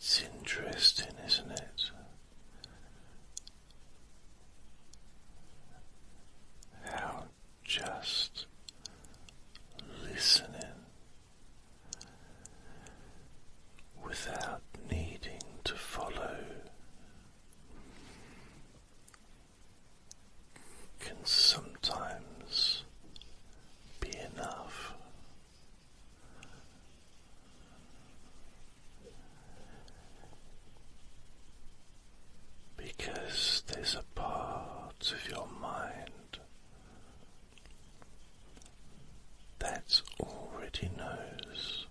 It's interesting, isn't it? How just listening without needing to follow can sometimes be enough. Because there's a part of your mind that already knows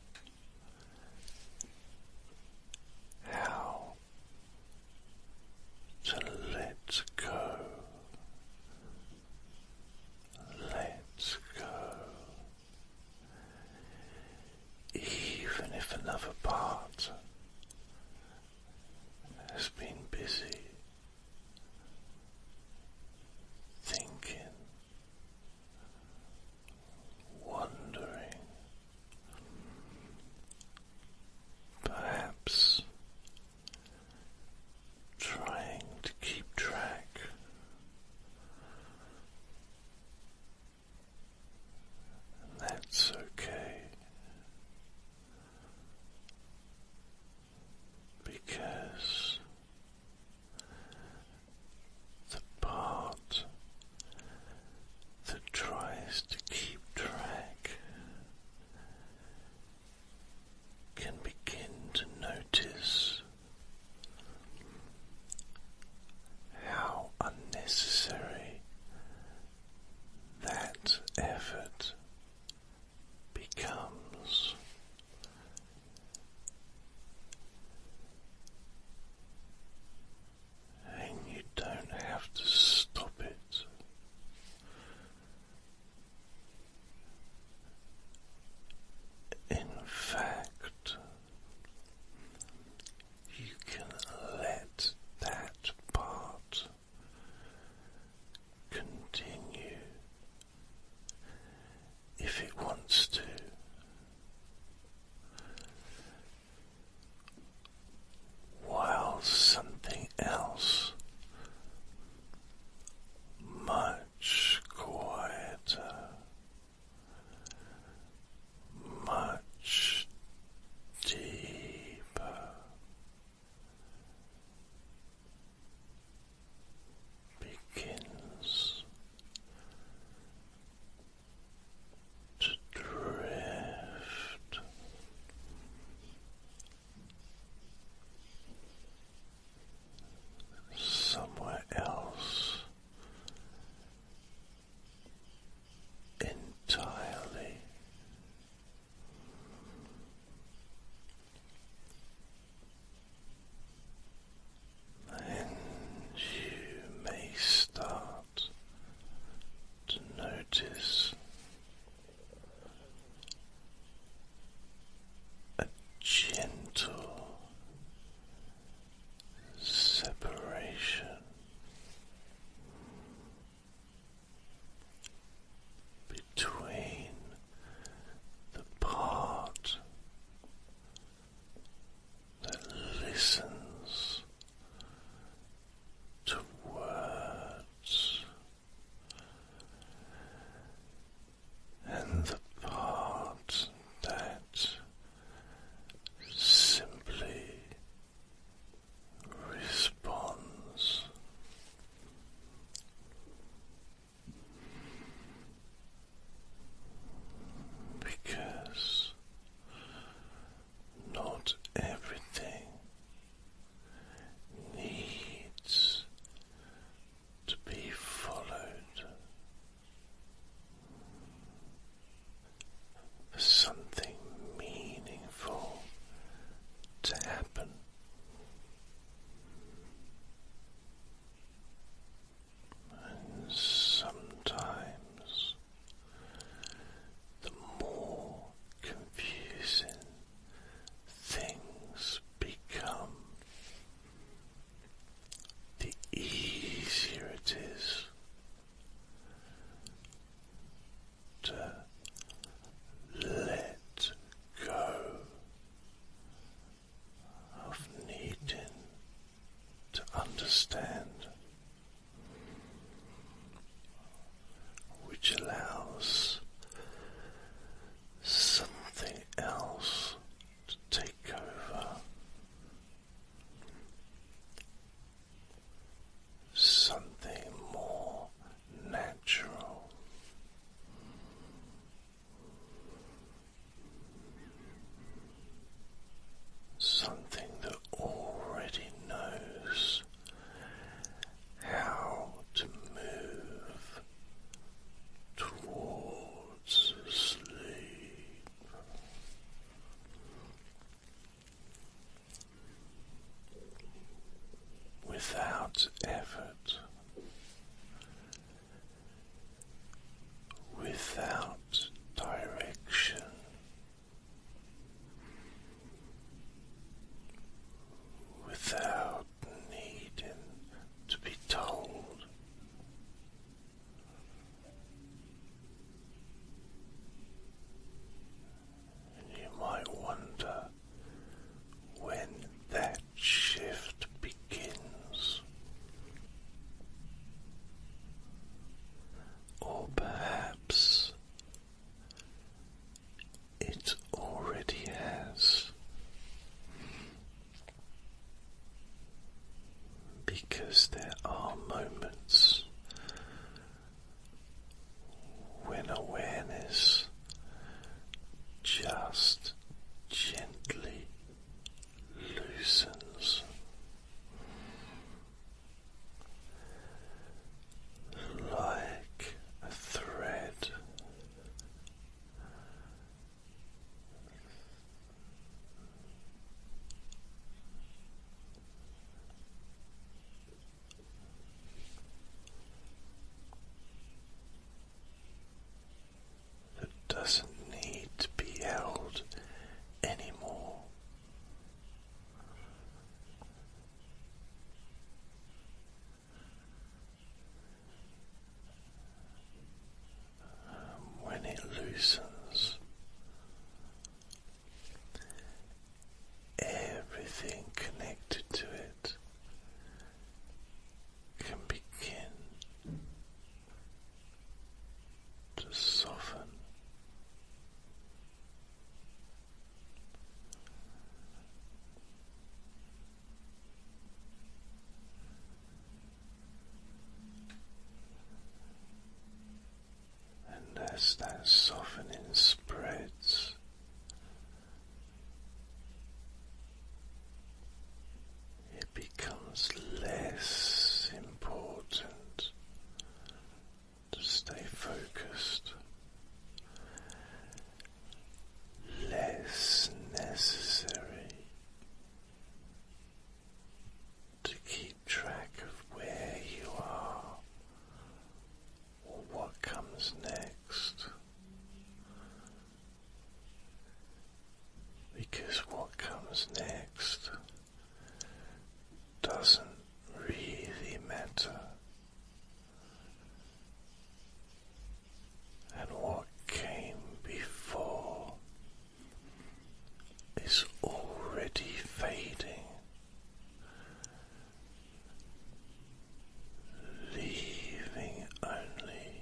comes next doesn't really matter, and what came before is already fading, leaving only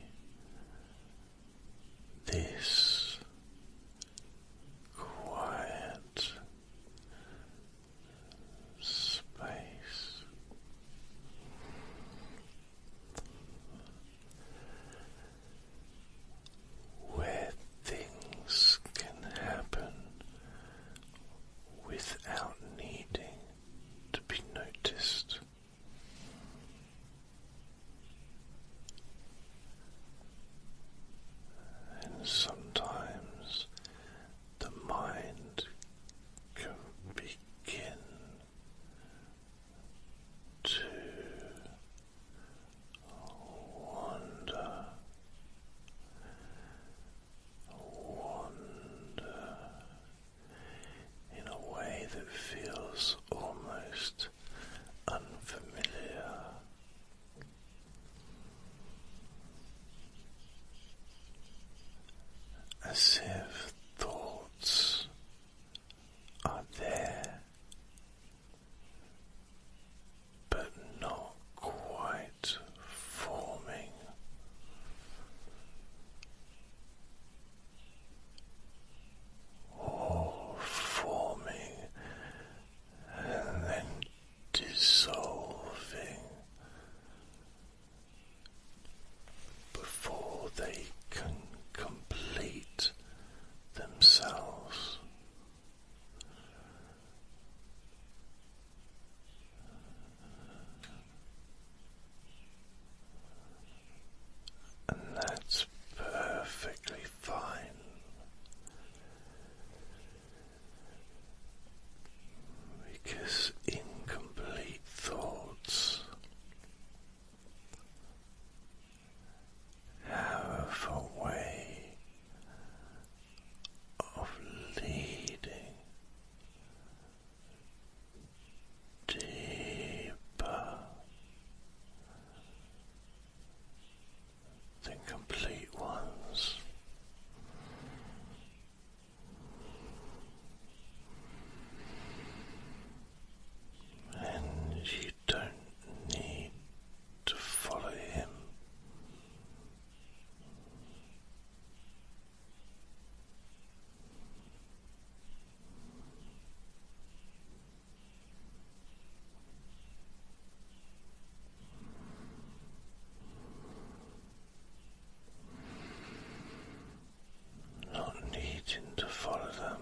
this quiet space where things can happen without needing to be noticed. And sometimes the mind can begin to wander, in a way that feels almost unfamiliar. As if thoughts are there, but not quite forming, or forming and then dissolving before they can complete themselves. And that's perfectly fine, because incomplete thoughts have a way of leading deeper than complete ones. And you don't need to follow him. Not needing to follow them,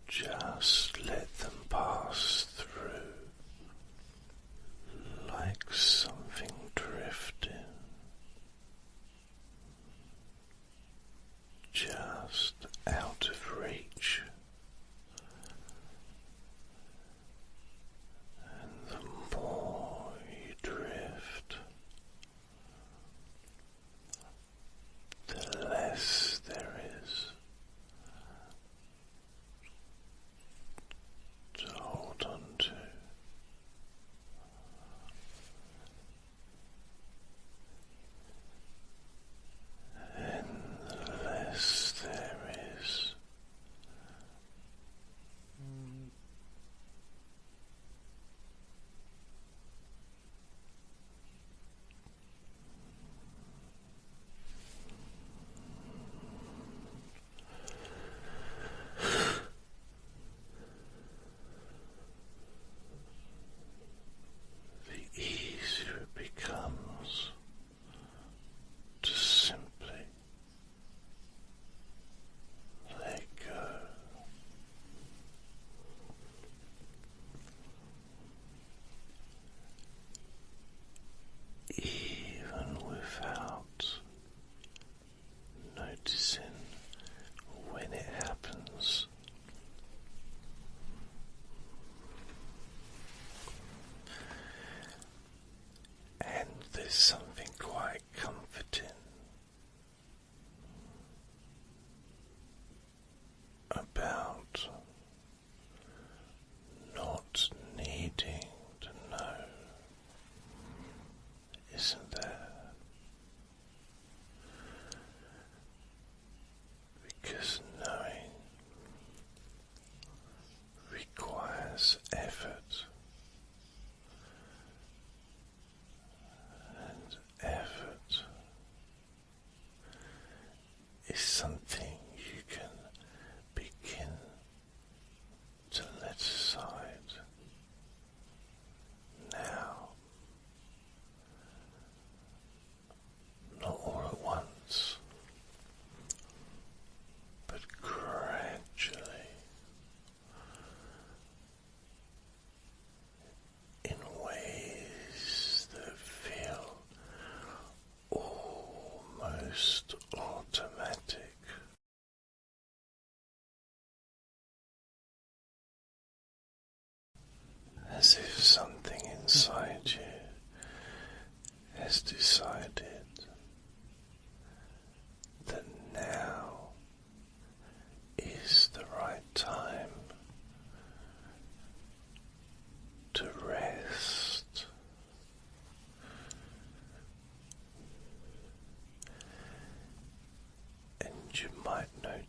just let them pass through like something drifting, just out of reach. And the more you drift, the less there is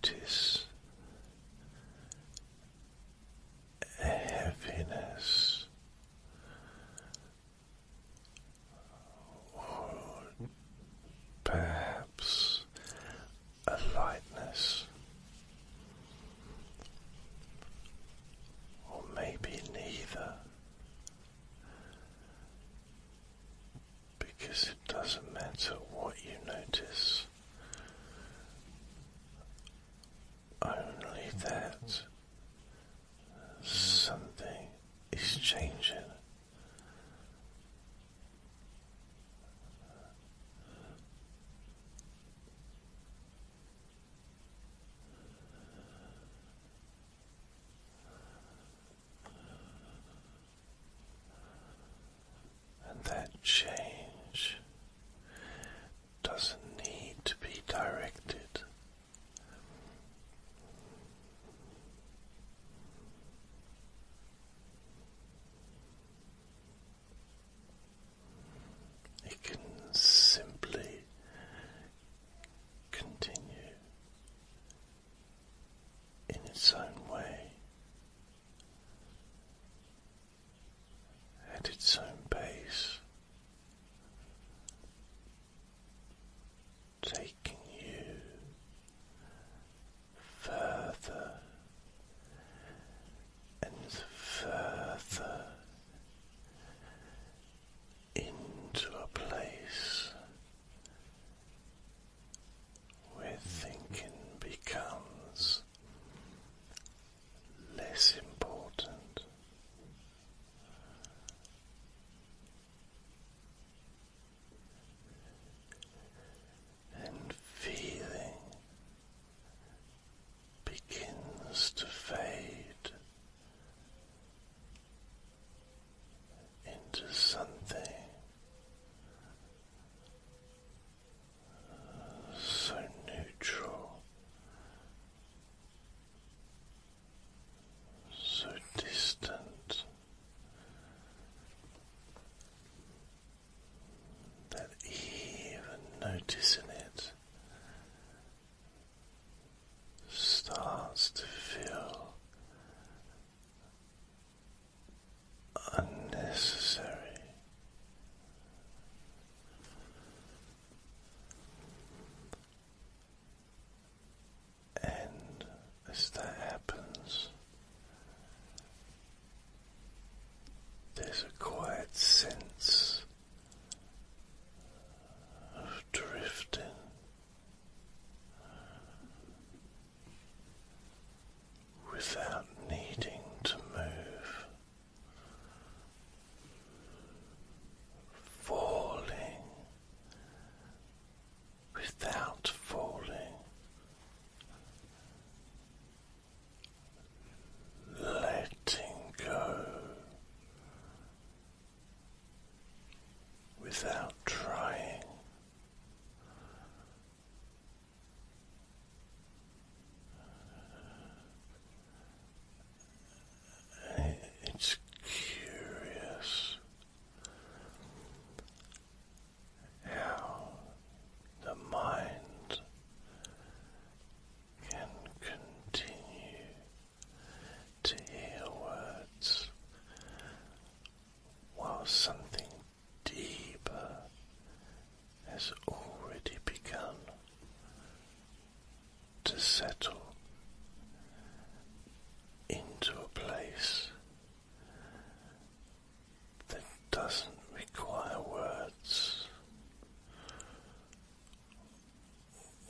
notice a heaviness or perhaps a lightness, or maybe neither, because it doesn't matter what you notice, only that something is changing. And that change doesn't need to be directed. It can simply continue in its own way, at its own pace, taking you further and further into a place where thinking becomes less important, and feeling begins to fade into something so neutral, so distant, that even noticing it starts to feel unnecessary. And as that happens, there's a quiet sense of drifting, without needing to move, falling without falling, letting go without trying. It's curious how the mind can continue to hear words while something deeper has already begun to settle into a place that doesn't require words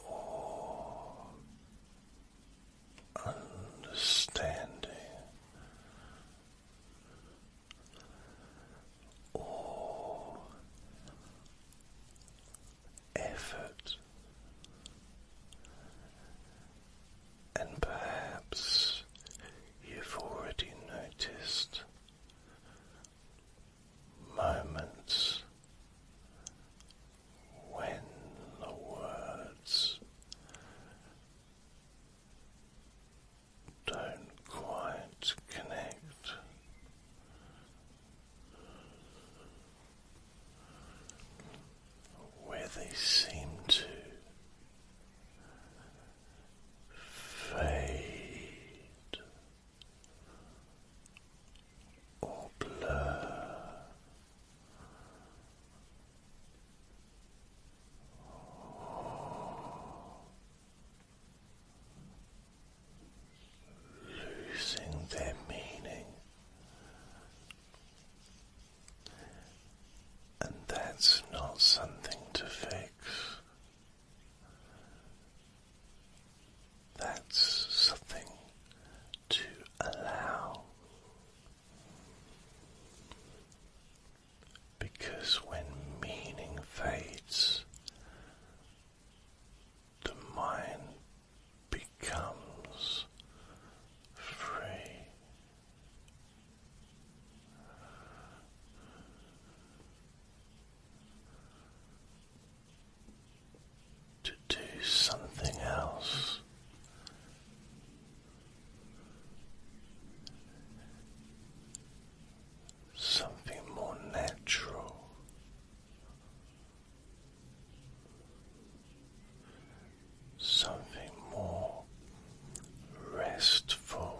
or understanding or effort. And perhaps you've already noticed moments when the words don't quite connect, where they seem to something else. Something more natural. Something more restful.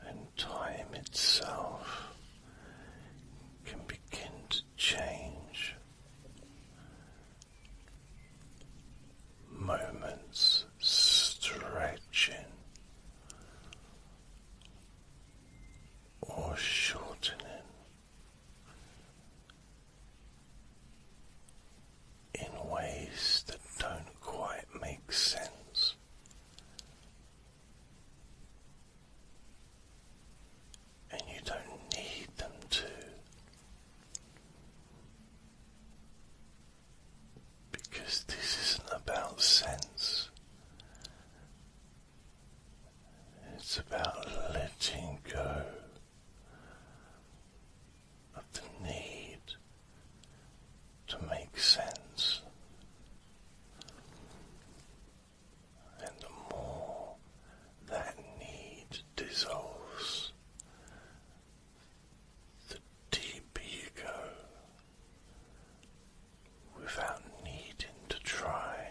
And time itself can begin to change. Moments stretching or shortening in ways that don't quite make sense. And you don't need them to, because this isn't about sense. It's about letting go of the need to make sense. And the more that need dissolves, the deeper you go without needing to try.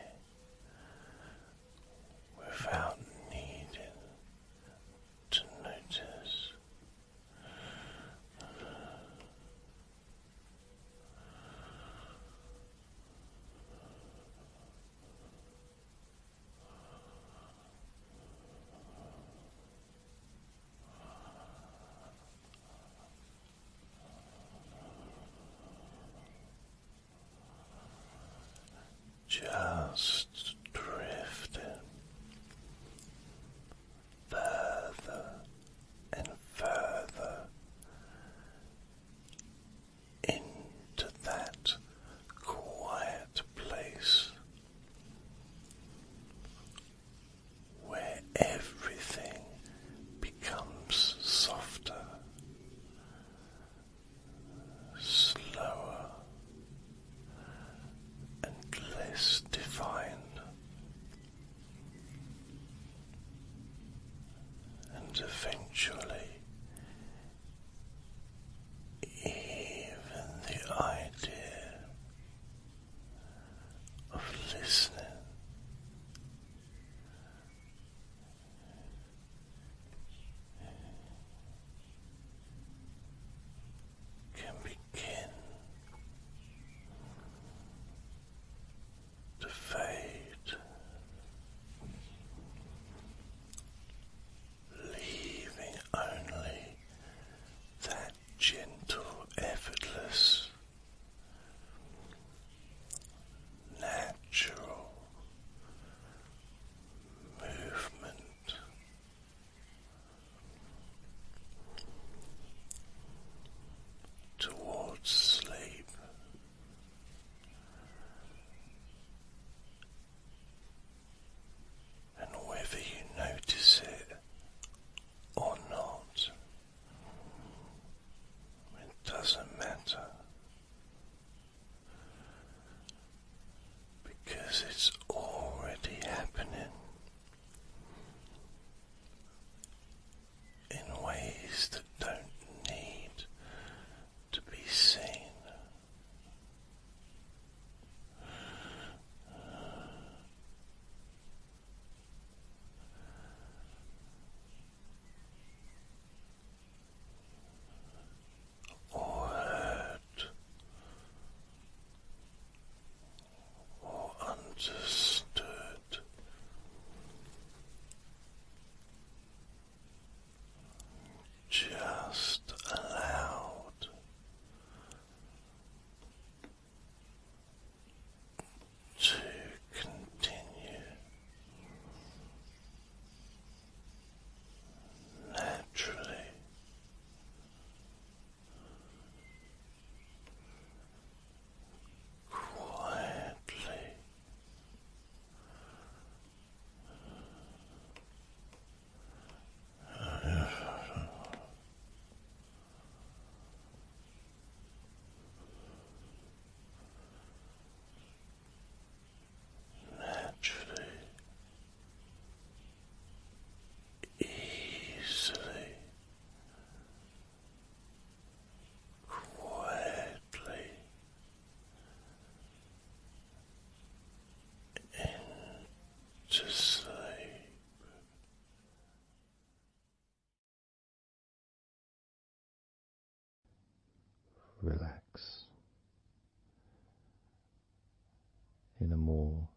in a more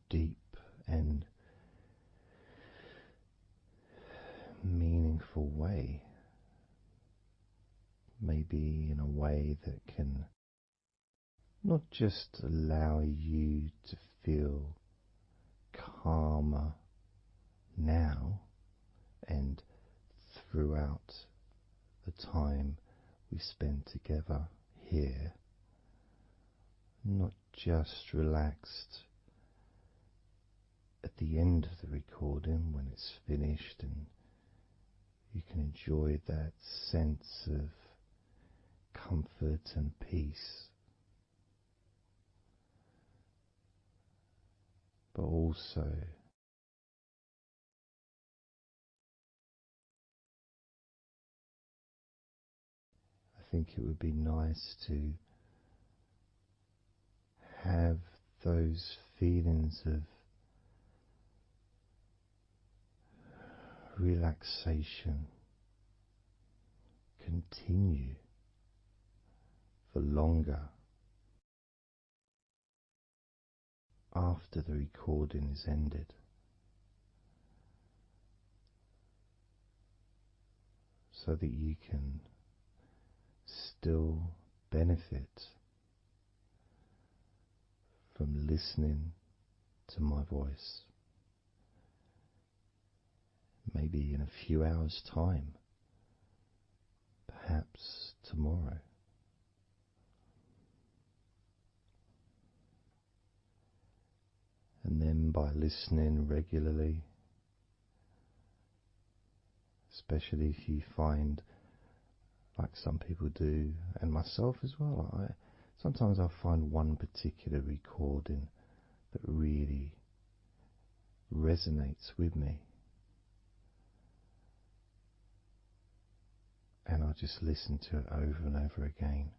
deep and meaningful way. Maybe in a way that can not just allow you to feel calmer now and throughout the time we spend together here, not just relaxed at the end of the recording when it's finished and you can enjoy that sense of comfort and peace, but also I think it would be nice to have those feelings of relaxation continue for longer after the recording is ended, so that you can still benefit from listening to my voice, maybe in a few hours' time, perhaps tomorrow. And then by listening regularly, especially if you find, like some people do, and myself as well, sometimes I find one particular recording that really resonates with me, and I just listen to it over and over again,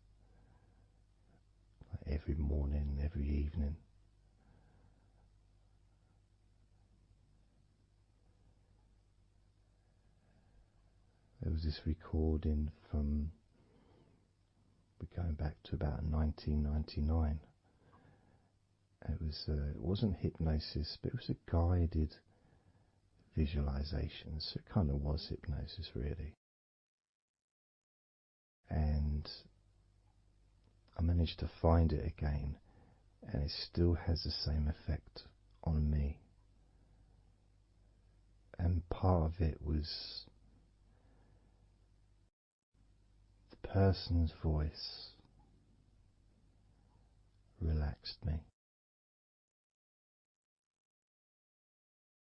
like every morning, every evening. There was this recording from, we're going back to about 1999. It wasn't hypnosis, but it was a guided visualization, so it kind of was hypnosis really. And I managed to find it again, and it still has the same effect on me. And part of it was the person's voice relaxed me.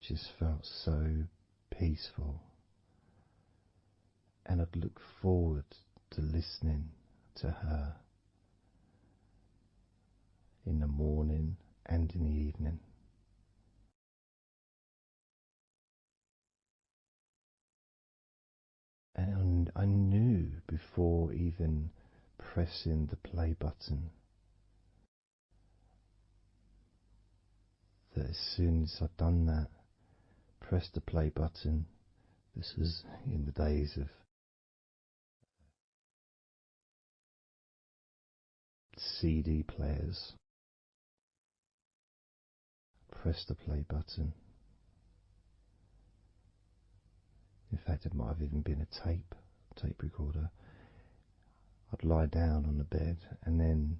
Just felt so peaceful, and I'd look forward to listening to her in the morning and in the evening. And I knew before even pressing the play button that as soon as I'd done that, pressed the play button, this was in the days of CD players, pressed the play button. In fact, it might have even been a tape recorder. I'd lie down on the bed, and then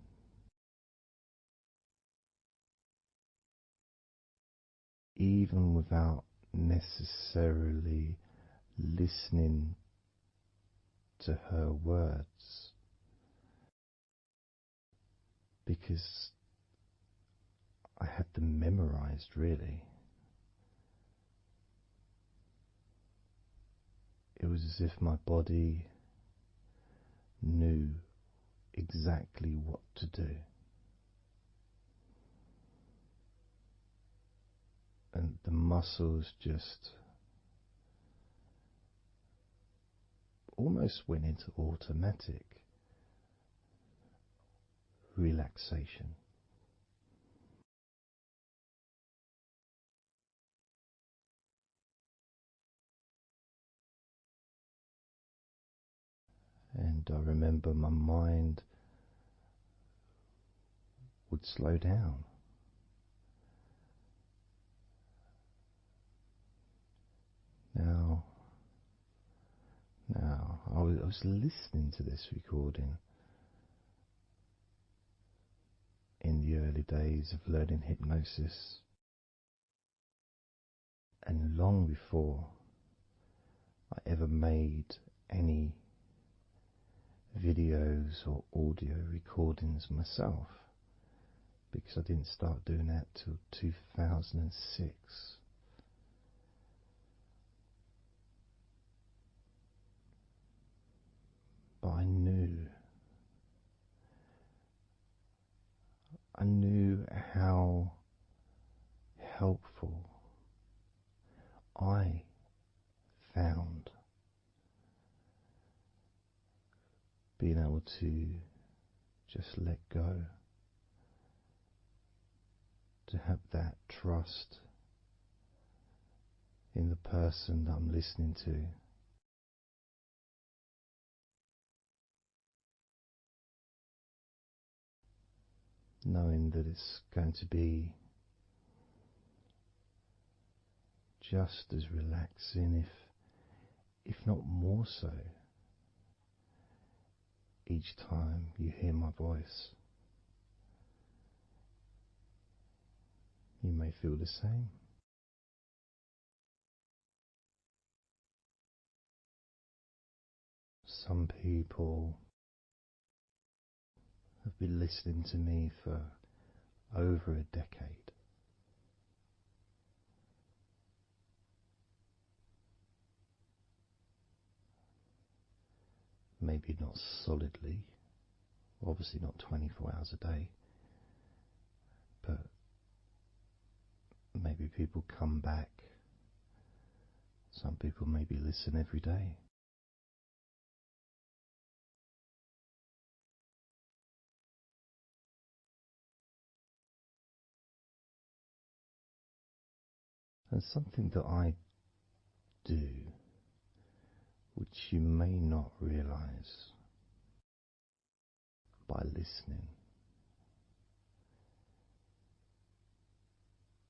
even without necessarily listening to her words, because I had them memorized really, it was as if my body knew exactly what to do. And the muscles just almost went into automatic relaxation. And I remember my mind would slow down. Now, I was listening to this recording in the early days of learning hypnosis, and long before I ever made any videos or audio recordings myself, because I didn't start doing that till 2006. But I knew how helpful I found being able to just let go, to have that trust in the person that I'm listening to. Knowing that it's going to be just as relaxing, if not more so, each time you hear my voice. You may feel the same. Some people have been listening to me for over a decade. Maybe not solidly, obviously not 24 hours a day, but maybe people come back. Some people maybe listen every day. And something that I do, which you may not realize by listening,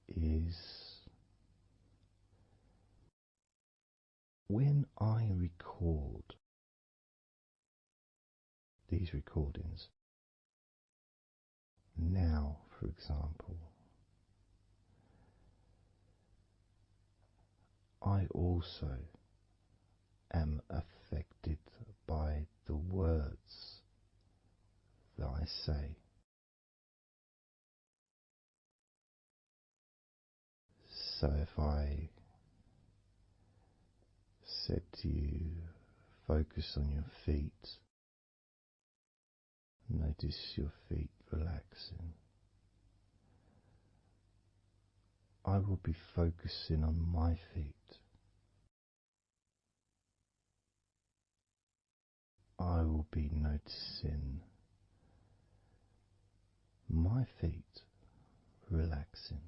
is when I record these recordings, now, for example, I also am affected by the words that I say. So if I said to you, focus on your feet, notice your feet relaxing, I will be focusing on my feet. I will be noticing my feet relaxing.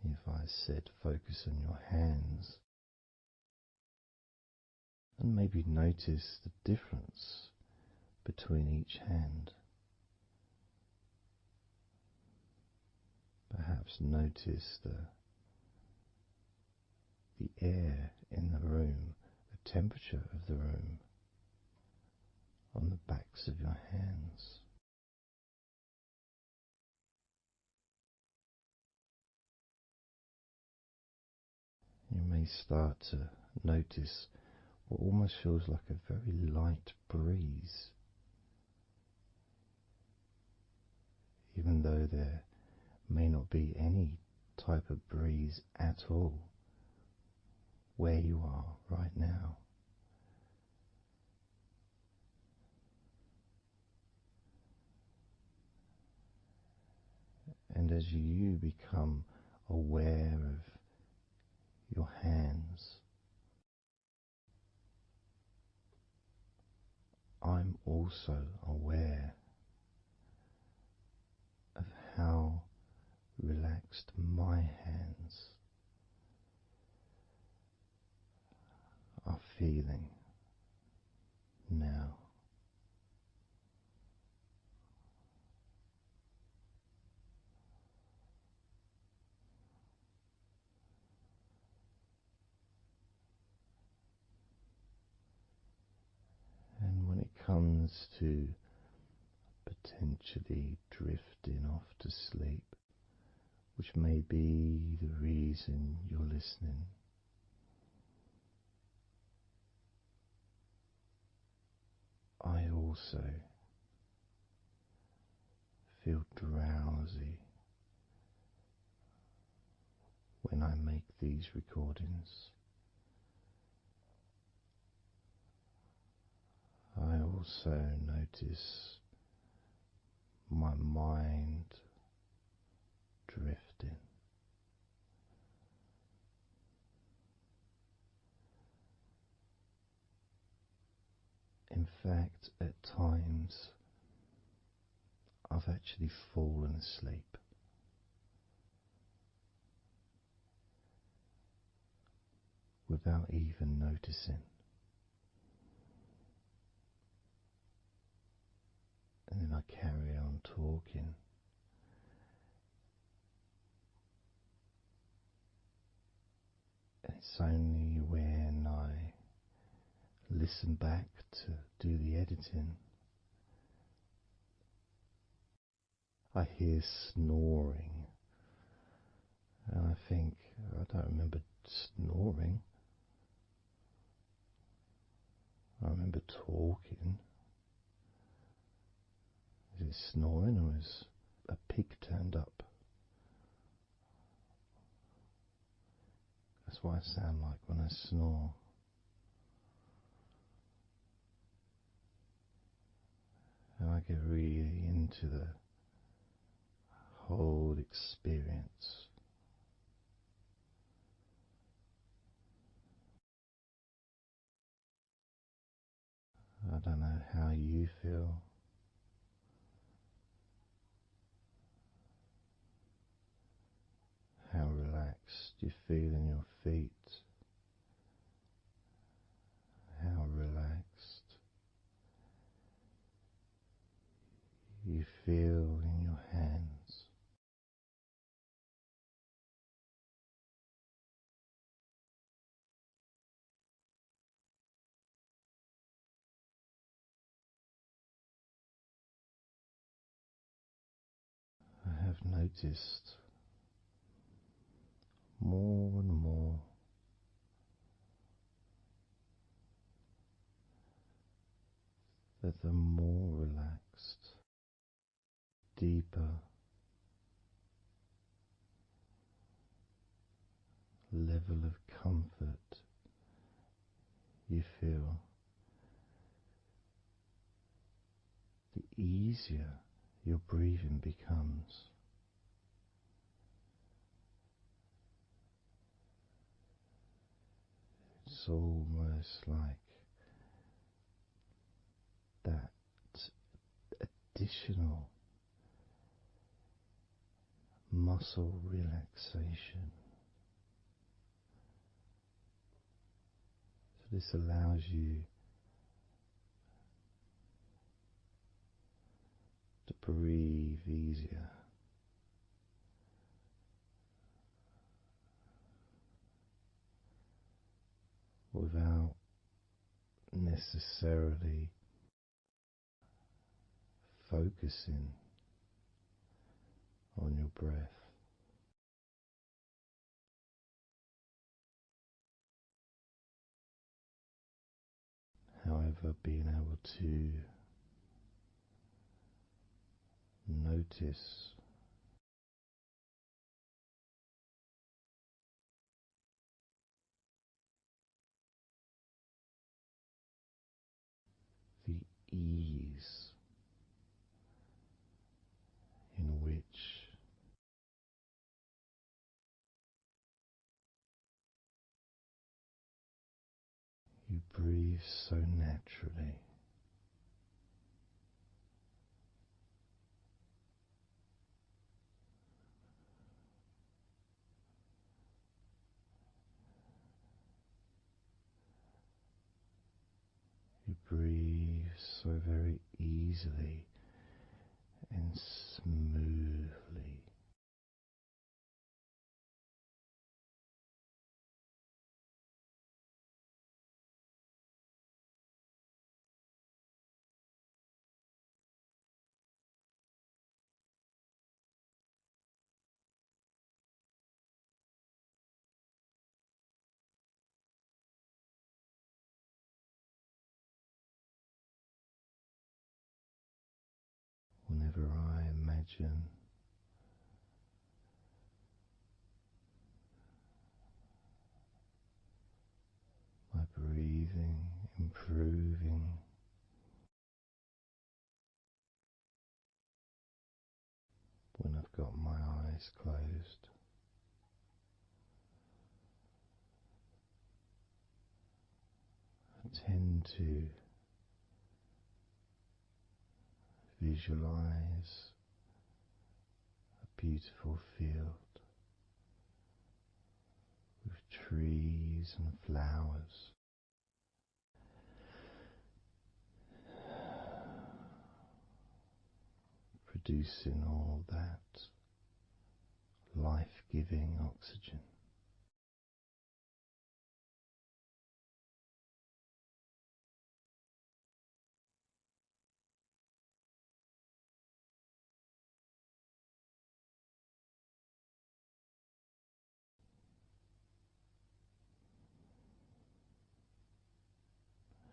If I said focus on your hands, and maybe notice the difference between each hand. Perhaps notice the air in the room, the temperature of the room on the backs of your hands. You may start to notice what almost feels like a very light breeze, even though there may not be any type of breeze at all where you are right now. And as you become aware of your hands, I'm also aware of how relaxed my hands are feeling now. begins to potentially drifting off to sleep, which may be the reason you're listening. I also feel drowsy when I make these recordings. I also notice my mind drifting. In fact, at times I've actually fallen asleep without even noticing. And then I carry on talking. And it's only when I listen back to do the editing I hear snoring. And I think, I don't remember snoring. I remember talking. Is it snoring or is a pig turned up? That's what I sound like when I snore. And I get really into the whole experience. I don't know how you feel. How relaxed you feel in your feet. How relaxed you feel in your hands. I have noticed more and more that the more relaxed, deeper level of comfort you feel, the easier your breathing becomes. It's almost like that additional muscle relaxation. So this allows you to breathe easier. Without necessarily focusing on your breath. However, being able to notice the ease in which you breathe so naturally. You breathe so very easily and smoothly. whenever I imagine my breathing improving, when I've got my eyes closed, I tend to visualize a beautiful field with trees and flowers, producing all that life-giving oxygen.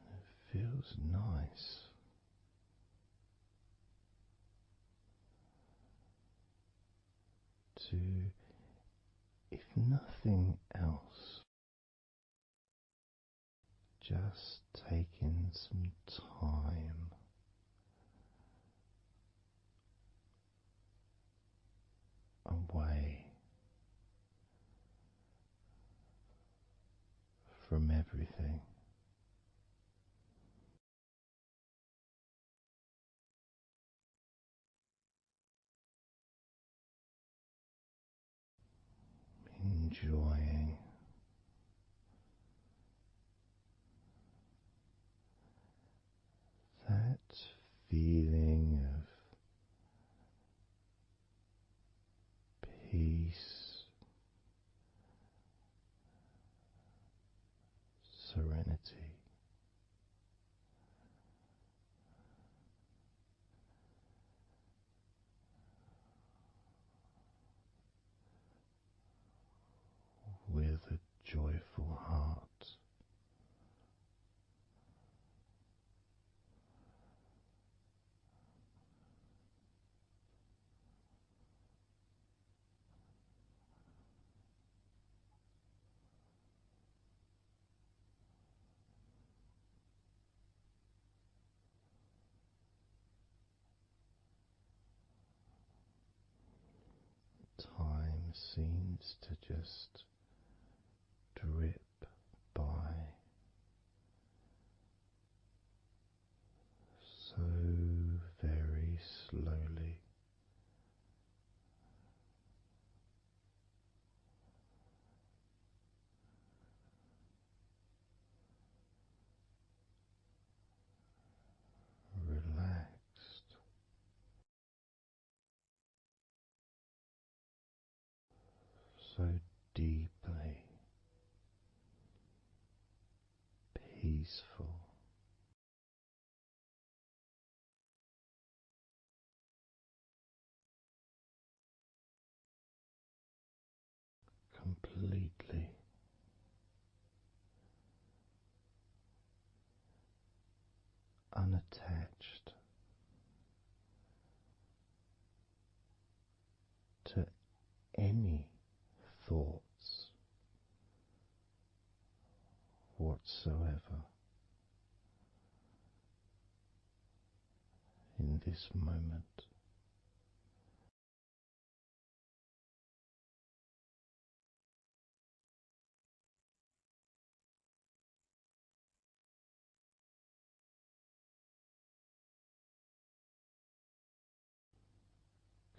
It feels nice to, if nothing else, just taking some time away from everything. Enjoying that feeling of peace, serenity, with a joyful heart. Time seems to just drip by so very slowly. Relaxed, so deeply peaceful, completely unattached to any thoughts whatsoever in this moment.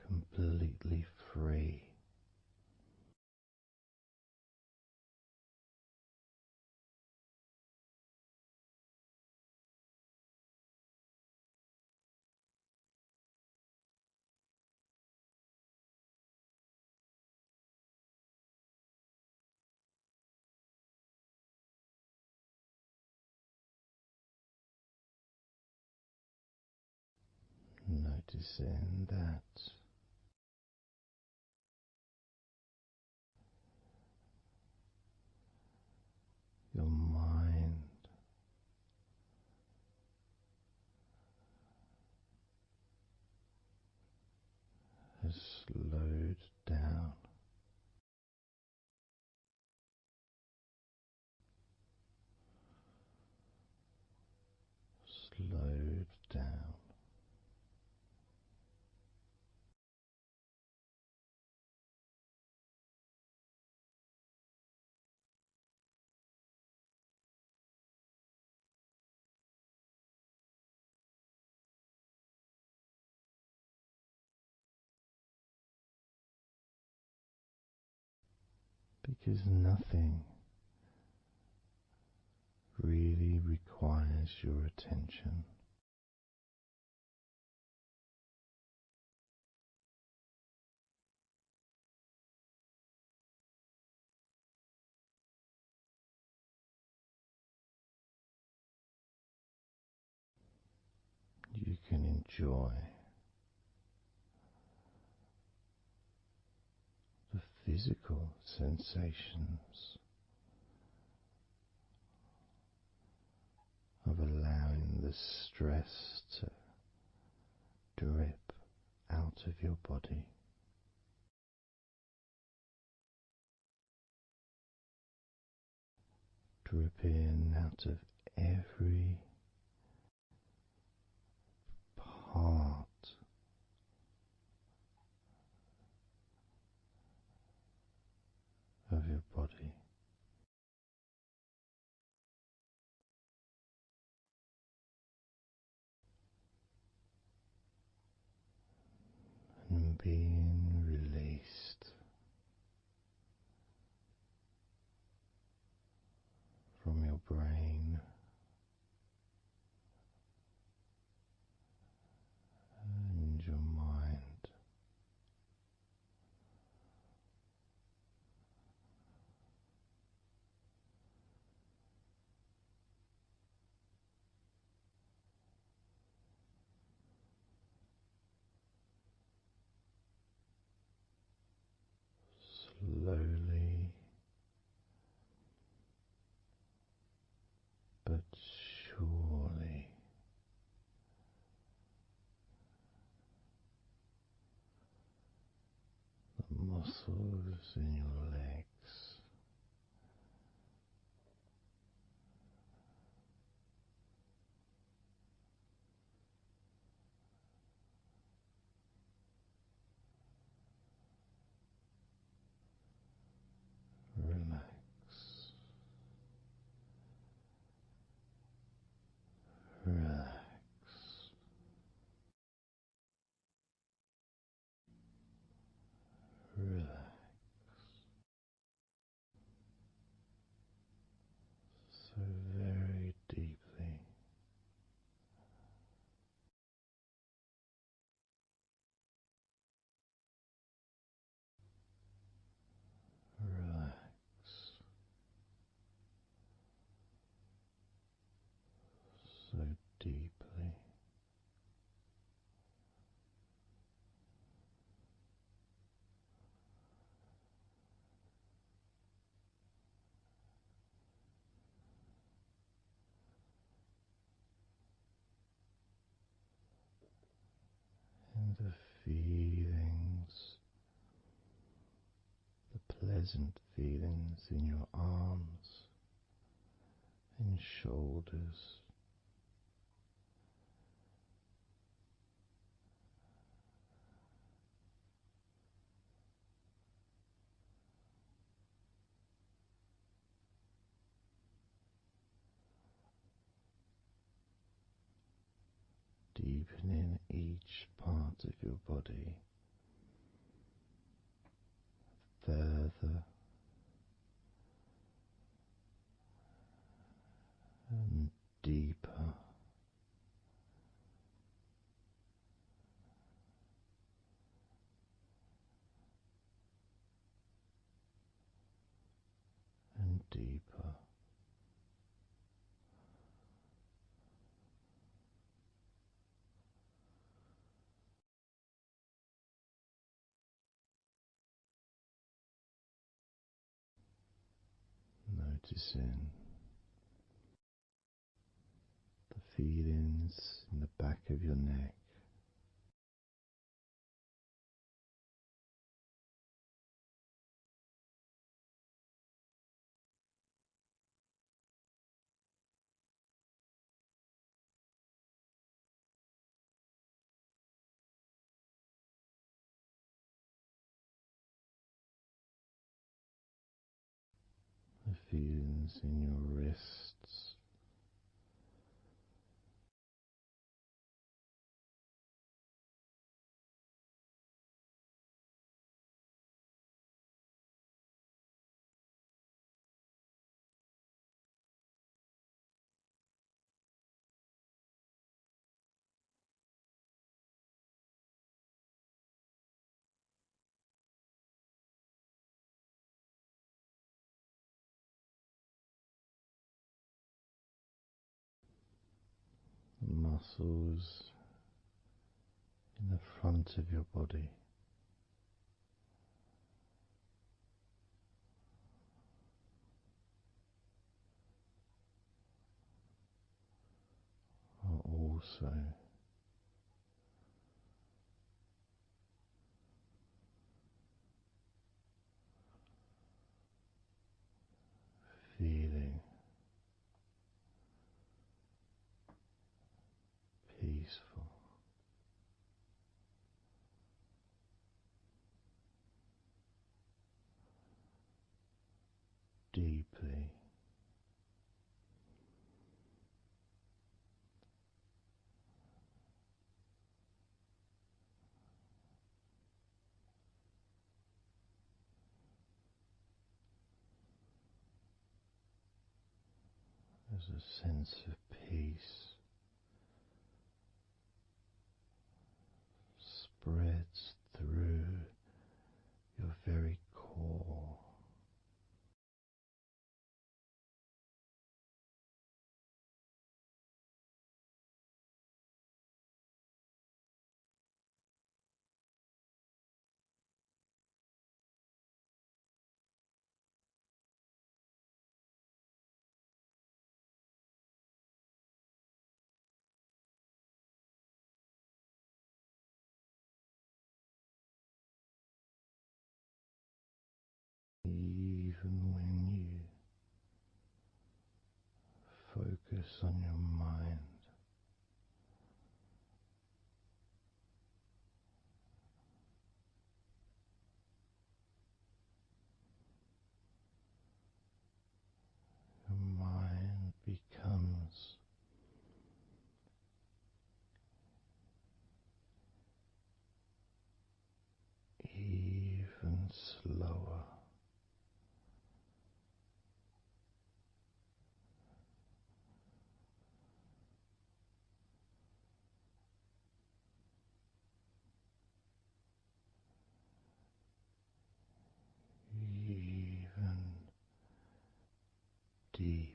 Completely free. Noticing that your mind slowed down. Slowed down. Because nothing really requires your attention. You can enjoy the physical sensations of allowing the stress to drip out of your body. Drip in out of every part of your body. And being released from your brain and your mind. Slowly but surely the muscles in your legs relax, relax, relax so very deeply. Relax so deeply. And the feelings, the pleasant feelings in your arms and shoulders, deepening each part of your body further and deeper and deeper. Noticing the feelings in the back of your neck, feelings in your wrists, the muscles in the front of your body. Are also feeling peaceful, deeply as a sense of peace spreads through your very core. Even when you focus on your mind, your mind becomes even slower, even deeper.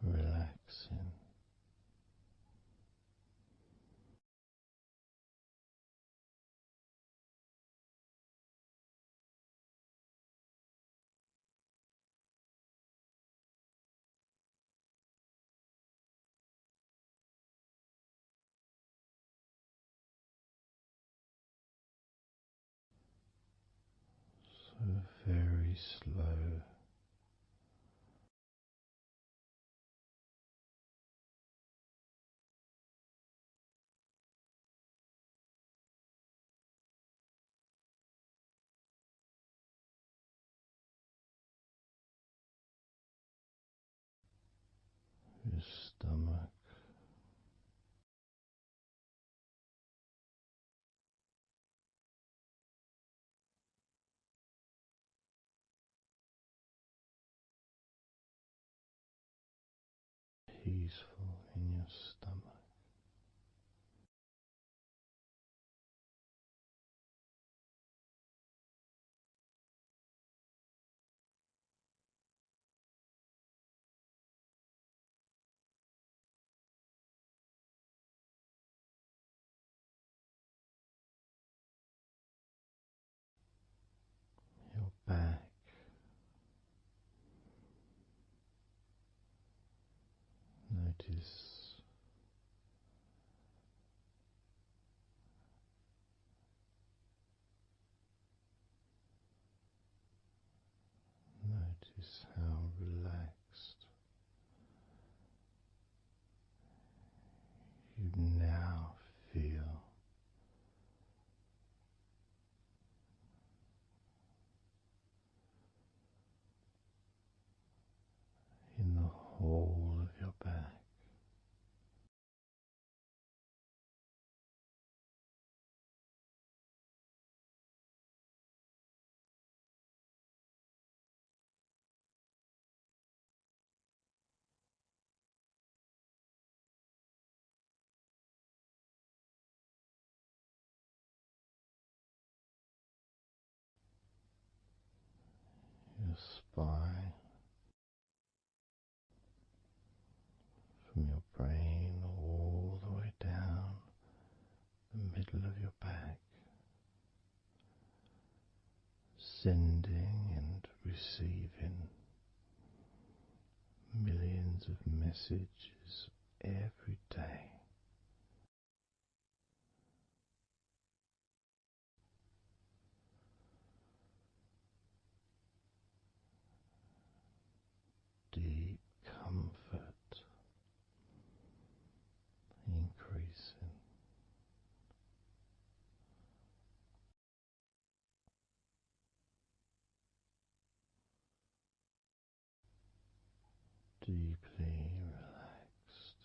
Relaxing so very slow, your stomach peaceful in your stomach. Your back, notice how relaxed spine, from your brain all the way down the middle of your back, sending and receiving millions of messages every day. Deep comfort increasing. Deeply relaxed.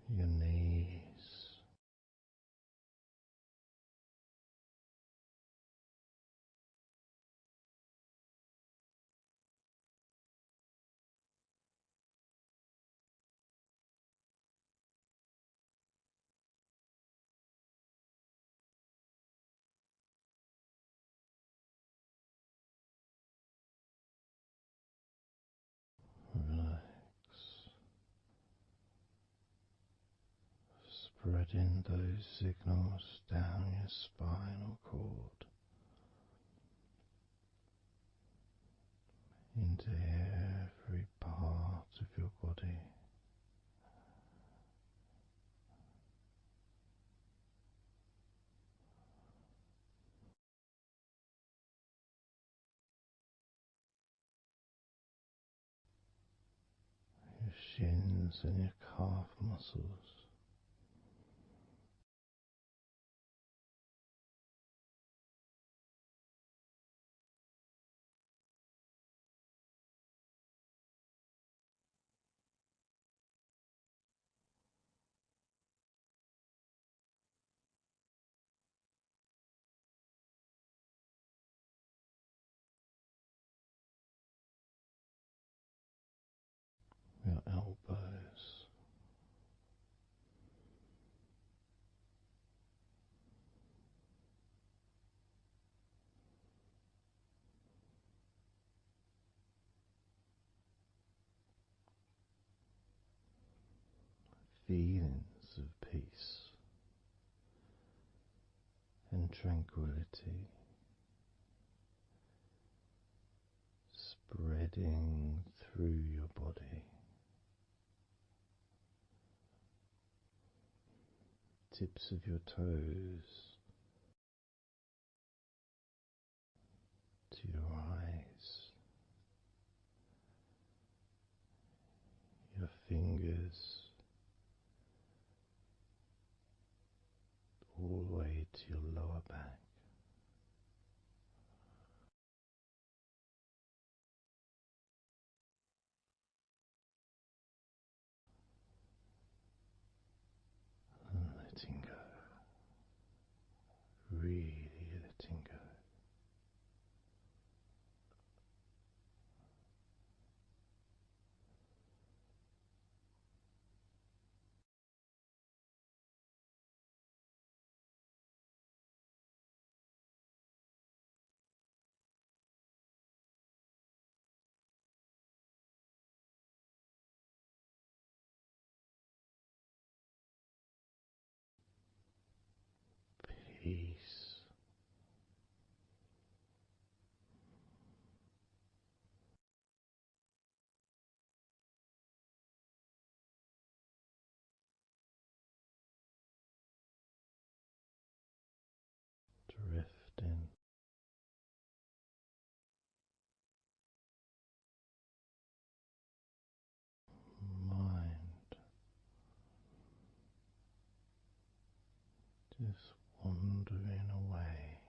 Your knees, relax, spreading those signals down your spinal cord into every part of your body. Your shins and your calf muscles, your elbows, feelings of peace and tranquility spreading through your body, tips of your toes to your eyes, your fingers all the way to your lower back. And letting go, really letting go. Peace, drifting, mind just wandering away,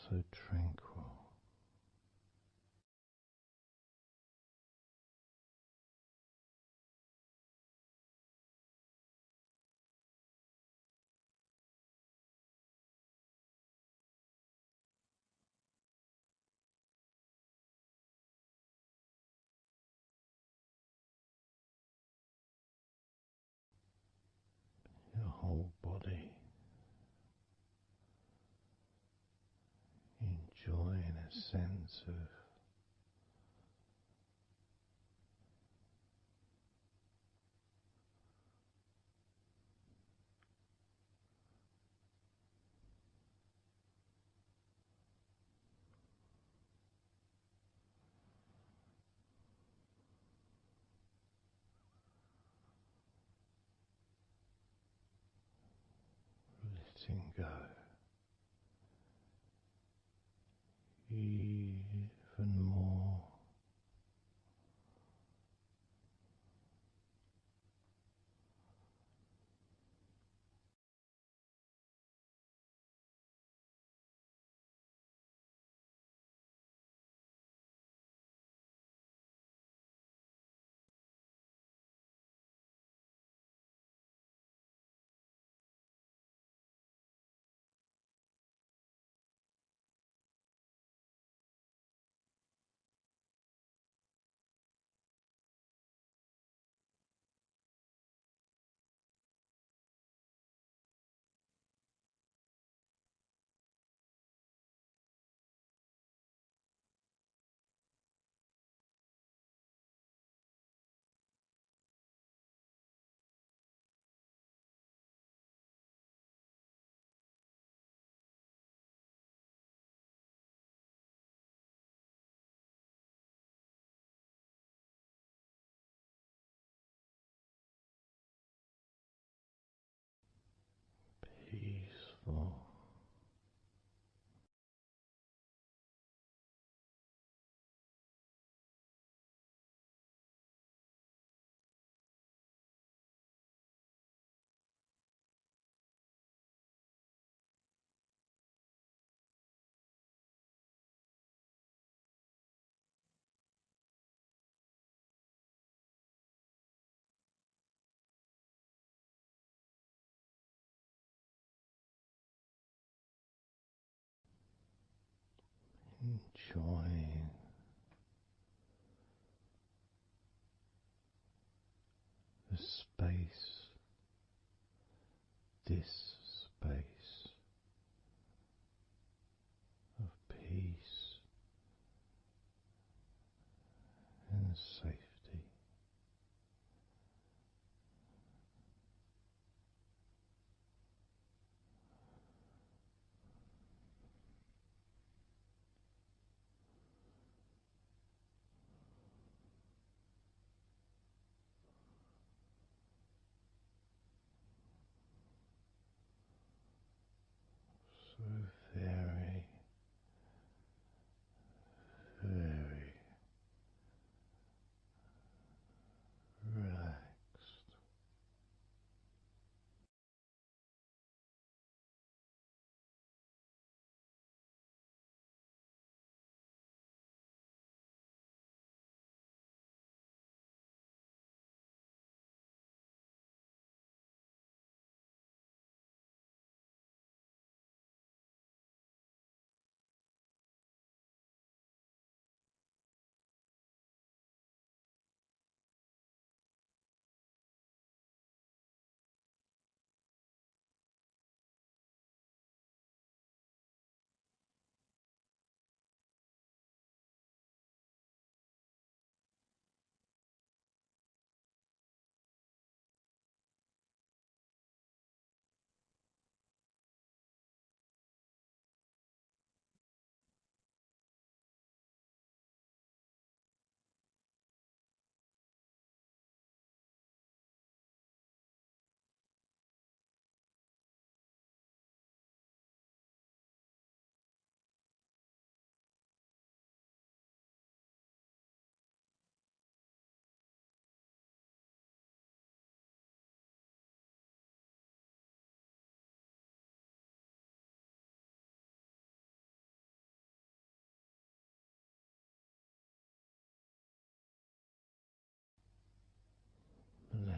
so tranquil. Your whole body enjoying a sense of letting go even more. Peaceful. Enjoying the space, this space of peace and safety.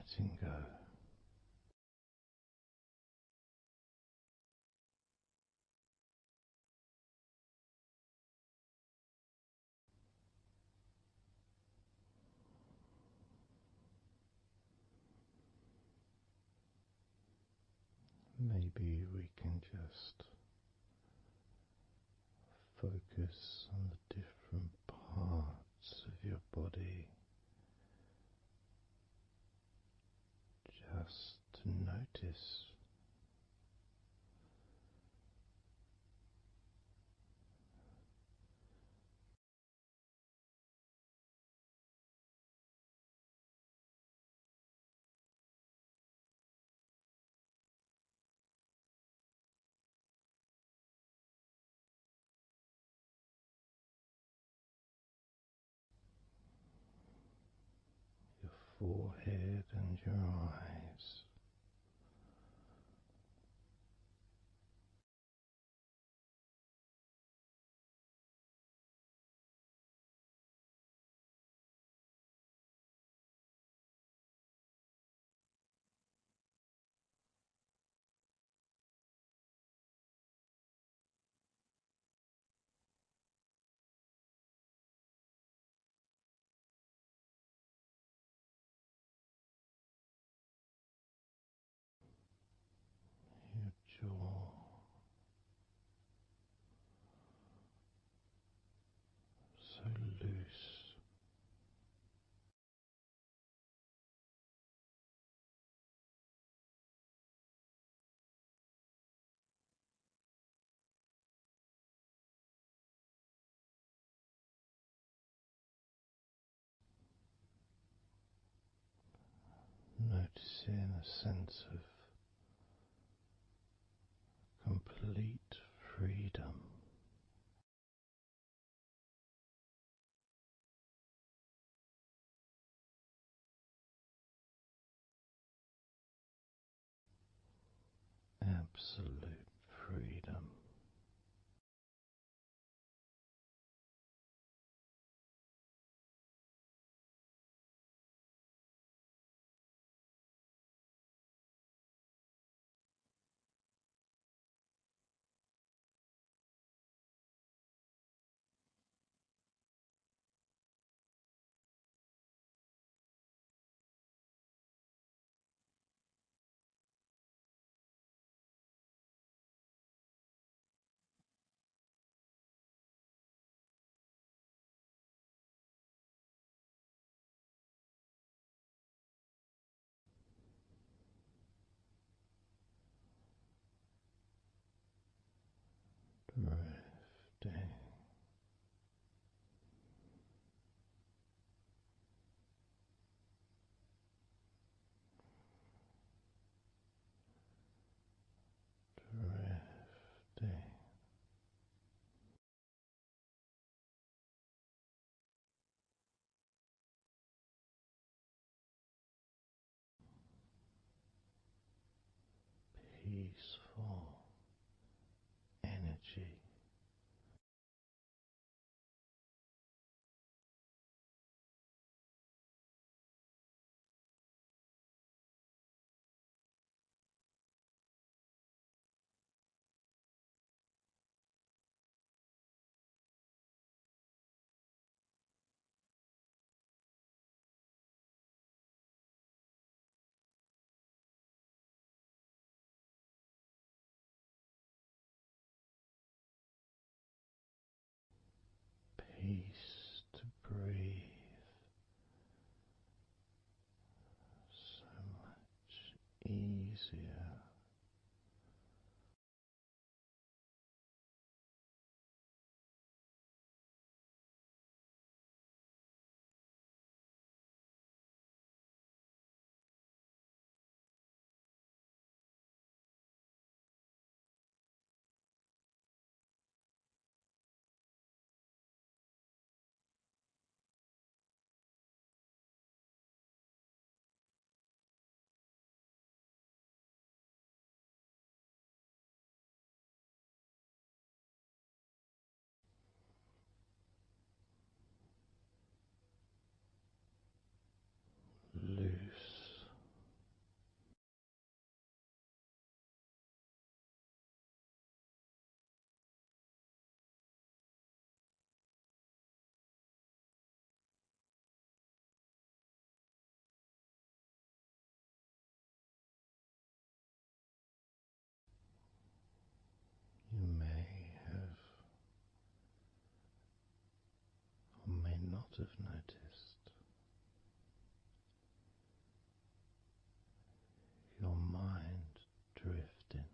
letting go. Maybe we can just focus on the different parts of your body, just to notice your forehead and your eyes. Your jaw, so loose. Noticing a sense of complete freedom. Absolute freedom. Drifting, drifting, peaceful energy. Peace to breathe, so much easier. have noticed your mind drifting.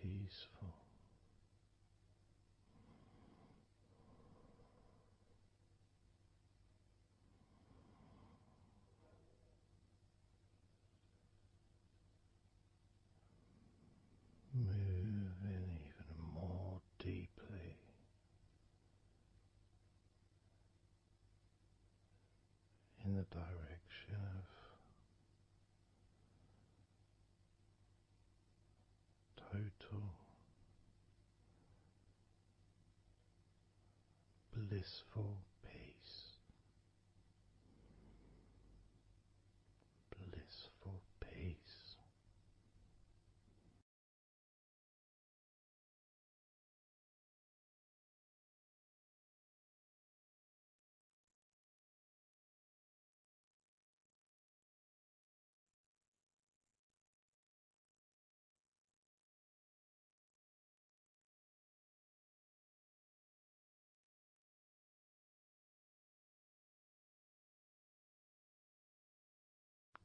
Peaceful. Moving even more deeply in the direction of total blissful peace. Blissful peace.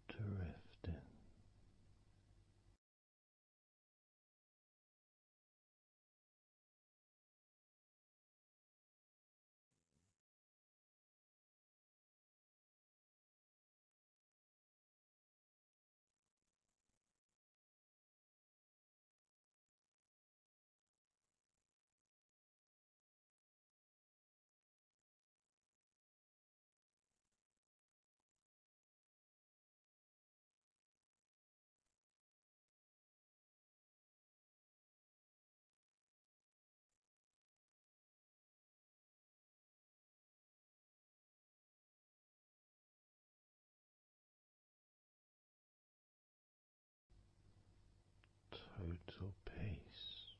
Drifting. Total peace.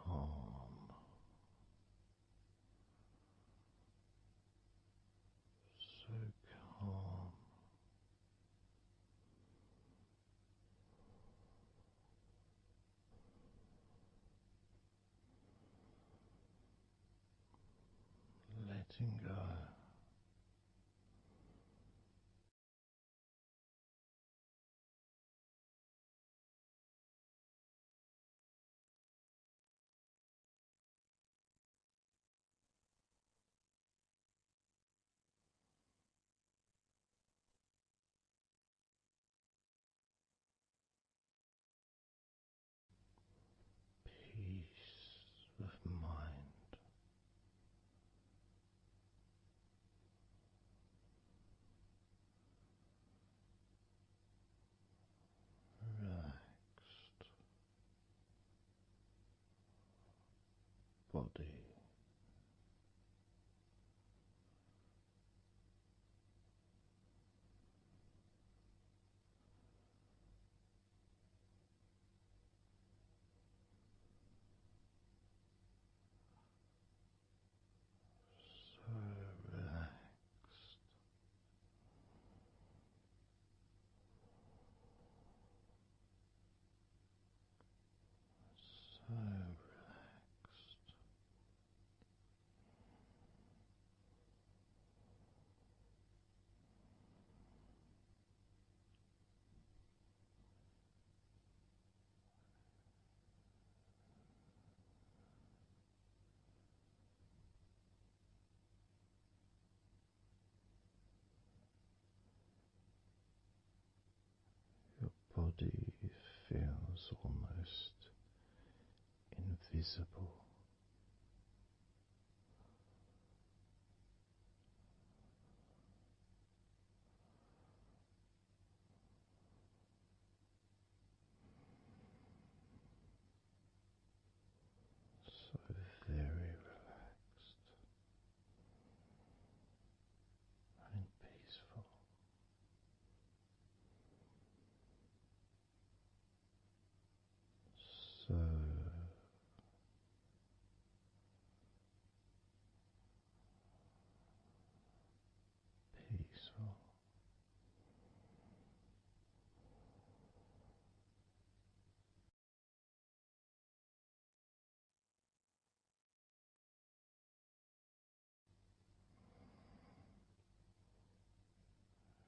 Calm. So calm. Letting go. Peace of mind. Relaxed body. So relaxed. So relaxed. body feels almost invisible. So very relaxed and peaceful. So peaceful.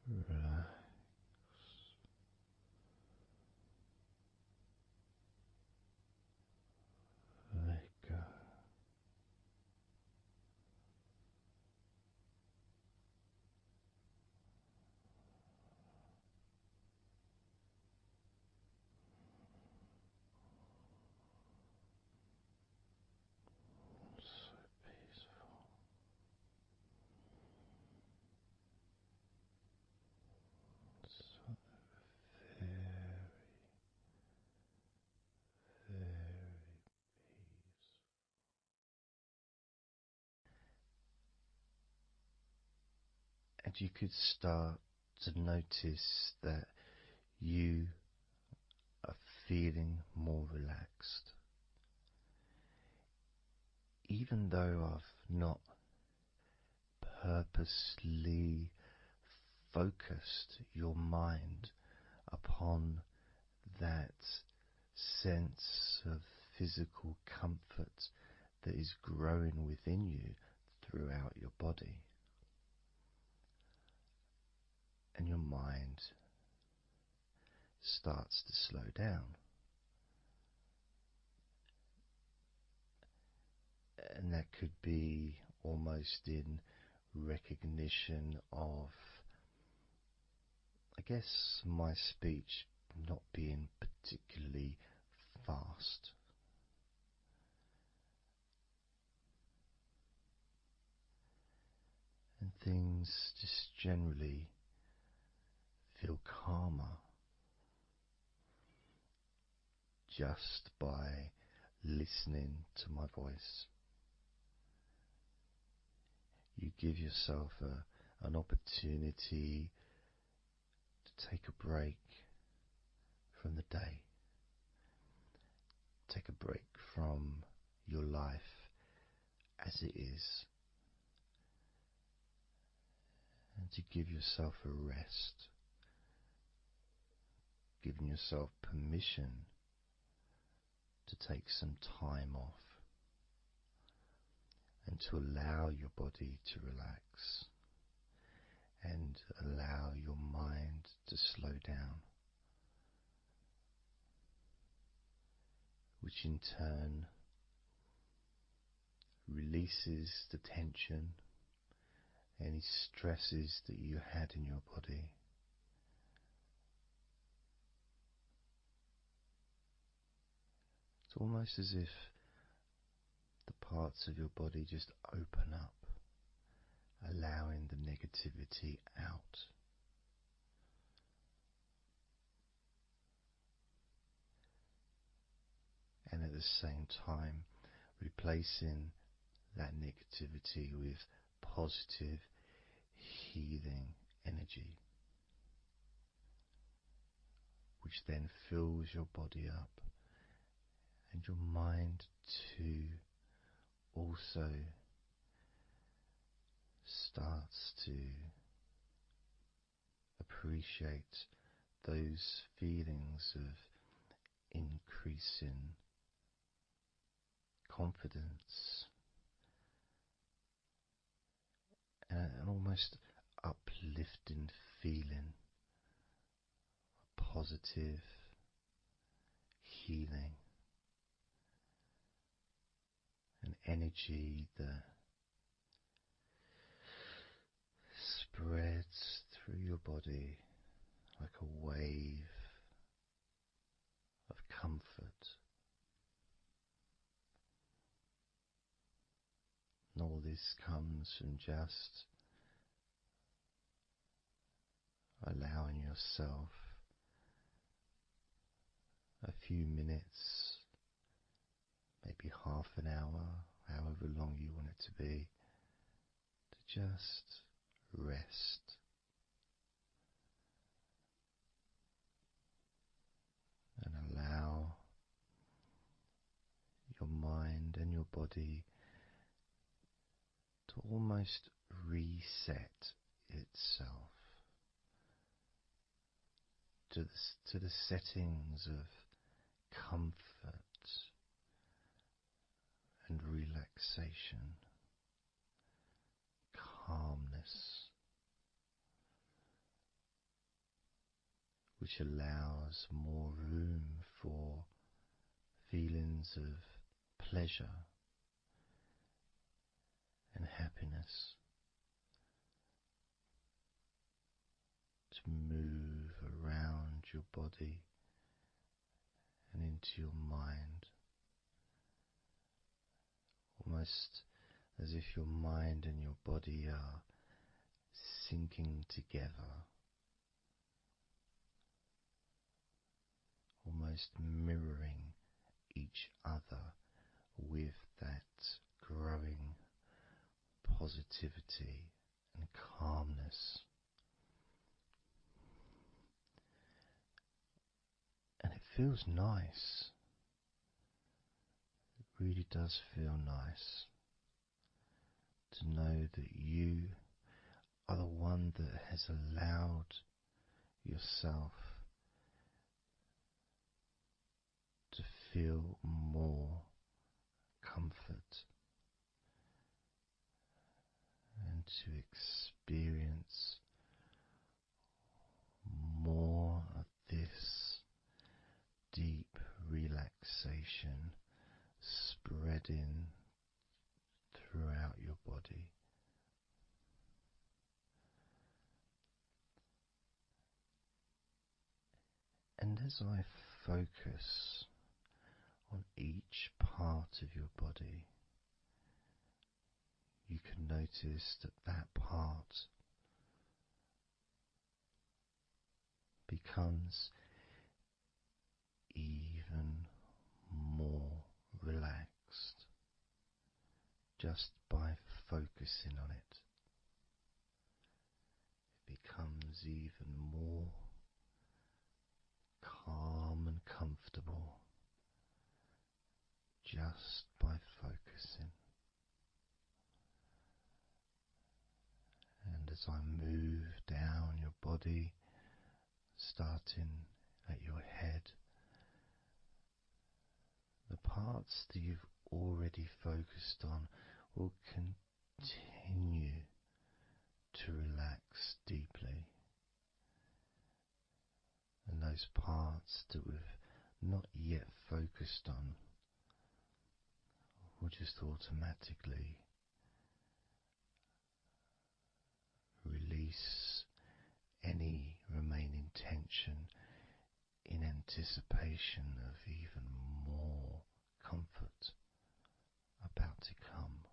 Relax. Let go. So peaceful. So very, very peaceful. And you could start to notice that you are feeling more relaxed. Even though I've not purposely focused your mind upon that sense of physical comfort that is growing within you throughout your body, and your mind starts to slow down. And that could be almost in recognition of, I guess, my speech not being particularly fast. And things just generally feel calmer just by listening to my voice. You give yourself an opportunity to take a break from the day, take a break from your life as it is, and to give yourself a rest, giving yourself permission to take some time off and to allow your body to relax and allow your mind to slow down, which in turn releases the tension, any stresses that you had in your body. It's almost as if the parts of your body just open up, allowing the negativity out. And at the same time, replacing that negativity with positive, healing energy, which then fills your body up, and your mind too also starts to appreciate those feelings of increasing confidence and an almost uplifting feeling, positive healing, an energy that spreads through your body like a wave this comes from just allowing yourself a few minutes, maybe half an hour, however long you want it to be, to just rest and allow your mind and your body to almost reset itself to the settings of comfort and relaxation, calmness, which allows more room for feelings of pleasure and happiness to move around your body and into your mind, almost as if your mind and your body are sinking together, almost mirroring each other with that growing positivity and calmness. And it feels nice. It really does feel nice to know that you are the one that has allowed yourself to feel more comfort and to experience more of this deep relaxation spreading throughout your body. And as I focus on each part of your body, you can notice that that part becomes even more relaxed just by focusing on it. It becomes even more calm and comfortable just by focusing. And as I move down your body, starting at your head, the parts that you've already focused on will continue to relax deeply. And those parts that we've not yet focused on will just automatically release any remaining tension in anticipation of even more comfort about to come.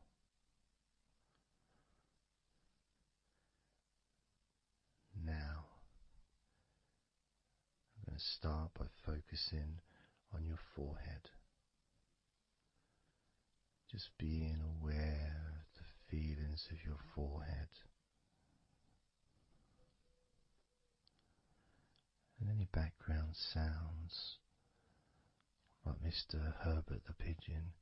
Now, I'm going to start by focusing on your forehead. Just being aware of the feelings of your forehead and any background sounds, like Mr. Herbert the pigeon,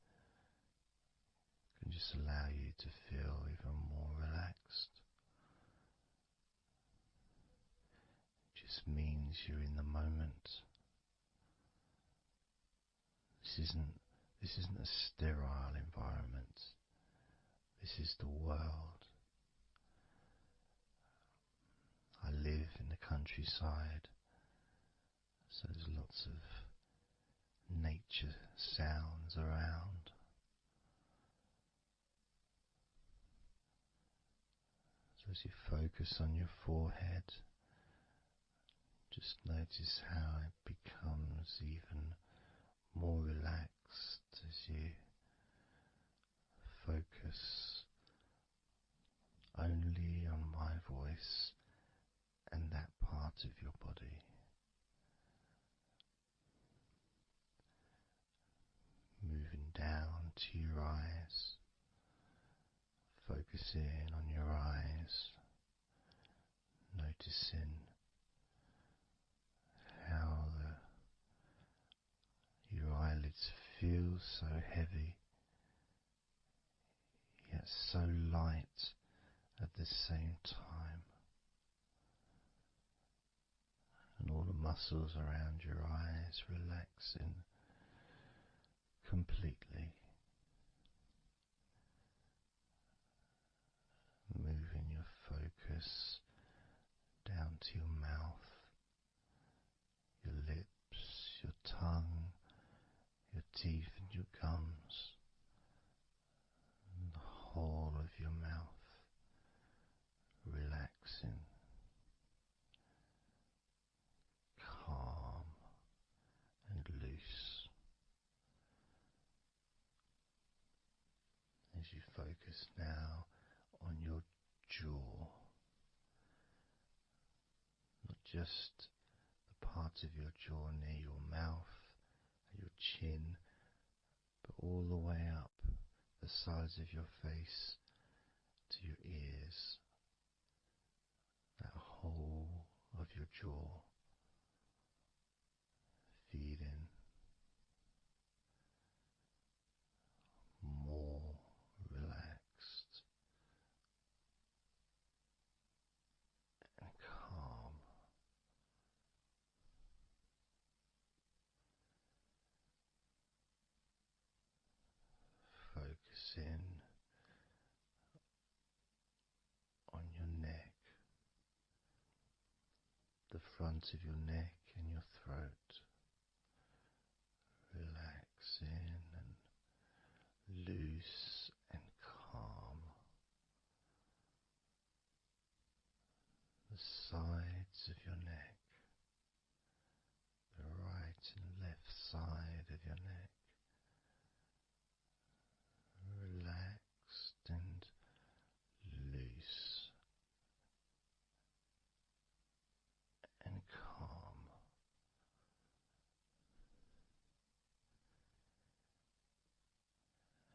can just allow you to feel even more relaxed. It just means you're in the moment. This isn't a sterile environment. This is the world. I live in the countryside, so there's lots of nature sounds around. So as you focus on your forehead, just notice how it becomes even more relaxed as you focus only on my voice and that part of your body. Moving down to your eyes, focusing on your eyes, noticing how your eyelids feel so heavy, yet so light at the same time, and all the muscles around your eyes relaxing completely, moving your focus down to your mouth, your lips, your tongue, your teeth and your gums, and the whole of your mouth relaxing, calm and loose. As you focus now on your jaw, not just the part of your jaw near your mouth, your chin, but all the way up the sides of your face to your ears, that whole of your jaw, feeling more relaxed and calm. Focusing on your neck, the front of your neck and your throat, relaxing and loose and calm. The sides of your neck, the right and left side of your neck, relaxed and loose and calm.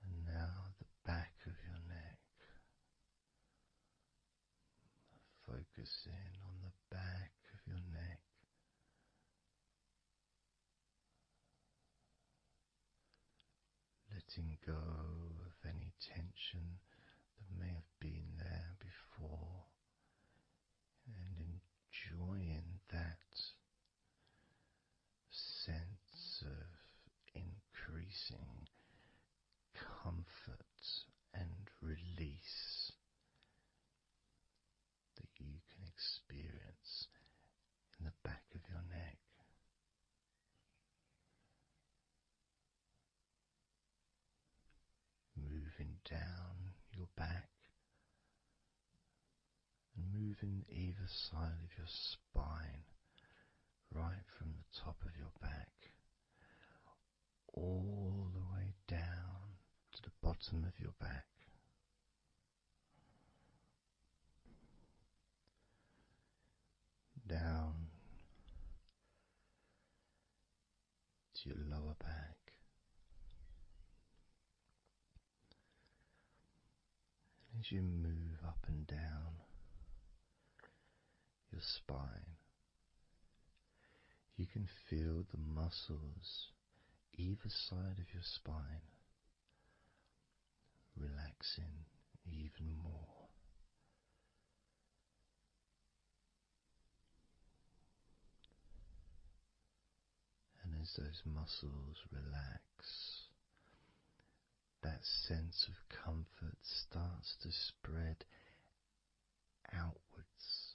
And now the back of your neck, focusing on the back of your neck, letting go of any tension that may have been there before, and enjoying that sense of increasing comfort and release that you can experience in the back of your neck. Moving down your back and moving either side of your spine, right from the top of your back all the way down to the bottom of your back. Down to your lower back, and as you move up and down your spine, you can feel the muscles either side of your spine relaxing even more. And as those muscles relax, that sense of comfort starts to spread outwards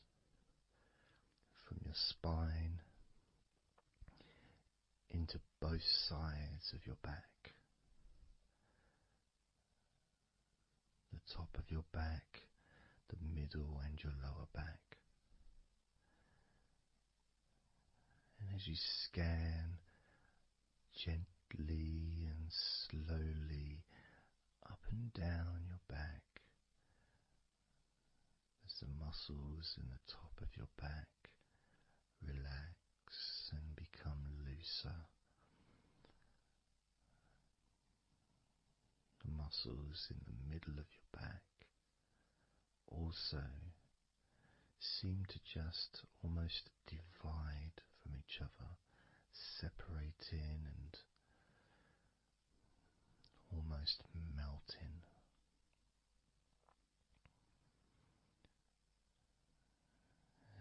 from your spine into both sides of your back, the top of your back, the middle and your lower back. And as you scan gently and slowly up and down your back, as the muscles in the top of your back relax and become looser. The muscles in the middle of your back also seem to just almost divide from each other, separating and almost melting.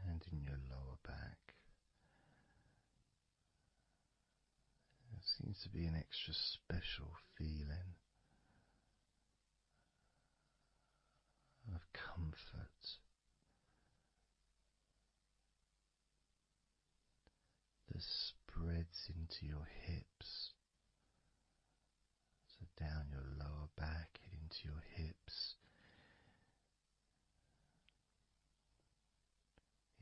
And in your lower back, there seems to be an extra special feeling of comfort that spreads into your hips, so down your lower back and into your hips,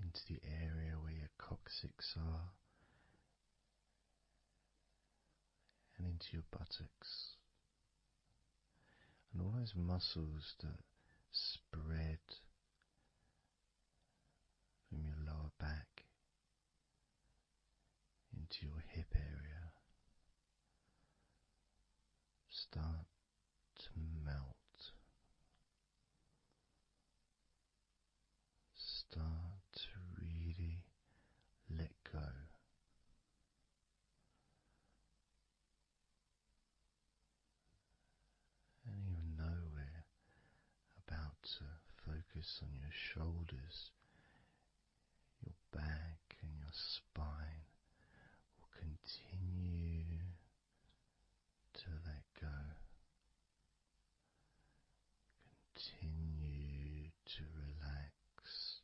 into the area where your coccyx are, and into your buttocks, and all those muscles that spread from your lower back into your hip area start to melt, start to really let go. And even though we're about to focus on your shoulders, your back and your spine will continue to let go. Continue to relax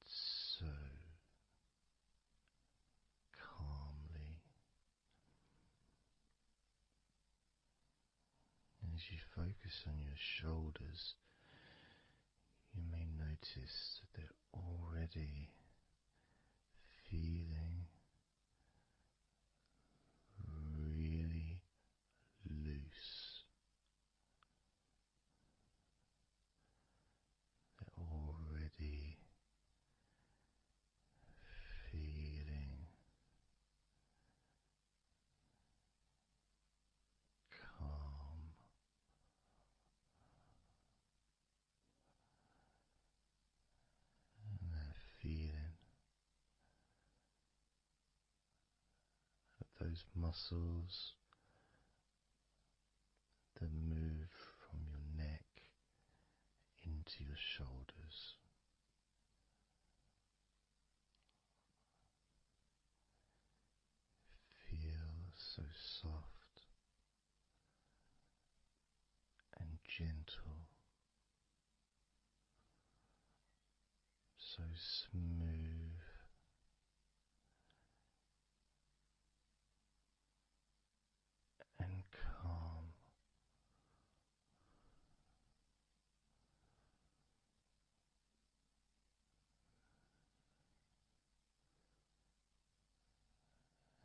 so calmly. As you focus on your shoulders, you may notice that they're already feeling really loose. They're already feeling calm. And that feeling of those muscles that move from your neck into your shoulders. Feel so soft and gentle, so smooth and calm.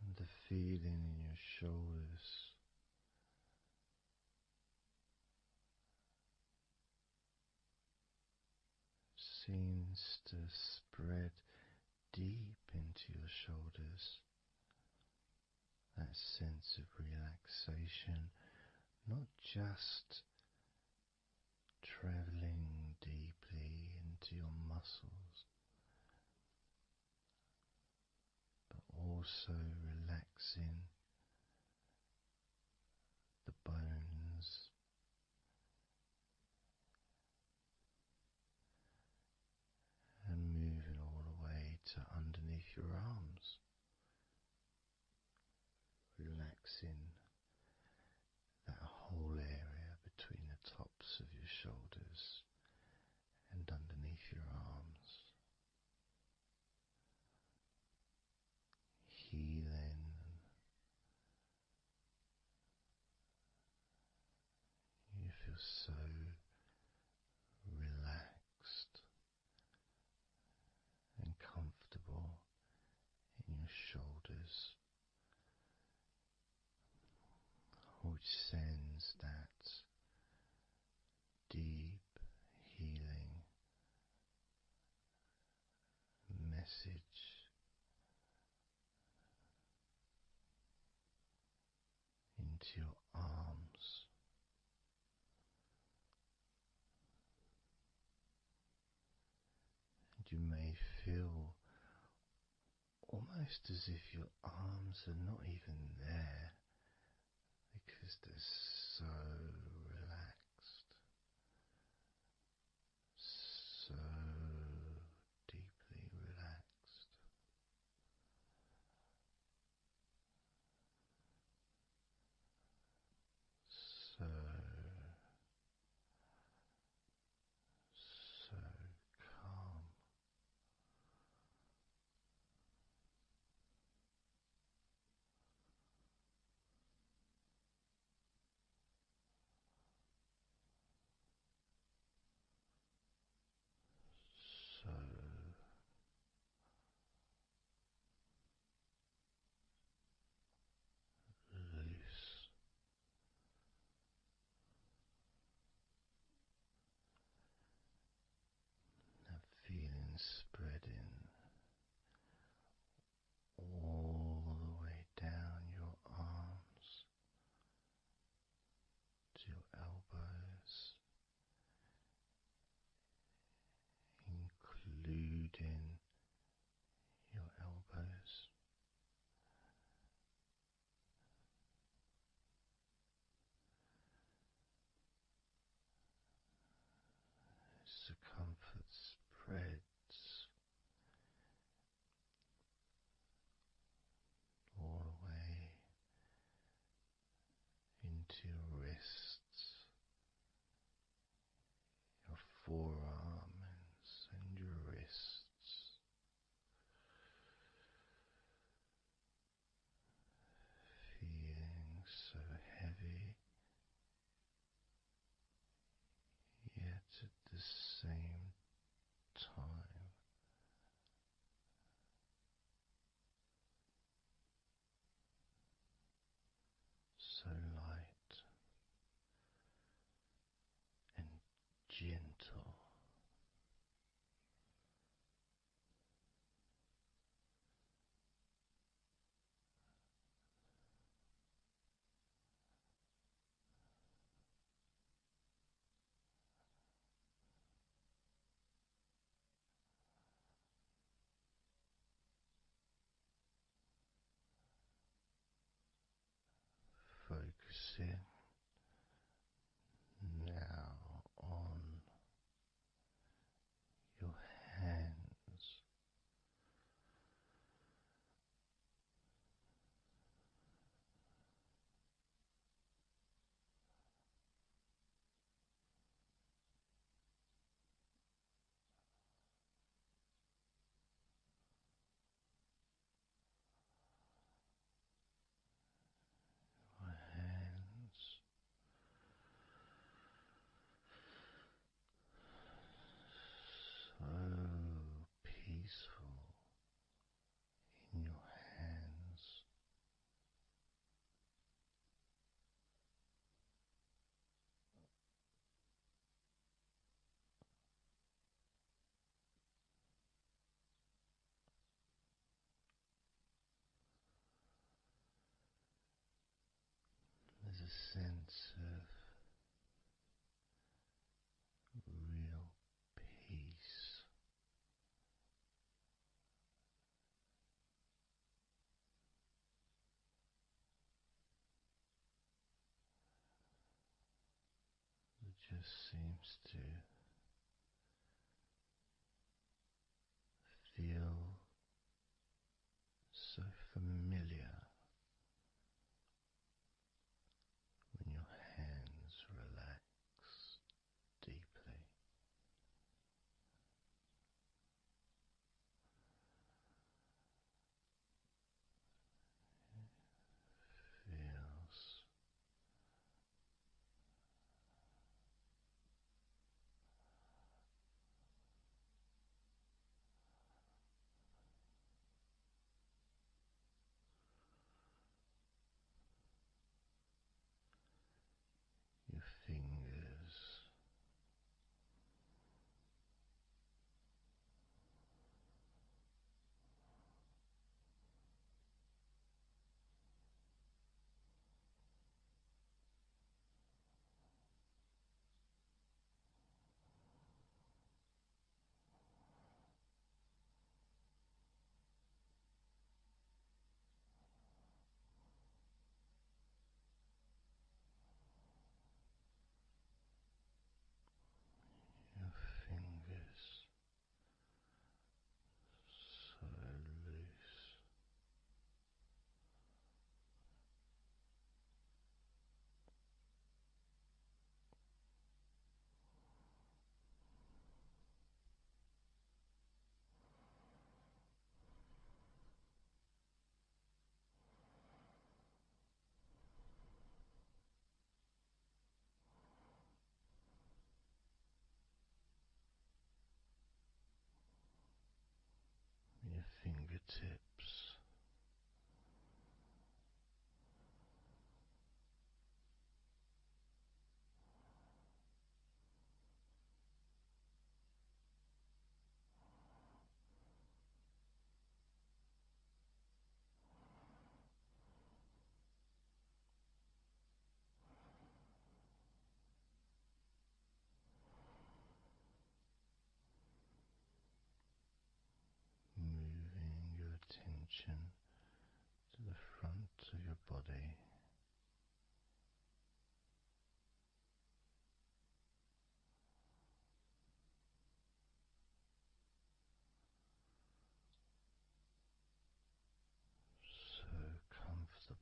And the feeling in your shoulders seems to spread deep into your shoulders. That sense of relaxation, not just traveling deeply into your muscles, but also relaxing the bones and moving all the way to underneath your arms, relaxing that whole area between the tops of your shoulders and underneath your arms, healing. You feel so relaxed and comfortable in your shoulders, which sends that deep, your arms. And you may feel almost as if your arms are not even there because they're so relaxed, so deeply relaxed. So, so calm. So loose. That feeling spreading all the way down your arms to your elbows, including your elbows. Circumference spreads all the way into your wrists, your forearms and your wrists, feeling so heavy, yet at the same time so light and gentle. Focusing now on your hands, your hands so peaceful in your hands. There's a sense of real peace that just seems to feel so familiar when your hands relax deeply. Feels fingertips. Moving your attention to the front of your body, so comfortable.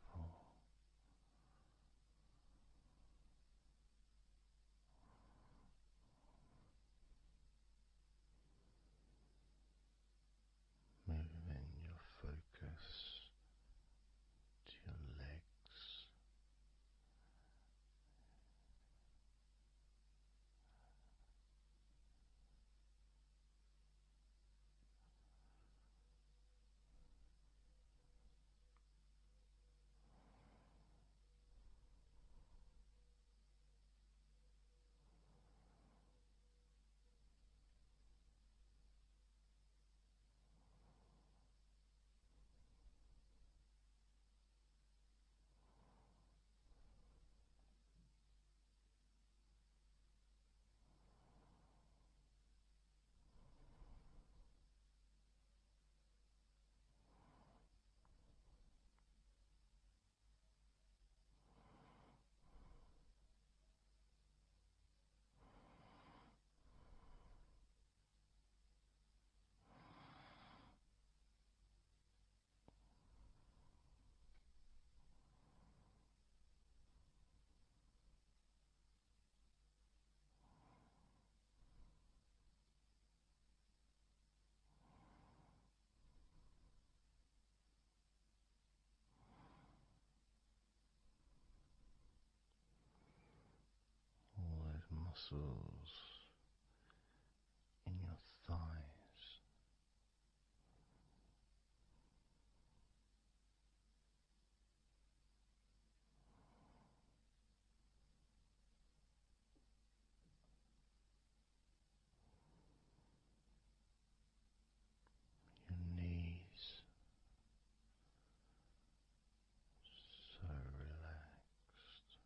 Moving your focus to your legs, all those muscles in your thighs, your knees, so relaxed.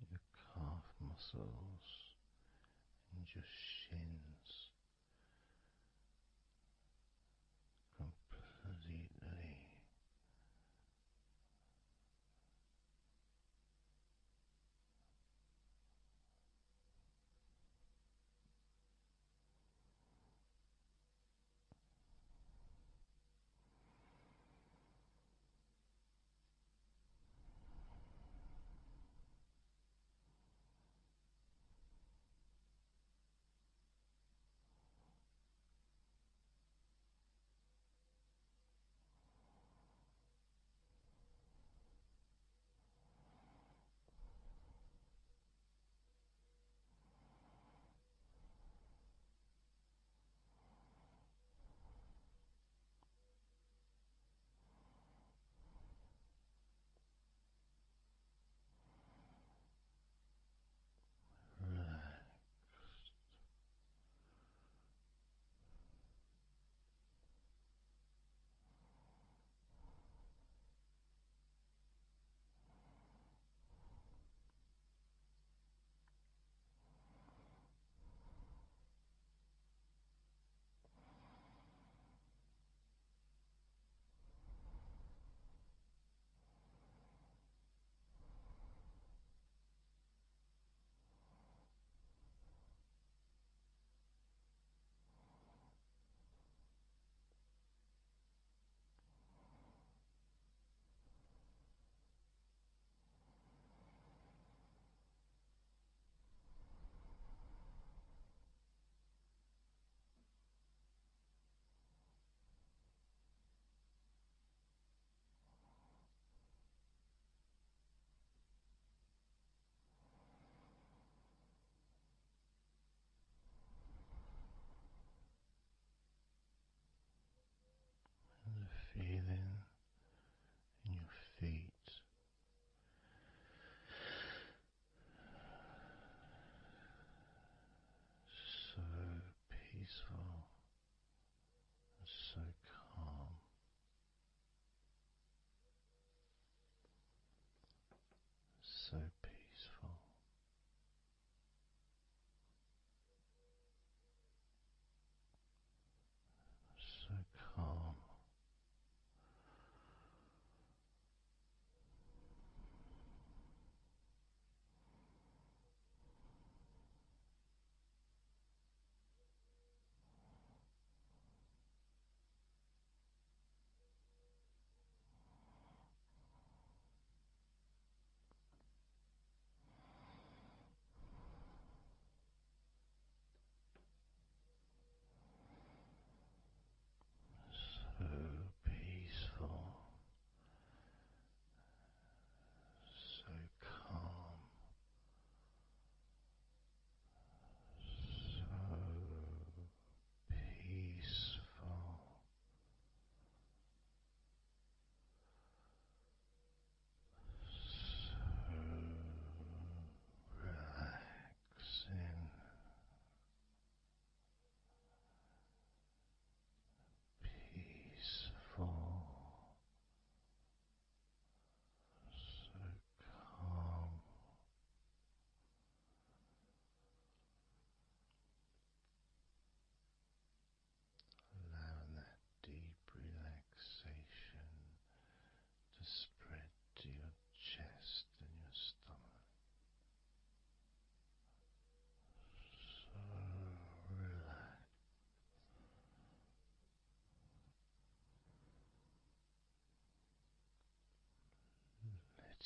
Your calf muscles and your shins completely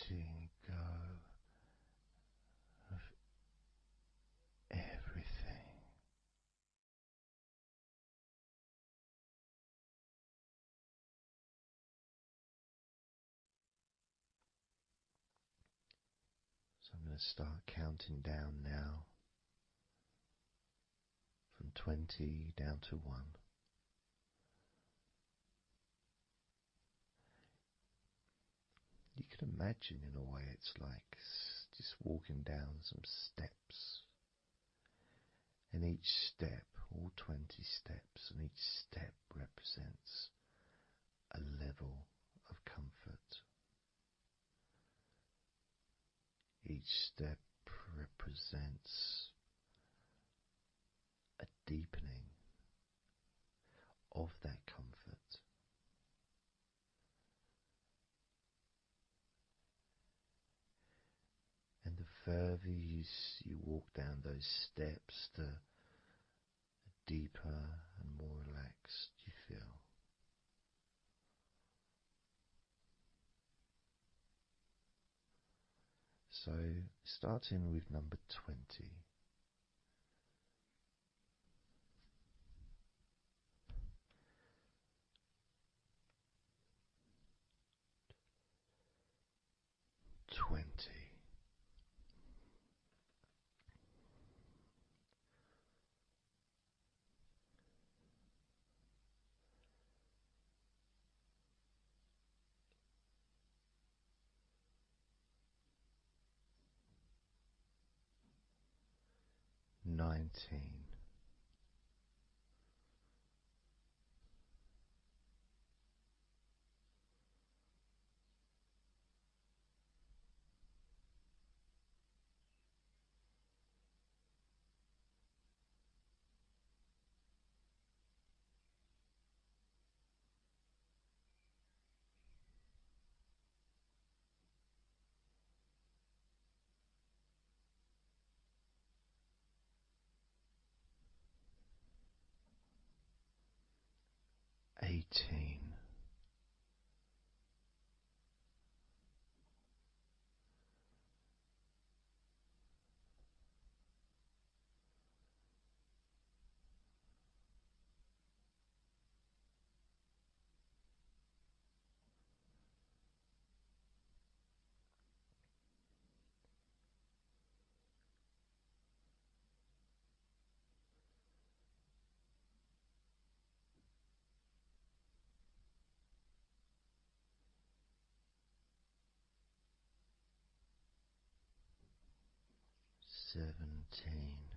letting go of everything. So I'm going to start counting down now from 20 down to 1. You can imagine, in a way, it's like just walking down some steps. And each step, all 20 steps, and each step represents a level of comfort. Each step represents a deepening of that comfort. And the further you walk down those steps, the deeper and more relaxed you feel. So, starting with number 20. Nineteen. 18. 17.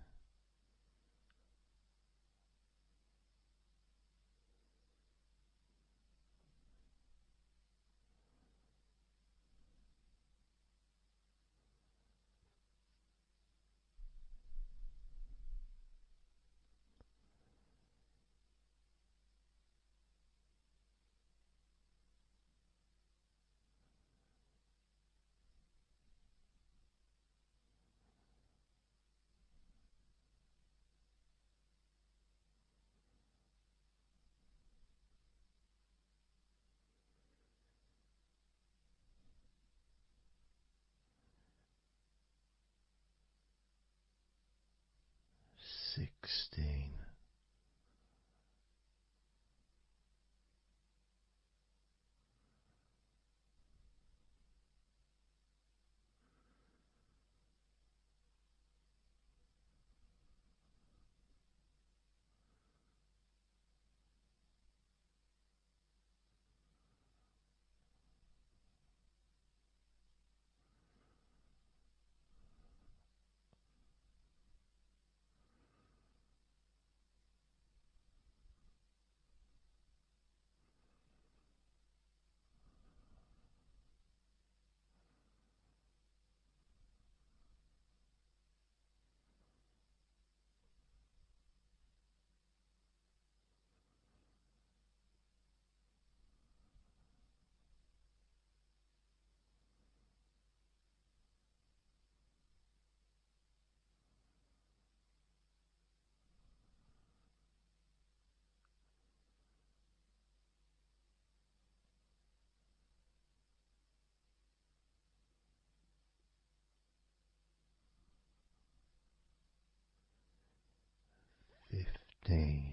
13.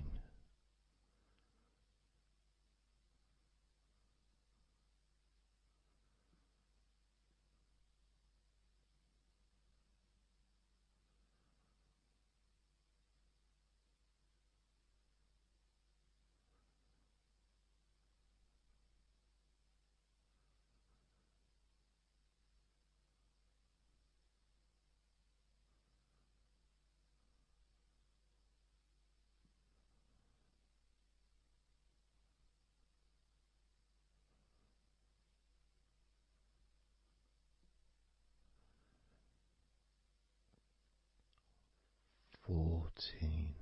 14.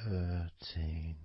13.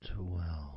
12. 11.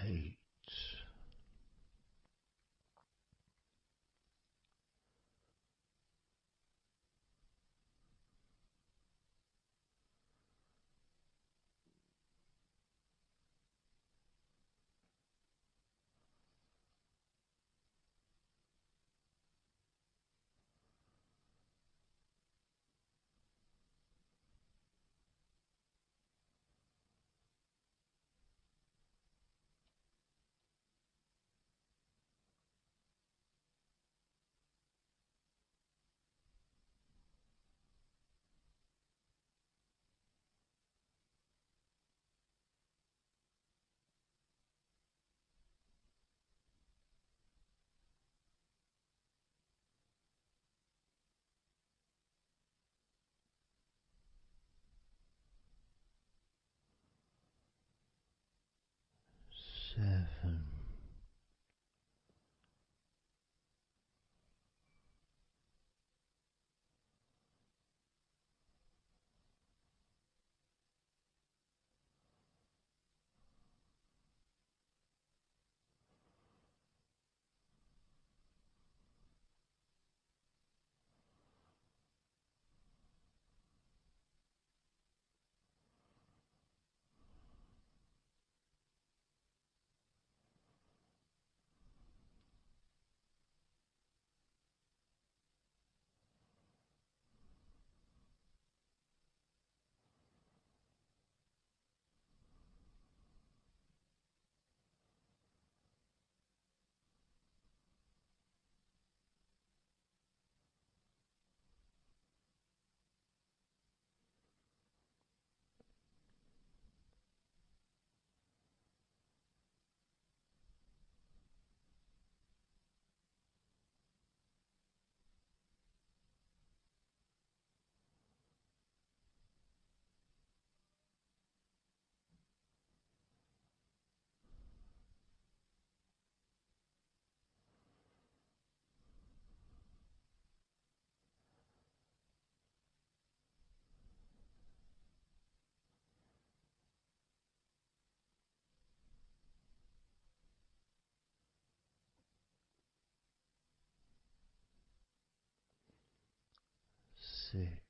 8. 7. 6.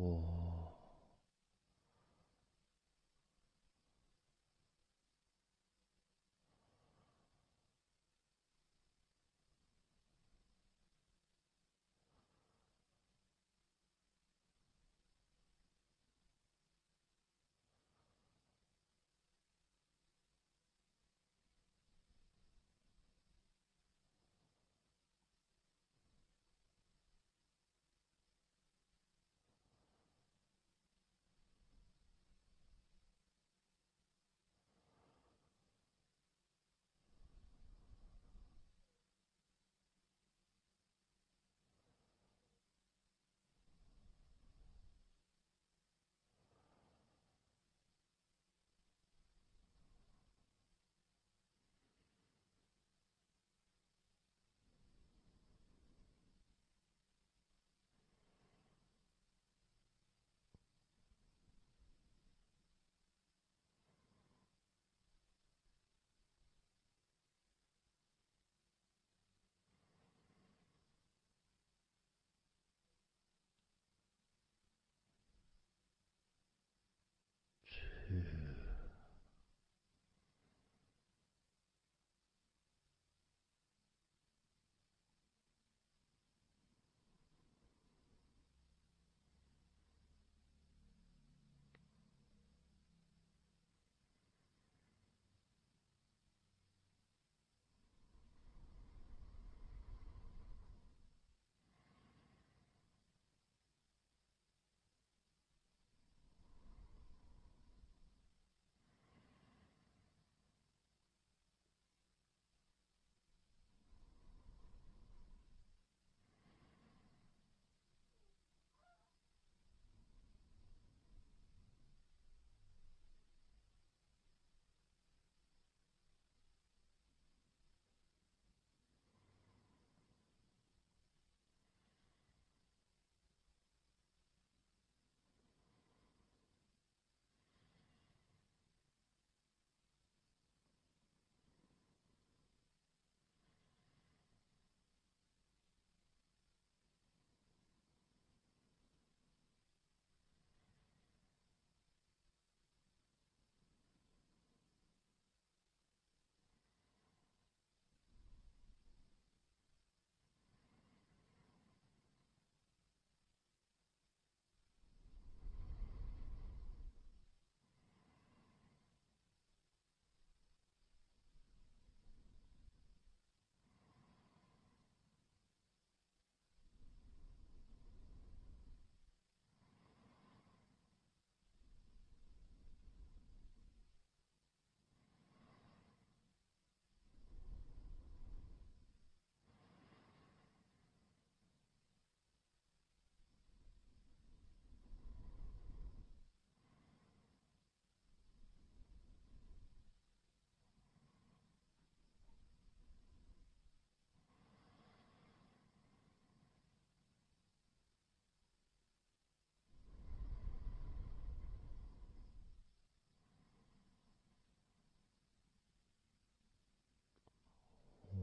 4.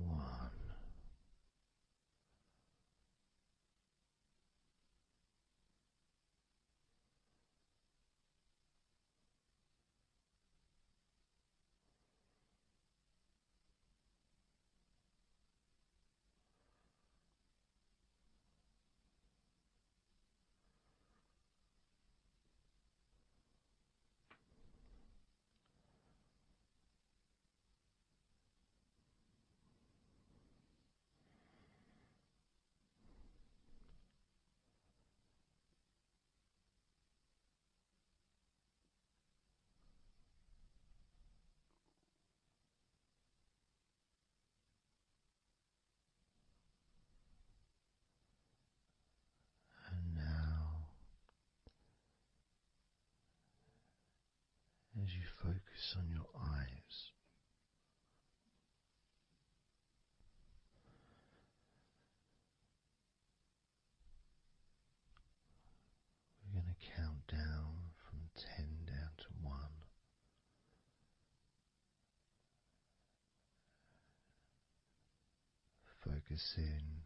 One. And now, as you focus on your eyes, we're going to count down from 10 down to 1. Focus in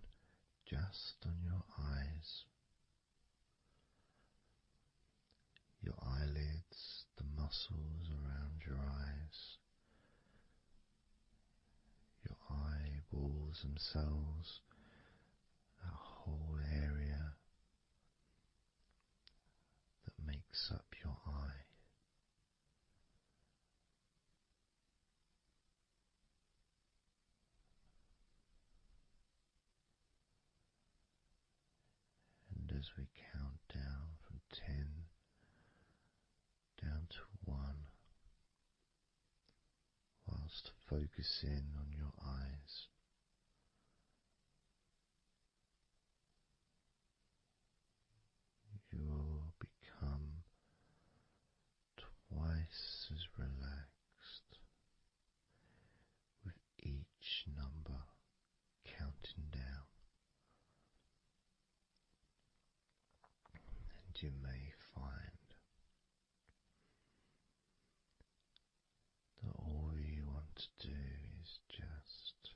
just on your eyes. your eyelids, the muscles around your eyes, your eyeballs themselves, that whole area that makes up your eye. And as we count down from 10 down to 1, whilst focusing on your eyes, you will become twice as relaxed with each number counting down, and you may find that all you want to do is just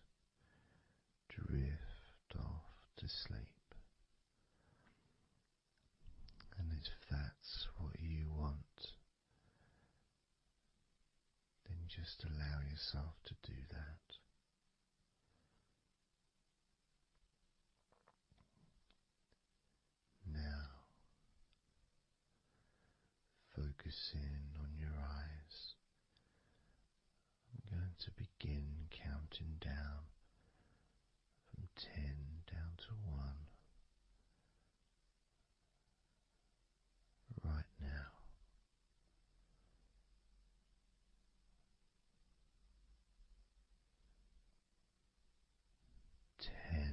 drift off to sleep. And if that's what you want, then just allow yourself to do that. Now, focusing on your eyes, I'm going to begin counting down from 10 down to 1 right now. 10. 9.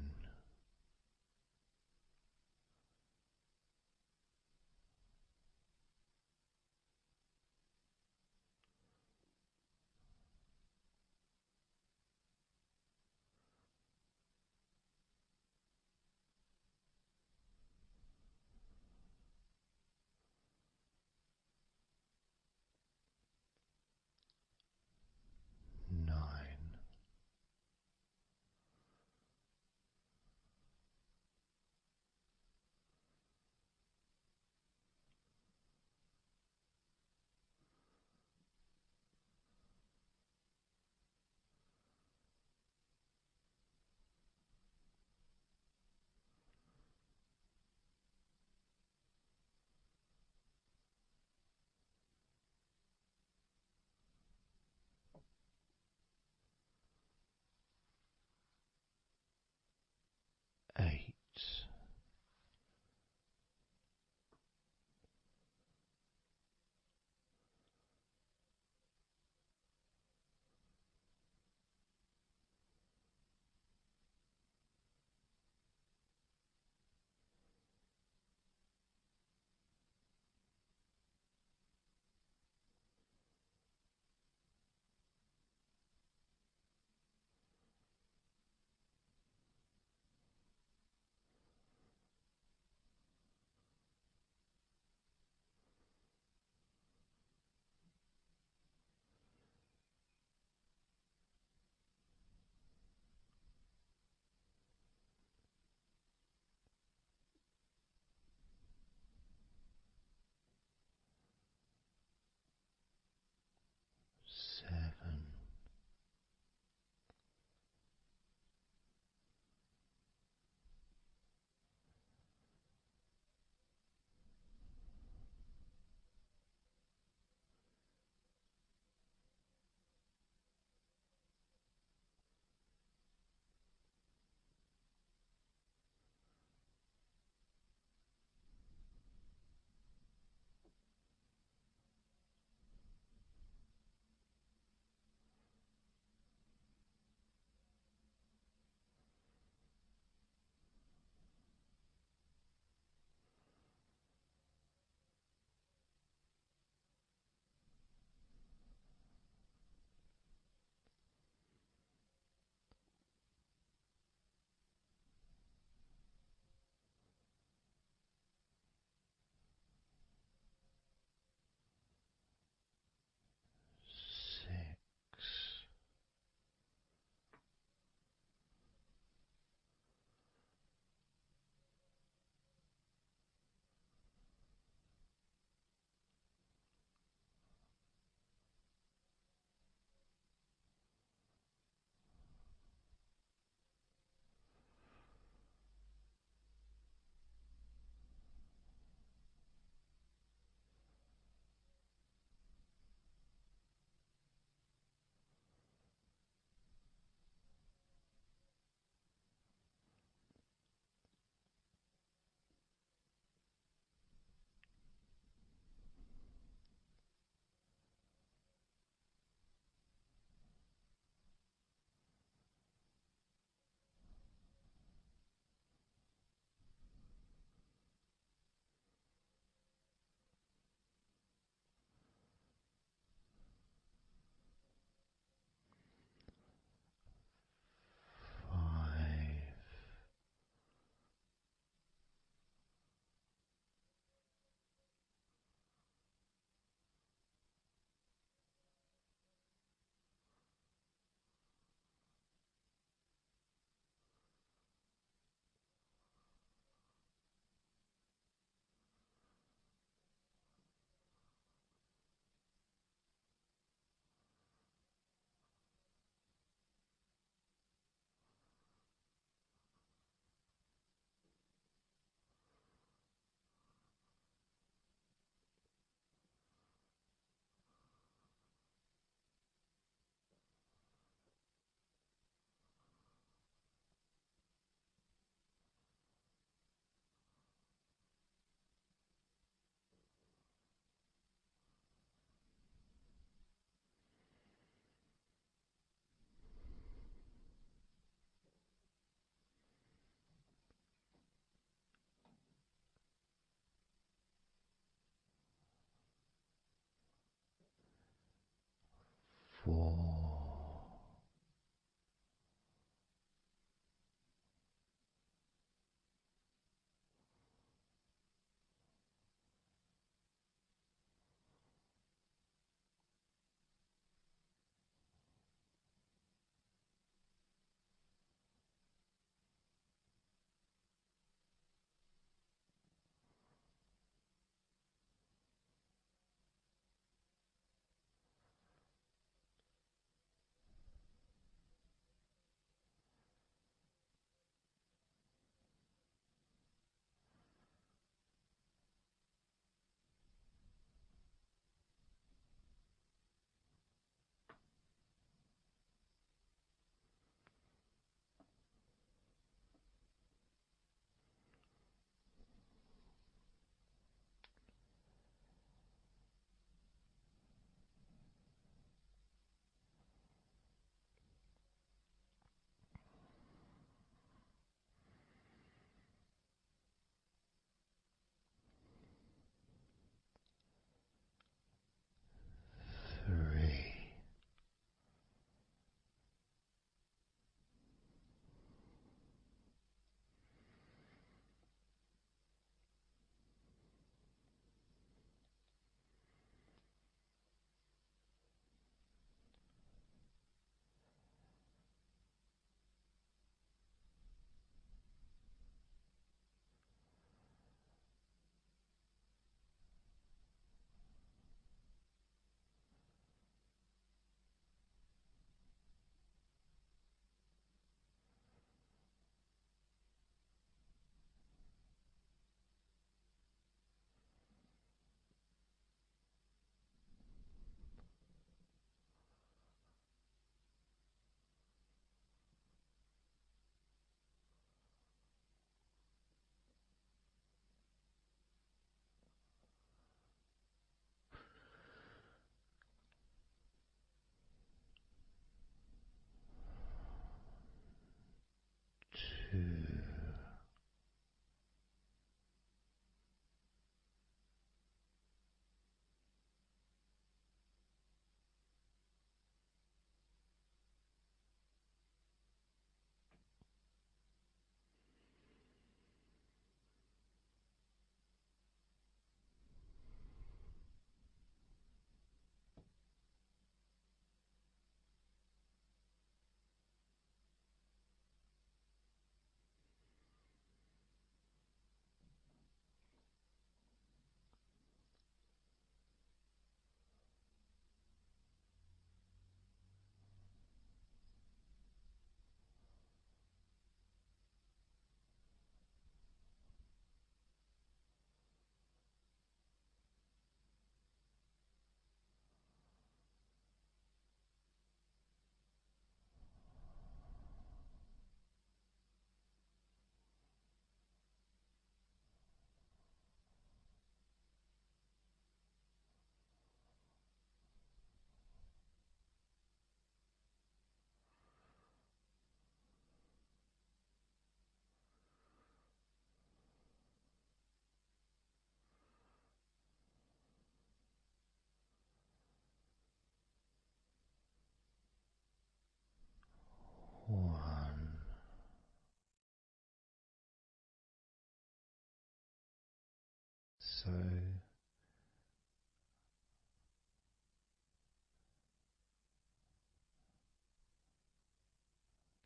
So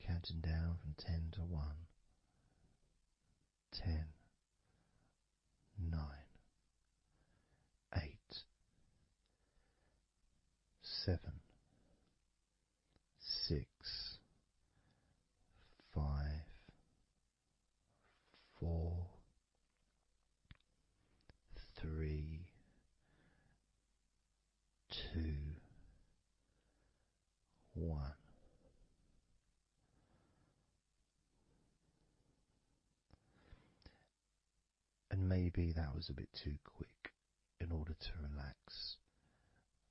counting down from 10 to 1, 10, 9, 8, 7, 6, 5, 4, 3, 2, 1. And maybe that was a bit too quick in order to relax.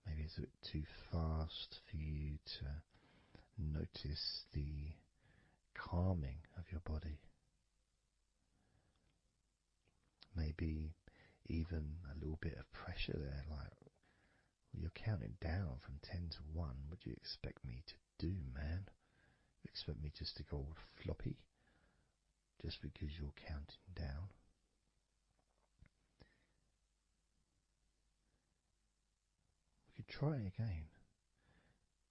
Maybe it's a bit too fast for you to notice the calming of your body. Maybe even a little bit of pressure there, like you're counting down from 10 to 1. What do you expect me to do, man? You expect me just to go all floppy just because you're counting down? We could try again,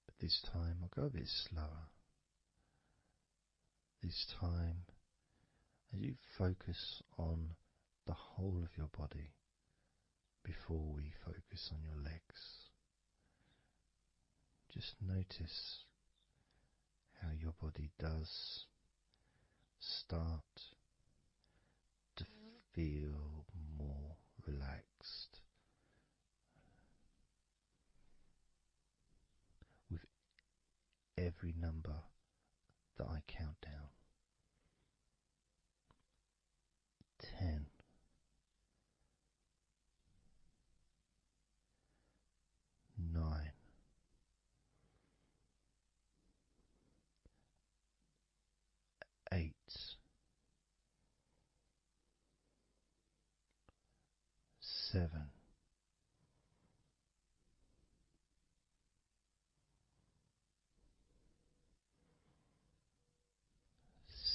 but this time I'll go a bit slower. This time, as you focus on the whole of your body before we focus on your legs, just notice how your body does start to feel more relaxed with every number that I count down. 10, 9, 8, 7,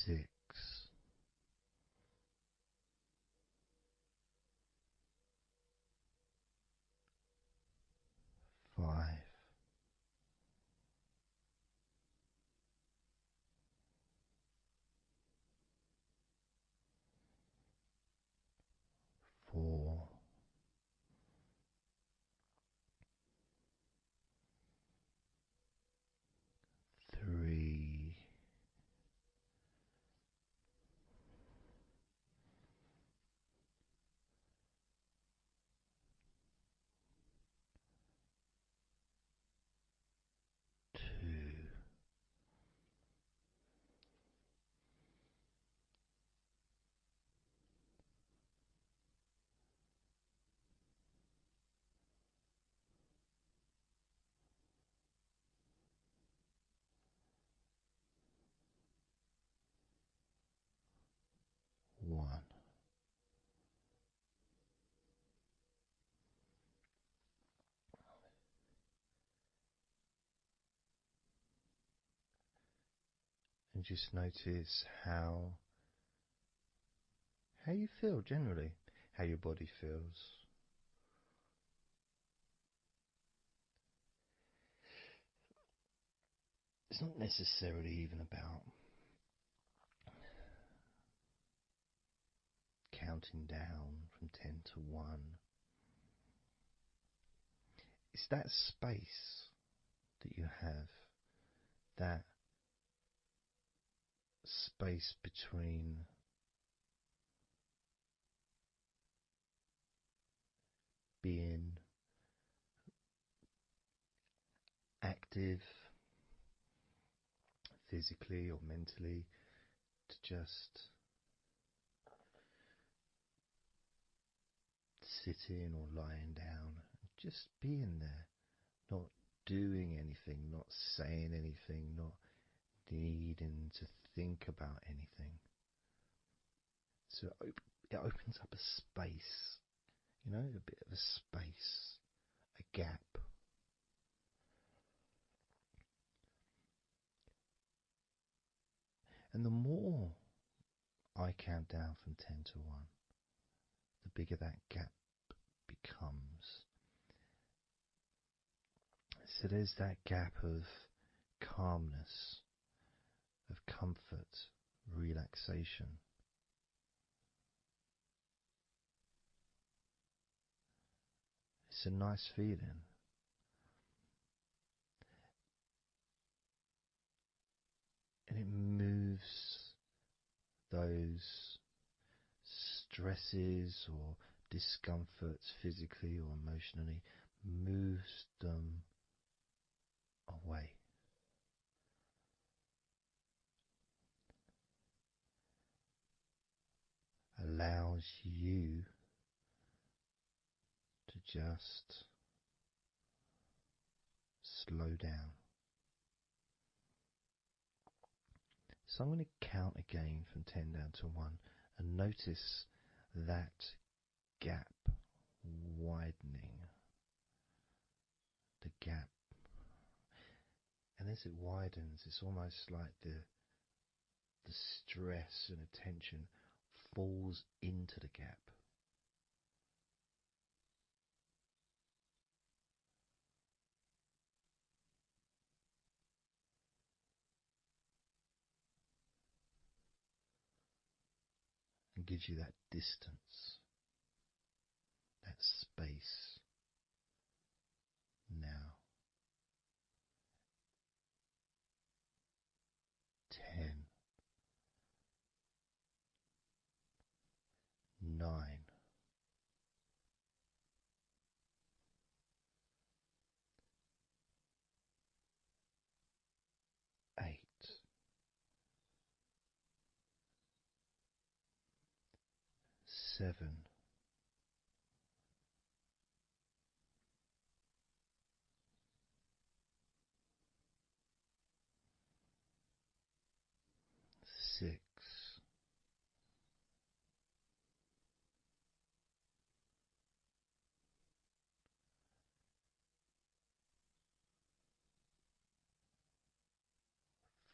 6, 5, 4, 3, 2, 1. And just notice how you feel generally, how your body feels. It's not necessarily even about counting down from 10 to 1. It's that space that you have, that space between being active physically or mentally to just sitting or lying down, just being there, not doing anything, not saying anything, not needing to think about anything. So it opens up a space, a bit of a space, a gap. And the more I count down from 10 to 1, the bigger that gap becomes. So there's that gap of calmness, of comfort, relaxation. It's a nice feeling. And it moves those stresses or discomforts physically or emotionally, moves them away. Allows you to just slow down. So I'm going to count again from 10 down to 1 and notice that gap widening. The gap. And as it widens, it's almost like the stress and attention falls into the gap. And gives you that distance, that space. Now, 10, 9, 8, 7, 6,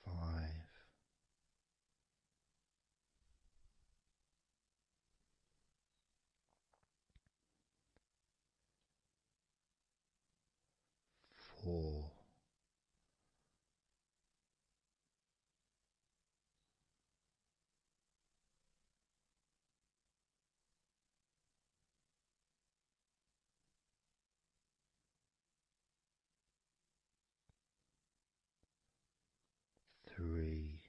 5, 4, 3,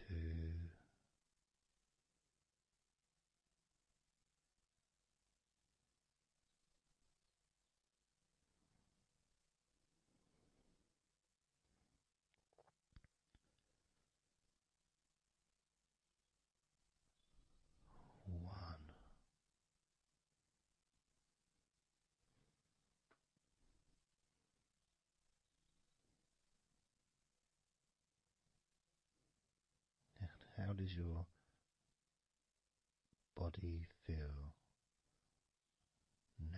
2, 1. How does your body feel now?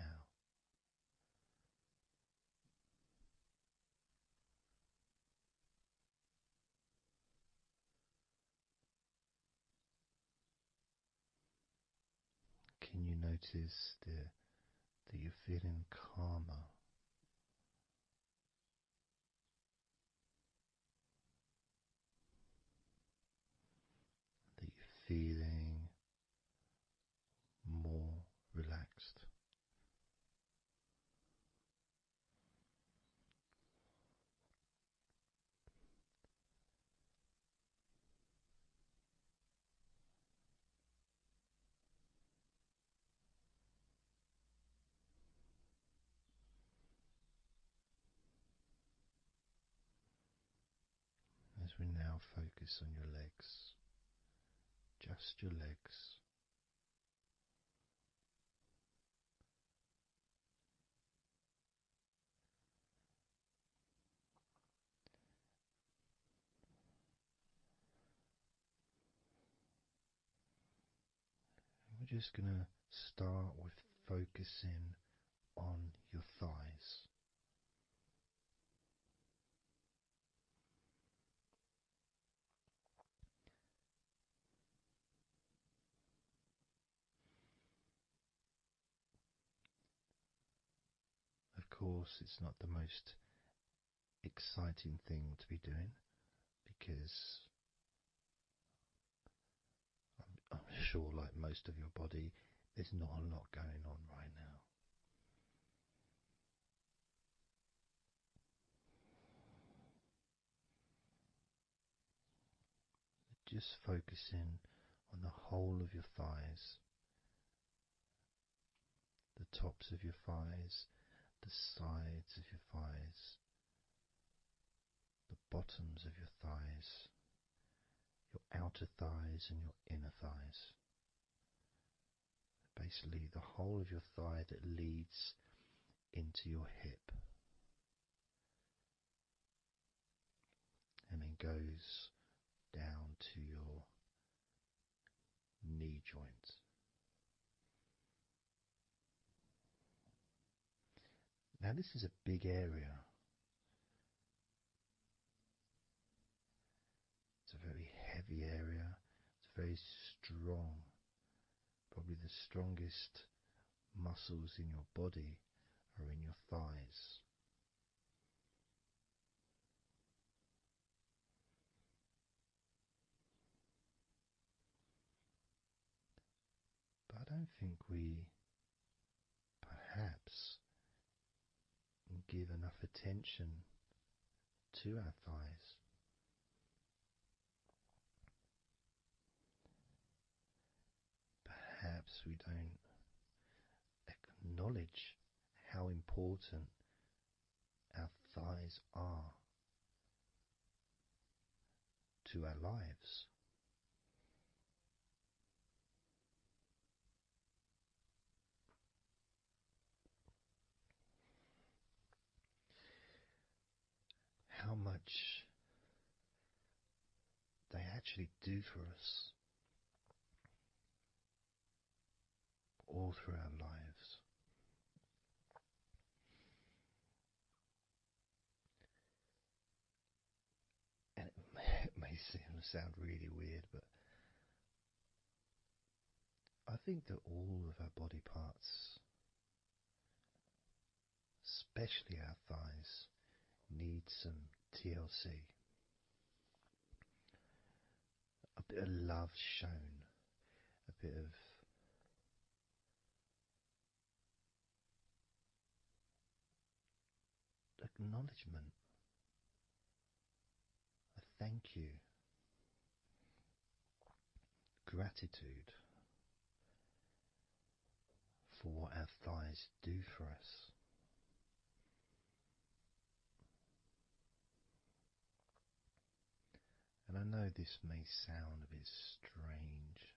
Can you notice that you're feeling calmer? That you're feeling more relaxed? As we now focus on your legs, just your legs. We're just going to start with focusing on your thighs. Of course, it's not the most exciting thing to be doing because I'm sure, like most of your body, there's not a lot going on right now. Just focusing on the whole of your thighs, the tops of your thighs, the sides of your thighs, the bottoms of your thighs, your outer thighs and your inner thighs. Basically, the whole of your thigh that leads into your hip and then goes down to your knee joint. Now, this is a big area. It's a very heavy area. It's very strong. Probably the strongest muscles in your body are in your thighs. But I don't think we perhaps give enough attention to our thighs. Perhaps we don't acknowledge how important our thighs are to our lives. How much they actually do for us all through our lives. And it may sound really weird, but I think that all of our body parts, especially our thighs, need some TLC. A bit of love shown, a bit of acknowledgement, a thank you, gratitude for what our thighs do for us. And I know this may sound a bit strange.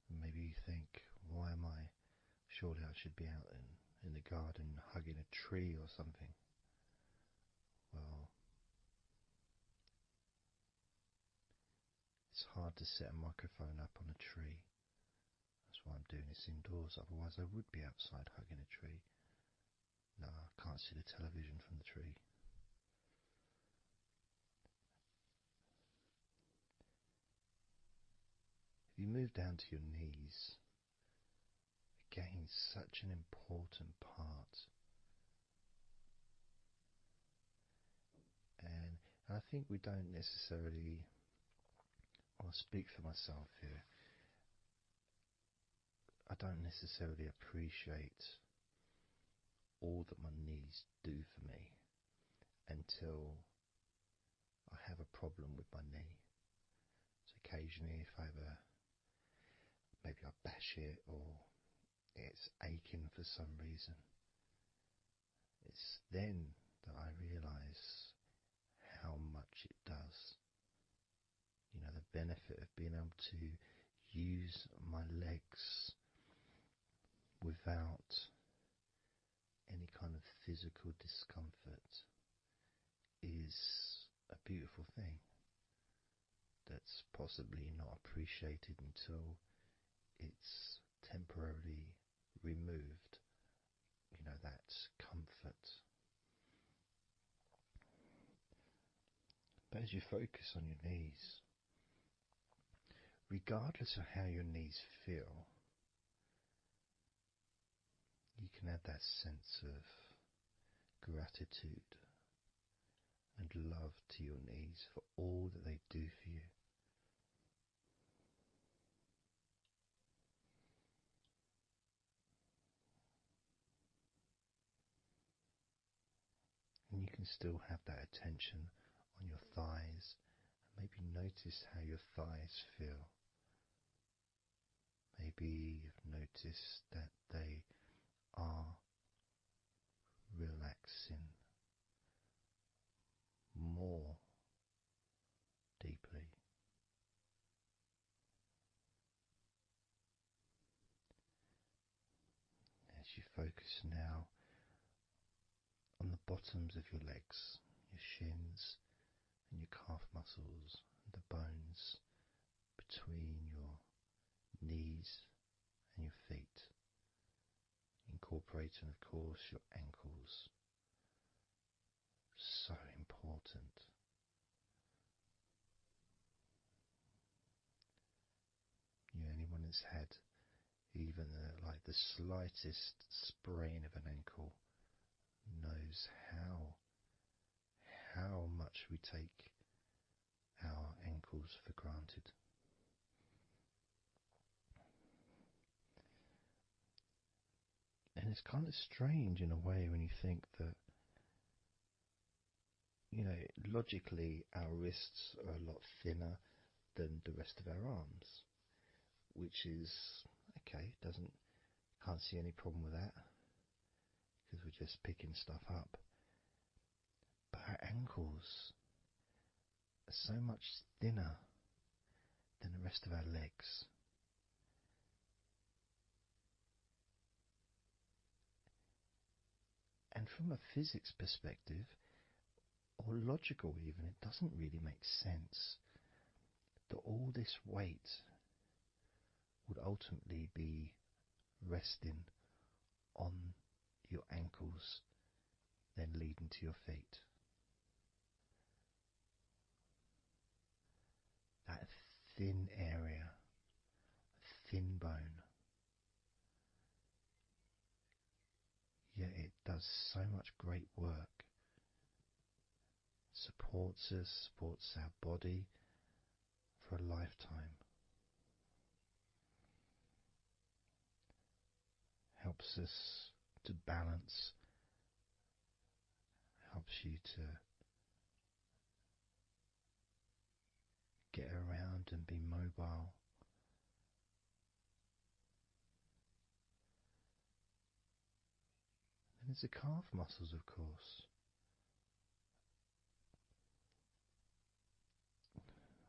Maybe you think, why am I? Surely I should be out in the garden hugging a tree or something. Well, it's hard to set a microphone up on a tree. That's why I'm doing this indoors, otherwise I would be outside hugging a tree. No, I can't see the television from the tree. If you move down to your knees, again, such an important part. And I think we don't necessarily, I'll speak for myself here, I don't necessarily appreciate all that my knees do for me until I have a problem with my knee. So occasionally if maybe I bash it or it's aching for some reason, it's then that I realise how much it does. You know, the benefit of being able to use my legs without any kind of physical discomfort is a beautiful thing that's possibly not appreciated until it's temporarily removed, that comfort. But as you focus on your knees, regardless of how your knees feel, you can add that sense of gratitude and love to your knees for all that they do for you. And you can still have that attention on your thighs, and maybe notice how your thighs feel. Maybe you've noticed that they are relaxing more deeply. As you focus now on the bottoms of your legs, your shins and your calf muscles, and the bones between your knees and your feet, incorporating, of course, your ankles. So important. Anyone that's had even like the slightest sprain of an ankle knows how much we take our ankles for granted. And it's kind of strange in a way when you think that, logically our wrists are a lot thinner than the rest of our arms, which is okay, can't see any problem with that because we're just picking stuff up. But our ankles are so much thinner than the rest of our legs. And from a physics perspective, or logical even, it doesn't really make sense that all this weight would ultimately be resting on your ankles, then leading to your feet. That thin area, thin bone, yet it does so much great work. Supports us, supports our body for a lifetime. Helps us to balance, helps you to get around and be mobile. And there's the calf muscles, of course.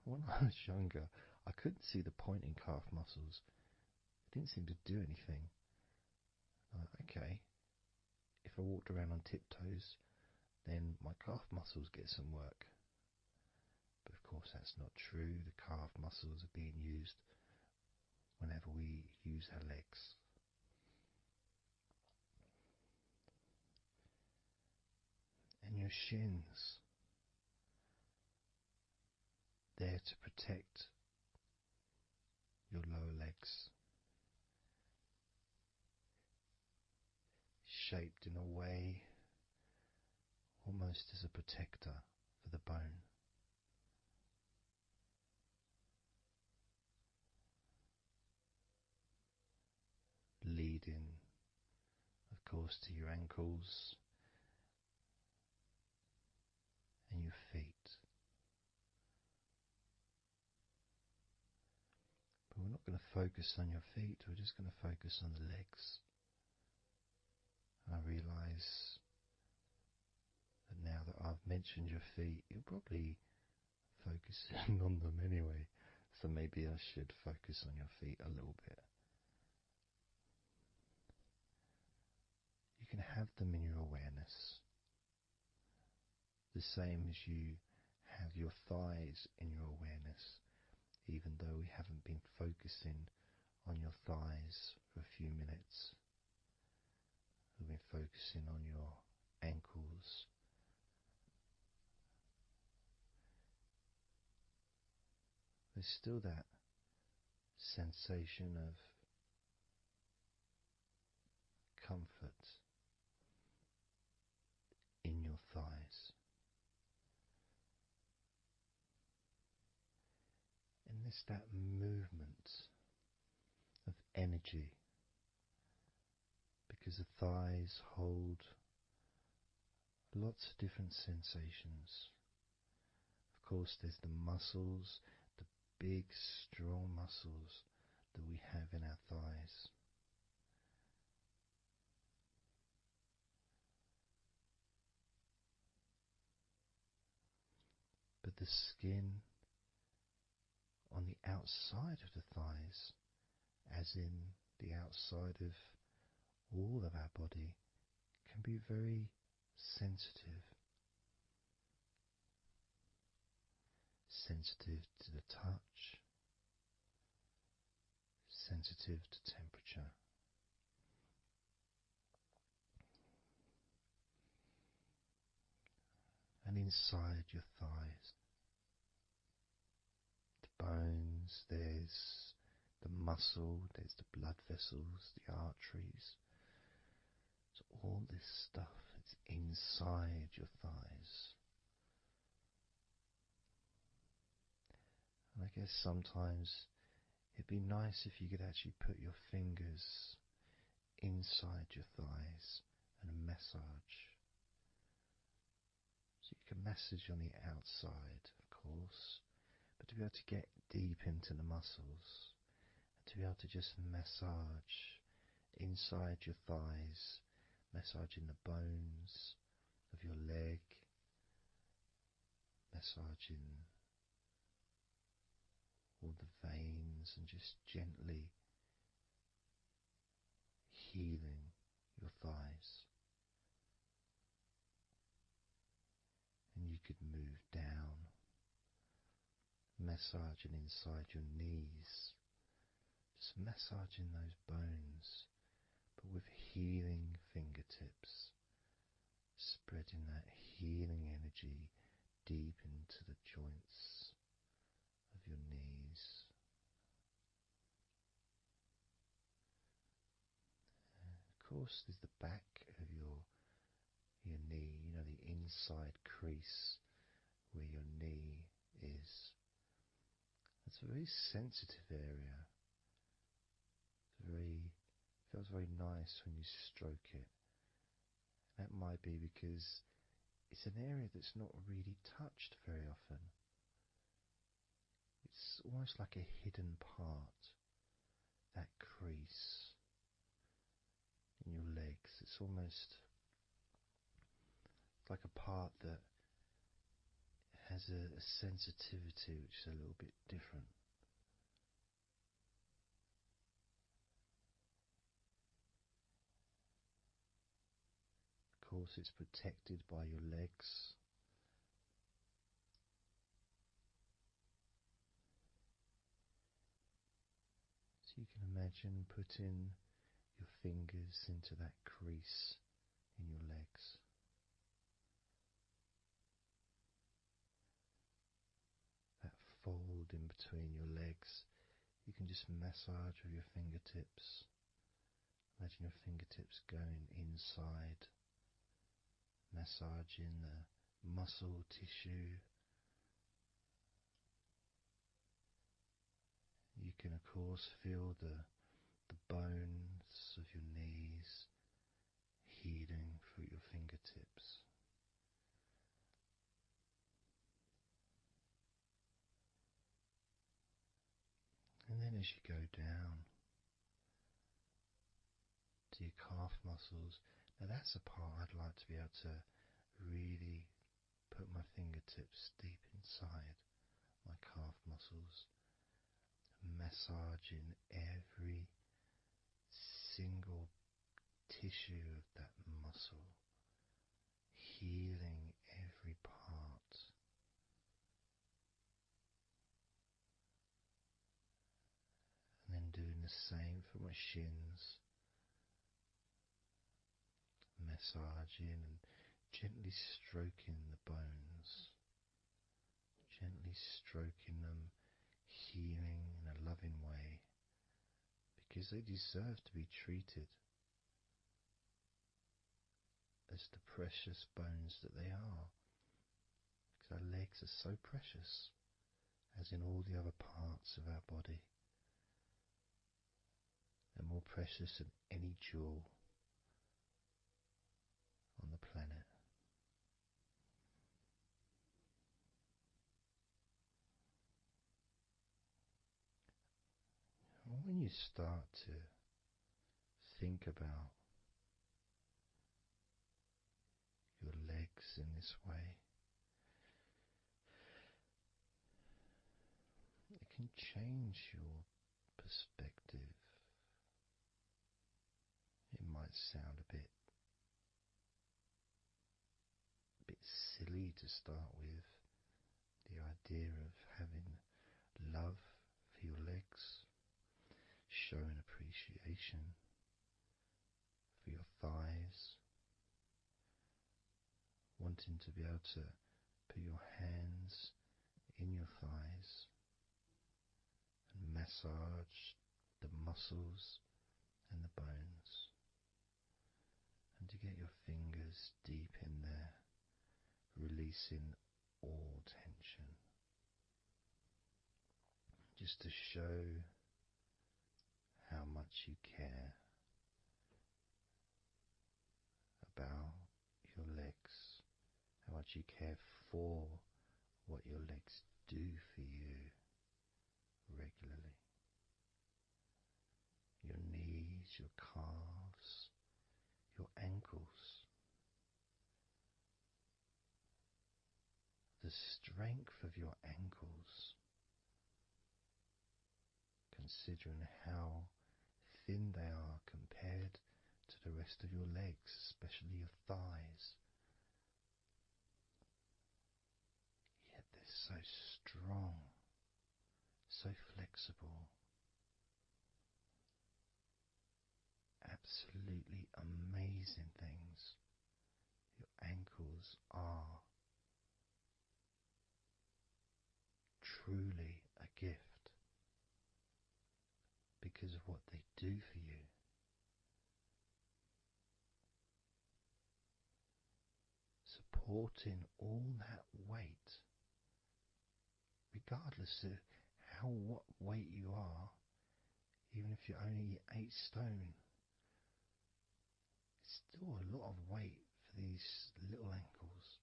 When I was younger, I couldn't see the point in calf muscles. It didn't seem to do anything. Okay, if I walked around on tiptoes, then my calf muscles get some work. But of course that's not true. The calf muscles are being used whenever we use our legs. And your shins, there to protect your lower legs, shaped in a way almost as a protector for the bone. Leading, of course, to your ankles and your feet. But we're not going to focus on your feet, we're just going to focus on the legs. And I realise that now that I've mentioned your feet, you're probably focusing on them anyway. So maybe I should focus on your feet a little bit. You can have them in your awareness, the same as you have your thighs in your awareness, even though we haven't been focusing on your thighs for a few minutes. We've been focusing on your ankles. There's still that sensation of comfort in your thighs. And there's that movement of energy, because the thighs hold lots of different sensations. Of course, there's the muscles, the big, strong muscles that we have in our thighs. But the skin on the outside of the thighs, as in the outside of all of our body, can be very sensitive. Sensitive to the touch, sensitive to temperature. And inside your thighs, the bones, there's the muscle, there's the blood vessels, the arteries. So all this stuff is inside your thighs. And I guess sometimes it'd be nice if you could actually put your fingers inside your thighs and massage. So you can massage on the outside, of course, but to be able to get deep into the muscles, and to be able to just massage inside your thighs, massaging the bones of your leg, massaging all the veins, and just gently healing your thighs. And you could move down, massaging inside your knees, just massaging those bones, but with healing fingertips, spreading that healing energy deep into the joints of your knees. Of course, there's the back of your knee, the inside crease where your knee is. It's a very sensitive area. Feels very nice when you stroke it. That might be because it's an area that's not really touched very often. It's almost like a hidden part, that crease in your legs. It's almost like a part that has a sensitivity which is a little bit different. Of course, it's protected by your legs. So you can imagine putting your fingers into that crease in your legs. That fold in between your legs, you can just massage with your fingertips. Imagine your fingertips going inside, massaging the muscle tissue. You can of course feel the bones of your knees healing through your fingertips. And then as you go down to your calf muscles, now that's a part I'd like to be able to really put my fingertips deep inside my calf muscles, massaging every single tissue of that muscle, healing every part. And then doing Doing the same for my shins, massaging and gently stroking the bones, gently stroking them, healing in a loving way, because they deserve to be treated as the precious bones that they are. Because our legs are so precious, as in all the other parts of our body. They're more precious than any jewel on the planet. And when you start to think about your legs in this way, it can change your perspective. It might sound a bit silly to start with, the idea of having love for your legs, showing appreciation for your thighs, wanting to be able to put your hands in your thighs and massage the muscles and the bones, and to get your fingers deep in there, releasing all tension, just to show how much you care about your legs, how much you care for what your legs do for you regularly. Your knees, your calves, your ankles, the strength of your ankles, considering how thin they are compared to the rest of your legs, especially your thighs. Yet they're so strong, so flexible. Absolutely amazing things your ankles are. Truly a gift because of what they do for you. Supporting all that weight, regardless of what weight you are, even if you're only 8 stone, it's still a lot of weight for these little ankles.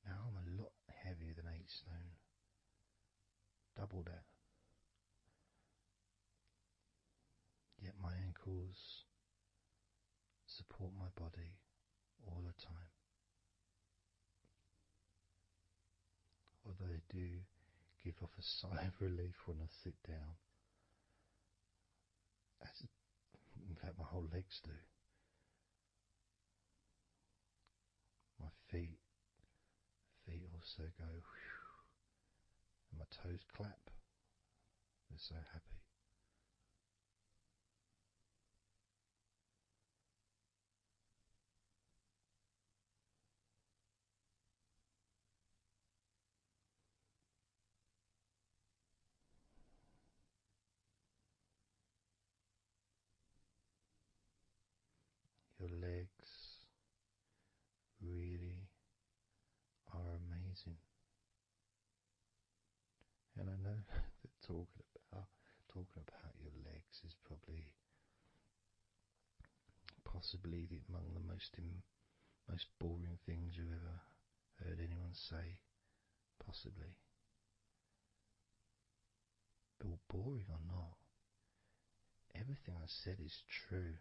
Now I'm a lot heavier than 8 stone, double that. Yet my ankles support my body all the time. Although they do give off a sigh of relief when I sit down. As in fact my whole legs do. My feet also go whew, and my toes clap. They're so happy. Your legs really are amazing. And I know that talking about your legs is possibly among the most boring things you've ever heard anyone say, possibly. But boring or not, everything I said is true.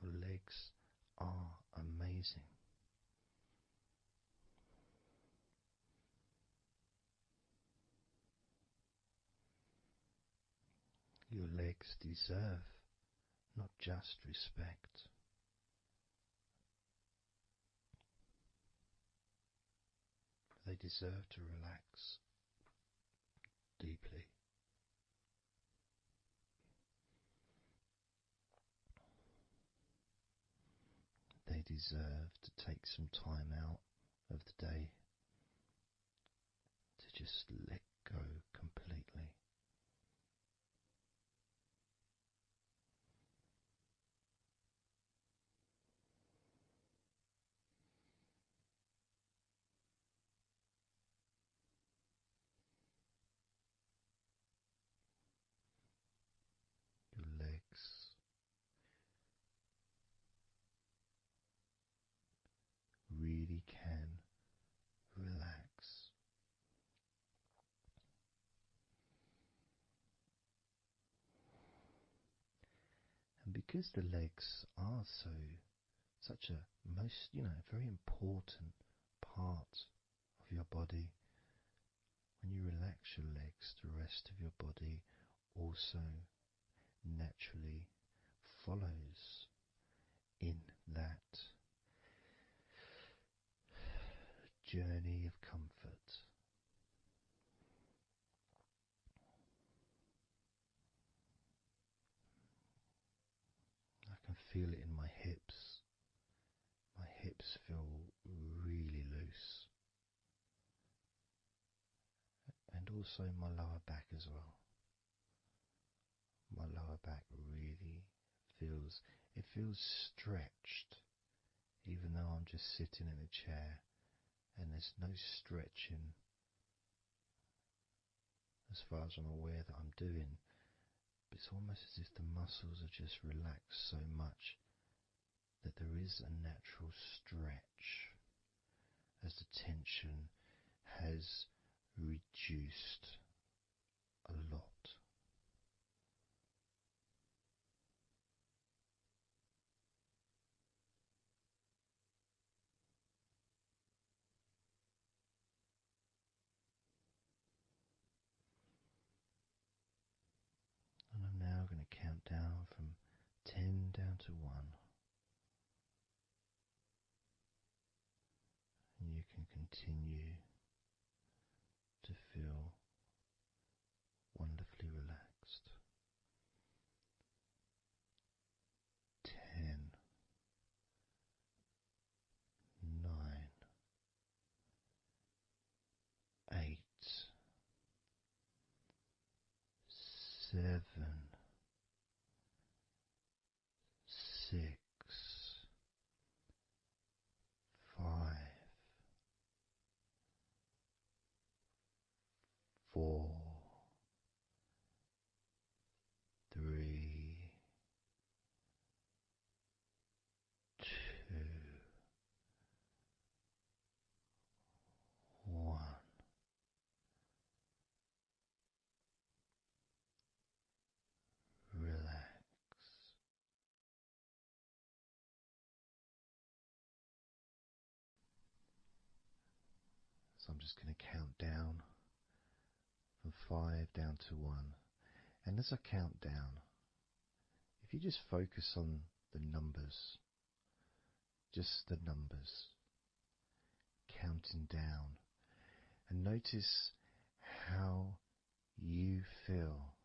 Your legs are amazing. Your legs deserve not just respect, they deserve to relax deeply. They deserve to take some time out of the day to just let go completely. Your legs really can relax. And because the legs are such a very important part of your body, when you relax your legs, the rest of your body also naturally follows in that journey of comfort. I can feel it in my hips. My hips feel really loose, and also my lower back as well. My lower back really feels stretched, even though I'm just sitting in a chair and there's no stretching as far as I'm aware that I'm doing. But it's almost as if the muscles are just relaxed so much that there is a natural stretch as the tension has reduced a lot. And I'm now going to count down from 10 down to 1. And you can continue to feel wonderfully relaxed. 10, 9, 8, 7, 6, 5, 4, 3, 2, 1. Relax. So I'm just going to count down from 5 down to 1. And as I count down, if you just focus on the numbers, just the numbers, counting down, and notice how you feel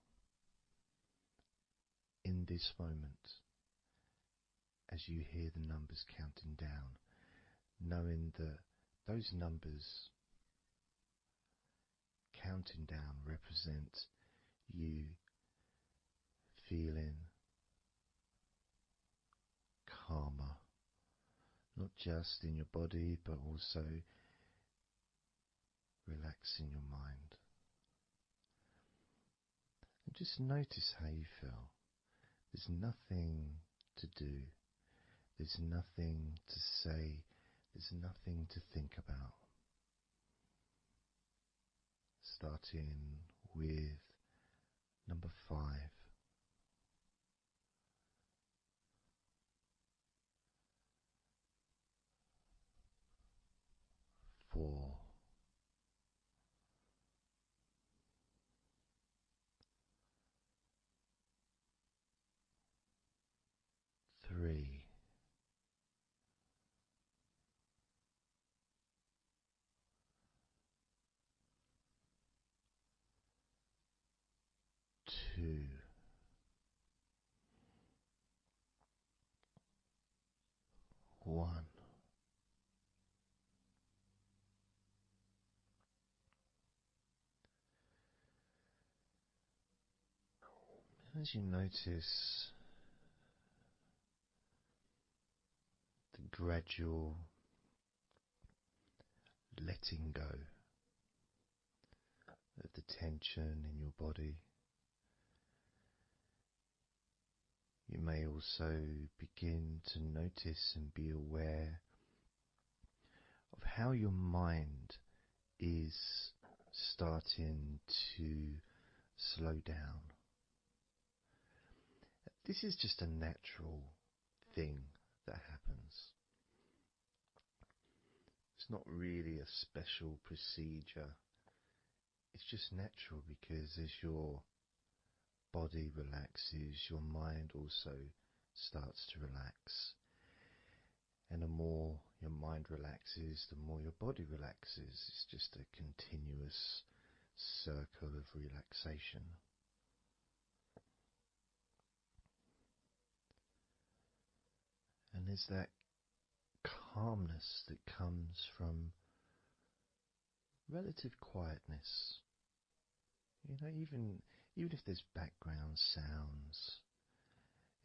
in this moment as you hear the numbers counting down, knowing that those numbers counting down represent you feeling calmer, not just in your body but also relaxing your mind. And just notice how you feel. There's nothing to do, there's nothing to say, there's nothing to think about. Starting with number 5. 4. 3. 2. 2. One. As you notice the gradual letting go of the tension in your body, you may also begin to notice and be aware of how your mind is starting to slow down. This is just a natural thing that happens. It's not really a special procedure. It's just natural because as your body relaxes, your mind also starts to relax. And the more your mind relaxes, the more your body relaxes. It's just a continuous circle of relaxation. And there's that calmness that comes from relative quietness. You know, even if there's background sounds,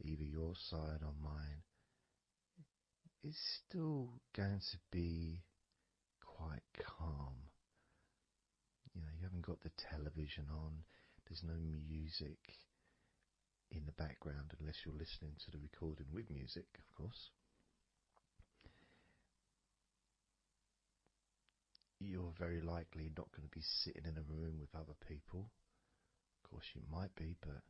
either your side or mine, it's still going to be quite calm. You know, you haven't got the television on, there's no music in the background unless you're listening to the recording with music, of course. You're very likely not going to be sitting in a room with other people. Of course you might be, but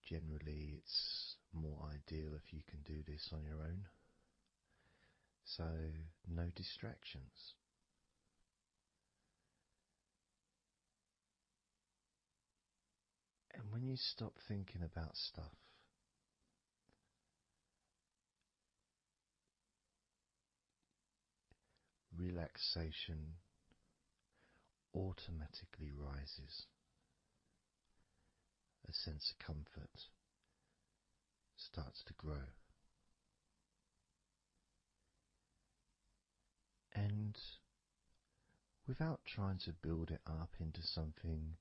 generally it's more ideal if you can do this on your own. So no distractions. And when you stop thinking about stuff, relaxation automatically rises. A sense of comfort starts to grow. And without trying to build it up into something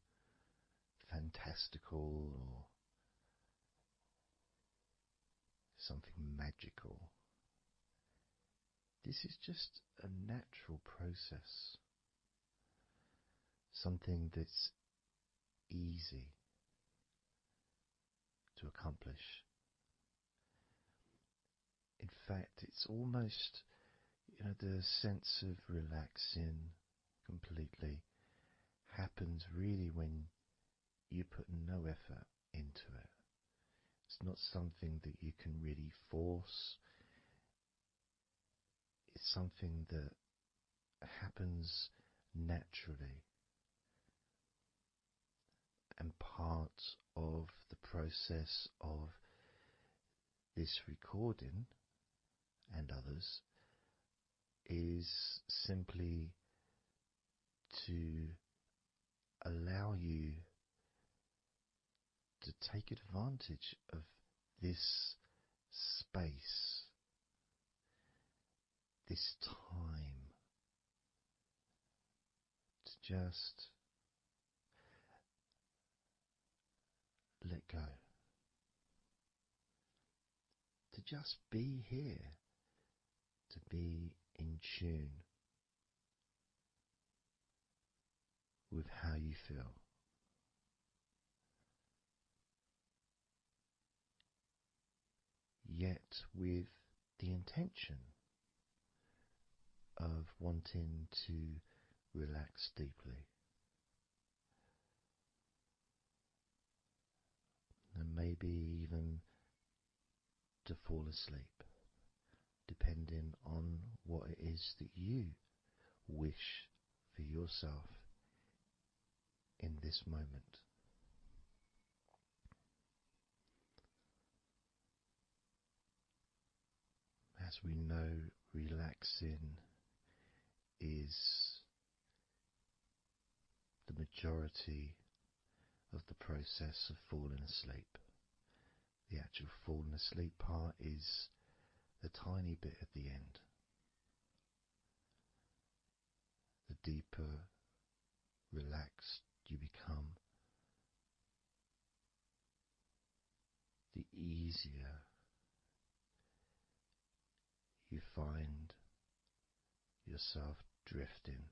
fantastical or something magical, this is just a natural process. Something that's easy to accomplish. In fact, it's almost, the sense of relaxing completely happens really when you put no effort into it. It's not something that you can really force. It's something that happens naturally. And part of the process of this recording and others is simply to allow you to take advantage of this space, this time, to just let go, to just be here, to be in tune with how you feel. Yet with the intention of wanting to relax deeply. And maybe even to fall asleep, depending on what it is that you wish for yourself in this moment. As we know, relaxing is the majority of the process of falling asleep. The actual falling asleep part is the tiny bit at the end. The deeper relaxed you become, the easier you find yourself drifting.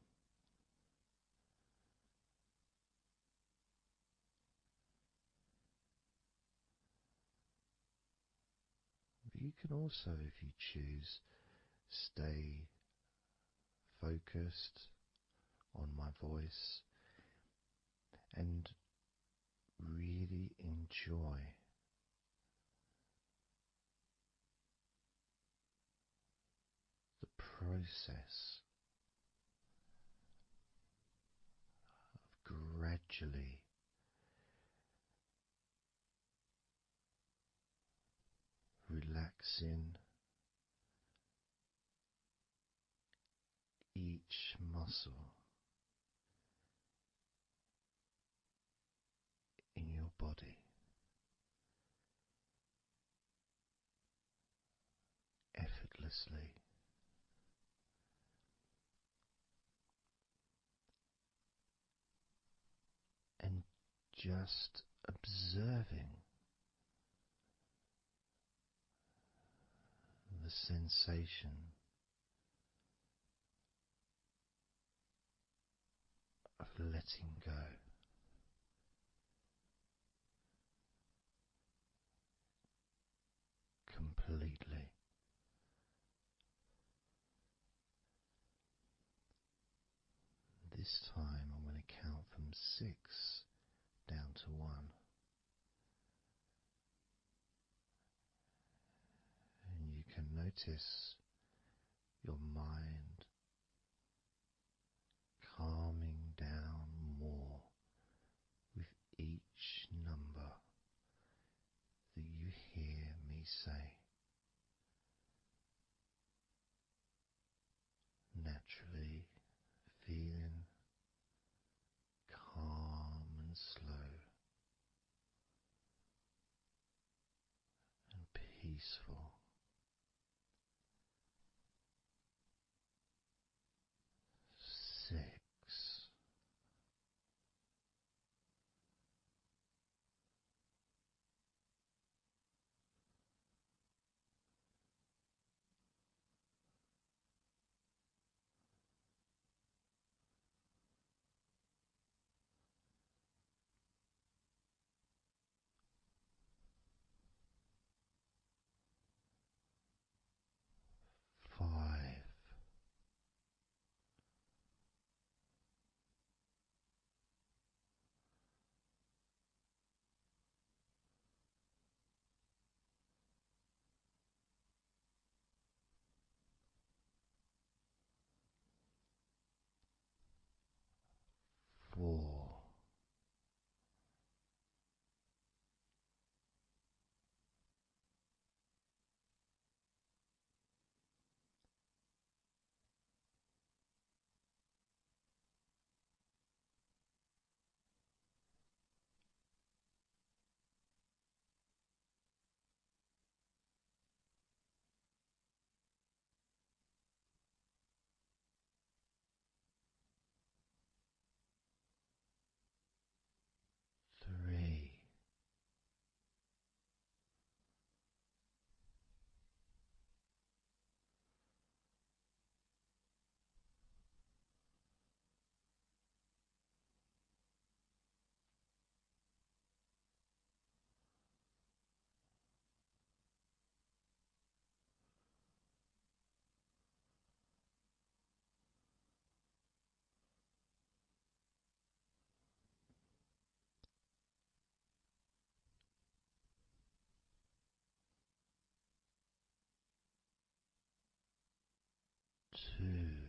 But you can also, if you choose, stay focused on my voice and really enjoy the process of gradually relaxing each muscle in your body effortlessly, and just observing the sensation of letting go. Completely. This time I'm going to count from 6 down to 1. And you can notice your mind calming down more with each number that you hear me say. Naturally feeling calm and slow and peaceful. 6. 5. 4. 3. 2.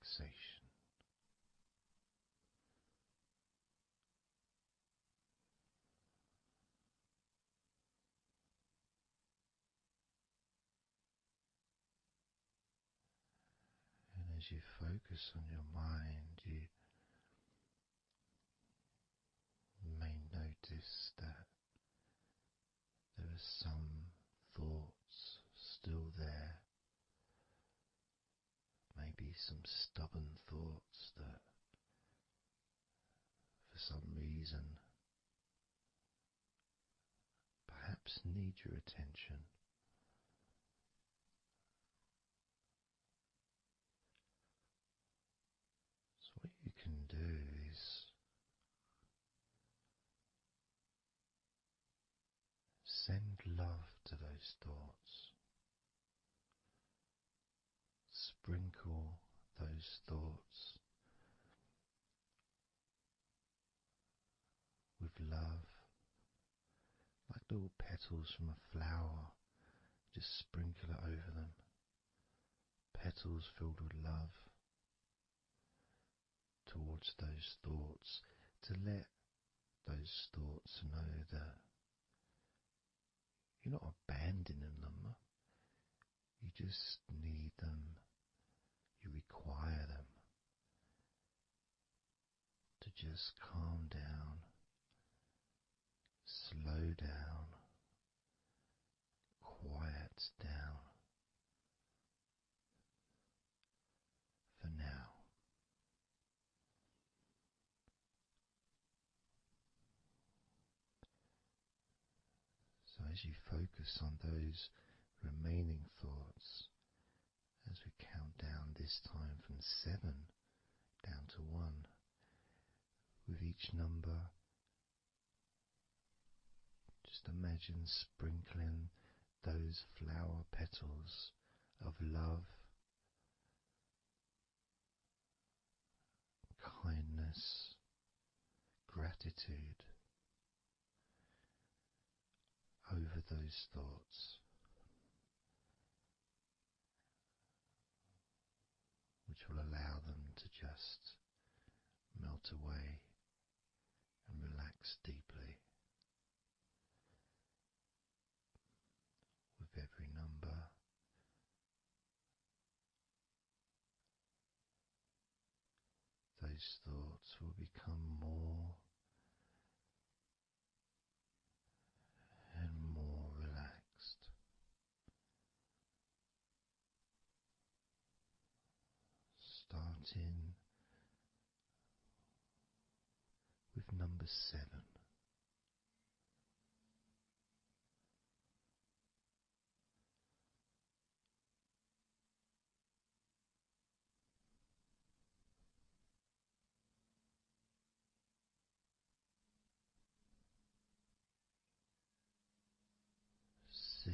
relaxation. And as you focus on your mind, you may notice that there are some thoughts still there, maybe some stubborn thoughts that for some reason perhaps need your attention. So what you can do is send love to those thoughts. Sprinkle those thoughts with love, like little petals from a flower. Just sprinkle it over them. Petals filled with love towards those thoughts, to let those thoughts know that you're not abandoning them. You just need them. You require them to just calm down, slow down, quiet down for now. So as you focus on those remaining thoughts, as we count down this time from 7 down to 1, with each number, just imagine sprinkling those flower petals of love, kindness, gratitude over those thoughts, which will allow them to just melt away and relax deeply. With every number, those thoughts will become more and more relaxed. Starting with number 7. 6. 5.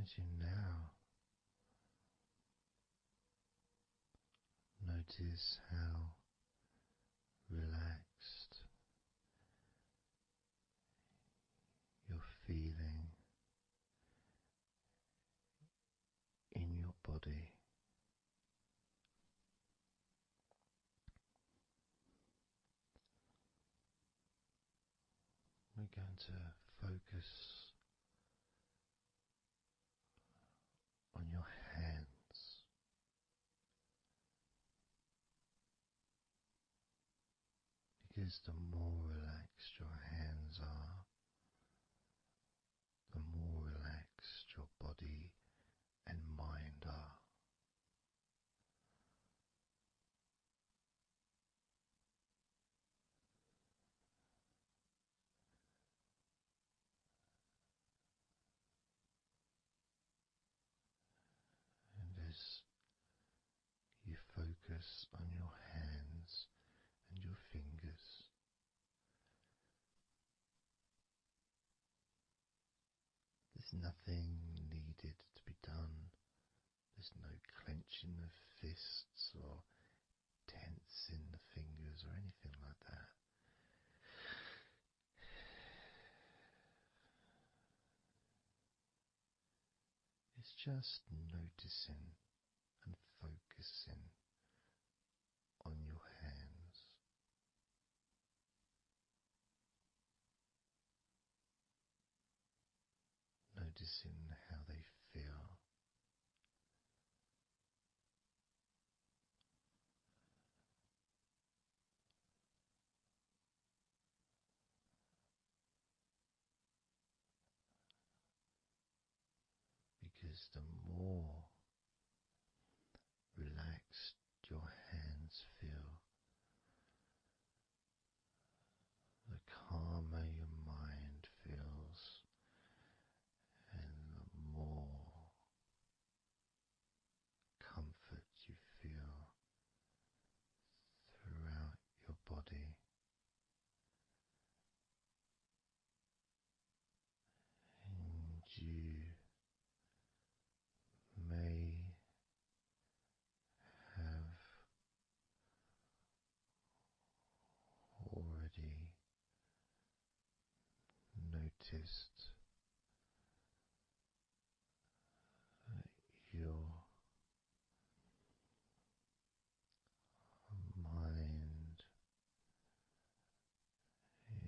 as you now notice how relaxed you're feeling in your body. We're going to focus on your hands. Because the more relaxed your hands are, the more relaxed your body and mind are. And as you focus on your hands and your fingers, there's nothing needed to be done. There's no clenching of fists or tensing the fingers or anything like that. It's just noticing and focusing on your hands. Noticing how they feel. Because the more relaxed your hands feel, the calmer your mind feels, and the more comfort you feel throughout your body. And you may have already noticed that your mind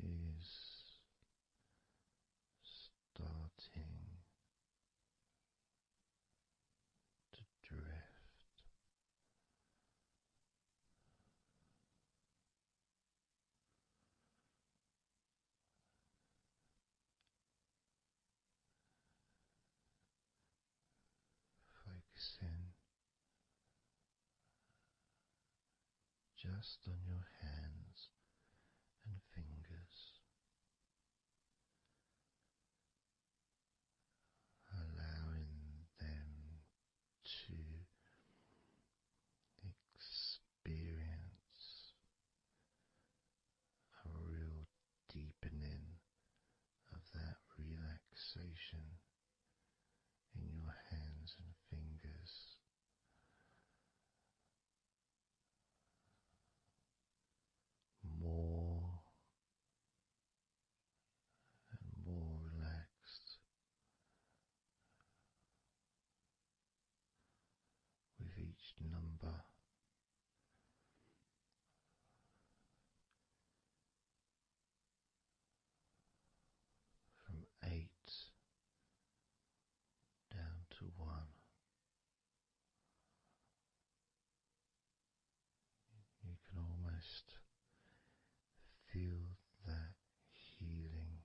is starting to drift. Focusing just on your hands and fingers, allowing them to experience a real deepening of that relaxation in your hands and fingers. More and more relaxed with each number. From 8 down to 1. You can almost feel that healing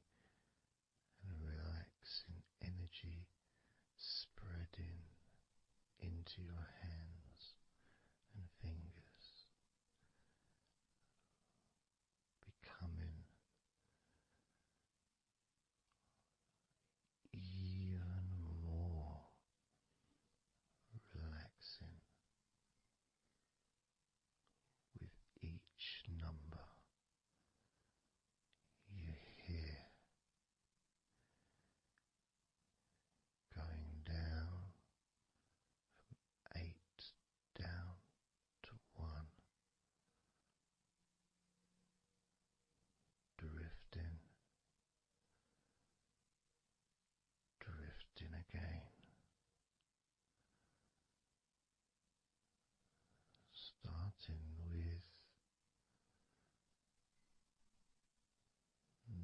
and relaxing energy spreading into your hands and fingers, becoming even more relaxing with each number you hear going down starting with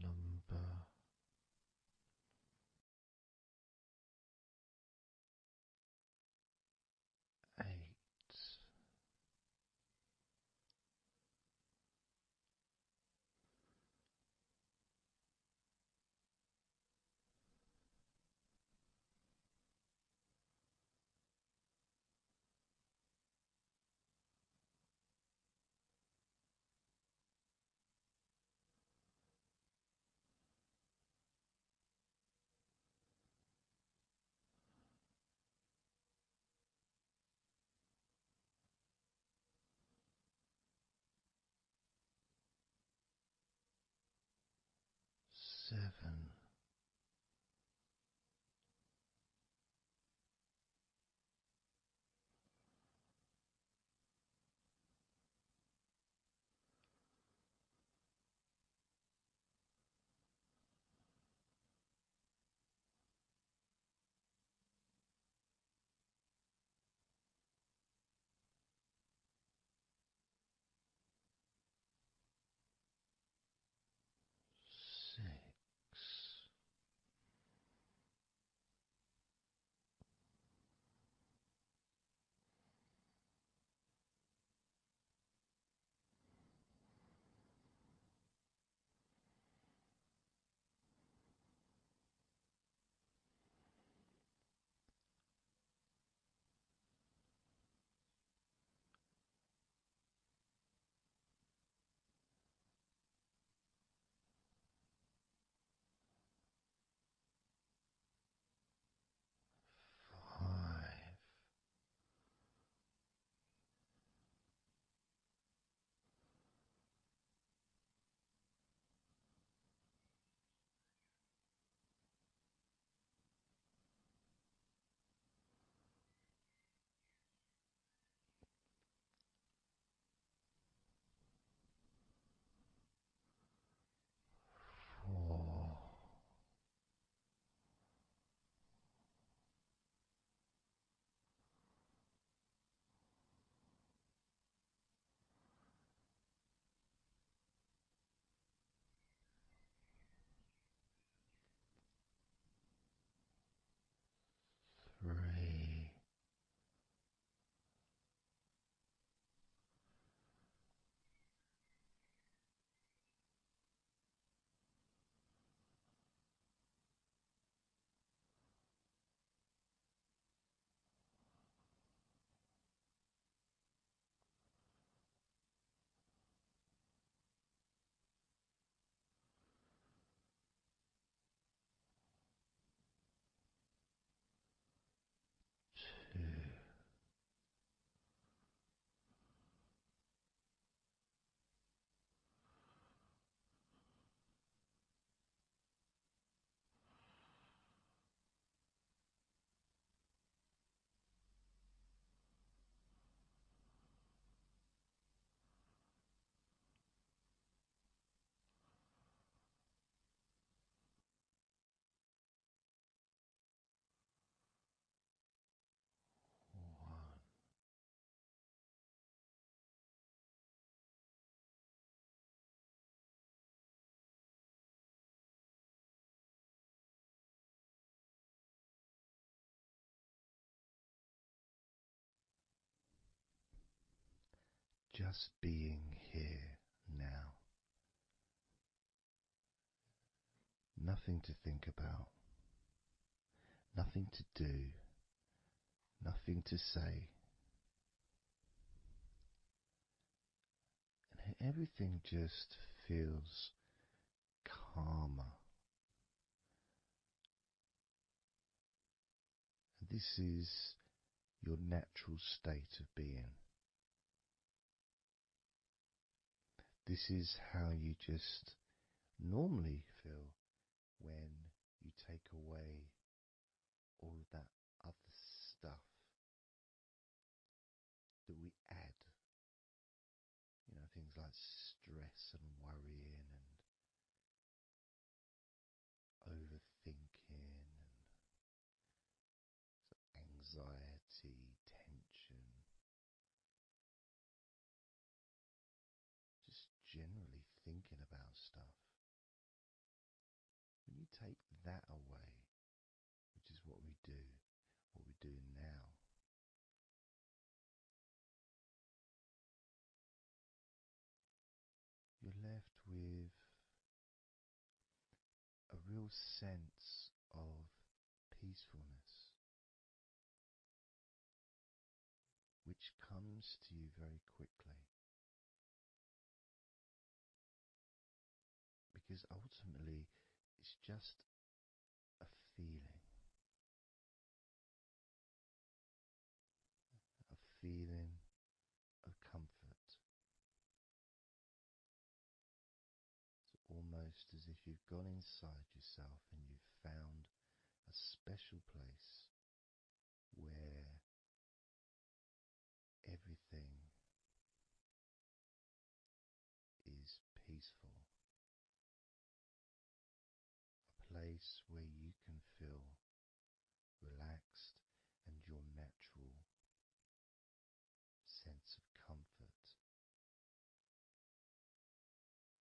number 8. 7. 6. 5. 4. 3. 2. 1. Just being here now. Nothing to think about, nothing to do, nothing to say, and everything just feels calmer. This is your natural state of being. This is how you just normally feel when you take away all of that other stuff that we add. Things like stress and worrying and overthinking and anxiety, tension. take that away, which is what we do, what we're doing now, you're left with a real sense of peacefulness, which comes to you very quickly. Because ultimately, it's just a feeling, a feeling of comfort. It's almost as if you've gone inside yourself and you've found a special place where everything is peaceful. A place where you can feel relaxed and your natural sense of comfort.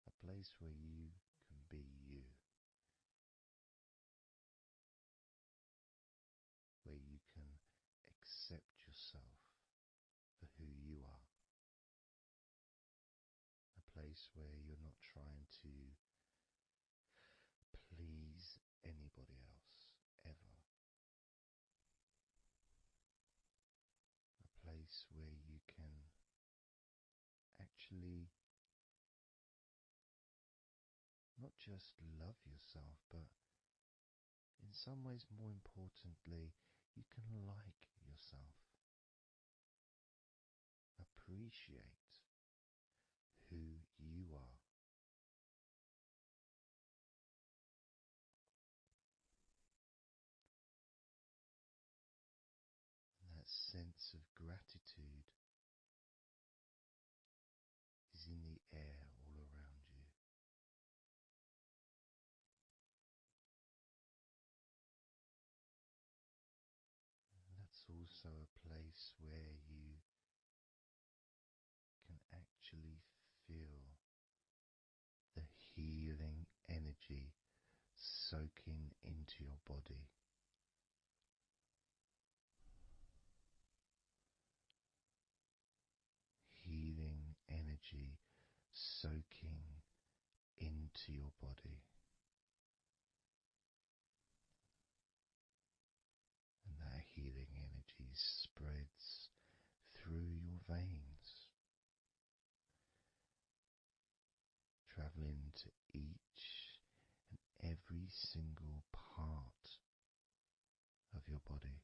A place where you can be you. Where you can accept yourself for who you are. A place where you're not trying to please anybody else, ever. A place where you can actually not just love yourself, but in some ways, more importantly, you can like yourself. Appreciate who you are. And that sense of gratitude is in the air all around you. And that's also a place where you can actually feel the healing energy soaking into your body. Healing energy soaking into your body. And that healing energy spreads through your veins, traveling to each and every single part of your body.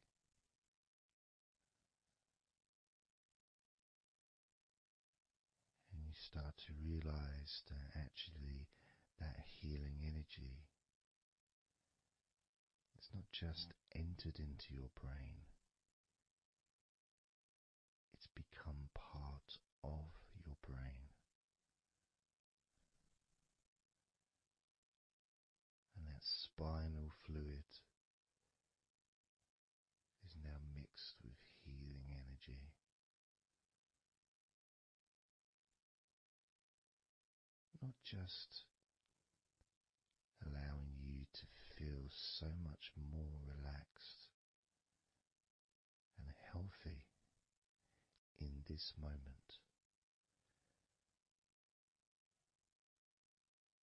And you start to realize that actually that healing energy has not just entered into your brain, it's become part of your brain. And that spinal fluid is now mixed with healing energy. Not just allowing you to feel so much more relaxed and healthy in this moment,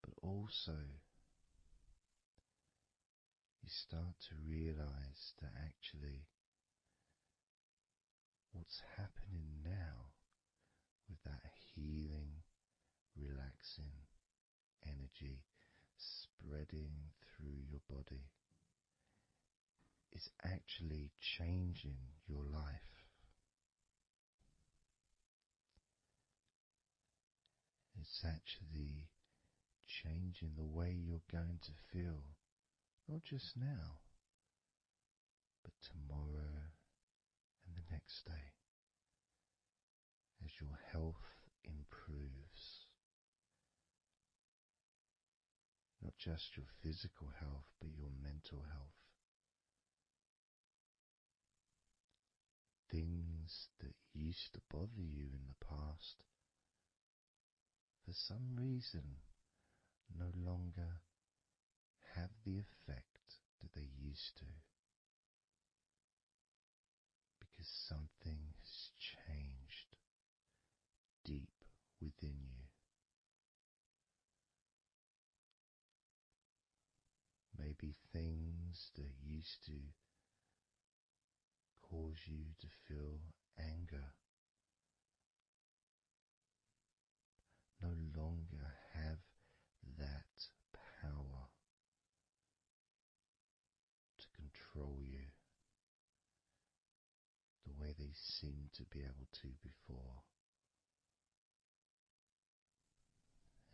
but also you start to realize that actually what's happening now with that healing, relaxing energy spreading through your body is actually changing your life. It's actually changing the way you're going to feel, not just now, but tomorrow and the next day, as your health improves. Not just your physical health, but your mental health. Things that used to bother you in the past, for some reason, no longer have the effect that they used to, because something has changed deep within you. Maybe things that used to cause you to feel anger no longer have that power to control you the way they seemed to be able to before.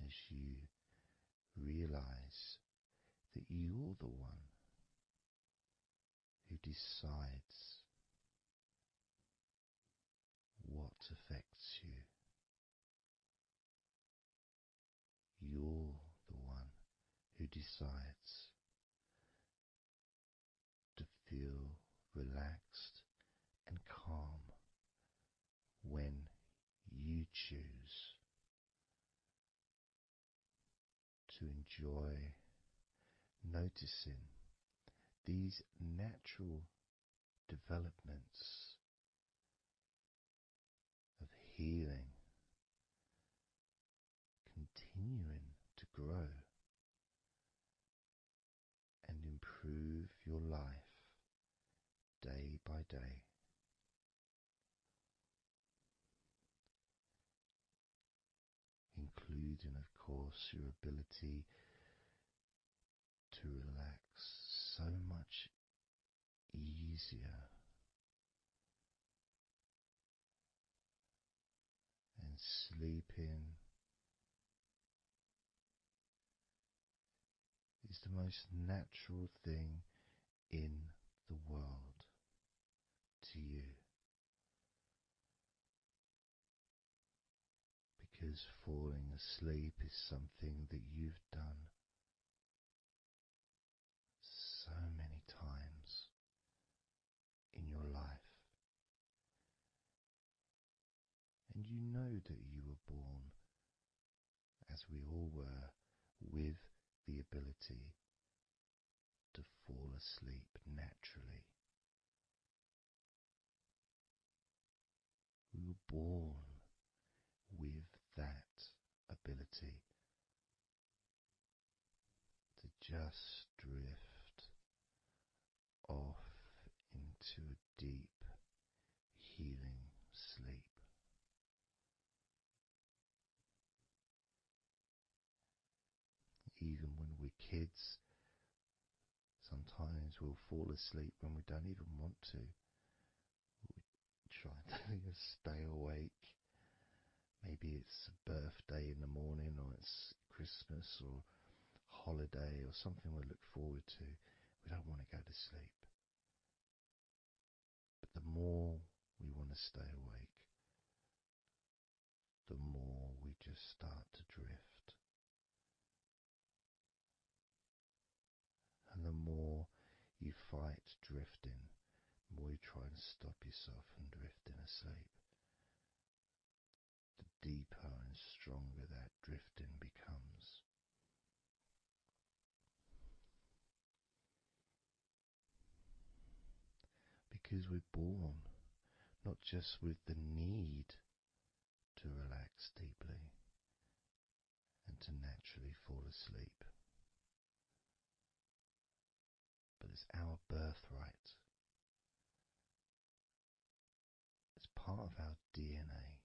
As you realize that you're the one who decides what affects you. You're the one who decides to feel relaxed and calm when you choose to enjoy noticing these natural developments of healing continuing to grow and improve your life day by day. Including, of course, your ability to relax so much easier and sleeping is the most natural thing in the world to you, because falling asleep is something that you've done so many times in your life, and you know that you were born, as we all were, with the ability to fall asleep naturally. We were born with that ability to just drift off into a deep, healing sleep. Even when we're kids, sometimes we'll fall asleep when we don't even want to. We try to stay awake. Maybe it's a birthday in the morning, or it's Christmas or holiday or something we look forward to. We don't want to go to sleep. But the more we want to stay awake, the more we just start to drift. And the more you fight drifting, the more you try and stop yourself from drifting asleep, the deeper and stronger that drifting becomes. Because we're born not just with the need to relax deeply and to naturally fall asleep, but it's our birthright. It's part of our DNA.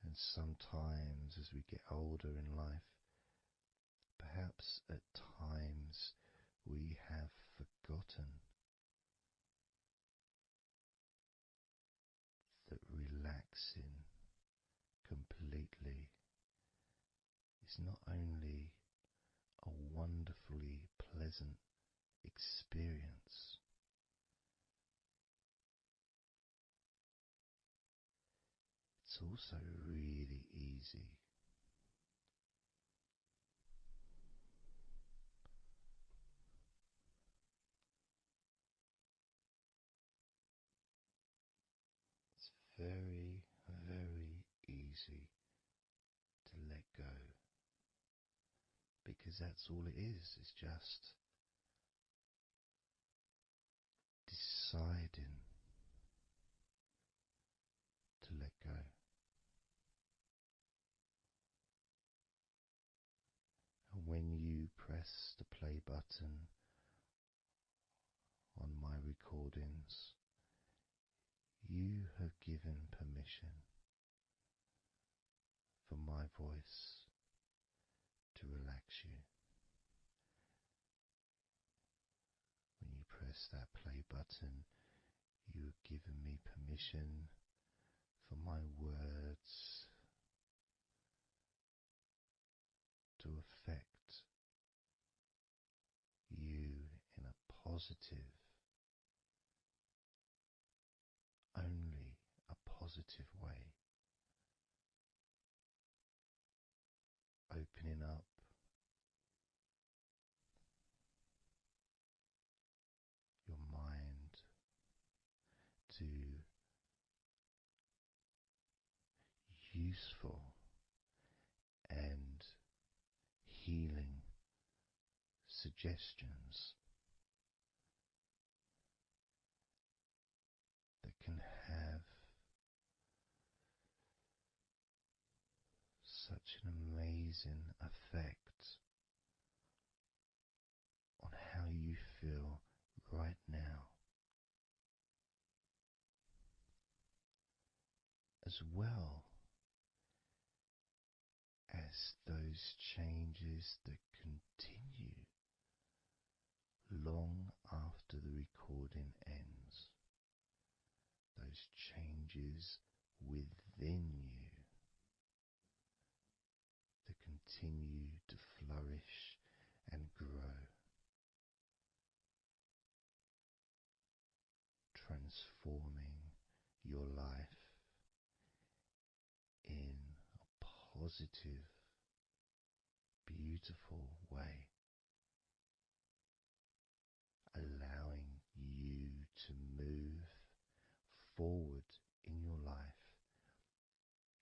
And sometimes as we get older in life, perhaps at times we have forgotten that relaxing completely is not only a wonderfully pleasant experience, it's also really easy. It's very, very easy easy to let go, because that's all it is. It's just deciding to let go. And when you press the play button on my recordings, you have given permission for my voice to relax you. When you press that play button, you have given me permission for my words to affect you in a positive, only a positive way, opening up your mind to useful and healing suggestions that can have such an amazing effect on how you feel right now, as well as those changes that continue long after the recording ends, those changes within you that continue to flourish and grow, transforming your life in a positive, beautiful way, allowing you to move forward in your life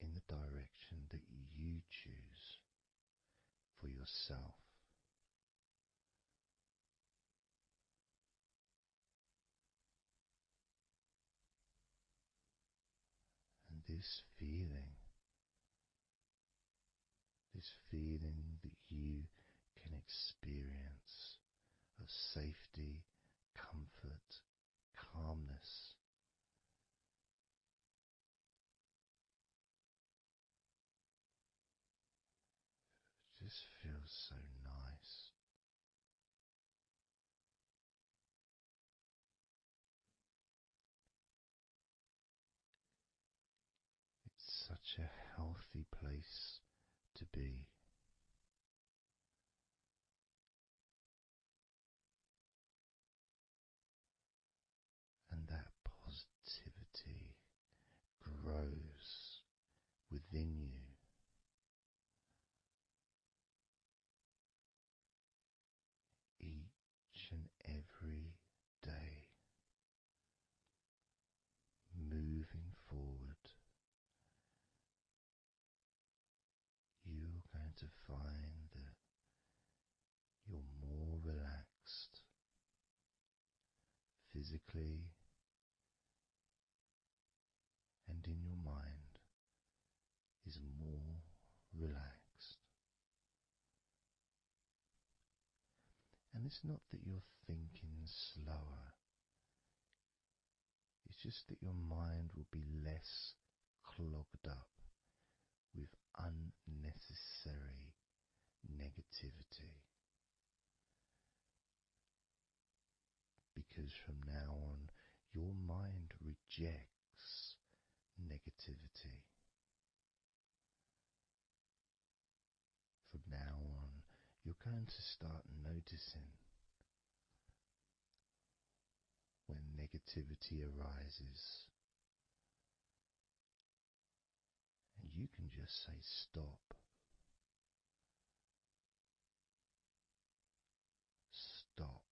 in the direction that you choose for yourself. And this feeling that you can experience of safety, comfort, calmness, just feels so nice. It's such a healthy place to be. And that positivity grows within you each and every day, moving forward. You're going to find that you're more relaxed physically and in your mind is more relaxed. And it's not that you're thinking slower, it's just that your mind will be less clogged up with unnecessary negativity. Because from now on, your mind rejects negativity. From now on, you're going to start noticing when negativity arises, and you can just say stop. Stop.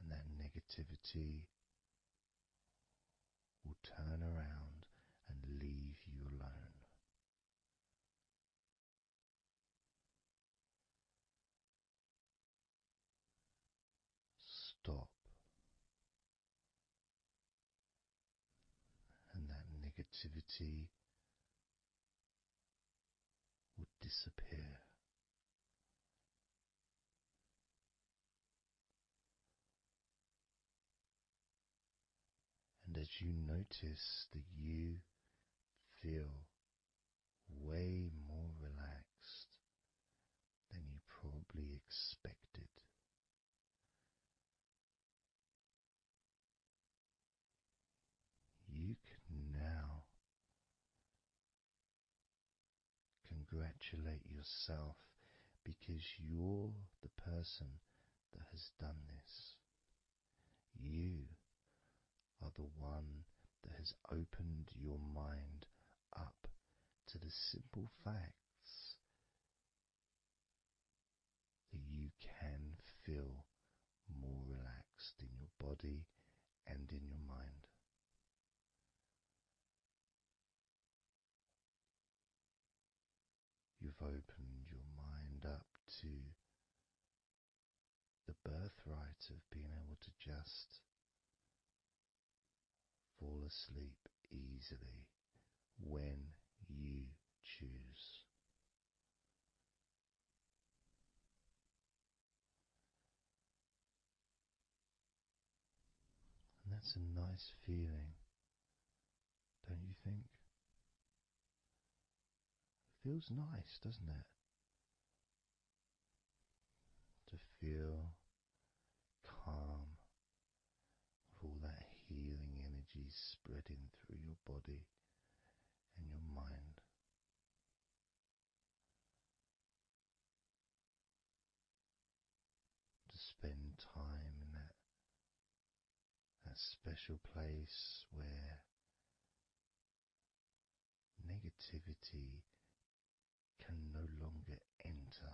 And that negativity will turn around and stop, and that negativity would disappear. And as you notice that you feel way more relaxed than you probably expected, you can now congratulate yourself because you're the person that has done this. You are the one that has opened your mind up to the simple facts that you can feel more relaxed in your body and in your mind. You've opened your mind up to the birthright of being able to just fall asleep easily when you choose. And that's a nice feeling, don't you think? It feels nice, doesn't it? To feel calm with all that healing energy spreading through your body and your mind. To spend time in that special place where negativity can no longer enter.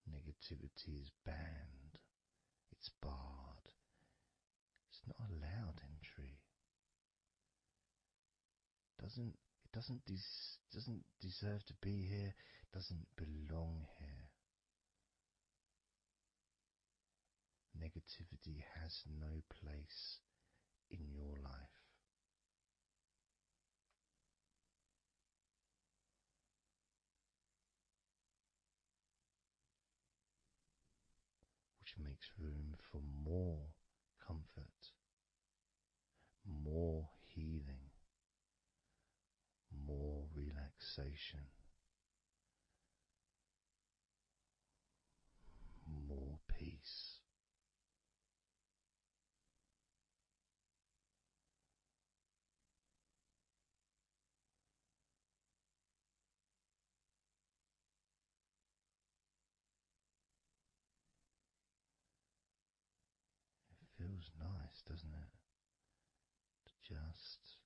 Negativity is banned, it's barred, it's not allowed entry. It doesn't deserve to be here, doesn't belong here. Negativity has no place in your life. Which makes room for more comfort, more healing, more relaxation, more peace. It feels nice, doesn't it? To just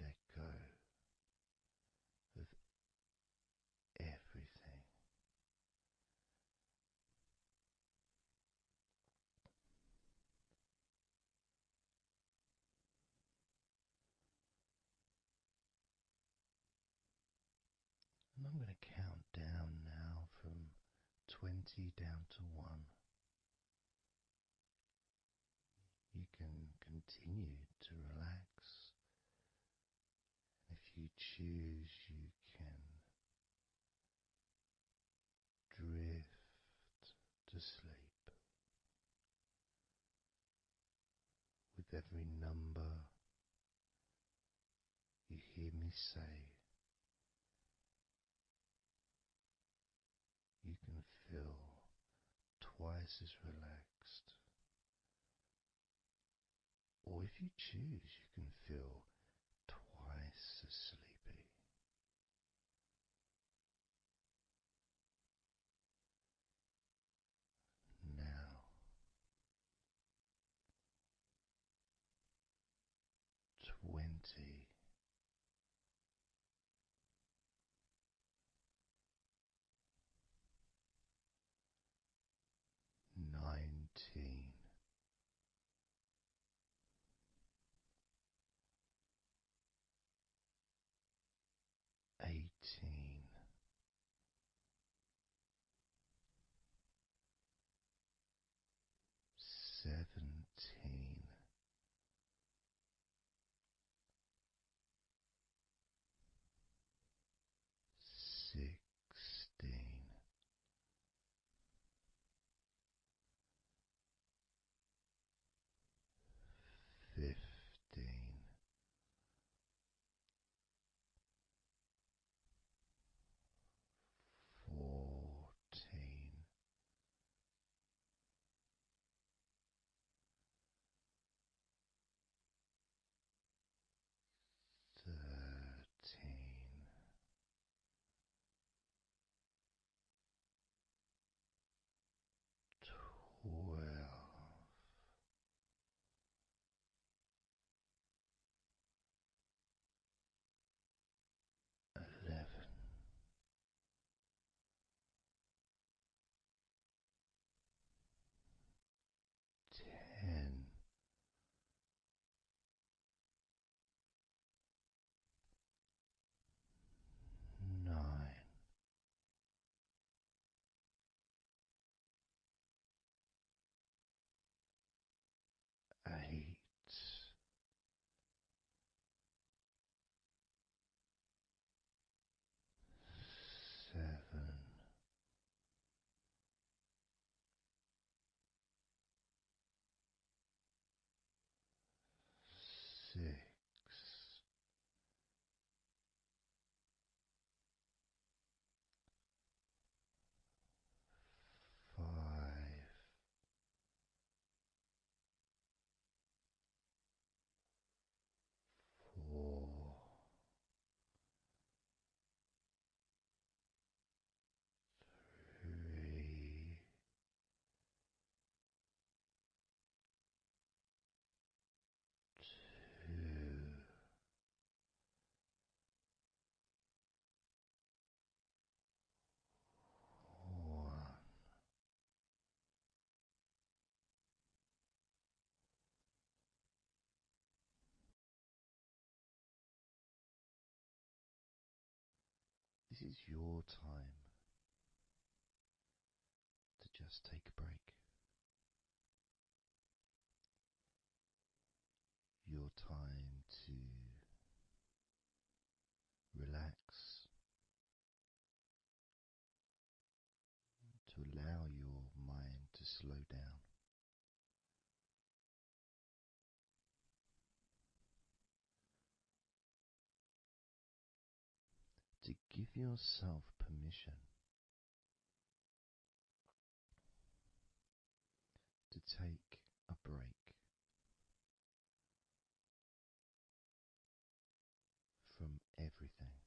let go of everything. And I'm going to count down now from 20 down to 1. You can continue to relax. If you choose, you can drift to sleep. With every number you hear me say, you can feel twice as relaxed. Or if you choose, you can feel twice as sleepy. Now, 20. 19. 18. is your time to just take a break. Your time to relax, to allow your mind to slow down. To give yourself permission to take a break from everything.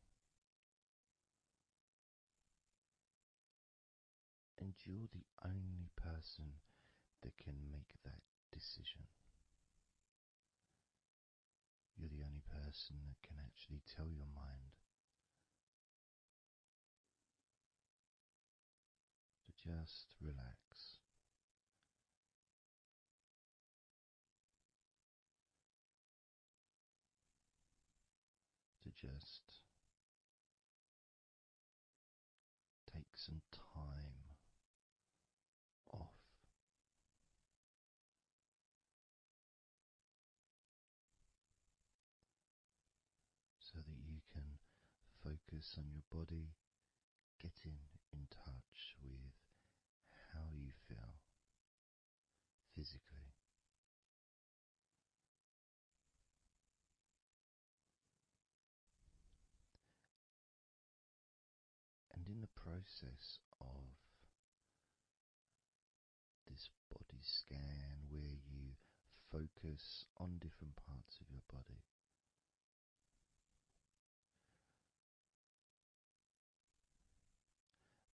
And you're the only person that can make that decision. You're the only person that can actually tell your mind to just relax. To just take some time off. So that you can focus on your body, getting in touch with how you feel physically. And in the process of this body scan, where you focus on different parts of your body,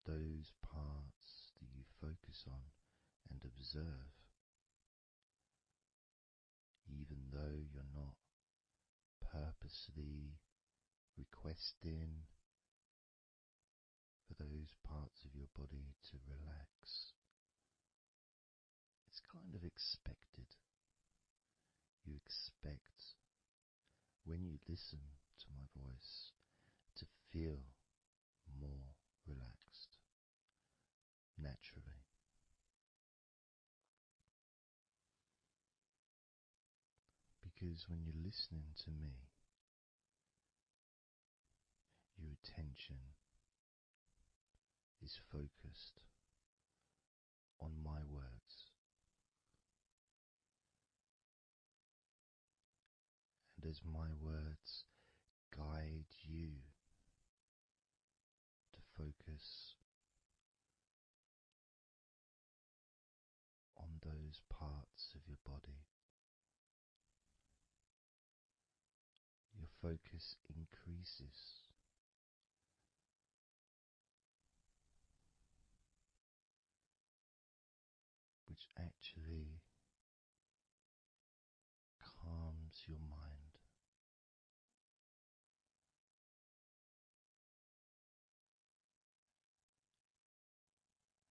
those parts that you focus on and observe, even though you're not purposely requesting for those parts of your body to relax, it's kind of expected. You expect, when you listen to my voice, to feel more relaxed naturally. Because when you're listening to me, your attention is focused on my words. And as my words guide you to focus on those parts of your body, your focus increases. Which actually calms your mind.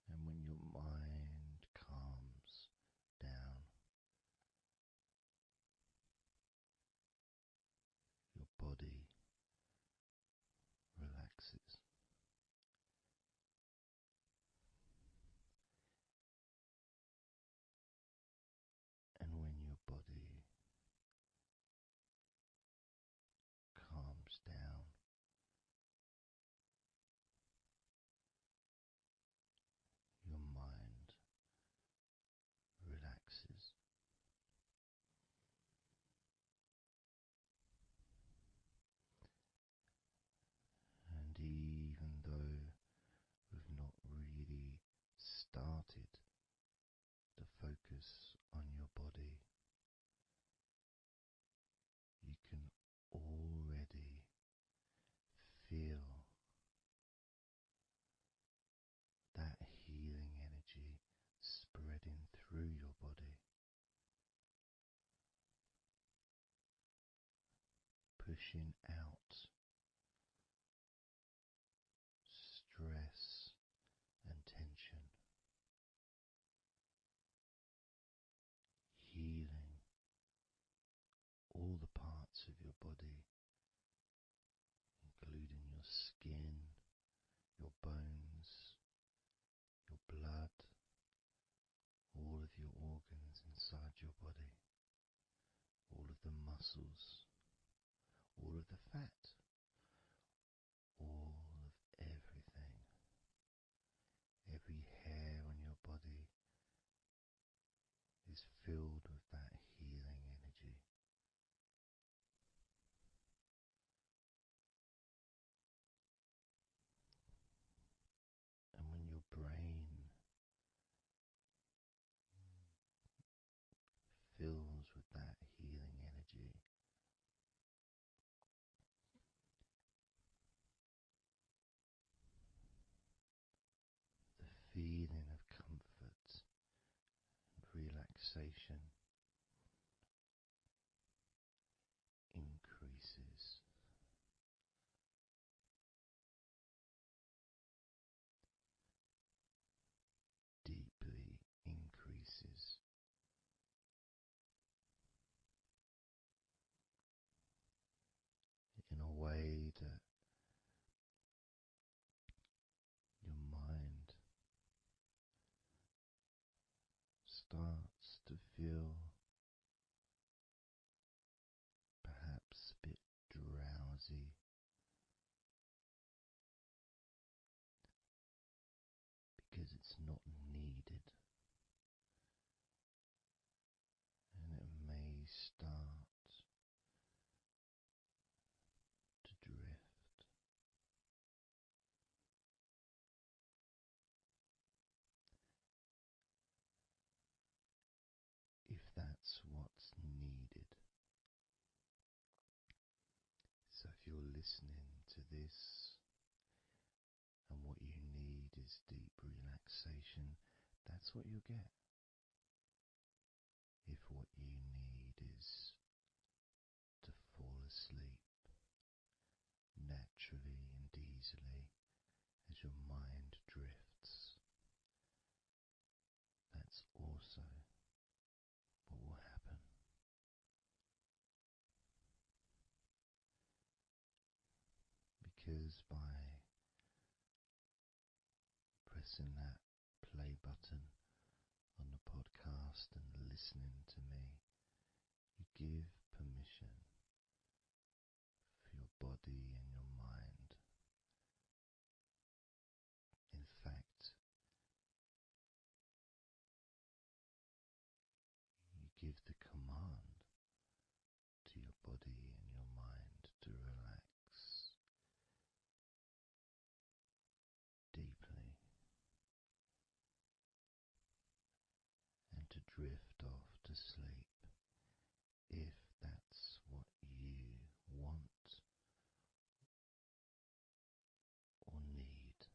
And when your mind calms down, your body relaxes. And when your body calms down, your mind relaxes. And even though we've not really started to focus on your body, you can already feel that healing energy spreading through your body, pushing out stress and tension, healing all the parts of your body, including your skin, inside your body, all of the muscles, all of the fat, all of everything, every hair on your body is filled with that healing energy. And when your brain fills with that healing energy, the feeling of comfort and relaxation increases. Deeply increases. In a way that your mind starts to feel perhaps a bit drowsy, because it's not needed, and it may start to drift. If that's what's needed. So if you're listening to this and what you need is deep relaxation, that's what you'll get. If what you need is to fall asleep naturally and easily as your mind drifts, that's also what will happen. Because by pressing that play button on the podcast and listening to me, you give permission for your body and your mind. In fact, you give the command to your body and your mind to relax deeply and to drift off to sleep if that's what you want or need.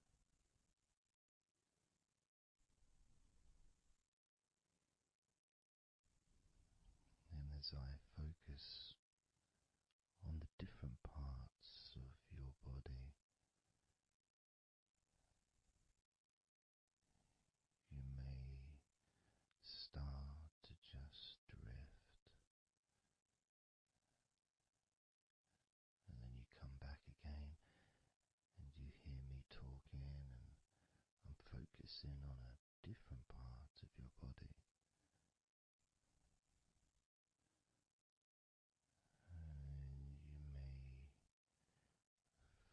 And as I focus on the different parts of your body, you may start to just drift, and then you come back again and you hear me talking, and I'm focusing on a different part of your body. And you may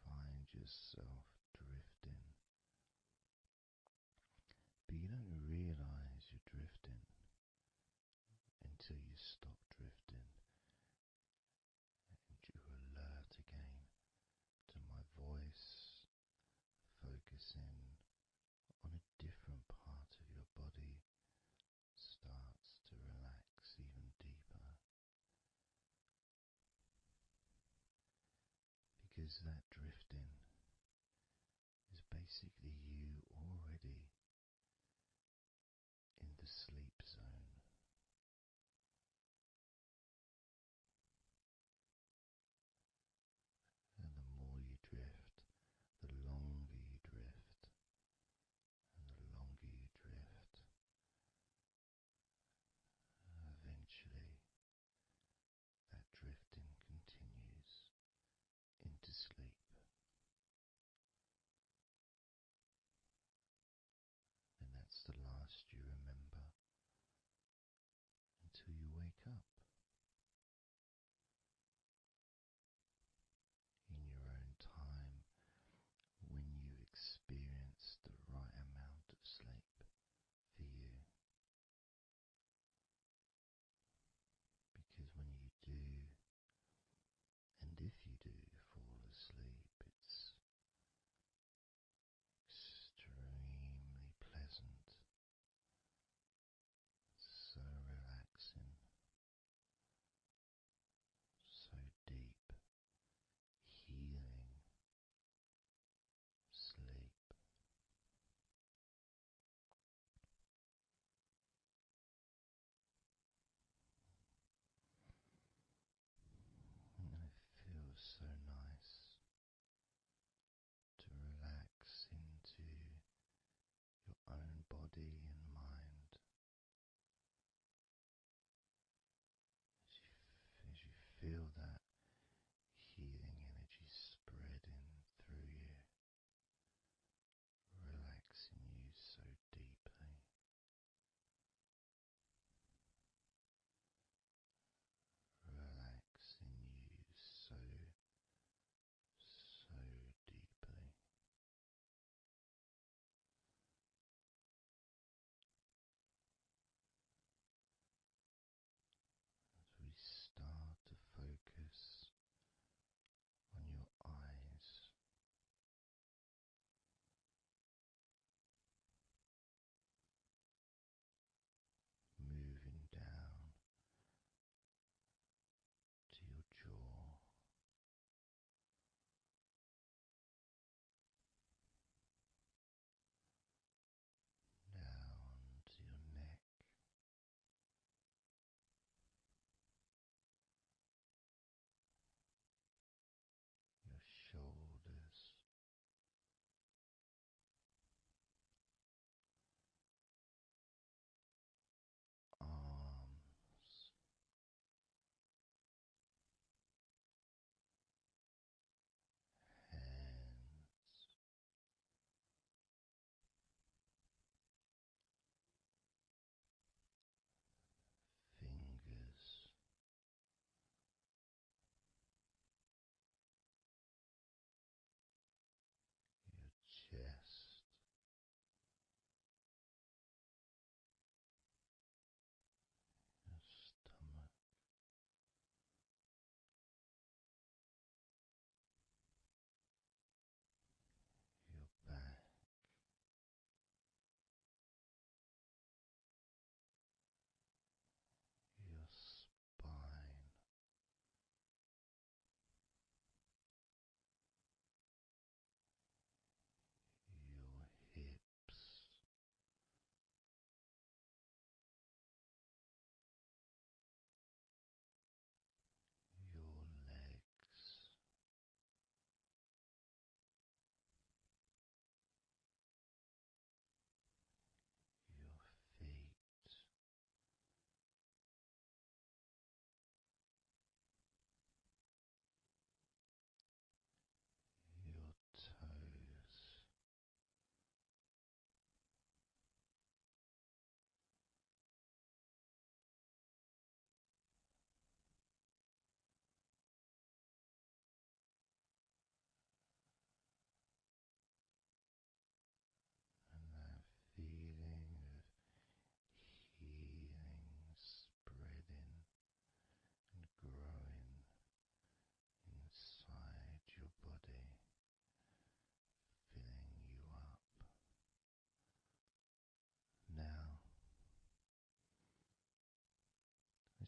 find yourself drifting, but you don't realize you're drifting until you stop drifting and you're alert again to my voice, focusing on a different part of your body starts to relax even deeper, because that drifting is basically you already in the sleep zone. And the more you drift, the longer you drift, and the longer you drift, eventually that drifting continues into sleep. And that's the last you remember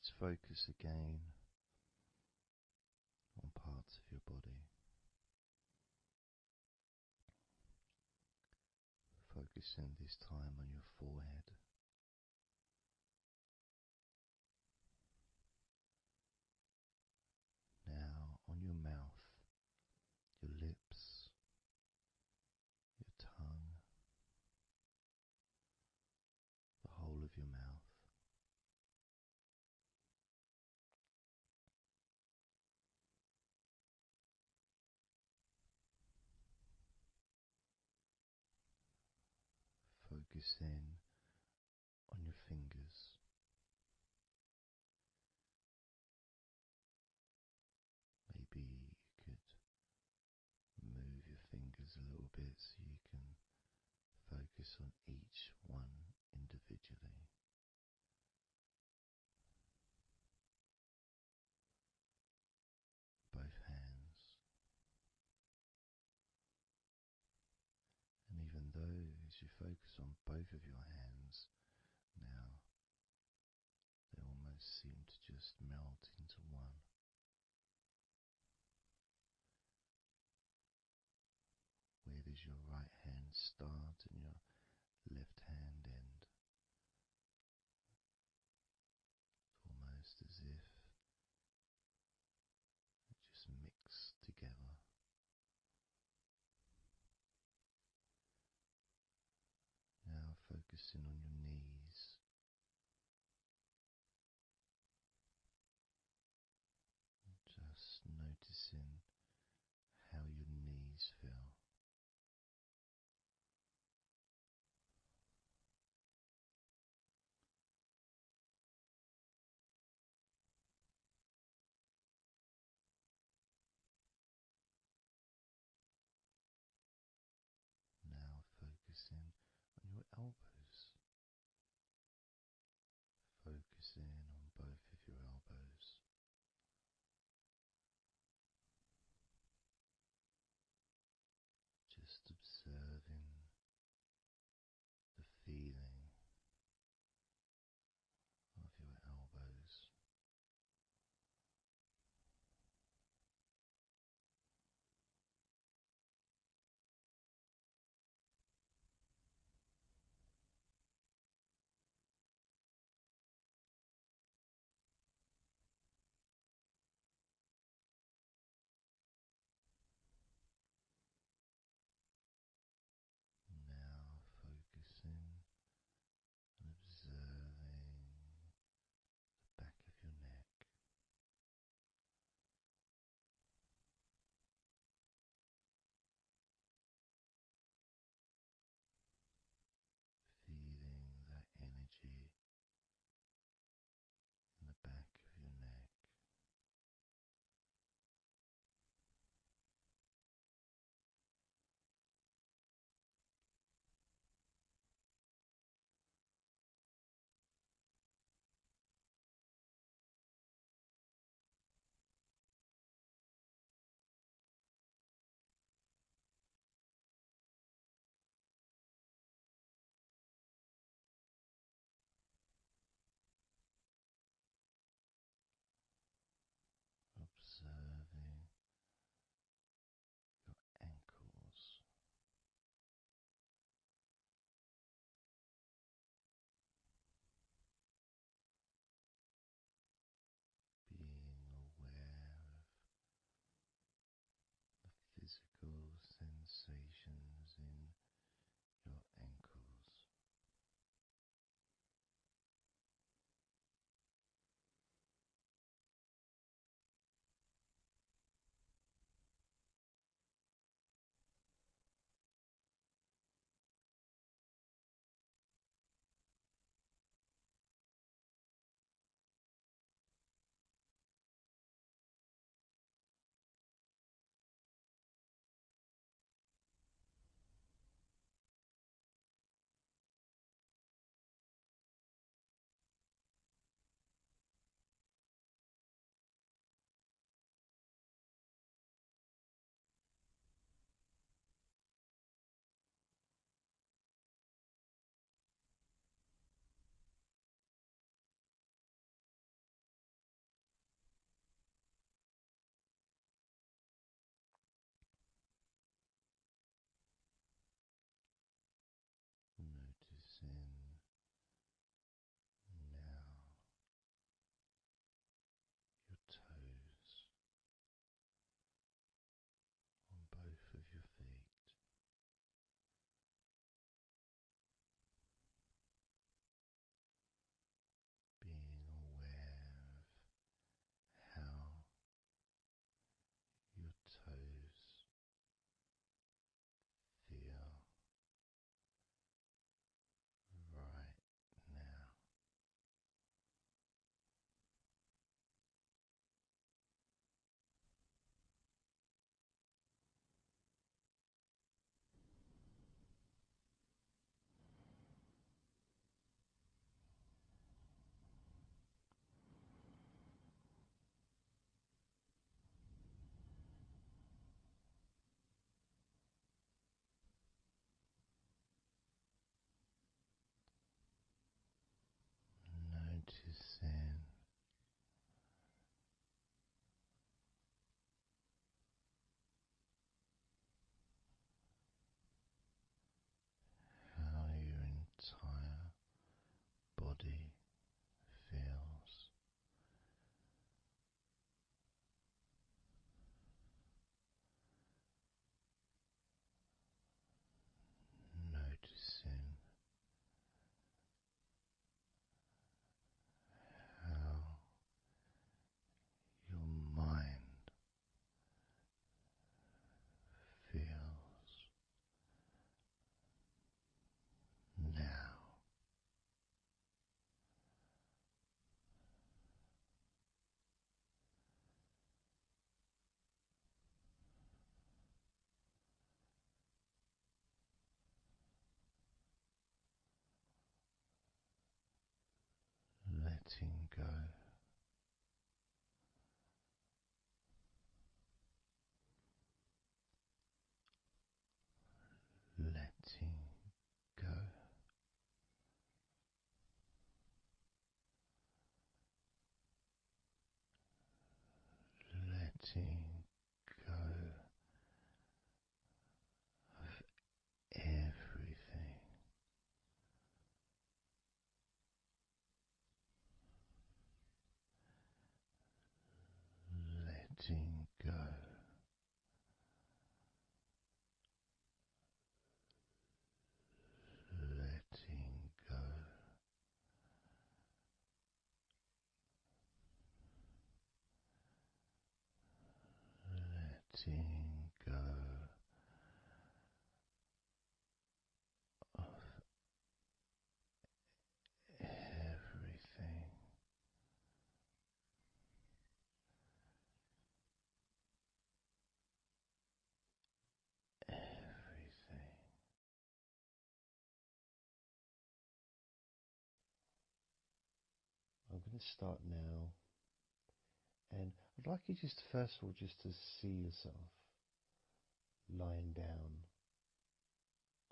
Let's focus again on parts of your body. Focusing this time on your forehead. Now on your mouth, your lips, your tongue, the whole of your mouth. Focus in on your fingers. Maybe you could move your fingers a little bit so you can focus on each one individually. Both hands. And even though as you focus on both of your hands now, they almost seem to just melt into one. Where does your right hand start and your left hand end? Almost as if it just mix together. Now focusing on your knees. Just noticing how your knees feel. Now focusing on your elbows. body feels. Noticing how your mind feels now. Letting go. Letting go. Letting go of everything. Letting go. Letting go. Letting go of everything. Everything. I'm going to start now, and I'd like you just first of all just to see yourself lying down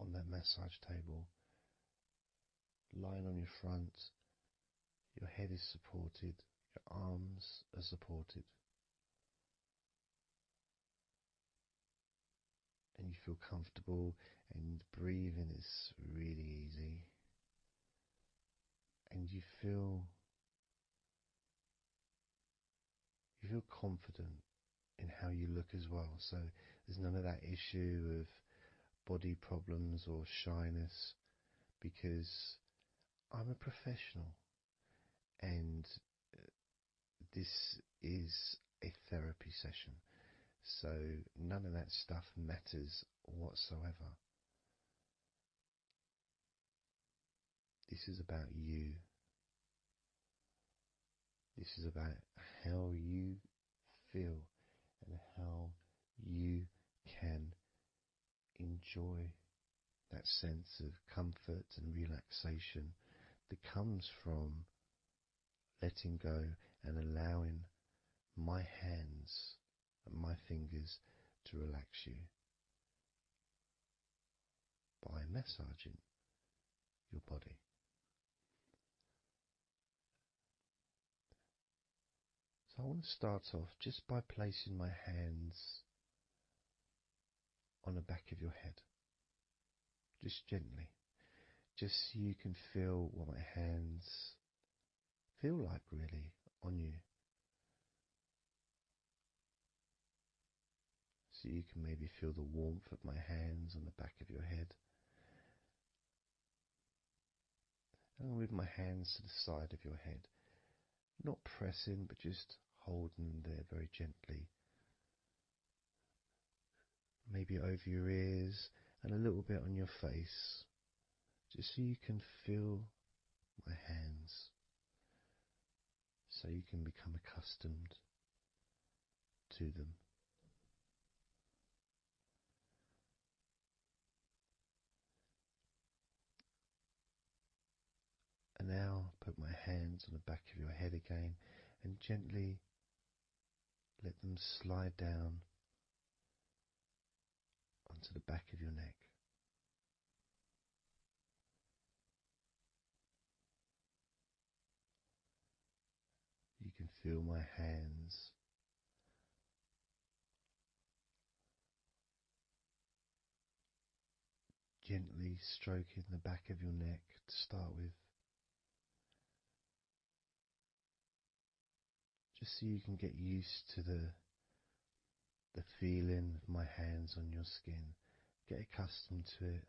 on that massage table, lying on your front, your head is supported, your arms are supported, and you feel comfortable, and breathing is really easy, and you feel confident in how you look as well. So there's none of that issue of body problems or shyness, because I'm a professional, and this is a therapy session. So none of that stuff matters whatsoever. This is about you. This is about how you feel and how you can enjoy that sense of comfort and relaxation that comes from letting go and allowing my hands and my fingers to relax you by massaging your body. So I want to start off just by placing my hands on the back of your head, just gently, just so you can feel what my hands feel like really on you. So you can maybe feel the warmth of my hands on the back of your head. And I'll move my hands to the side of your head, not pressing, but just holding them there very gently. Maybe over your ears and a little bit on your face, just so you can feel my hands, so you can become accustomed to them. And now put my hands on the back of your head again and gently let them slide down onto the back of your neck. You can feel my hands gently stroking the back of your neck to start with, just so you can get used to the feeling of my hands on your skin. Get accustomed to it.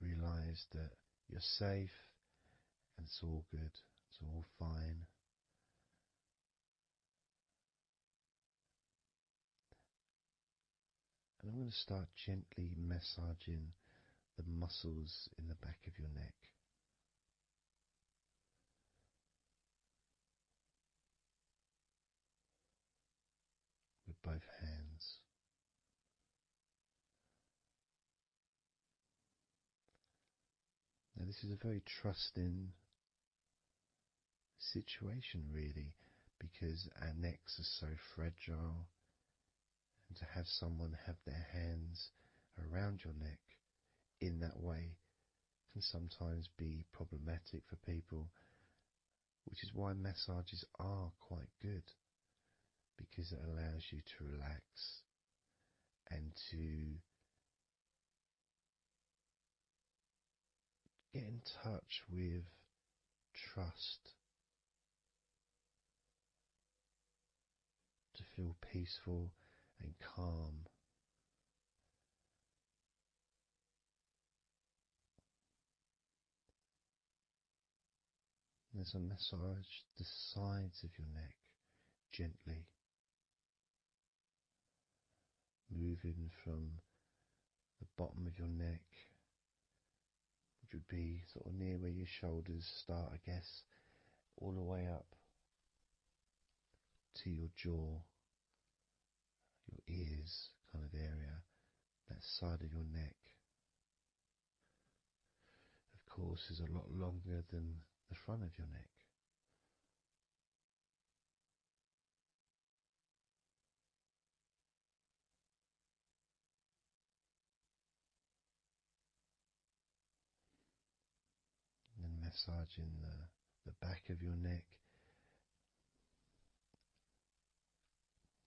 Realize that you're safe and it's all good, it's all fine. And I'm going to start gently massaging the muscles in the back of your neck. With both hands. Now, this is a very trusting situation, really, because our necks are so fragile, and to have someone have their hands around your neck in that way can sometimes be problematic for people, which is why massages are quite good, because it allows you to relax and to get in touch with trust, to feel peaceful and calm. There's a massage the sides of your neck gently, moving from the bottom of your neck, which would be sort of near where your shoulders start, I guess, all the way up to your jaw, your ears kind of area, that side of your neck. Of course, is a lot longer than the front of your neck. And then massaging the back of your neck,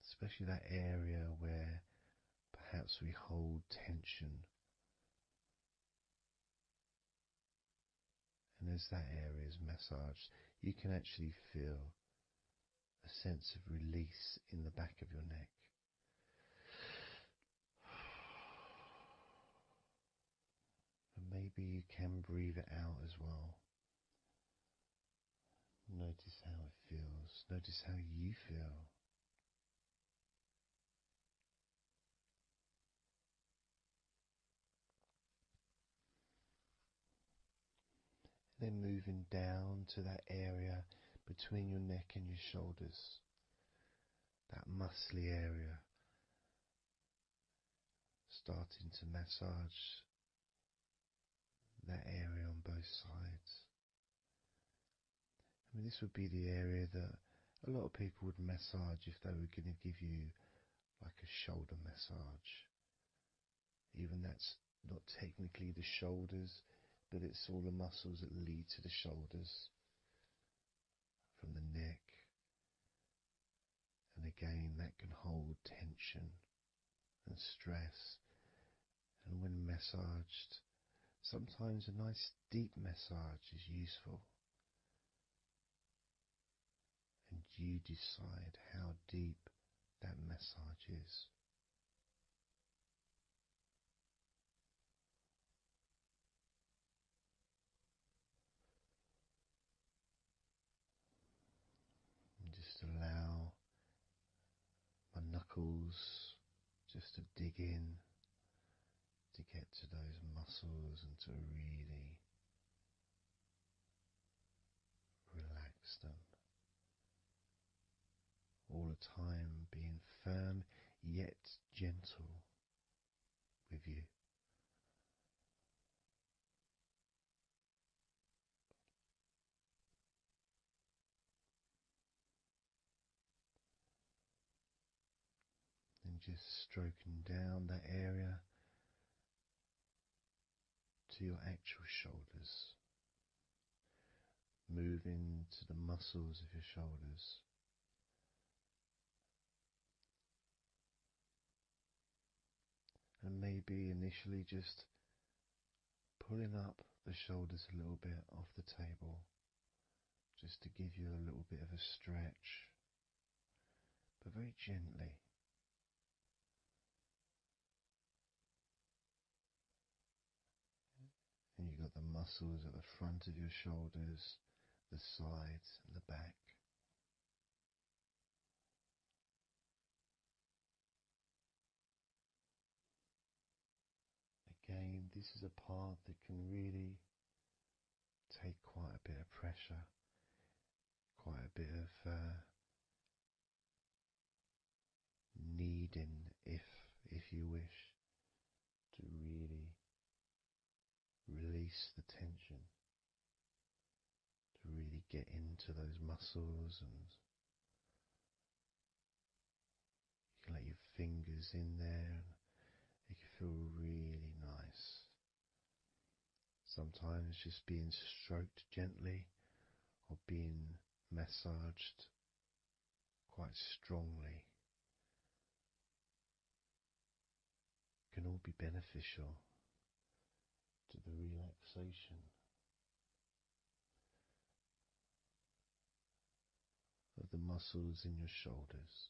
especially that area where perhaps we hold tension. And as that area is massaged, you can actually feel a sense of release in the back of your neck. And maybe you can breathe it out as well. Notice how it feels. Notice how you feel. Then moving down to that area between your neck and your shoulders, that muscly area, starting to massage that area on both sides. I mean, this would be the area that a lot of people would massage if they were going to give you like a shoulder massage. Even that's not technically the shoulders, but it's all the muscles that lead to the shoulders, from the neck. And again, that can hold tension and stress. And when massaged, sometimes a nice deep massage is useful. And you decide how deep that massage is. And just allow my knuckles just to dig in, to get to those muscles and to really relax them. All the time being firm yet gentle with you. And just stroking down that area to your actual shoulders, moving to the muscles of your shoulders. And maybe initially just pulling up the shoulders a little bit off the table, just to give you a little bit of a stretch, but very gently. And you've got the muscles at the front of your shoulders, the sides and the back. Again, this is a part that can really take quite a bit of pressure, quite a bit of needing, if you wish, to really release the tension, to really get into those muscles, and you can let your fingers in there and it can feel really nice. Sometimes just being stroked gently or being massaged quite strongly can all be beneficial to the relaxation of the muscles in your shoulders.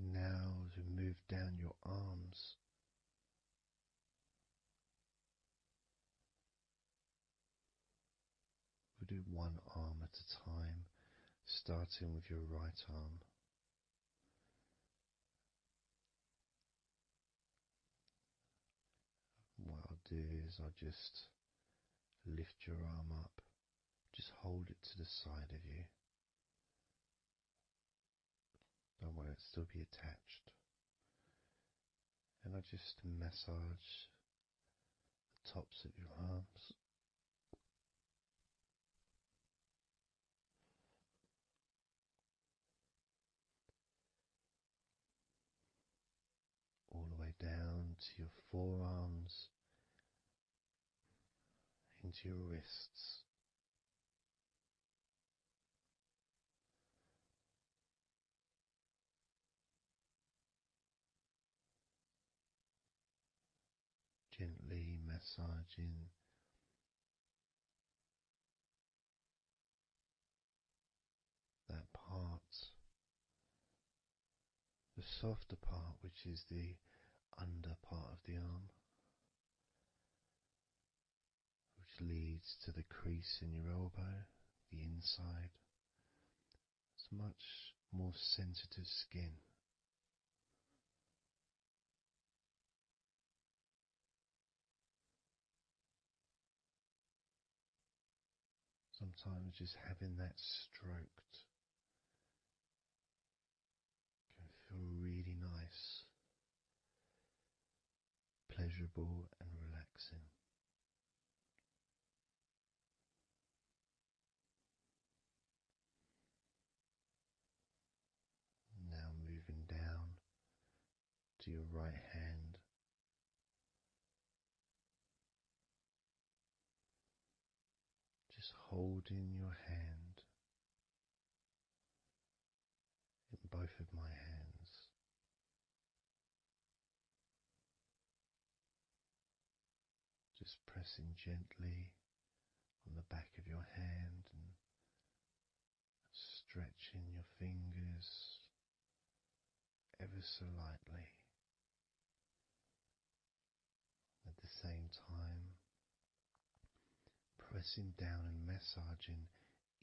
Now, as we move down your arms, we'll do one arm at a time, starting with your right arm. What I'll do is I'll just lift your arm up, just hold it to the side of you. Don't worry, it'll still be attached. And I just massage the tops of your arms. All the way down to your forearms, into your wrists. Gently massaging that part, the softer part, which is the under part of the arm, which leads to the crease in your elbow, the inside. It's much more sensitive skin. Sometimes just having that stroked can feel really nice, pleasurable and relaxing. Now moving down to your right hand. Just holding your hand in both of my hands. Just pressing gently on the back of your hand and stretching your fingers ever so lightly. At the same time, pressing down and massaging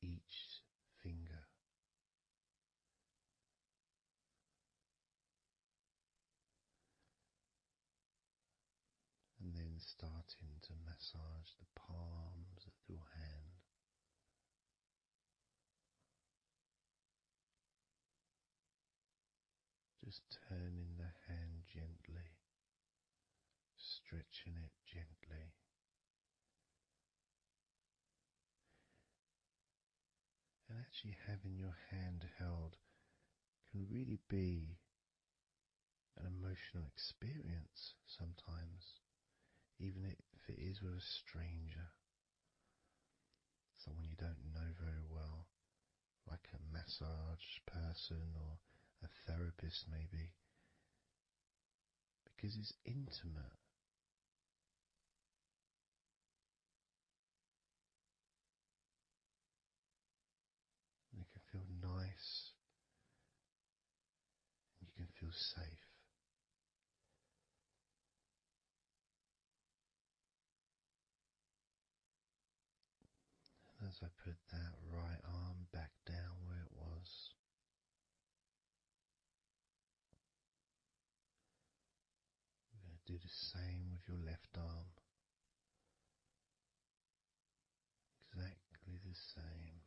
each finger. And then starting to massage the palms of your hand. Just turning the hand gently, stretching it gently. And actually having your hand held can really be an emotional experience sometimes, even if it is with a stranger, someone you don't know very well, like a massage person or a therapist maybe. because it's intimate. And it can feel nice, and you can feel safe. And as I put that right arm back down where it was, we're going to do the same with your left arm. Exactly the same.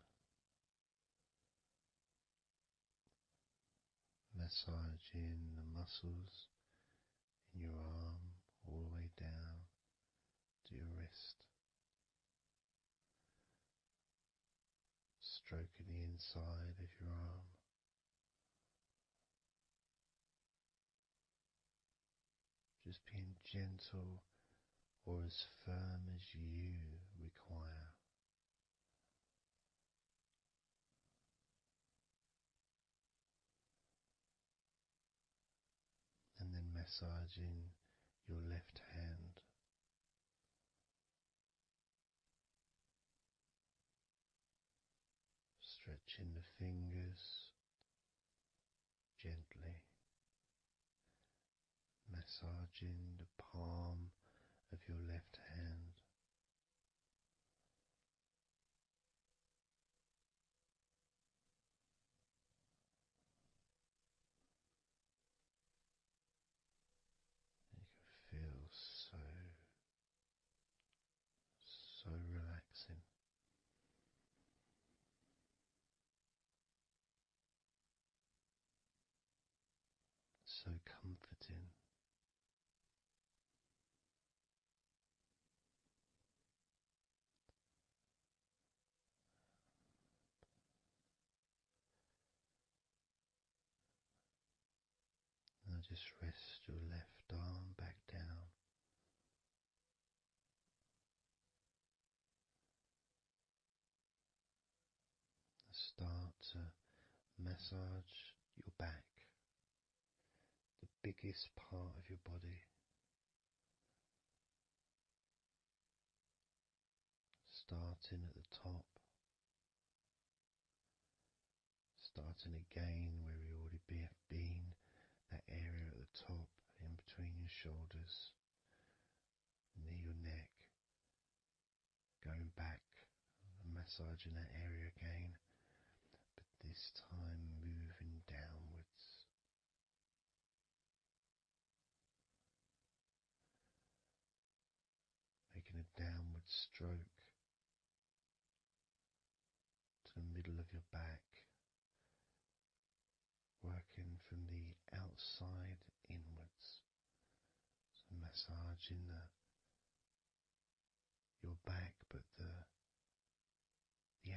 Massaging the muscles in your arm all the way down to your wrist. Stroking the inside of your arm. Just being gentle or as firm as you require. And then massaging your left hand. Stretching the fingers gently. Massaging the palm of your left hand. You can feel so relaxing. So comforting. Now just rest your left arm back down. Start to massage your back, the biggest part of your body. Starting at the top, starting again where we already have been, that area at the top in between your shoulders, near your neck, going back and massaging that area again, but this time moving downwards. Making a downward stroke to the middle of your back, working from the outside inwards. So massaging your back, but the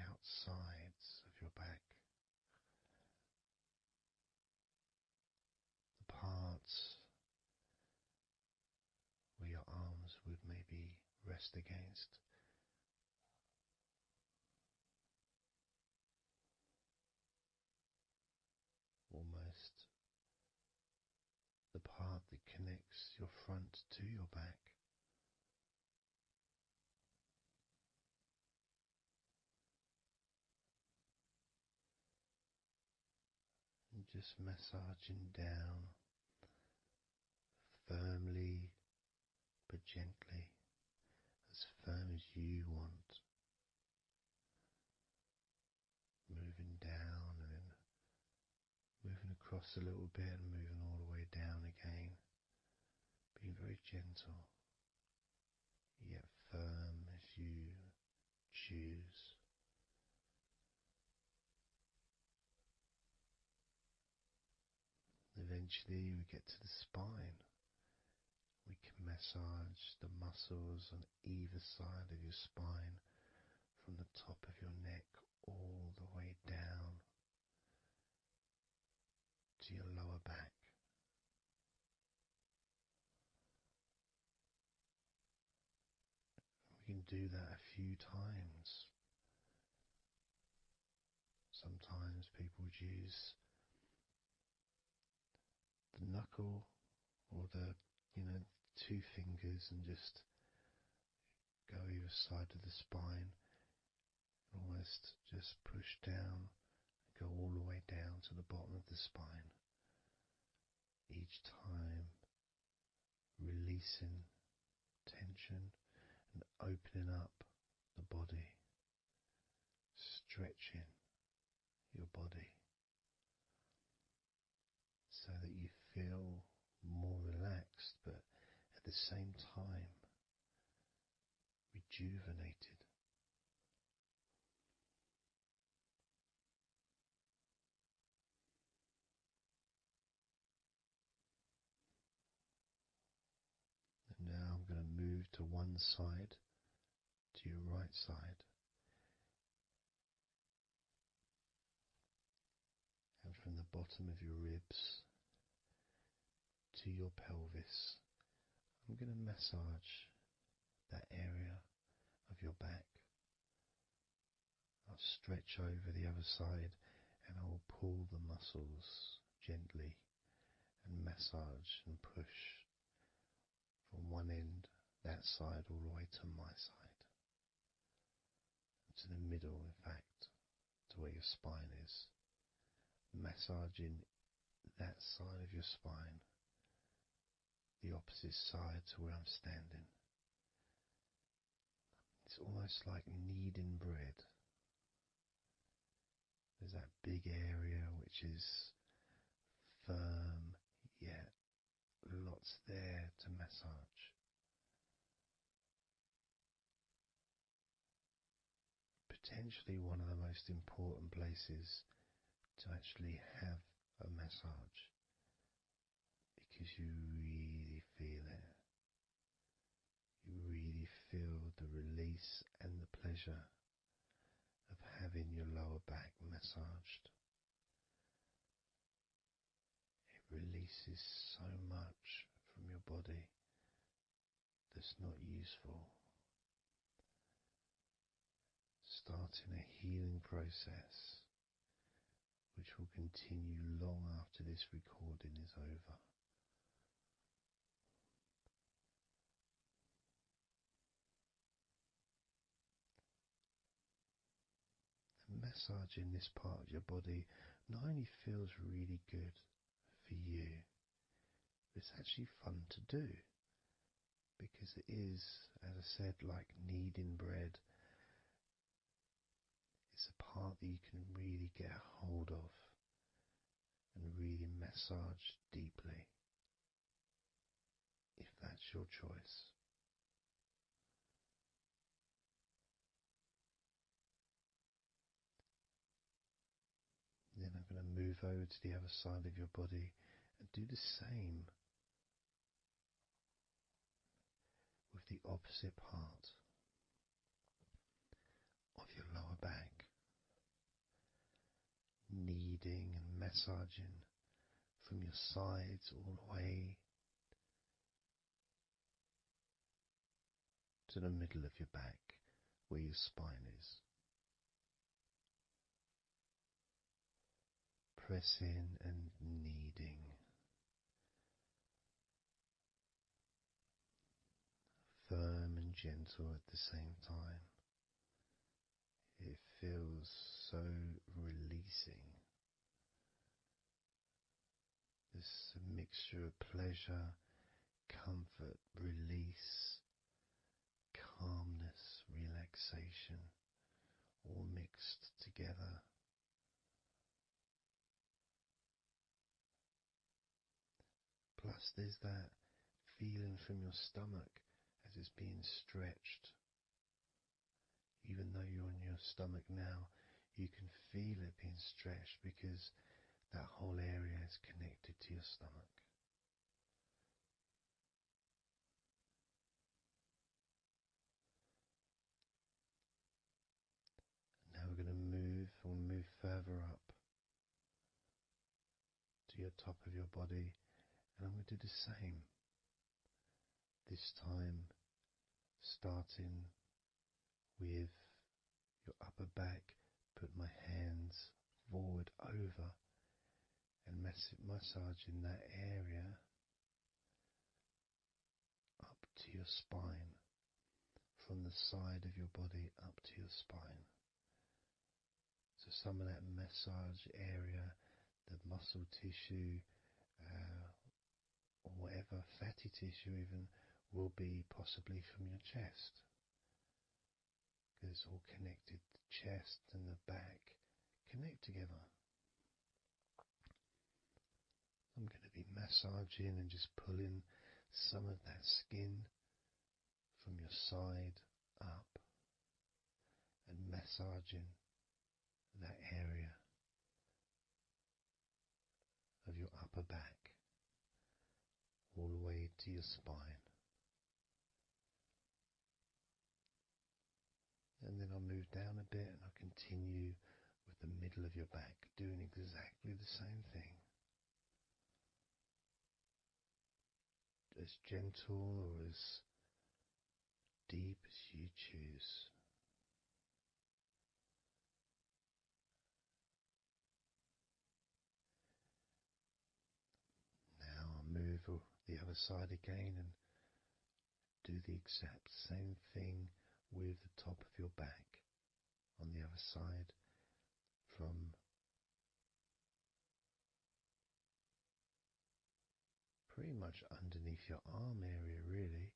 outsides of your back. The parts where your arms would maybe rest against. Almost the part that connects your front to your back. And just massaging down firmly but gently, as firm as you want. Moving down and then moving across a little bit and moving all the way down again. Being very gentle, yet firm as you choose. Eventually we get to the spine. We can massage the muscles on either side of your spine from the top of your neck all the way down to your lower back. We can do that a few times. Sometimes people would use the knuckle or the two fingers and just go either side of the spine, almost just push down, go all the way down to the bottom of the spine. Each time releasing tension and opening up the body, stretching your body so that you feel more relaxed, but at the same time rejuvenated. And now I'm going to move to one side, to your right side, and from the bottom of your ribs to your pelvis, I'm going to massage that area of your back. I'll stretch over the other side and I will pull the muscles gently and massage and push from one end, that side, all the way to my side. To the middle, in fact, to where your spine is. Massaging that side of your spine, the opposite side to where I'm standing. It's almost like kneading bread. There's that big area which is firm, yet lots there to massage. Potentially one of the most important places to actually have a massage, because you really feel it. You really feel the release and the pleasure of having your lower back massaged. It releases so much from your body that's not useful, starting a healing process which will continue long after this recording is over. And massaging this part of your body not only feels really good for you, but it's actually fun to do, because it is, as I said, like kneading bread. It's a part that you can really get a hold of and really massage deeply, if that's your choice. Then I'm going to move over to the other side of your body and do the same with the opposite part of your lower back, kneading and massaging from your sides all the way to the middle of your back where your spine is. Pressing and kneading. Firm and gentle at the same time. It feels so releasing. This a mixture of pleasure, comfort, release, calmness, relaxation, all mixed together. Plus there's that feeling from your stomach as it's being stretched. Even though you're on your stomach now, you can feel it being stretched because that whole area is connected to your stomach. Now we're going to move further up to your top of your body, and I'm going to do the same. This time starting with your upper back, put my hands forward over and massaging that area to your spine, from the side of your body up to your spine. So some of that massage area, the muscle tissue, or whatever, fatty tissue even, will be possibly from your chest. Because it's all connected, the chest and the back connect together. I'm going to be massaging and just pulling some of that skin from your side up and massaging that area of your upper back all the way to your spine. And then I'll move down a bit and I'll continue with the middle of your back, doing exactly the same thing. As gentle or as deep as you choose. Now I'll move the other side again and do the exact same thing with the top of your back on the other side, from pretty much underneath your arm area, really,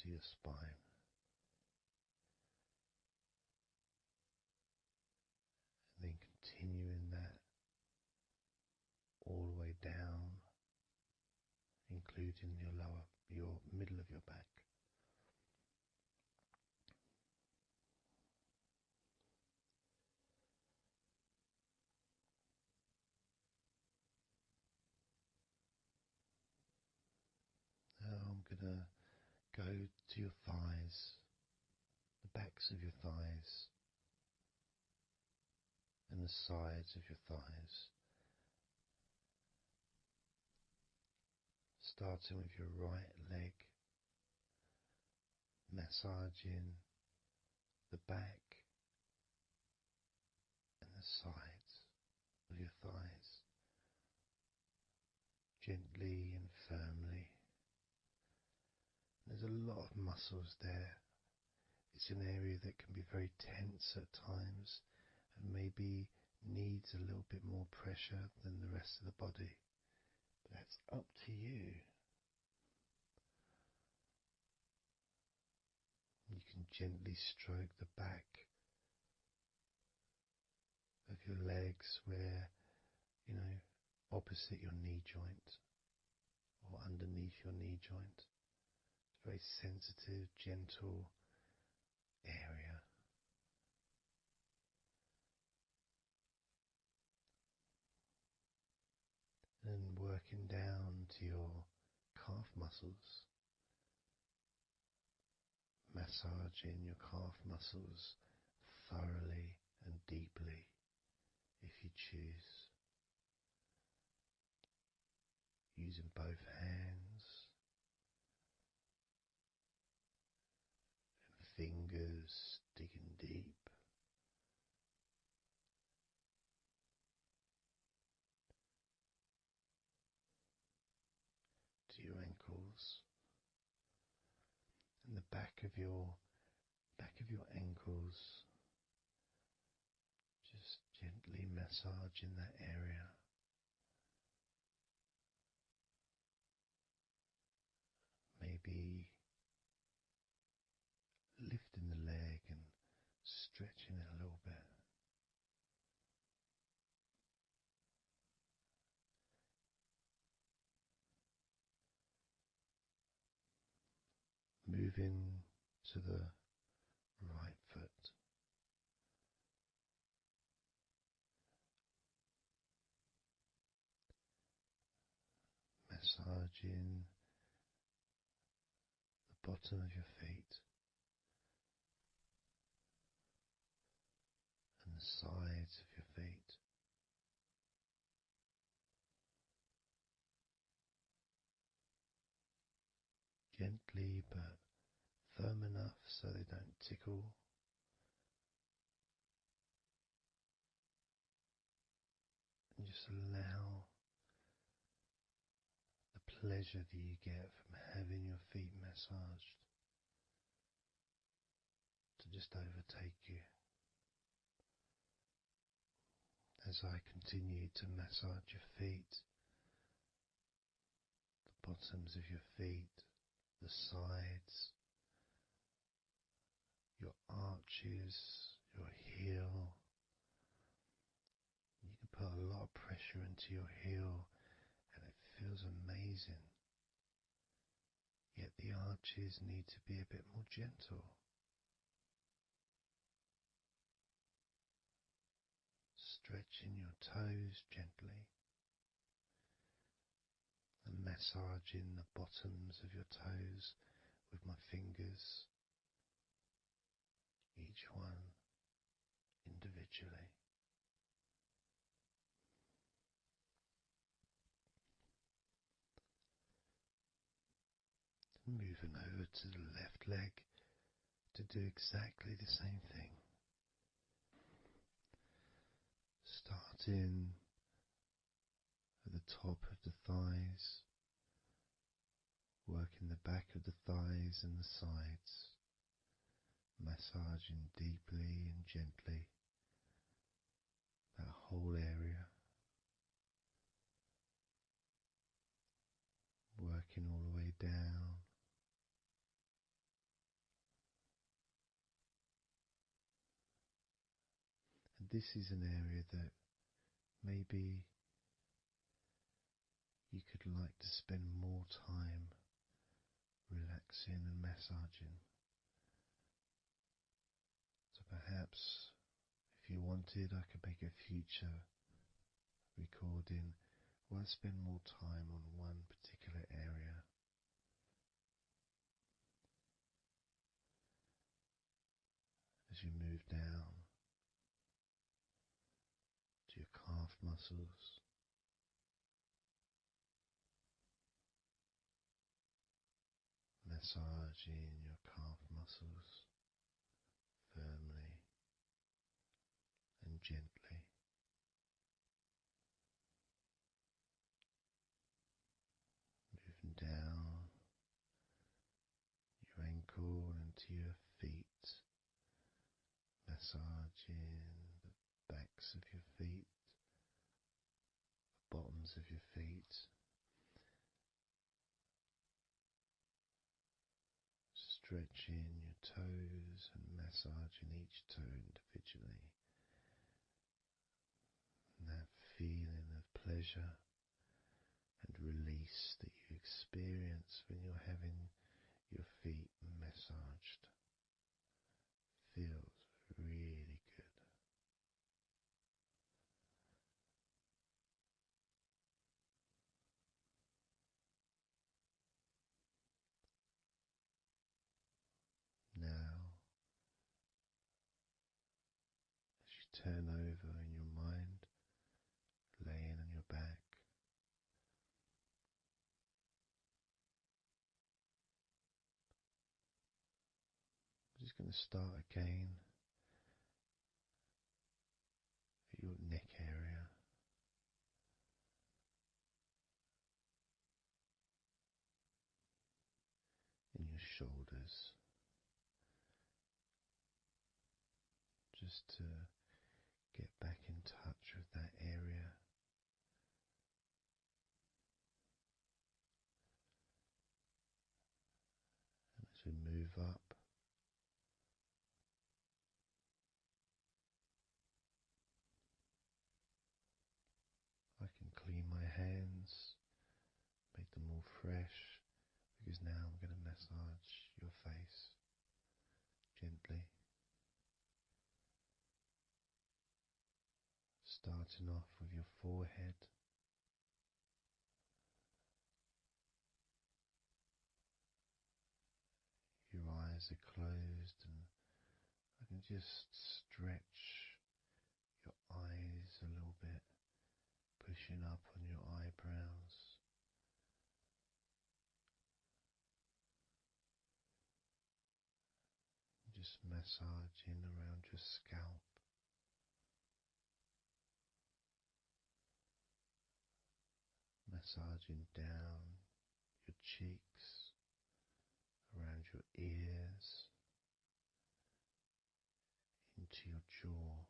to your spine. And then continuing that all the way down, including your middle of your back. Now I'm going to go to your thighs, the backs of your thighs, and the sides of your thighs. Starting with your right leg, massaging the back and the sides of your thighs, gently and firmly. There's a lot of muscles there. It's an area that can be very tense at times and maybe needs a little bit more pressure than the rest of the body. But that's up to you. You can gently stroke the back of your legs where, opposite your knee joint or underneath your knee joint. It's a very sensitive, gentle area. And working down to your calf muscles, massaging your calf muscles thoroughly and deeply if you choose, using both hands and fingers, digging deep. To your ankles and the back of your ankles, just gently massaging that area. Maybe lifting the leg and stretching it a little bit. Moving to the right foot. Massaging the bottom of your feet and the sides of your feet. Gently but firm enough so they don't tickle. And just allow pleasure that you get from having your feet massaged to just overtake you. As I continue to massage your feet, the bottoms of your feet, the sides, your arches, your heel. You can put a lot of pressure into your heel and it feels amazing. Yet the arches need to be a bit more gentle. Stretching your toes gently and massaging the bottoms of your toes with my fingers, each one individually. Moving over to the left leg to do exactly the same thing. Starting at the top of the thighs, working the back of the thighs and the sides, massaging deeply and gently that whole area, working all the way down. And this is an area that maybe you could like to spend more time relaxing and massaging. So perhaps if you wanted, I could make a future recording where I spend more time on one particular area. As you move down to your calf muscles, massaging your calf muscles firmly and gently. Moving down your ankle and to your feet, massaging the backs of your feet, the bottoms of your feet, stretching your toes and massaging each toe individually. And that feeling of pleasure and release that you experience when you're having your feet massaged feels really good. Now, as you turn over in your mind, laying on your back, I'm just going to start again at your neck area. In your shoulders, just to get back in touch with that area. And as we move up, I can clean my hands, make them all fresh, because now I'm going to massage your face gently. Starting off with your forehead, your eyes are closed, and I can just stretch your eyes a little bit, pushing up on your eyebrows. Just massaging around your scalp. Massaging down your cheeks, around your ears, into your jaw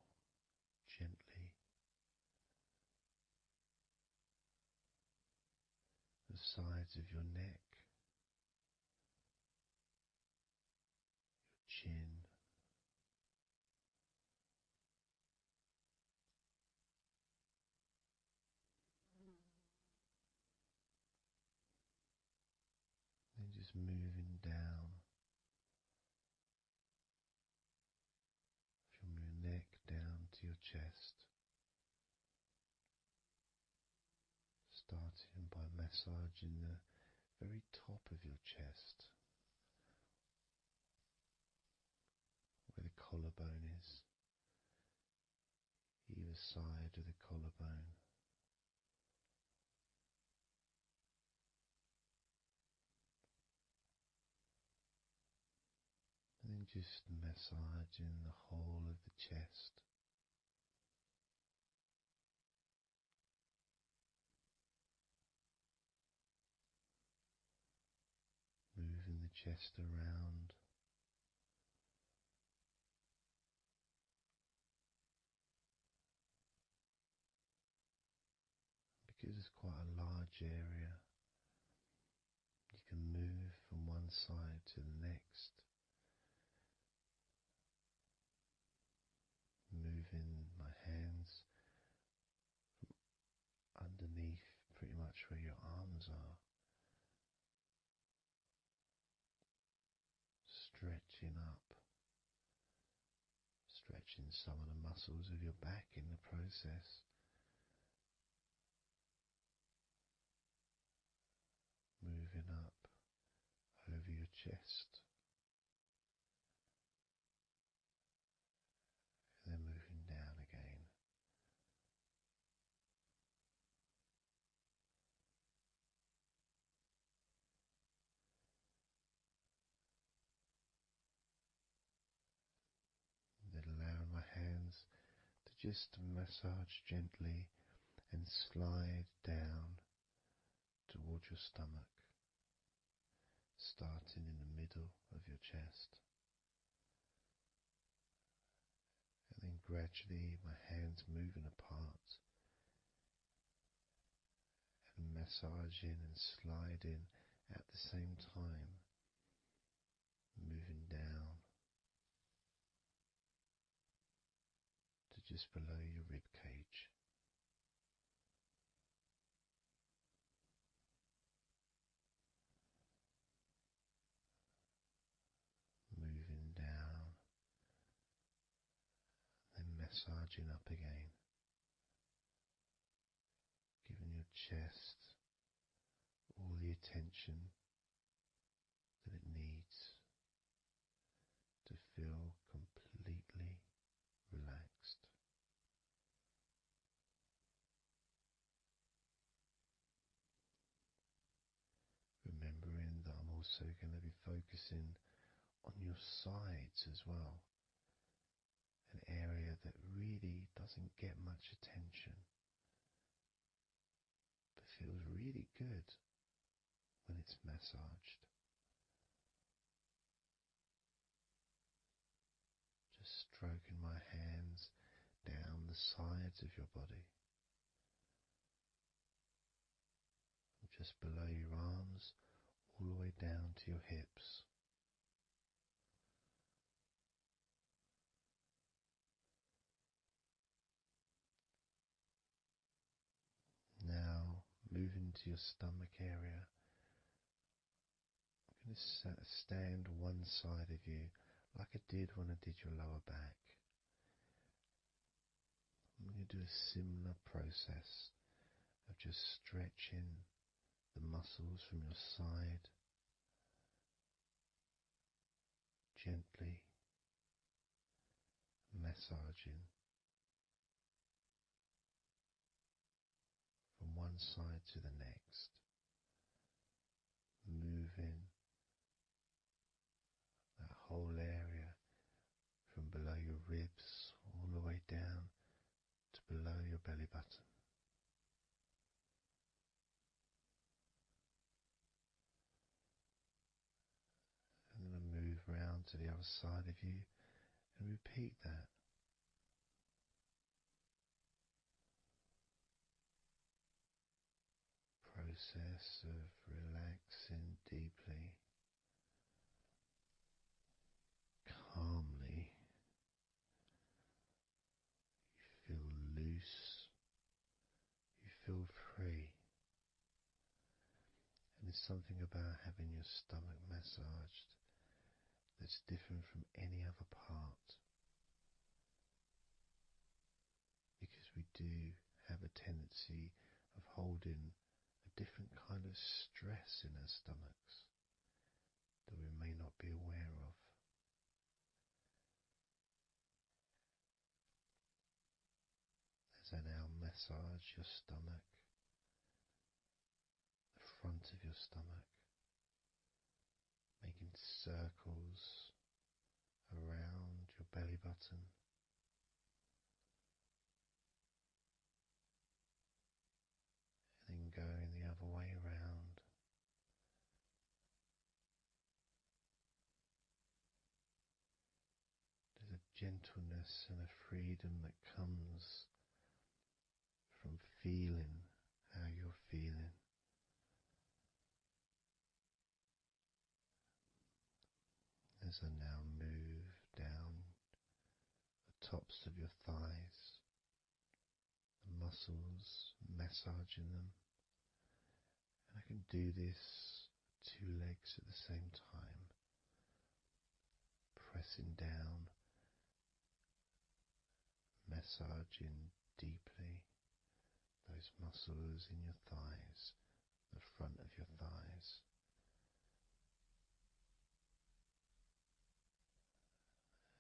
gently, the sides of your neck, your chin, then just moving down from your neck down to your chest, starting by massaging the very top of your chest, where the collarbone is, either side of the collarbone. And then just massaging the whole of the chest. Moving the chest around, because it's quite a large area, you can move from one side to the next, moving my hands underneath pretty much where your arms are, stretching up, stretching some of the muscles of your back in the process, moving up over your chest, and then moving down again. Then allowing my hands to just massage gently and slide down towards your stomach, starting in the middle of your chest. And then gradually my hands moving apart and massaging and sliding at the same time, moving down to just below your rib cage. Moving down, then massaging up again, giving your chest all the attention that it needs to feel completely relaxed. Remembering that I'm also going to be focusing on your sides as well, an area that really doesn't get much attention but feels really good when it's massaged. Just stroking my hands down the sides of your body, just below your arms, all the way down to your hips. Now, moving to your stomach area, I'm going to stand one side of you like I did when I did your lower back. I'm going to do a similar process of just stretching the muscles from your side, gently massaging from one side to the next, moving that whole area from below your ribs all the way down to below your belly button. round to the other side of you and repeat that. Process of relaxing deeply, calmly. You feel loose, you feel free. And there's something about having your stomach massaged that's different from any other part, because we do have a tendency of holding a different kind of stress in our stomachs that we may not be aware of. As I now massage your stomach, the front of your stomach, making circles around your belly button, and then going the other way around. There's a gentleness and a freedom that comes from feeling how you're feeling. As I now move down the tops of your thighs, the muscles, massaging them, and I can do this two legs at the same time, pressing down, massaging deeply those muscles in your thighs, the front of your thighs.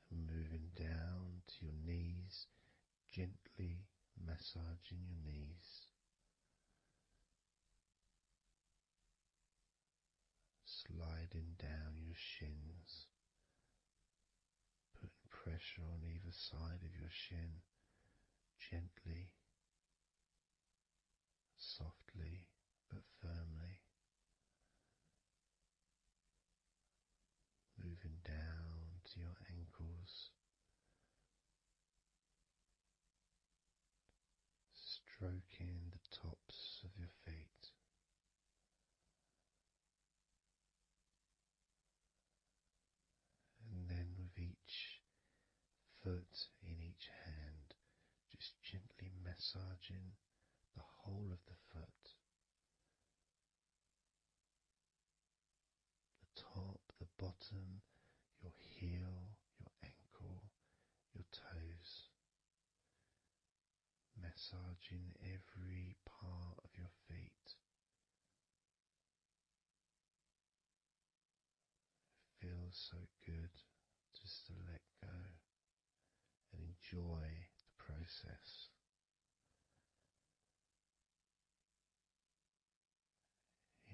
And moving down to your knees, gently massaging your knees, sliding down your shins, putting pressure on either side of your shin, gently, softly but firmly. Moving down to your ankles, stroking the tops of your feet. And then with each foot in each hand, just gently massaging the whole of the foot, the top, the bottom, your heel, your ankle, your toes, massaging every part of your feet. It feels so good just to let go and enjoy the process.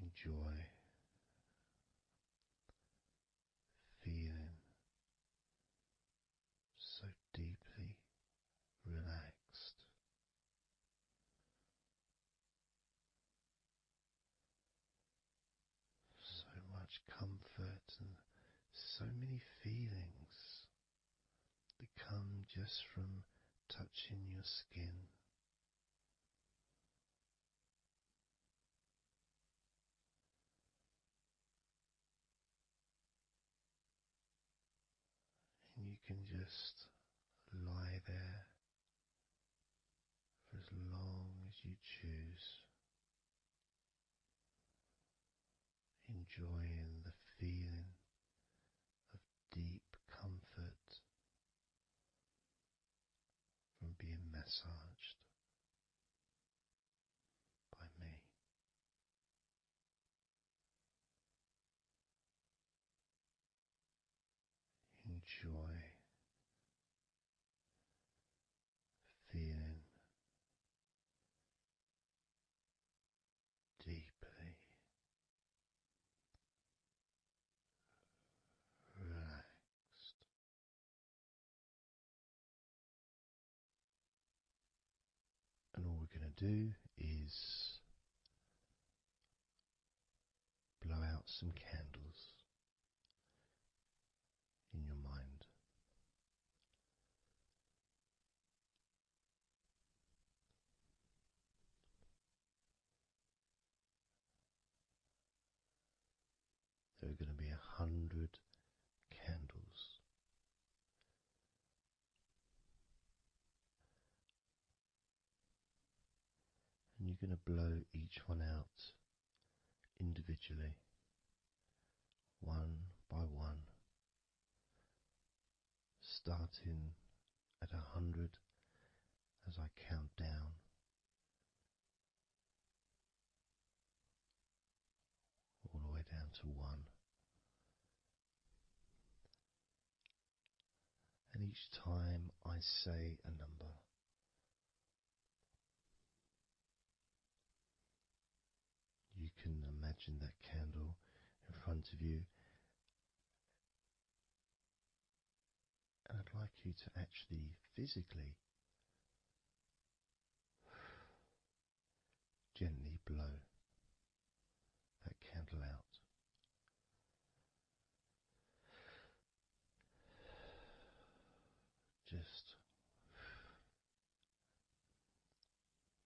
Enjoy feeling so deeply relaxed. So much comfort and so many feelings that come just from touching your skin. And you can just lie there for as long as you choose, enjoying the feeling of deep comfort from being massaged by me. Enjoy feeling deeply relaxed. And all we're going to do is blow out some candles you're going to blow each one out individually, one by one, starting at 100 as I count down, all the way down to 1. And each time I say a number, you can imagine that candle in front of you, and I'd like you to actually physically gently blow that candle out. Just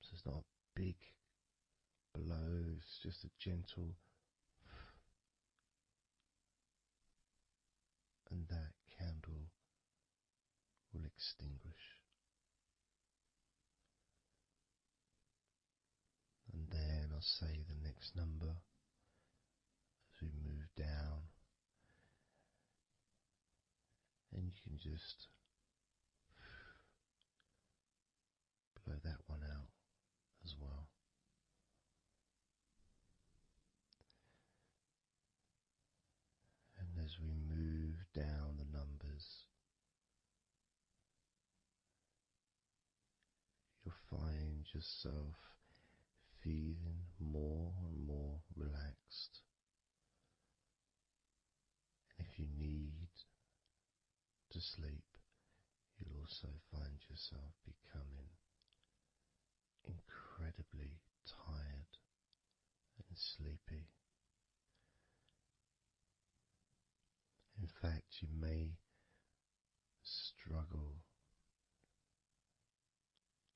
so it's not a big blow, it's just a gentle, and that candle will extinguish. And then I'll say the next number as we move down, and you can just blow that one out as well. And as we move down the numbers, you'll find yourself feeling more and more relaxed. And if you need to sleep, you'll also find yourself becoming incredibly tired and sleepy. In fact, you may struggle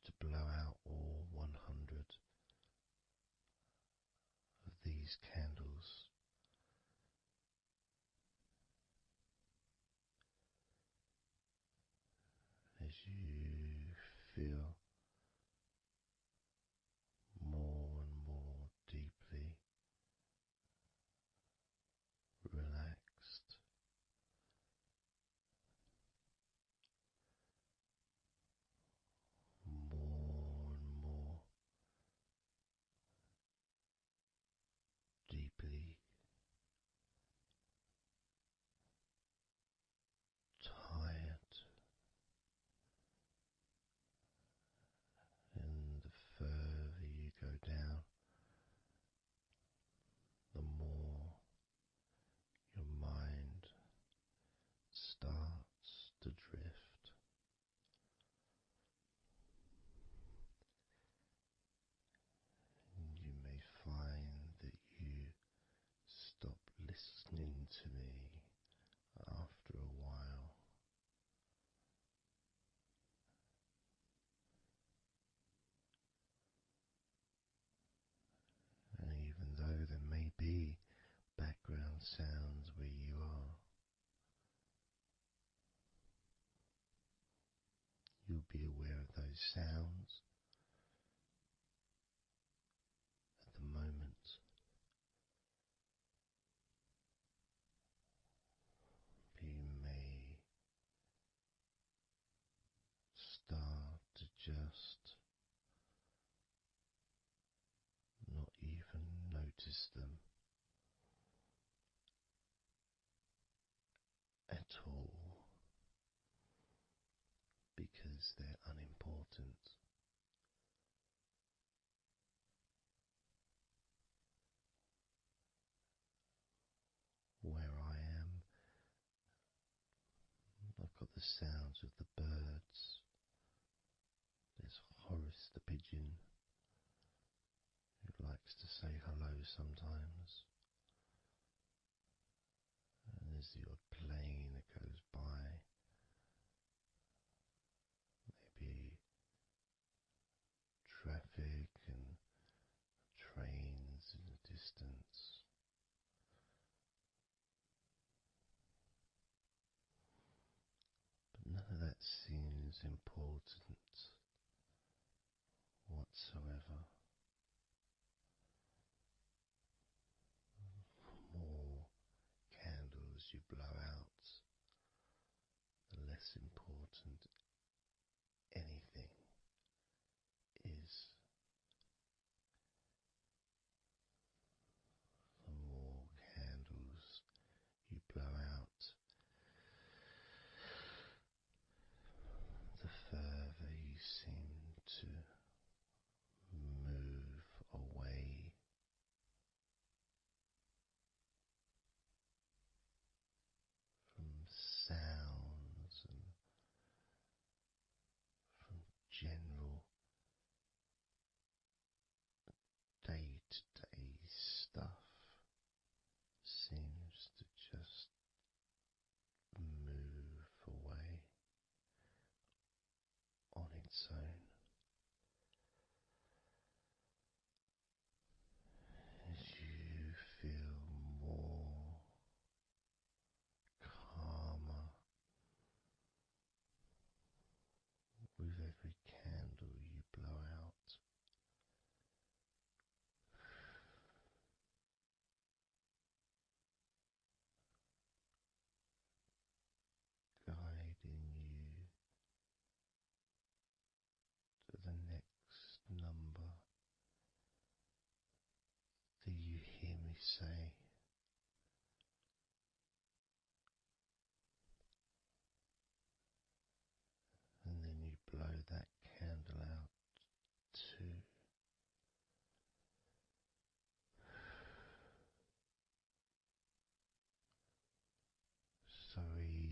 to blow out all 100 of these candles. As you feel more and more deeply relaxed, more and more deeply tired, and the further you go down, the more your mind starts to drift. And you may find that you stop listening to me after a while. And even though there may be background sounds where you are, you'll be aware of those sounds at the moment. You may start to just not even notice them at all, because they're unimportant. Where I am, I've got the sounds of the birds. There's Horace the pigeon, who likes to say hello sometimes. And there's the odd plane that goes by, maybe traffic and trains in the distance. But none of that seems important whatsoever.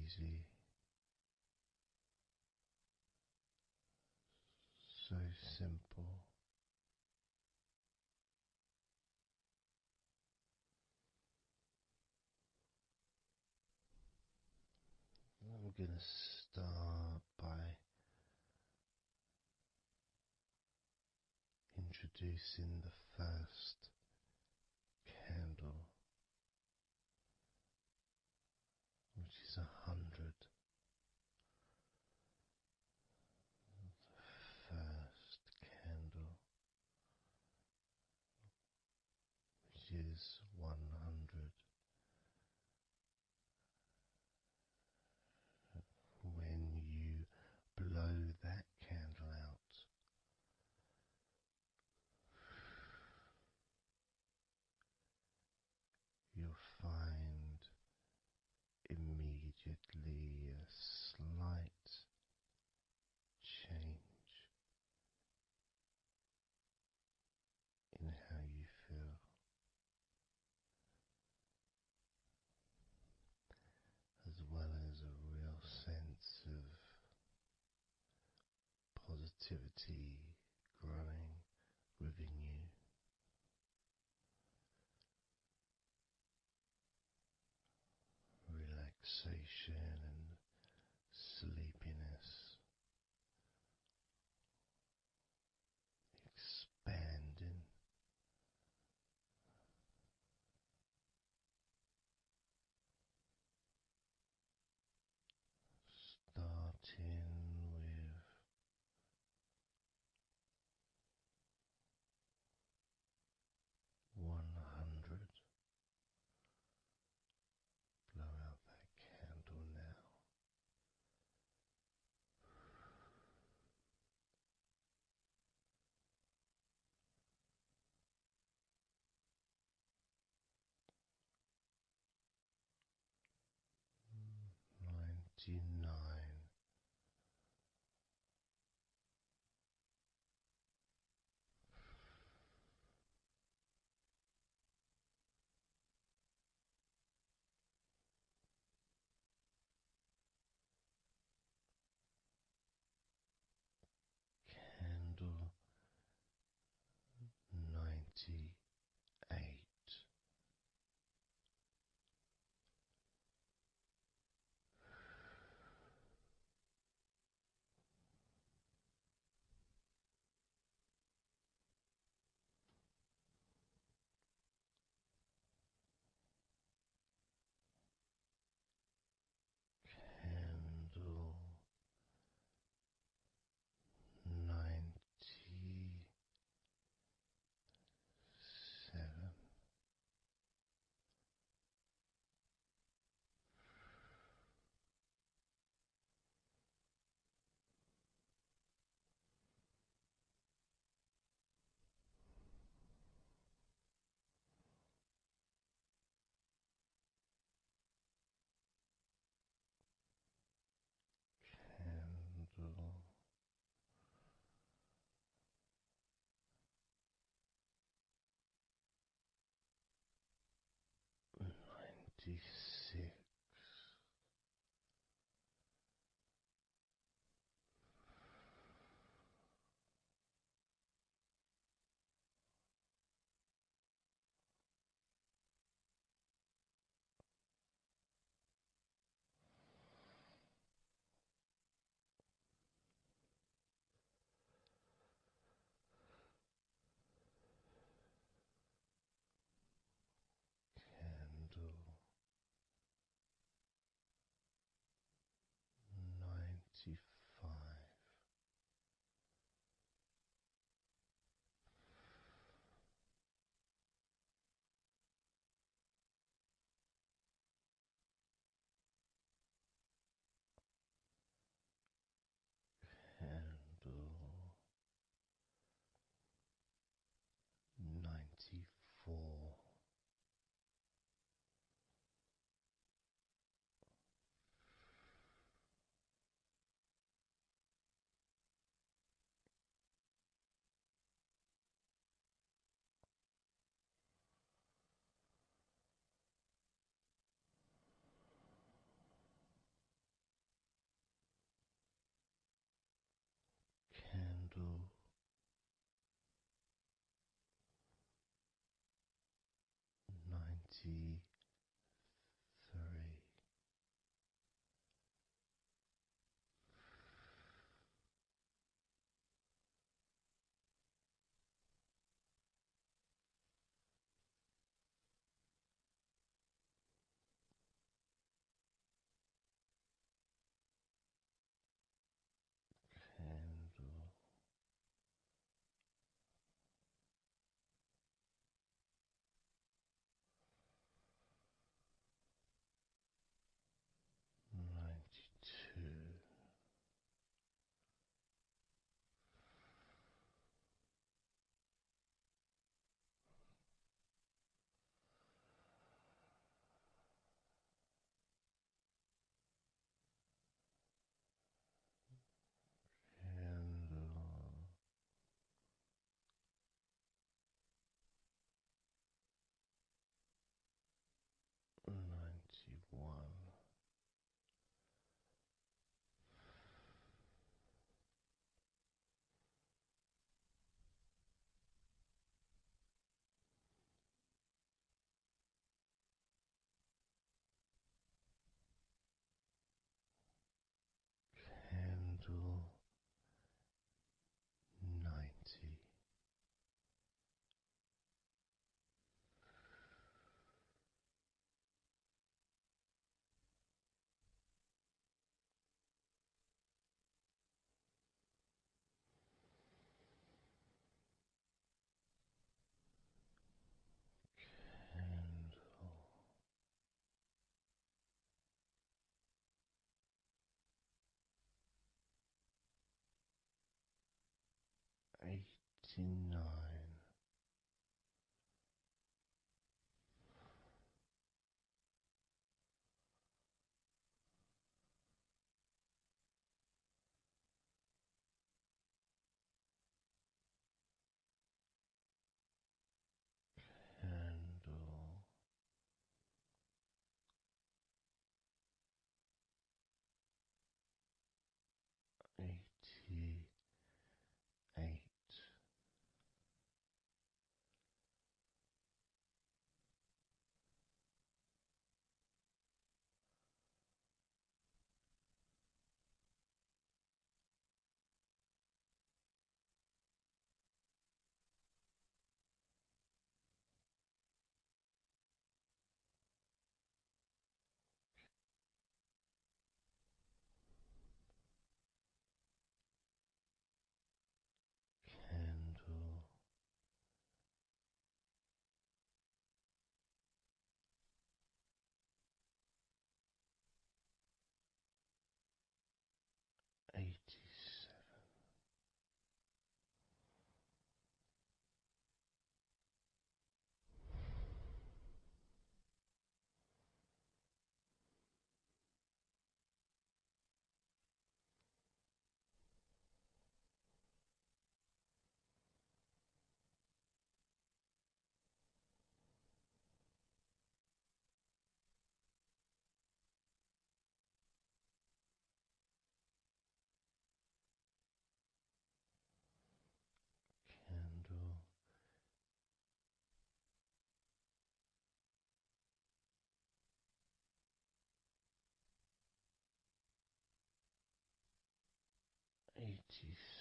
easy, so simple. I'm going to start by introducing the first candle, which is 100. First candle, which is 100. When you blow that candle out, you'll find immediately a slight change in how you feel, as well as a real sense of positivity growing within you. Relaxation and sleepiness expanding, starting with 100. Blow out that candle now. 99. Candle 98. Candle 97. candle 92. Candle 91. Candle 90. Candle 89. Candle 88. Candle 87. Candle 86.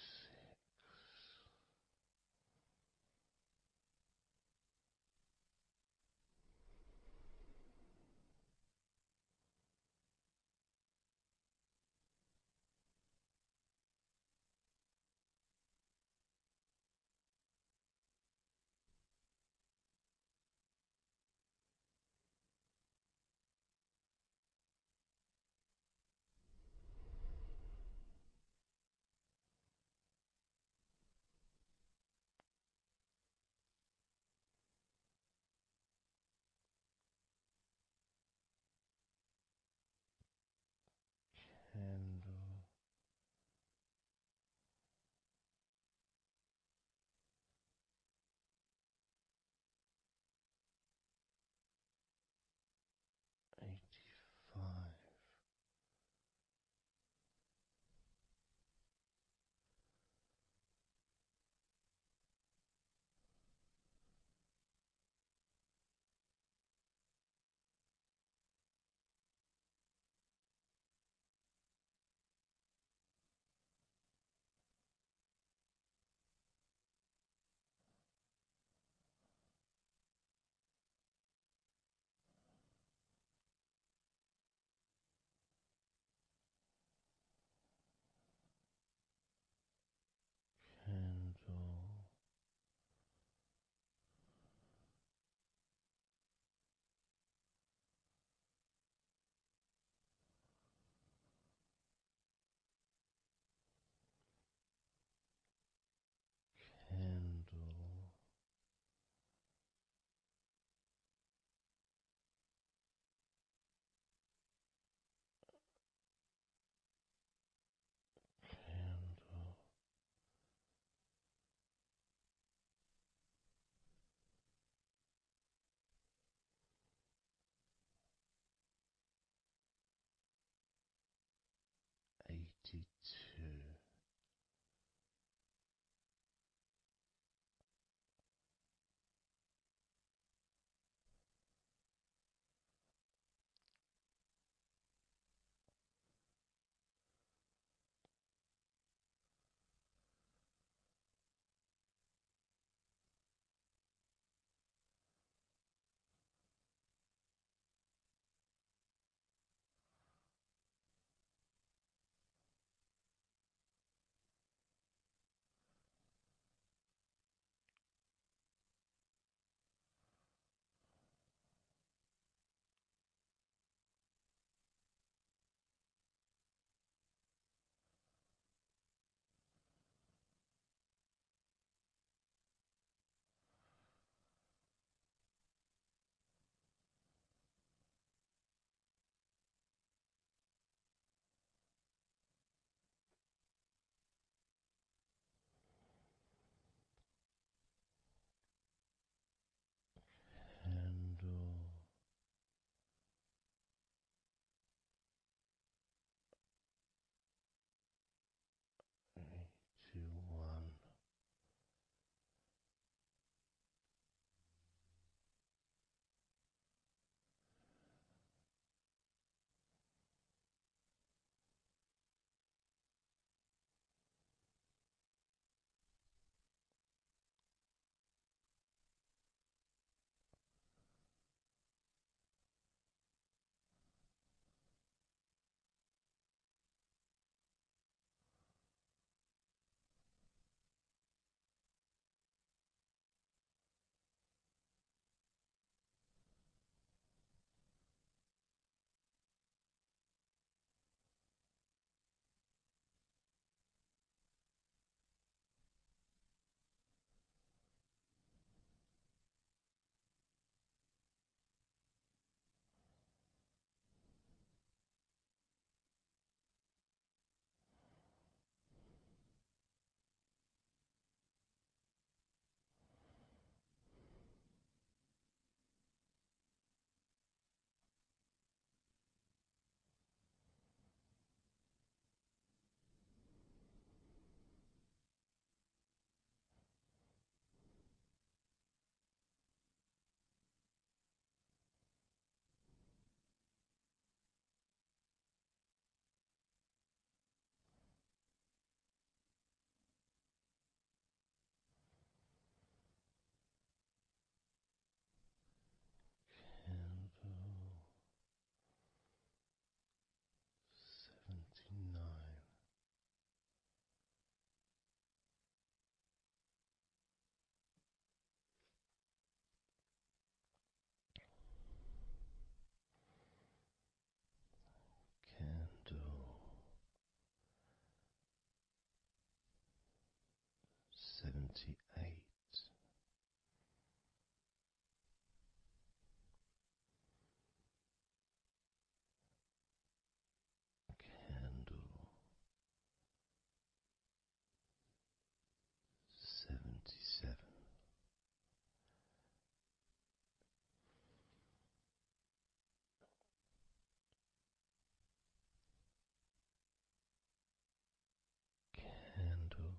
78. Candle 77. Candle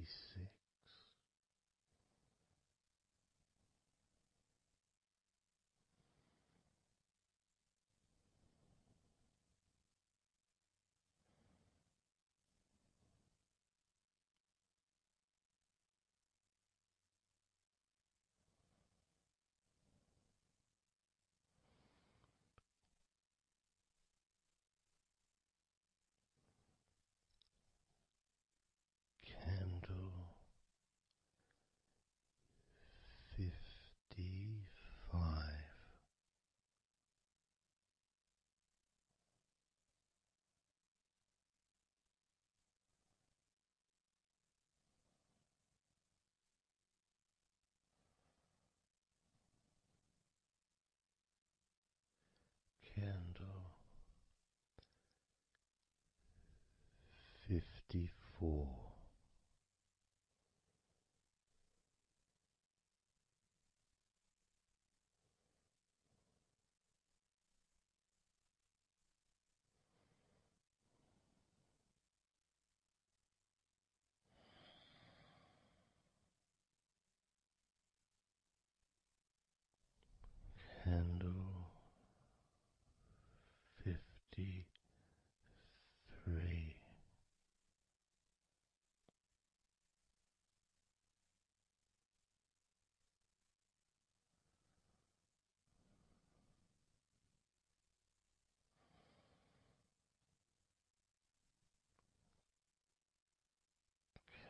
56. Candle 55. Candle 54. Candle 53.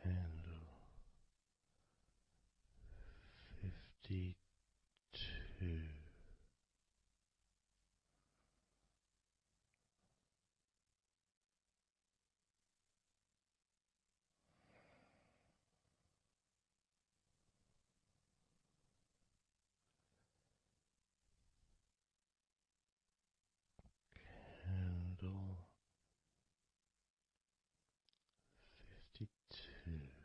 Candle 52. Candle 52.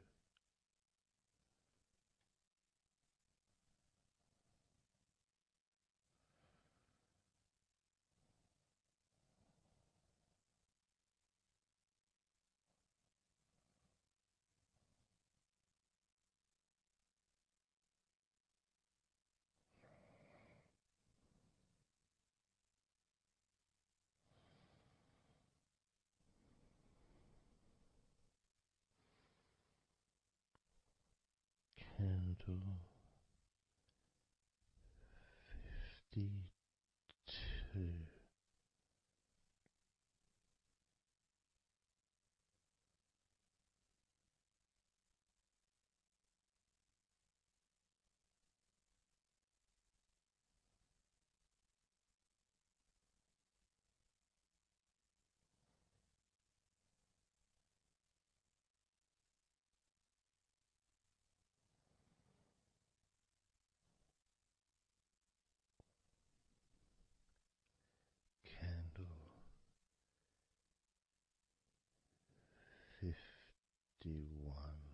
Candle 52. Candle 51.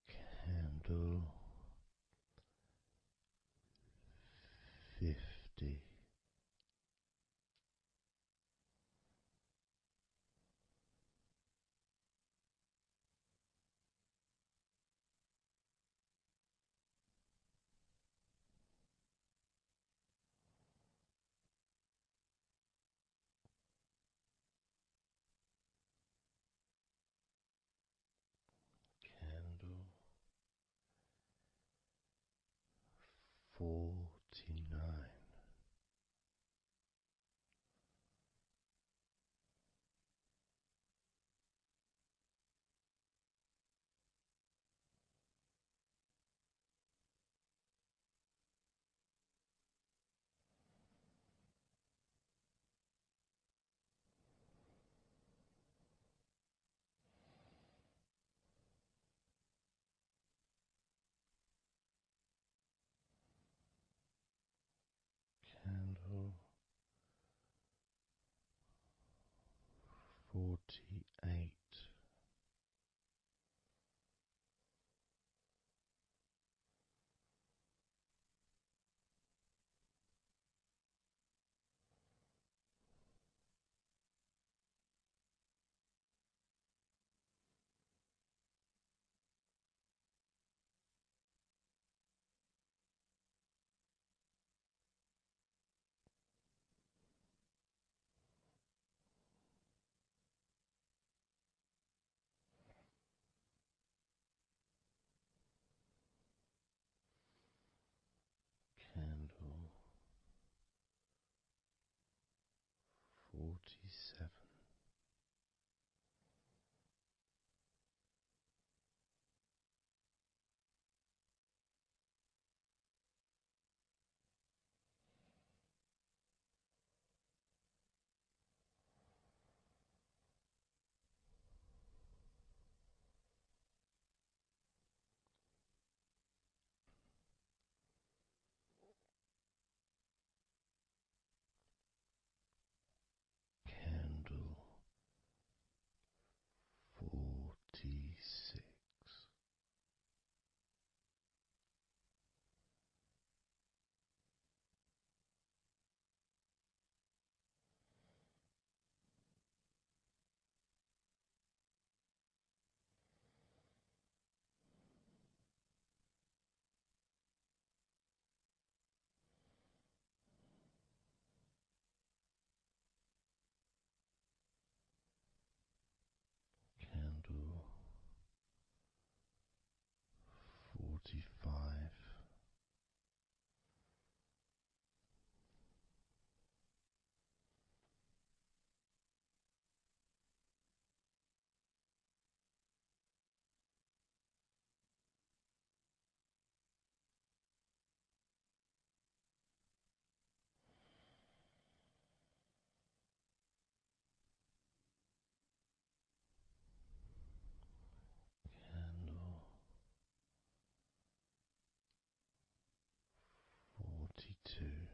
Candle 50. Candle 49. 47. Candle 46. Candle 45. Candle 42.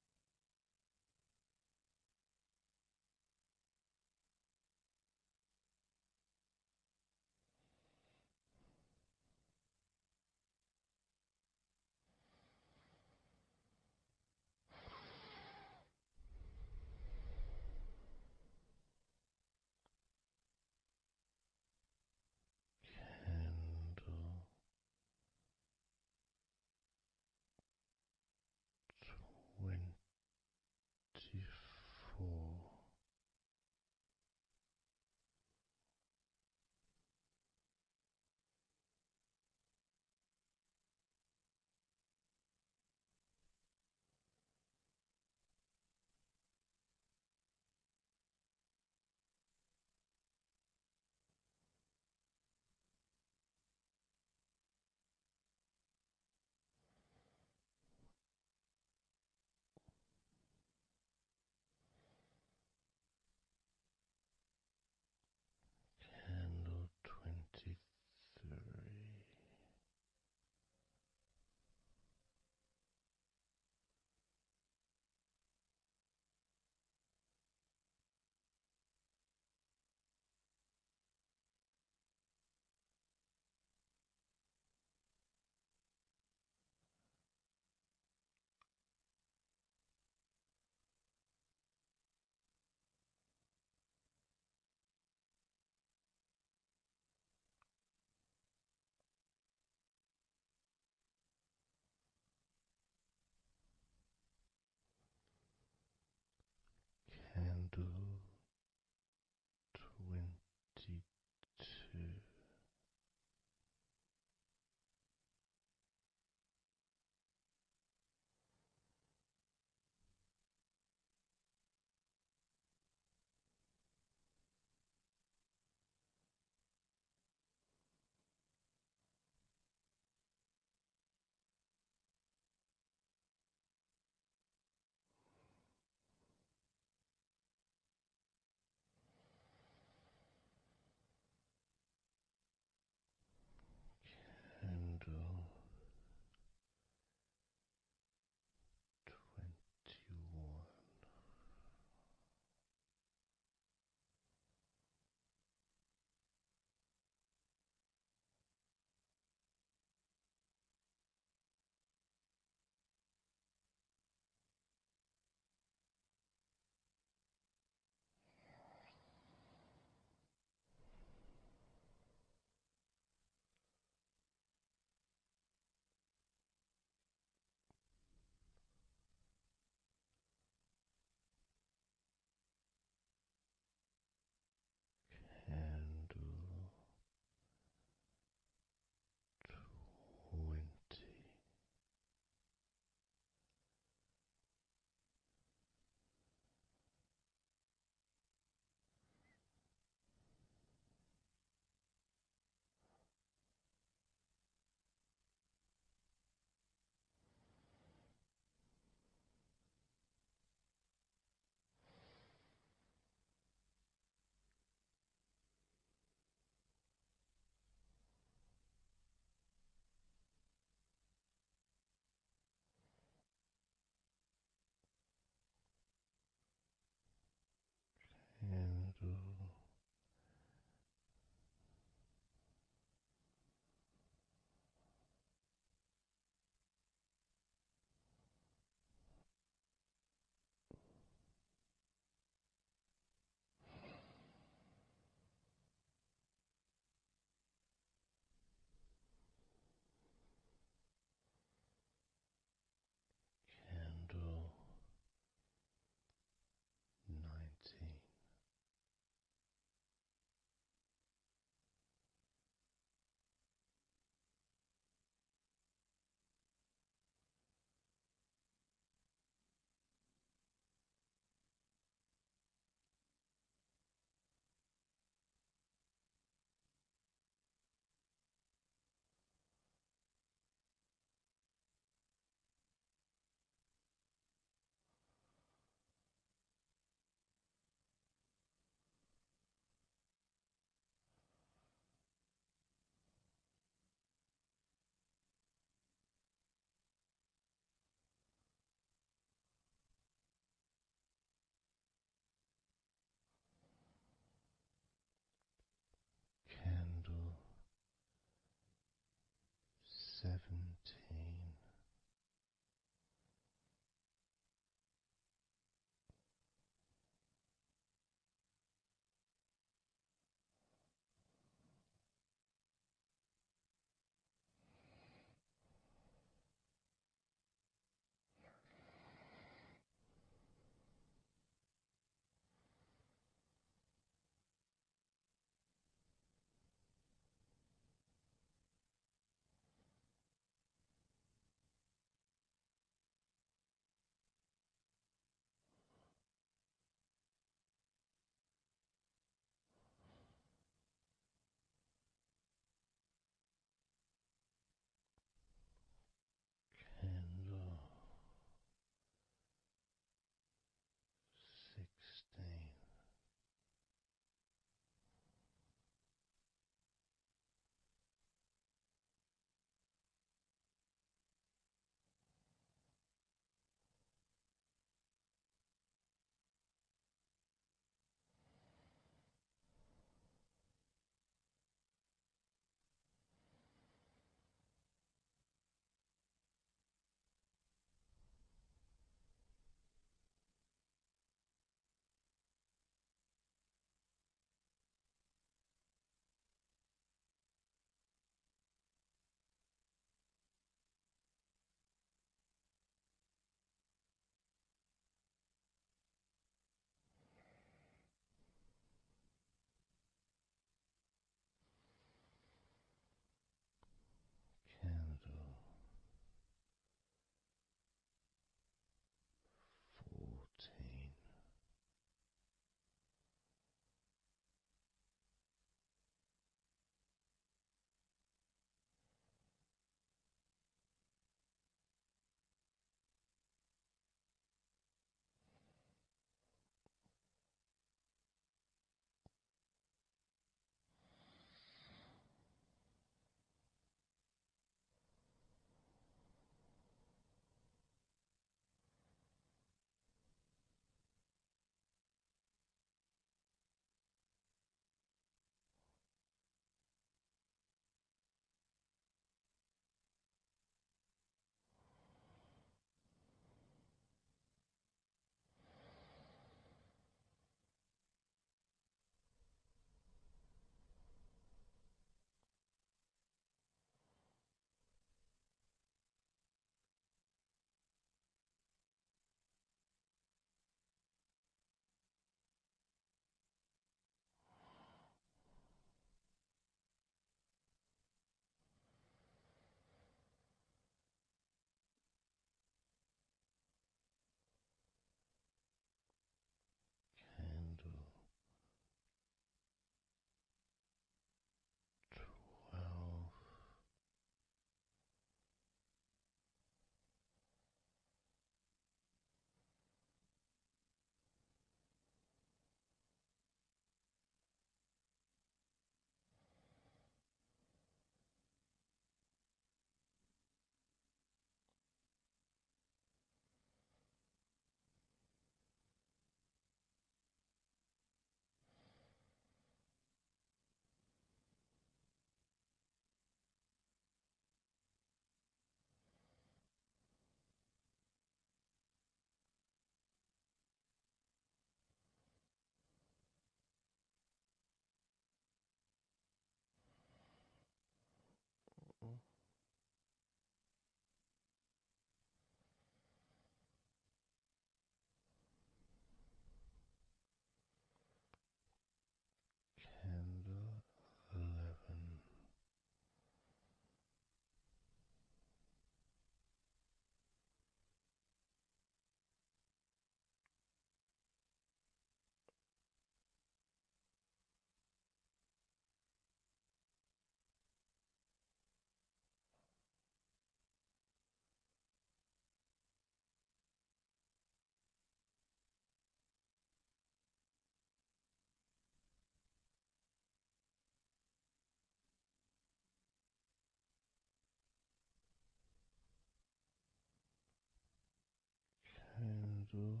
10.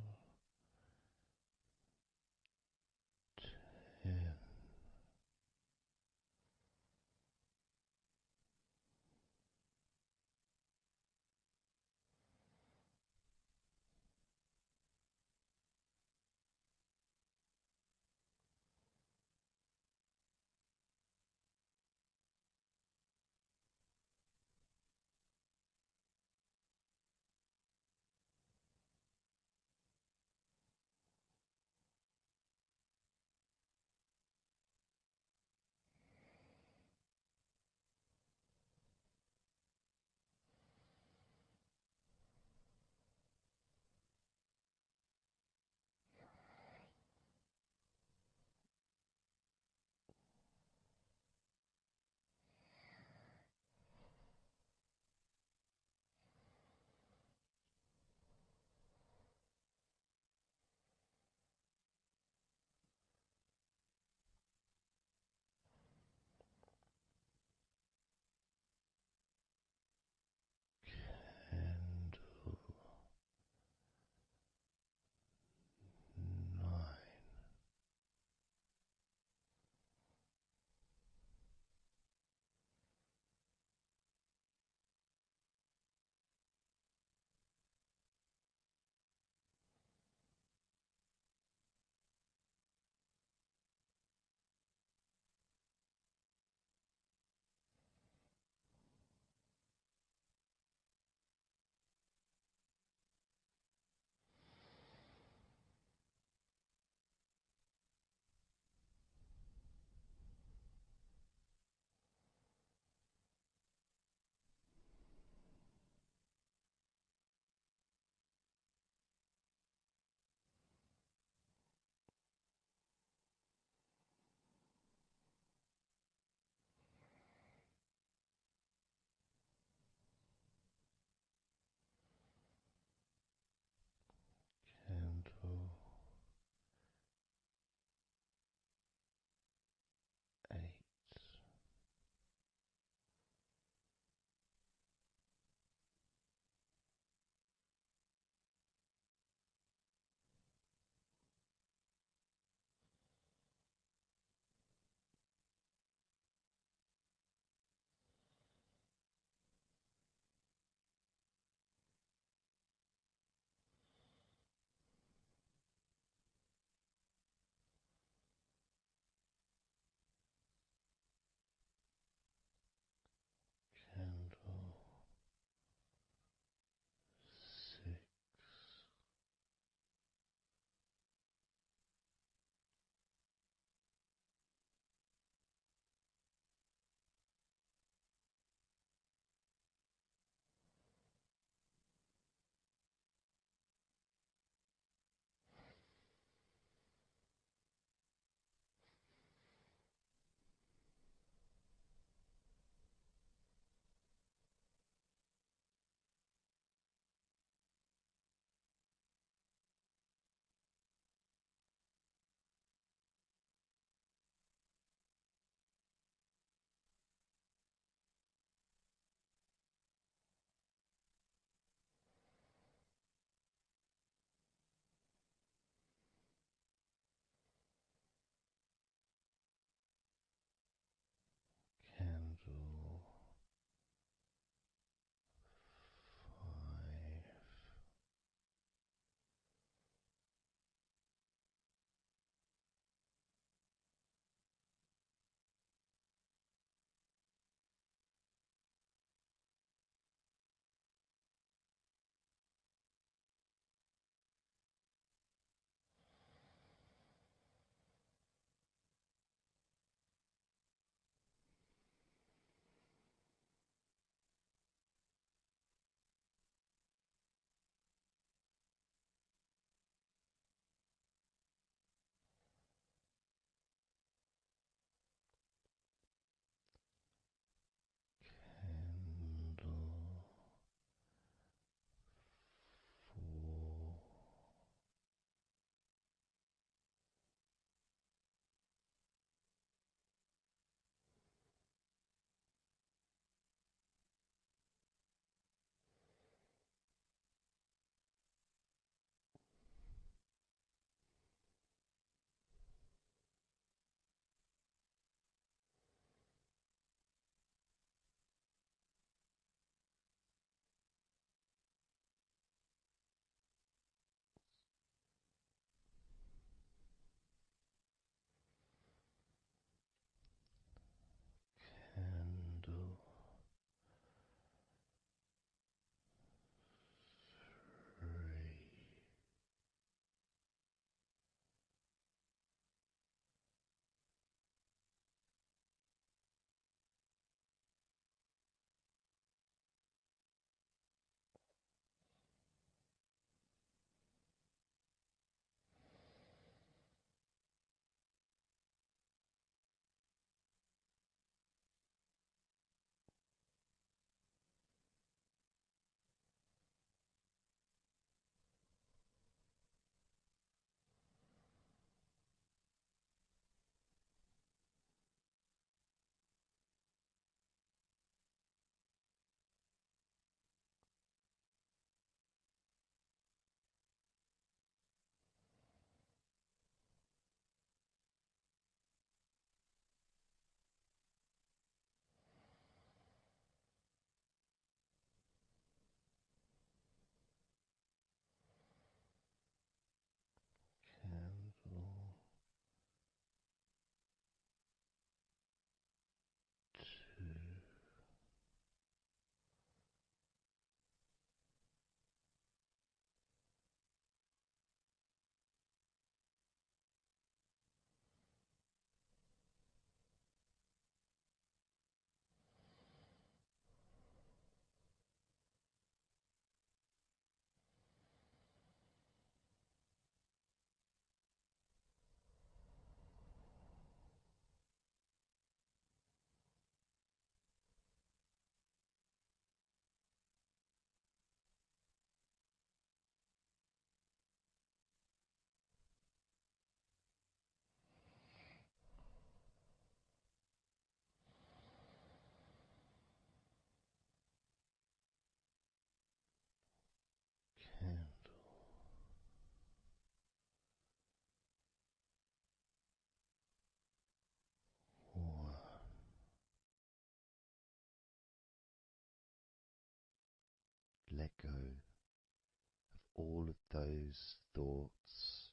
those thoughts,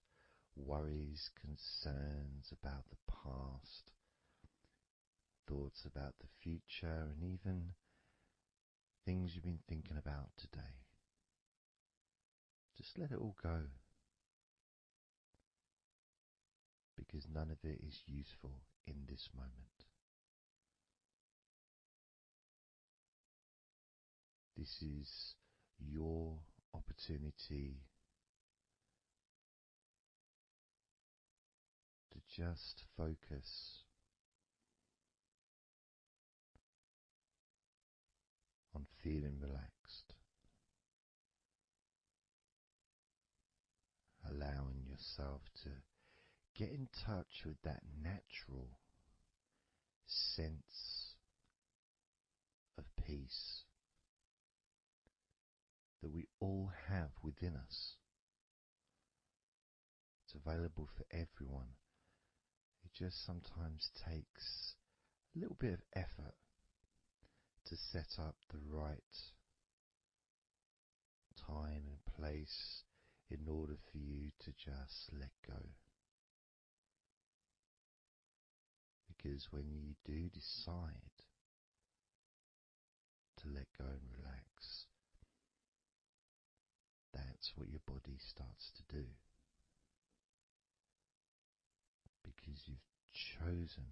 worries, concerns about the past, thoughts about the future, and even things you've been thinking about today. Just let it all go, because none of it is useful in this moment. This is your opportunity to just focus on feeling relaxed, allowing yourself to get in touch with that natural sense of peace that we all have within us. It's available for everyone. It just sometimes takes a little bit of effort to set up the right time and place in order for you to just let go. Because when you do decide to let go and relax, that's what your body starts to do. Because you've chosen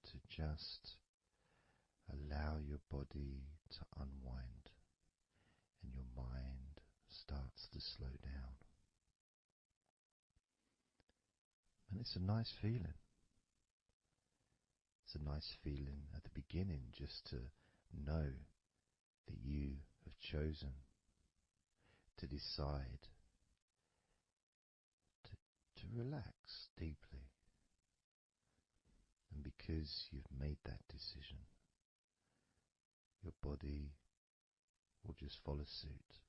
to just allow your body to unwind, and your mind starts to slow down. And it's a nice feeling. It's a nice feeling at the beginning just to know that you have chosen to decide to relax deeply. And because you've made that decision, your body will just follow suit.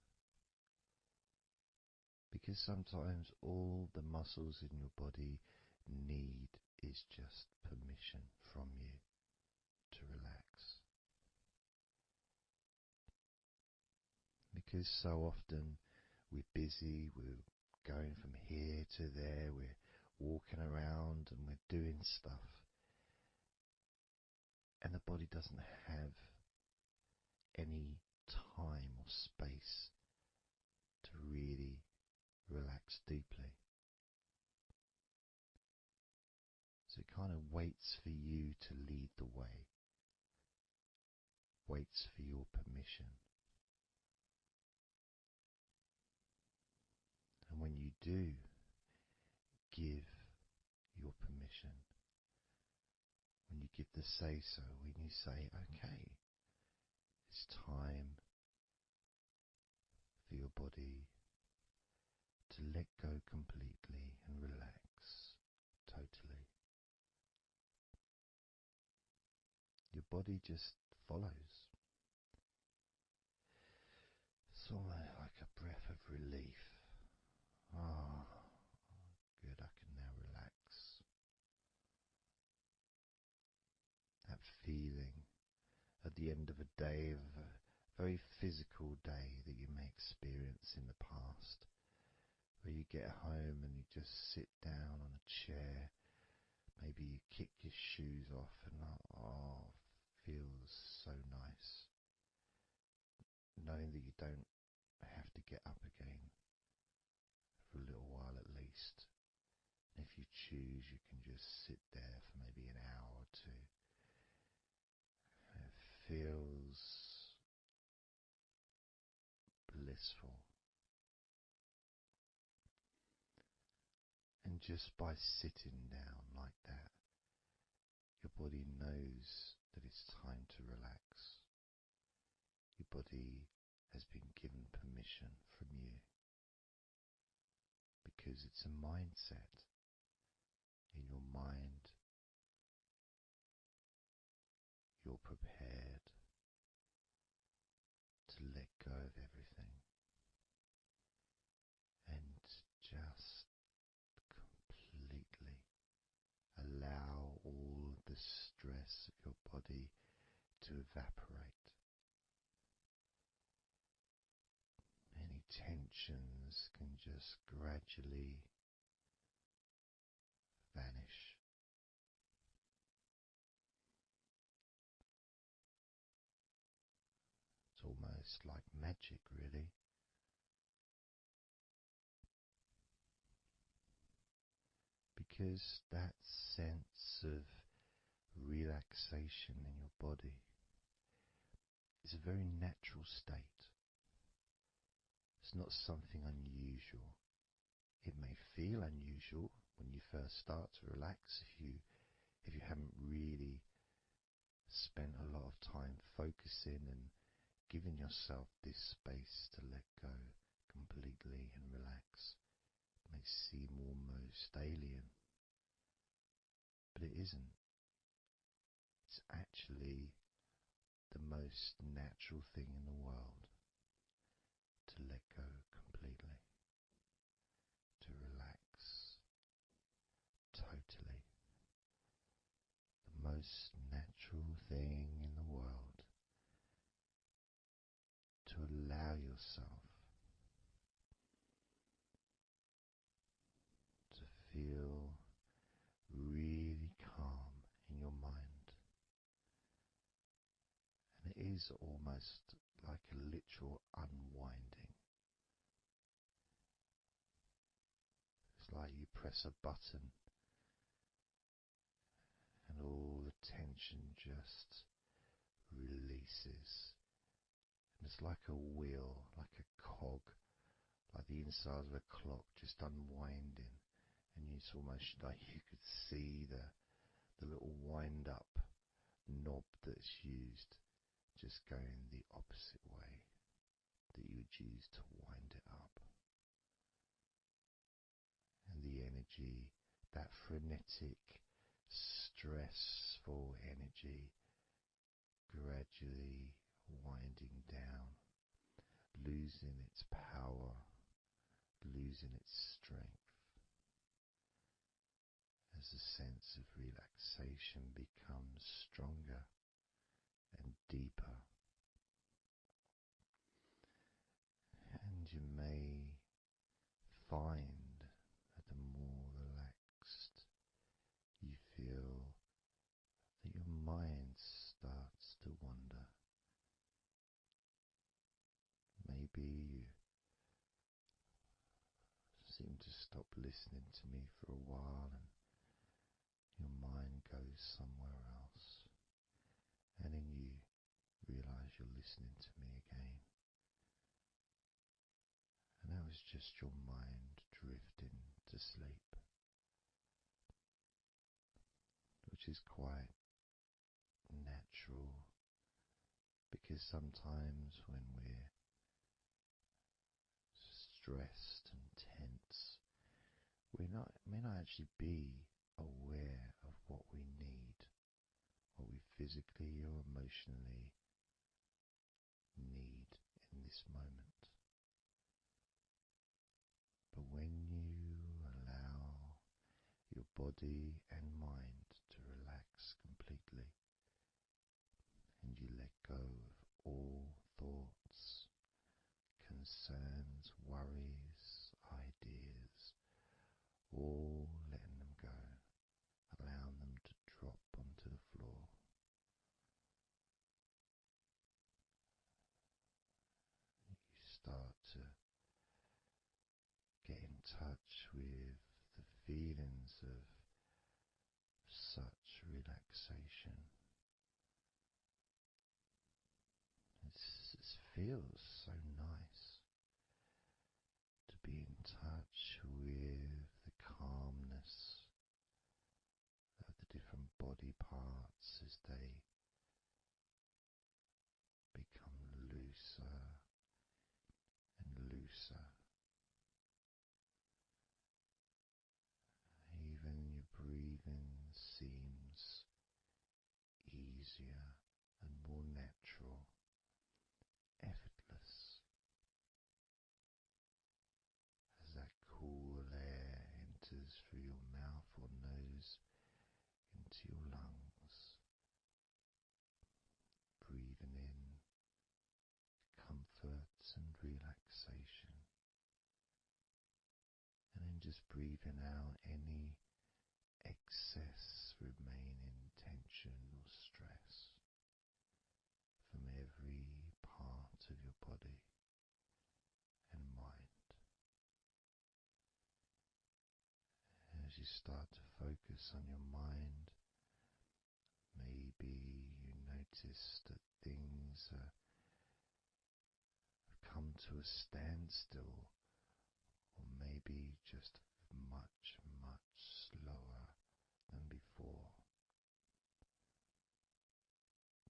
Because sometimes all the muscles in your body need is just permission from you to relax. Because so often we're busy, we're going from here to there, we're walking around and we're doing stuff, and the body doesn't have any time or space to really relax deeply. So it kind of waits for you to lead the way, waits for your permission. And when you do give your permission, when you give the say-so, when you say, okay, it's time for your body to let go completely and relax totally, your body just follows. It's almost like a breath of relief. Ah, good, I can now relax. That feeling at the end of a day, of a very physical day that you may experience in the past, where you get home and you just sit down on a chair, maybe you kick your shoes off and feels so nice, knowing that you don't have to get up again for a little while at least. And if you choose, you can just sit there for maybe an hour or two. It feels blissful. And just by sitting down like that, your body knows that it's time to relax. Your body has been given permission from you, because it's a mindset. In your mind, you're prepared to let go of everything and just completely allow all the stress of your body to evaporate. Any tensions can just gradually vanish. It's almost like magic, really, because that sense of relaxation in your body is a very natural state. It's not something unusual. It may feel unusual when you first start to relax if you haven't really spent a lot of time focusing and giving yourself this space to let go completely and relax. It may seem almost alien, but it isn't. It's actually the most natural thing in the world to let go completely, to relax totally. The most natural thing in the world to allow yourself to feel really calm in your mind. And it is almost like a literal unwinding. It's like you press a button and all the tension just releases. And it's like a wheel, like a cog, like the inside of a clock just unwinding. And it's almost like you could see the little wind up knob that's used just going the opposite way that you would use to wind it up. And the energy, that frenetic, stressful energy, gradually winding down, losing its power, losing its strength, as the sense of relaxation becomes stronger and deeper. And you may find that the more relaxed you feel, that your mind starts to wander. Maybe you seem to stop listening to me for a while and your mind goes somewhere else, and then you realize you're listening to me again. And that was just your mind drifting to sleep, which is quite natural, because sometimes when we're stressed and tense, we may not actually be aware of what we need, what we physically or emotionally need in this moment. But when you allow your body and mind to relax completely, and you let go of all thoughts, concerns, worries, ideas, all letting them go, allowing them to drop onto the floor. You start to get in touch with the feelings of such relaxation. It feels so nice to be in touch with the calmness of the different body parts as they become looser and looser. Even your breathing seems easier and more natural, effortless, as that cool air enters through your mouth or nose into your lungs, breathing in comfort and relaxation, just breathing out any excess remaining tension or stress from every part of your body and mind. As you start to focus on your mind, maybe you notice that things have come to a standstill, or maybe just much, much slower than before,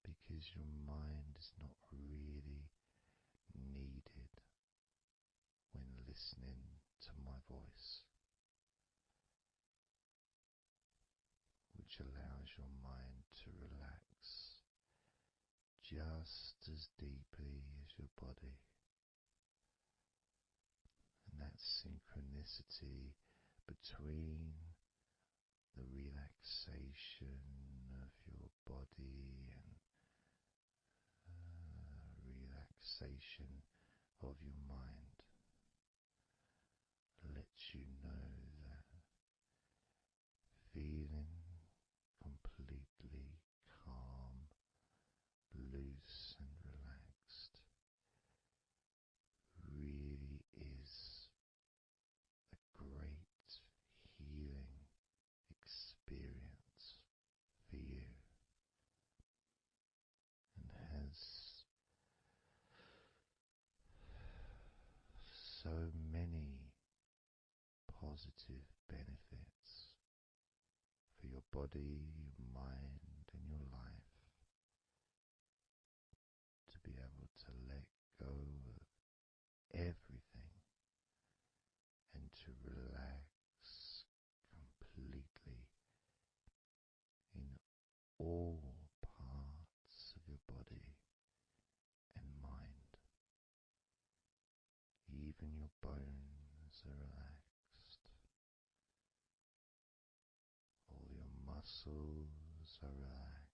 because your mind is not really needed when listening to my voice, which allows your mind to relax just as deeply as your body. And that synchronicity between the relaxation of your body and relaxation of your mind lets you know that feeling completely calm, loose and relaxed really is a great healing experience for you, and has so many positive benefits for your body, your mind, and your life, to be able to let go of everything and to relax completely in all parts of your body and mind. Even your bones are relaxed. All your muscles are relaxed.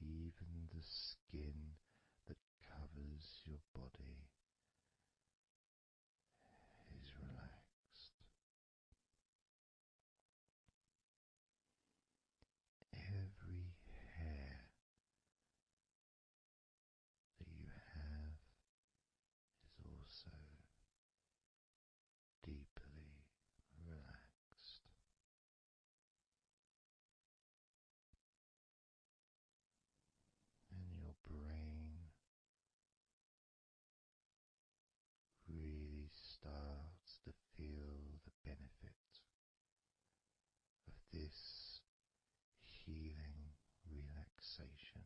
Even the skin that covers your body is relaxed. Every hair that you have is also deeply relaxed. And your brain really starts to feel the benefit of this healing relaxation.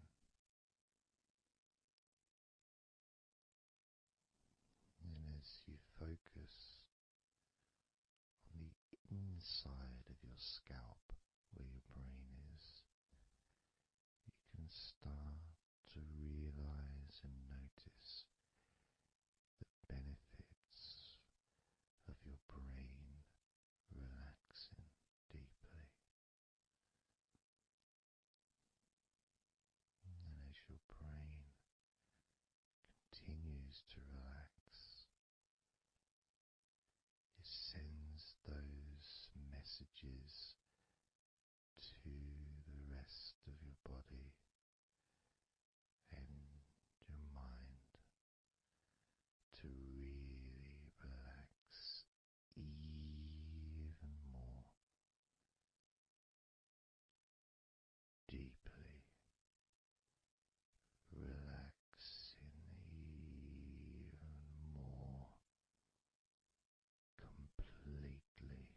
And as you focus on the inside of your scalp where your brain is, you can start to realize and notice the benefits of your brain relaxing deeply. And as your brain continues to relax, it sends those messages to the rest of your body and your mind to really relax even more deeply, relaxing even more completely,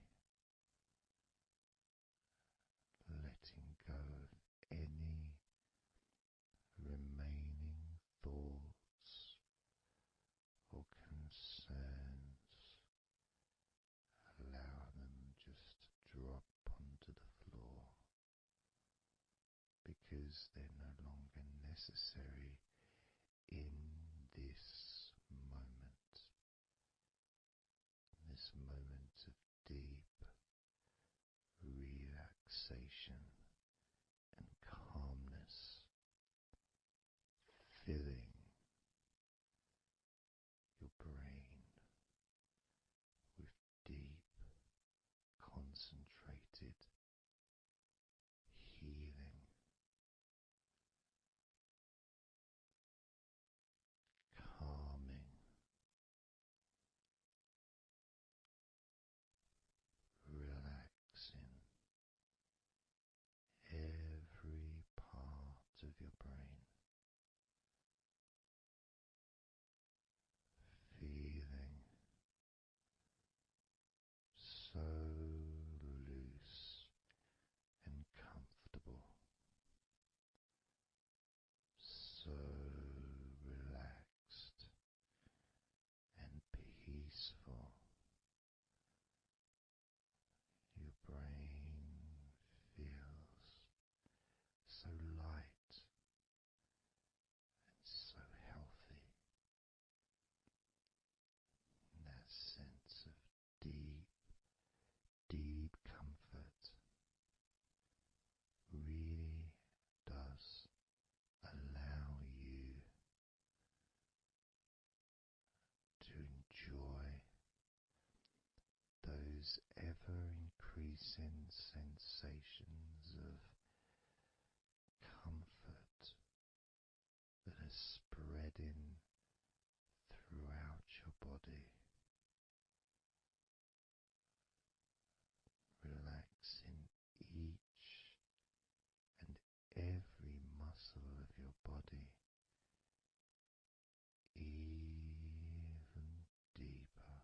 letting go of any remaining thoughts or concerns. Allow them just to drop onto the floor, because they're no longer necessary in this moment, this moment of deep relaxation and calmness, filling those ever increasing sensations of comfort that are spreading throughout your body, relaxing each and every muscle of your body even deeper,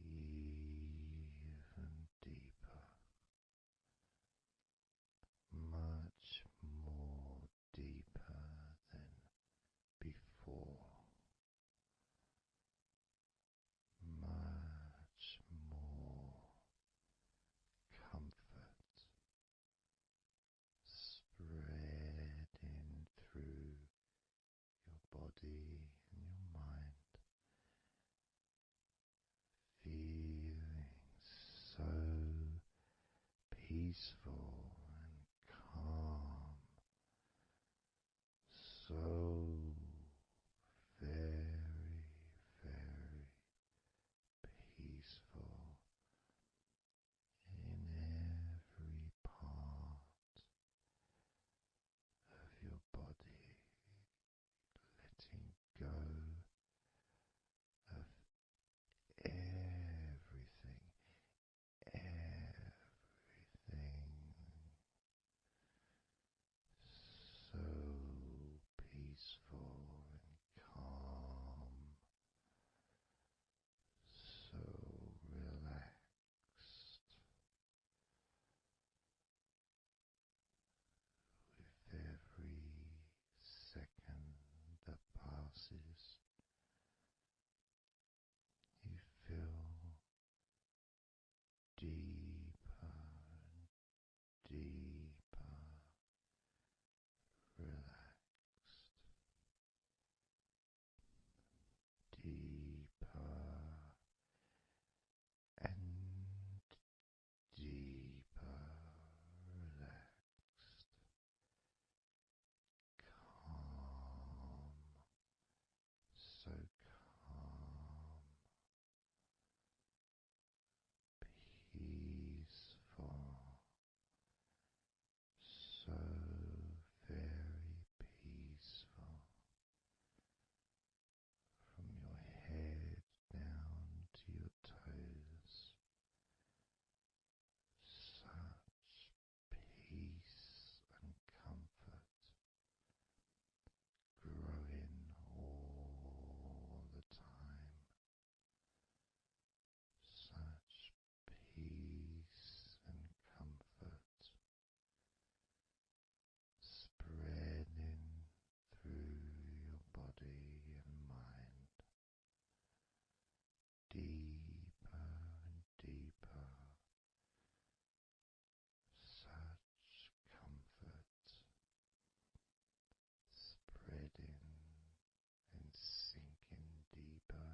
even deeper, much more deeper than before, much more comfort spreading through your body and your mind, feeling so peaceful and calm, so very, very peaceful in every part of your body, letting go of everything, so peaceful and calm, so relaxed with every second that passes. You feel deeper and deeper relaxed, deeper and deeper relaxed, calm, so calm, peaceful, so very peaceful, from your head down to your toes, such peace and comfort growing all the time, such peace and comfort spreading through your body and mind, deeper and deeper, such comfort spreading and sinking deeper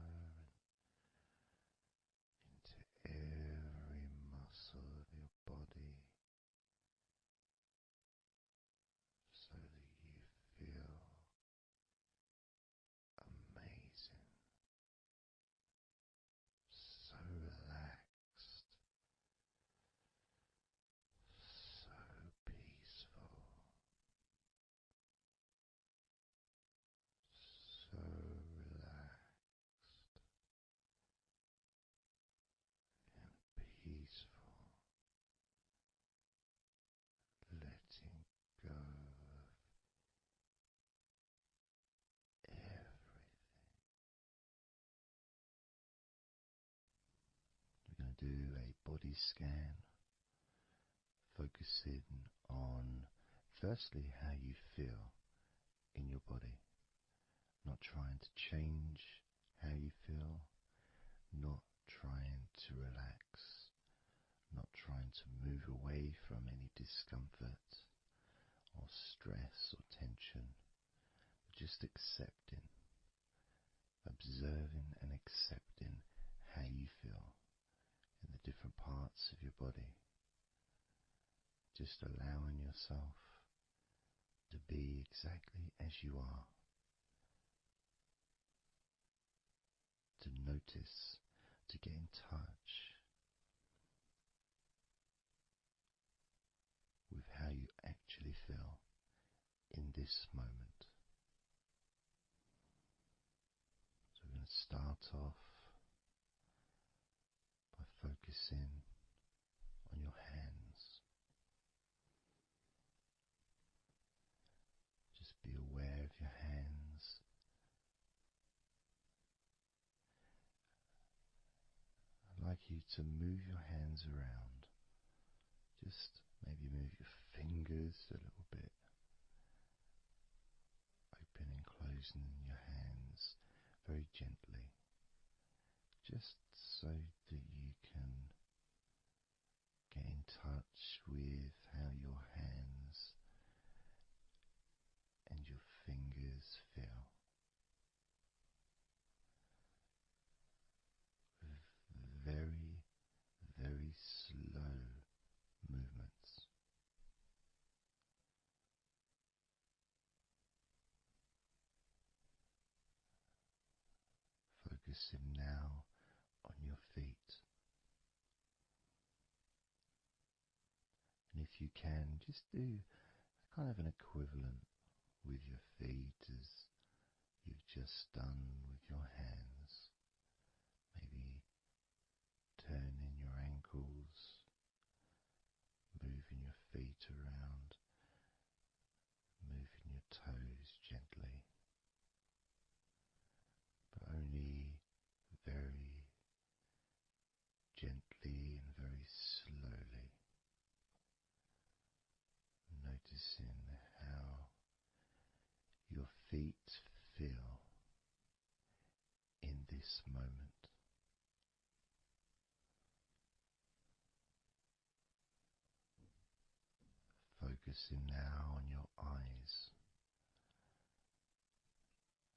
into every muscle of your body, so that you feel amazing, so relaxed, so peaceful, so relaxed and peaceful, letting go of everything. We're going to do a body scan, focusing on firstly how you feel in your body, not trying to change how you feel, not trying to relax, not trying to move away from any discomfort or stress or tension, but just accepting, observing and accepting how you feel in the different parts of your body. Just allowing yourself to be exactly as you are, to notice, to get in touch with how you actually feel in this moment. So we're going to start off by focusing on your hands. Just be aware of your hands. I'd like you to move your hands around. Just maybe move your fingers a little bit, opening and closing your hands very gently, just so that you can get in touch with how your hands and your fingers feel. With very, very slow movements. Focusing now on your feet. And if you can, just do kind of an equivalent with your feet as you've just done with your hands. Maybe turning your ankles, moving your feet around, moving your toes gently, but only very gently and very slowly, noticing how your feet feel in this moment. Focusing now on your eyes.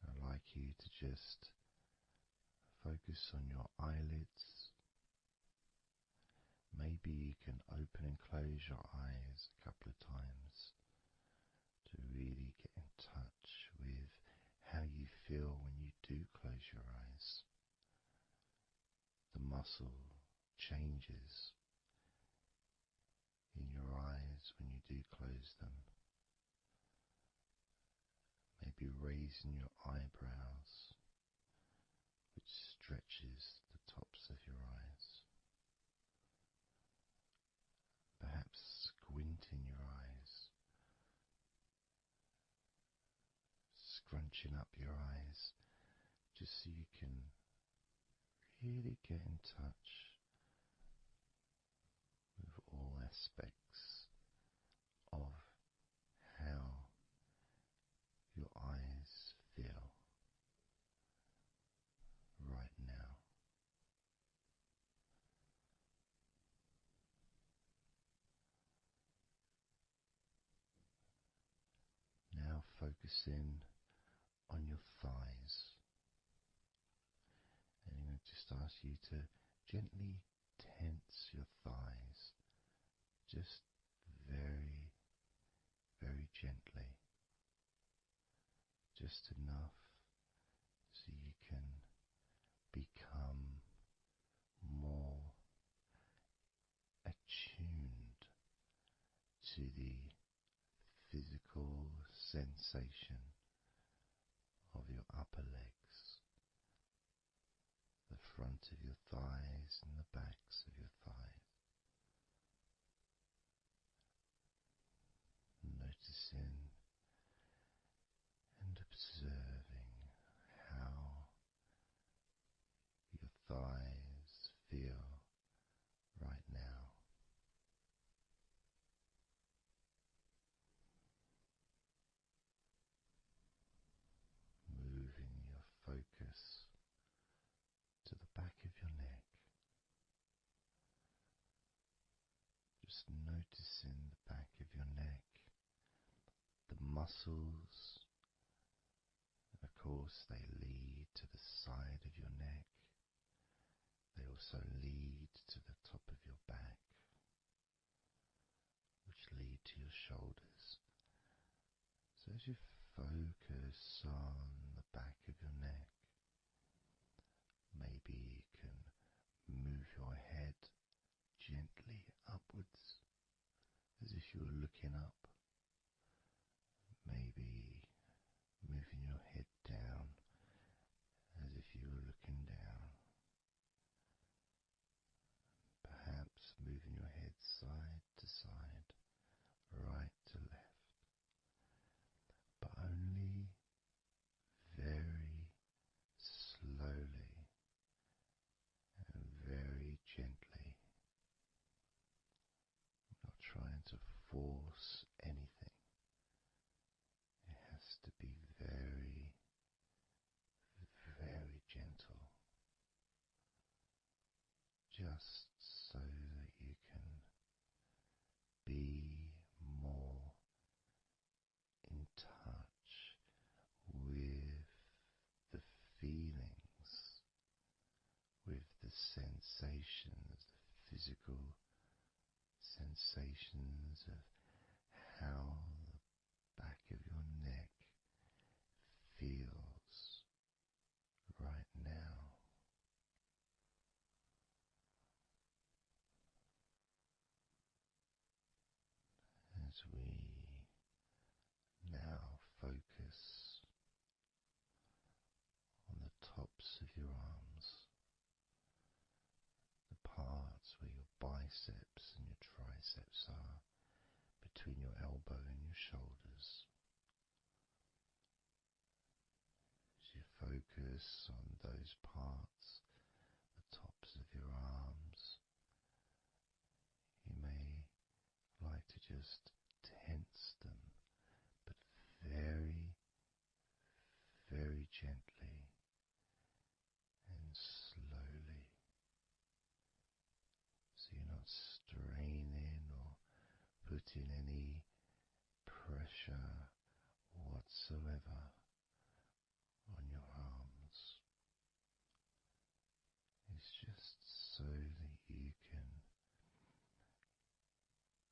I'd like you to just focus on your eyelids. Maybe you can open and close your eyes a couple of times to really get in touch with how you feel when you do close your eyes. The muscle changes in your eyes when you do close them. Maybe raising your eyebrows, which stretches the tops of your eyes. Perhaps squinting your eyes, scrunching up your eyes, just so you can really get in touch with all aspects of how your eyes feel right now. Now focusing on your thighs, and I'm going to just ask you to gently tense your thighs, just very, very gently, just enough so you can become more attuned to the physical sensation of your upper legs, the front of your thighs and the backs of your thighs. Noticing and observing how your thighs feel right now. Moving your focus to the back of your neck. Just noticing the back of your neck, the muscles, and of course they lead to the side of your neck. They also lead to the top of your back, which lead to your shoulders. So as you focus on the back of your neck, maybe you can you were looking up, maybe moving your head down as if you were looking down, perhaps moving your head side to side, right to left, but only very slowly and very gently, not trying to force anything. It has to be very, very gentle, just so that you can be more in touch with the feelings, with the sensations, the physical sensations of how the back of your neck feels right now. As we now focus on the tops of your arms, the parts where your biceps and your triceps are, between your elbow and your shoulders. As you focus on those parts, the tops of your arms, you may like to just tense them, but very, very gently and slowly, so you're not straining or putting any pressure whatsoever on your arms. It's just so that you can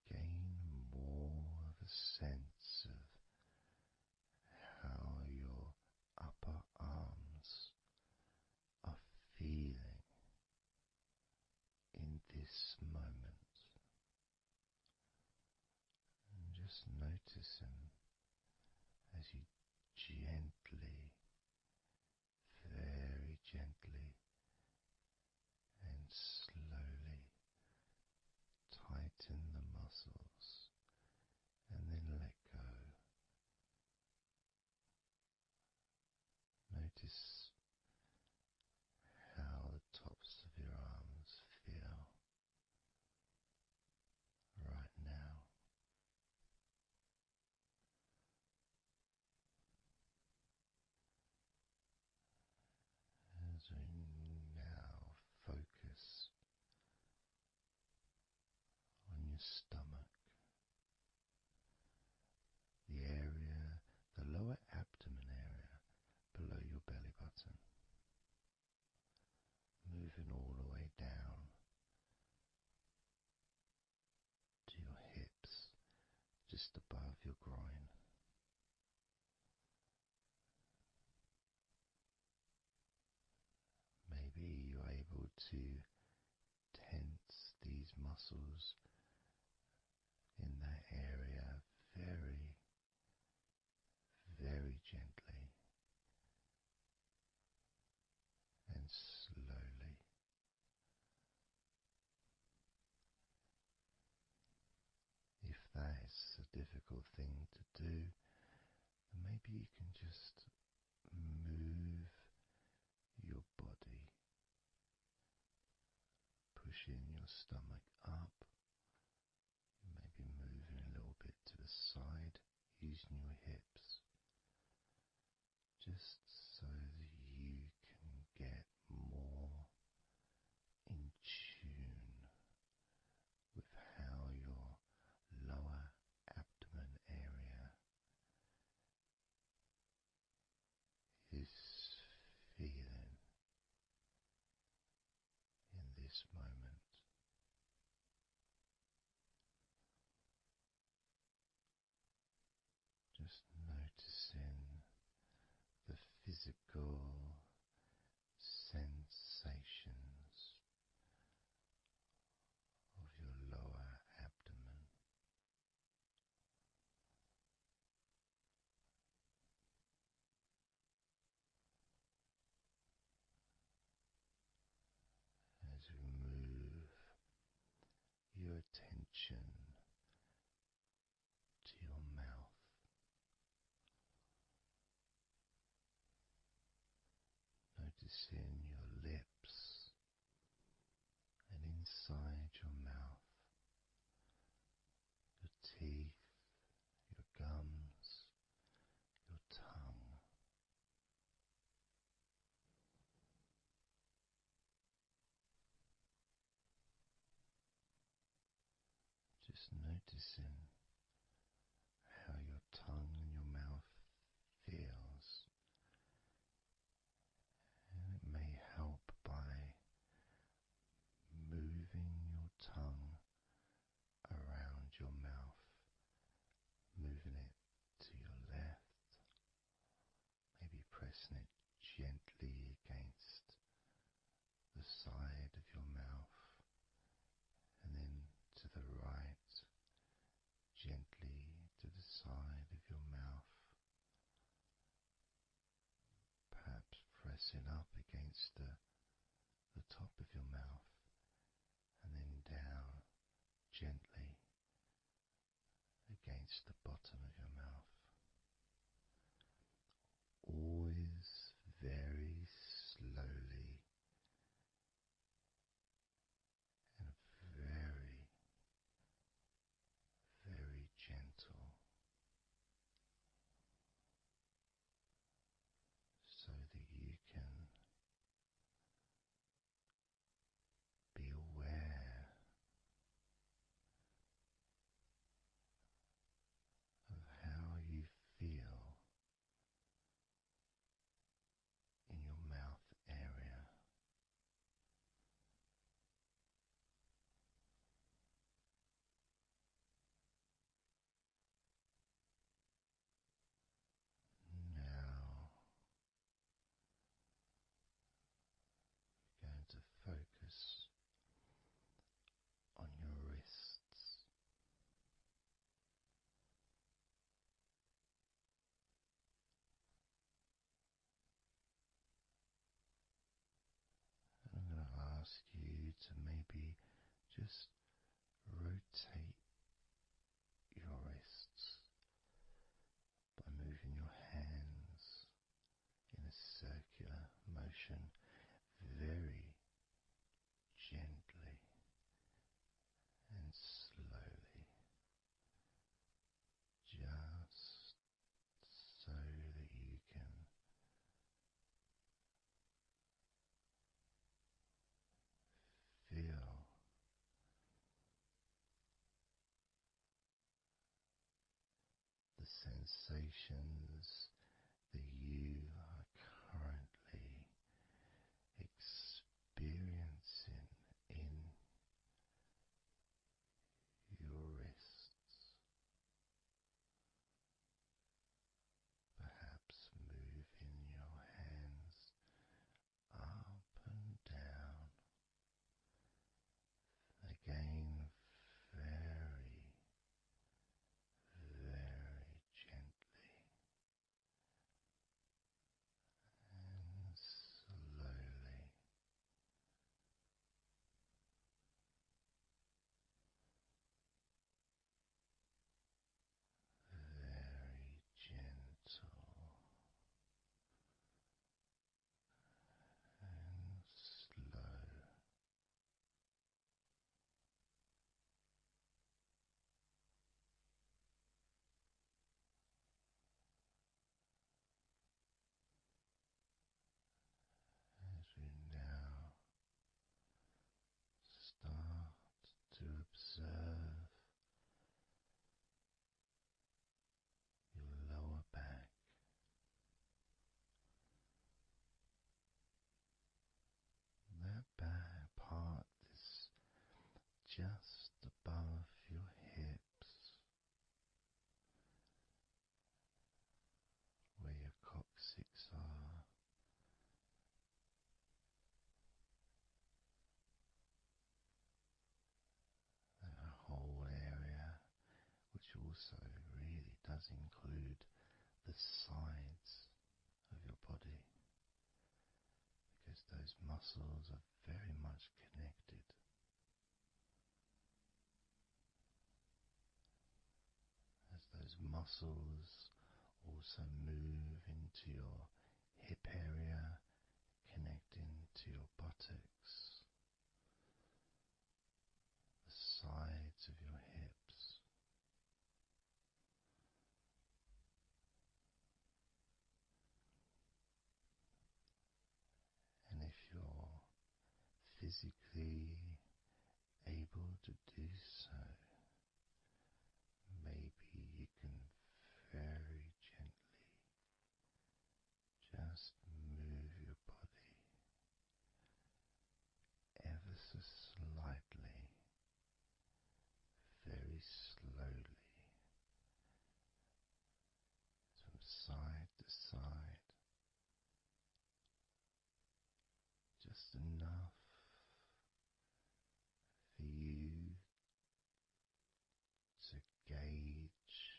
gain more of a sense of how your upper arms are feeling in this moment, and just noticing as you gently, very gently and slowly tighten the muscles and then let go. Notice how the tops of your arms feel right now. As we now focus on your stomach, the area, the lower abdomen area below your belly button, moving all the way down to your hips, just above your groin. Maybe you're able to tense these muscles in that area very, very gently and slowly. If that is a difficult thing to do, then maybe you can just move your body, pushing your stomach up, maybe moving a little bit to the side, using your hips, just so that you can get more in tune with how your lower abdomen area is feeling in this moment. Just noticing the physical sensations of your lower abdomen. attention to your mouth, noticing your lips and inside your mouth, your teeth, your gums, your tongue. Just noticing how your tongue and your mouth feels, and it may help by moving your tongue around your mouth, moving it to your left, maybe pressing it gently against the side of your mouth, and then to the right, gently to the side of your mouth, perhaps pressing up against the top of your mouth, and then down gently against the bottom of your mouth. Always very slowly and very, very gentle, so that you can be aware of how you feel in your mouth area. Now we're going to focus on your wrists. And I'm going to ask you to maybe just rotate your wrists by moving your hands in a circular motion very gently and slowly, just so that you can feel the sensations that you are currently experiencing in your wrists. Perhaps moving your hands up and down, again very, very gently and slowly. Very gentle and slow. As we now start to observe your lower back, that back part is just above your hips, where your coccyx are, that whole area, which also really does include the sides of your body, because those muscles are very much connected. muscles also move into your hip area, connecting to your buttocks, the sides of your hips. And if you're physically able to do so, maybe you can very gently just move your body ever so slightly, very slowly, from side to side, just enough for you to gauge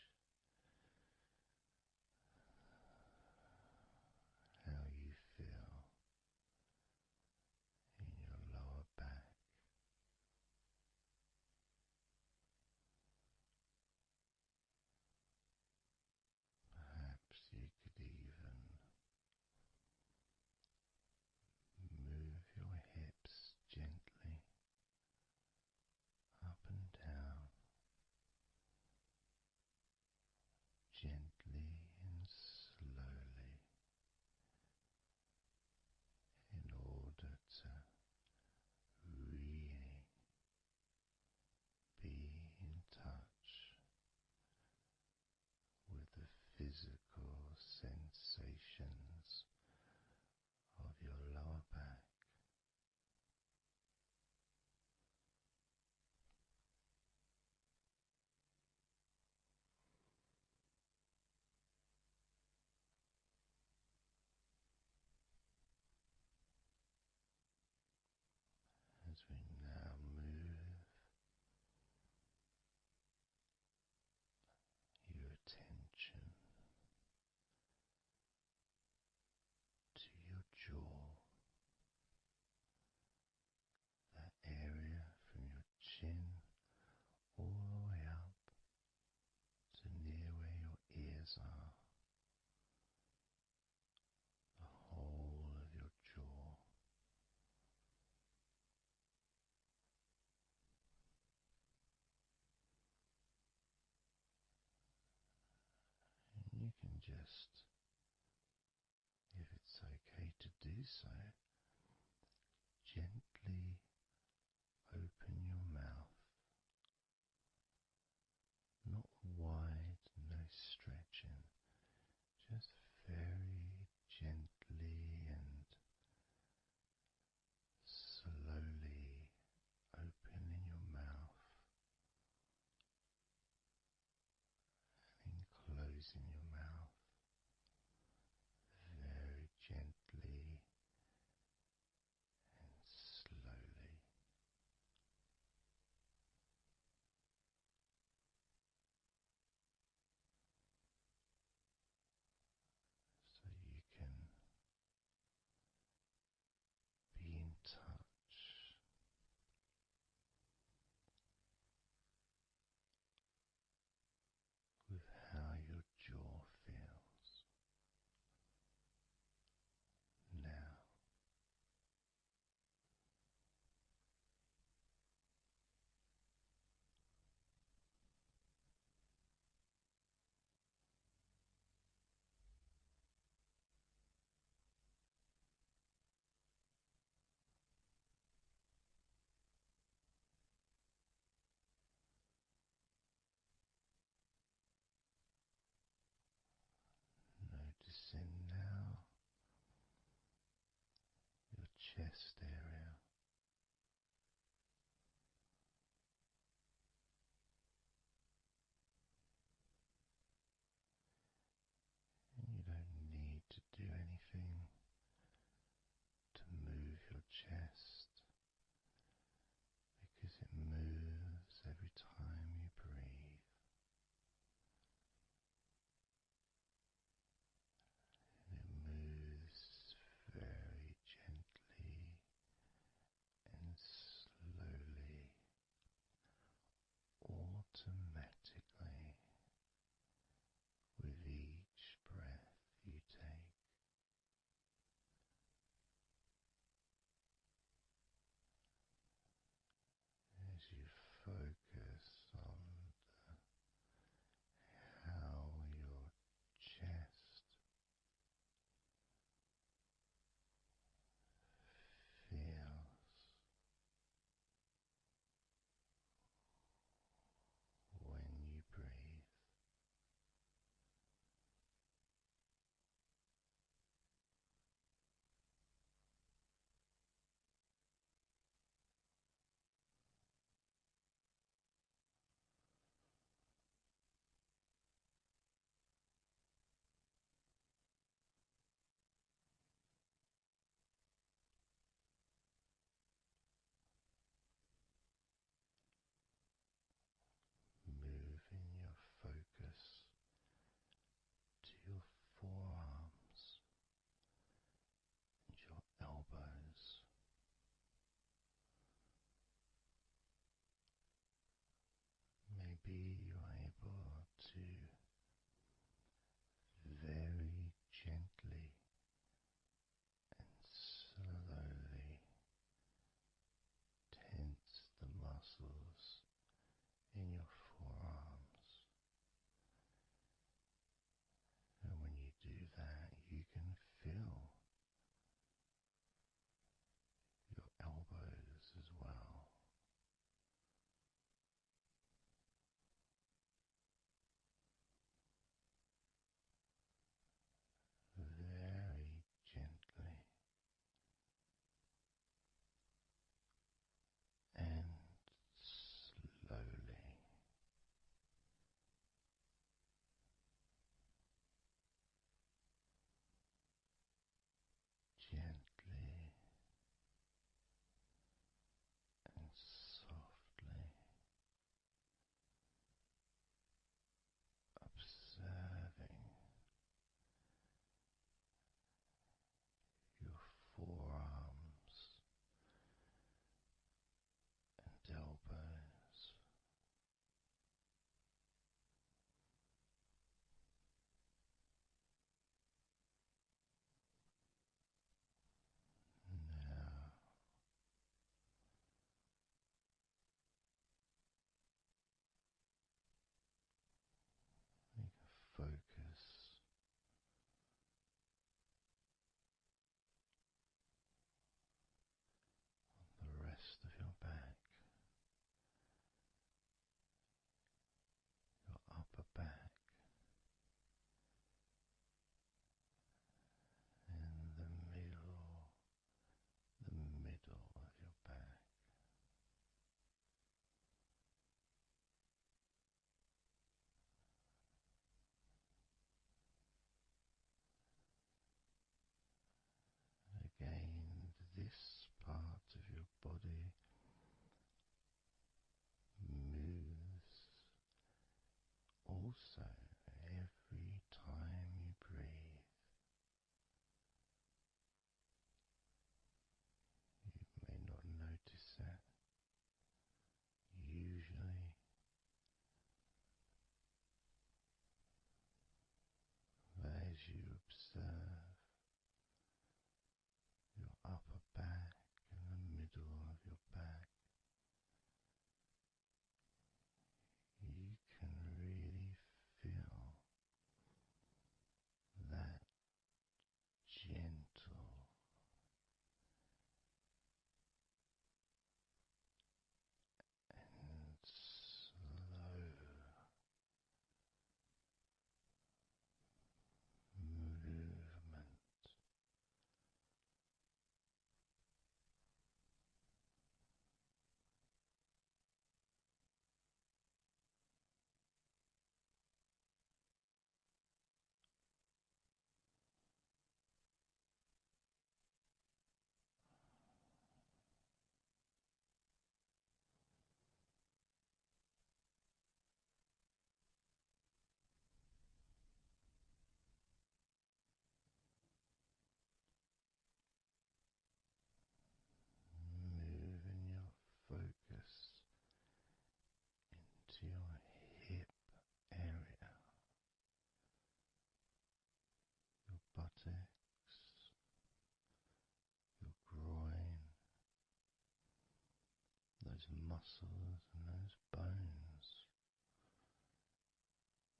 how you feel in your lower back. Perhaps you could even move your hips gently up and down, gently and slowly, in order to really be in touch with the physical sensations of your lower back. As we now move your attention to your jaw, that area from your chin all the way up to near where your ears are, the whole of your jaw. And you can just, if it's okay to do so, gently open your mouth, not wide, no stretching, just very gently and slowly opening your mouth and closing your mouth very gently and slowly. So you can be in touch with how your jaw feels now. Noticing now your chest area. And you don't need to do anything to move your chest because it moves every time you breathe. And it moves very gently also, every time you breathe, you may not notice that usually, but as you observe your upper back and the middle of your back, you can really feel that gentle and slow movement. Moving your focus into your hip area, your buttocks, your groin, those muscles and those bones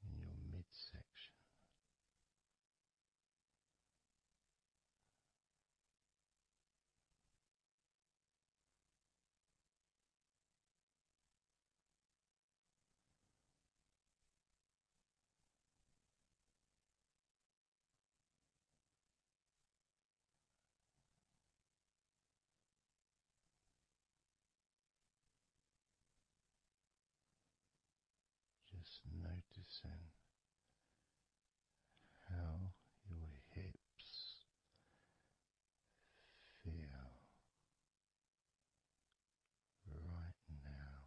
in your midsection. Just noticing how your hips feel right now.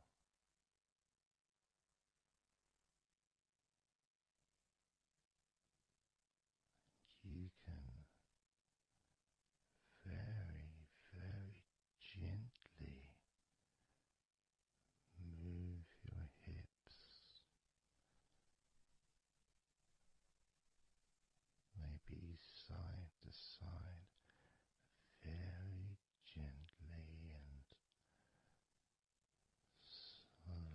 You can very, very gently move your hips, maybe side to side, very gently and slowly.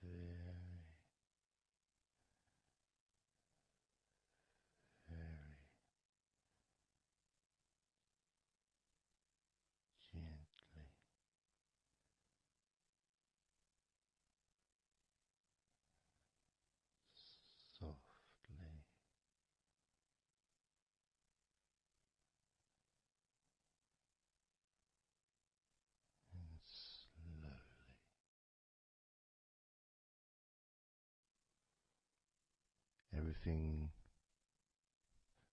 Very, very gently, softly and slowly. Everything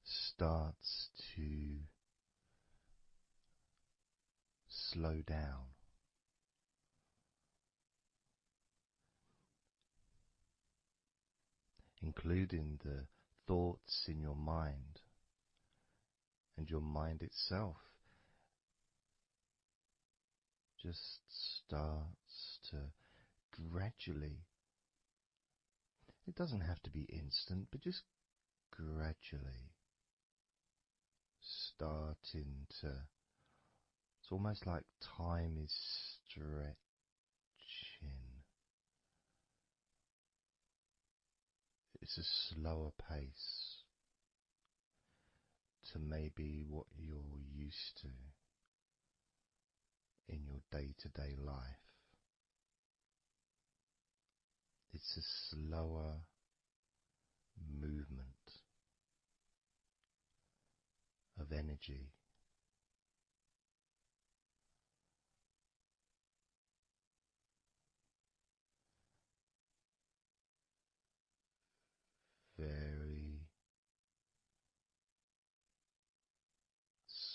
starts to slow down, including the thoughts in your mind, and your mind itself just starts to gradually, it doesn't have to be instant, but just gradually starting to, it's almost like time is stretching. It's a slower pace to maybe what you're used to in your day-to-day life. It's a slower movement of energy. Very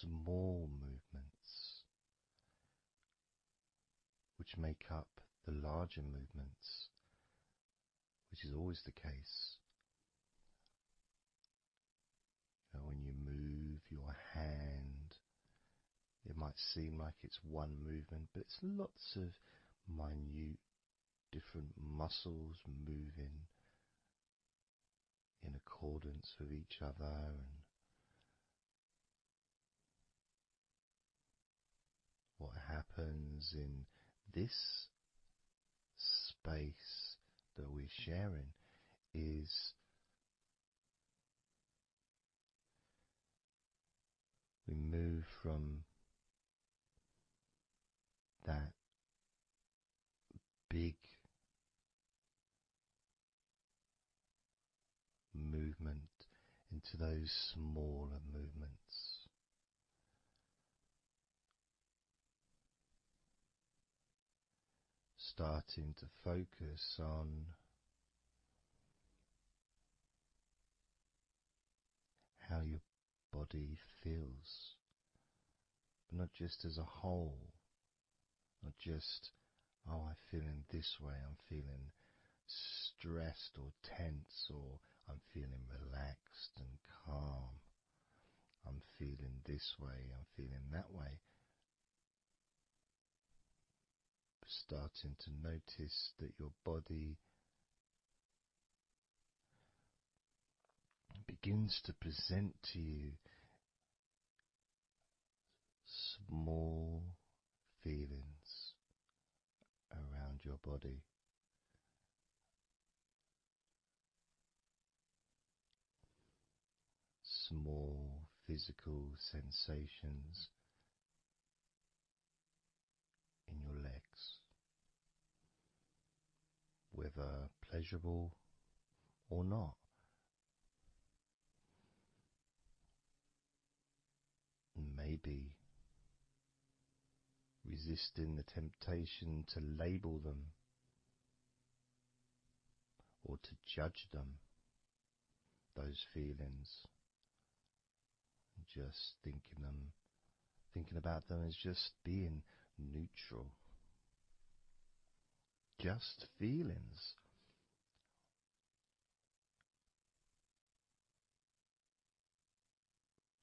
small movements which make up the larger movements, which is always the case. When you move your hand, it might seem like it's one movement, but it's lots of minute different muscles moving in accordance with each other, and what happens in this space that we're sharing is we move from that big movement into those smaller movements. Starting to focus on how your body feels, but not just as a whole, not just, oh, I'm feeling this way, I'm feeling stressed or tense, or I'm feeling relaxed and calm, I'm feeling this way, I'm feeling that way. Starting to notice that your body begins to present to you small feelings around your body. Small physical sensations in your legs, whether pleasurable or not. Maybe resisting the temptation to label them or to judge them, those feelings, just thinking about them as just being neutral, just feelings.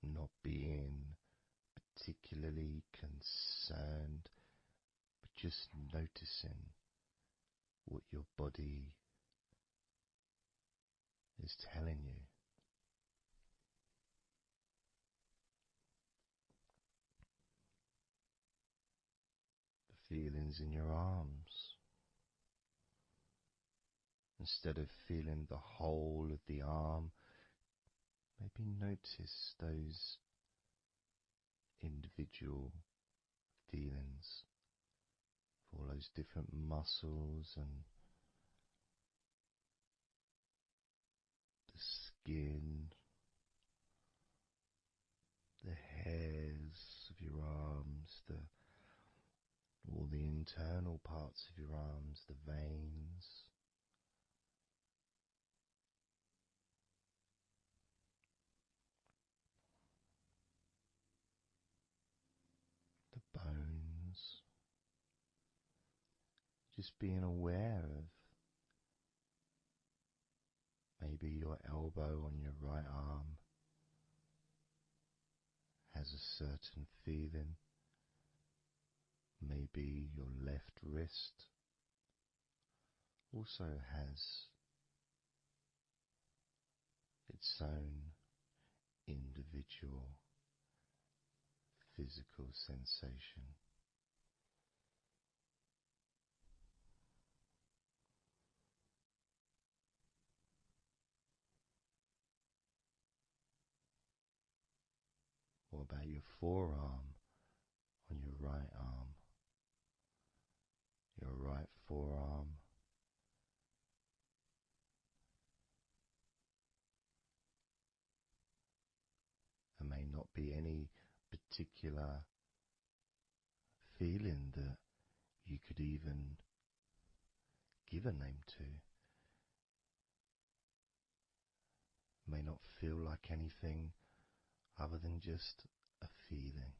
Not being particularly concerned, but just noticing what your body is telling you. The feelings in your arms. Instead of feeling the whole of the arm, maybe notice those individual feelings for all those different muscles and the skin, the hairs of your arms, all the internal parts of your arms, the veins, the bones. Just being aware of maybe your elbow on your right arm has a certain feeling. Maybe your left wrist also has its own individual physical sensation. What about your forearm on your right arm? Your right forearm. There may not be any particular feeling that you could even give a name to. May not feel like anything other than just a feeling.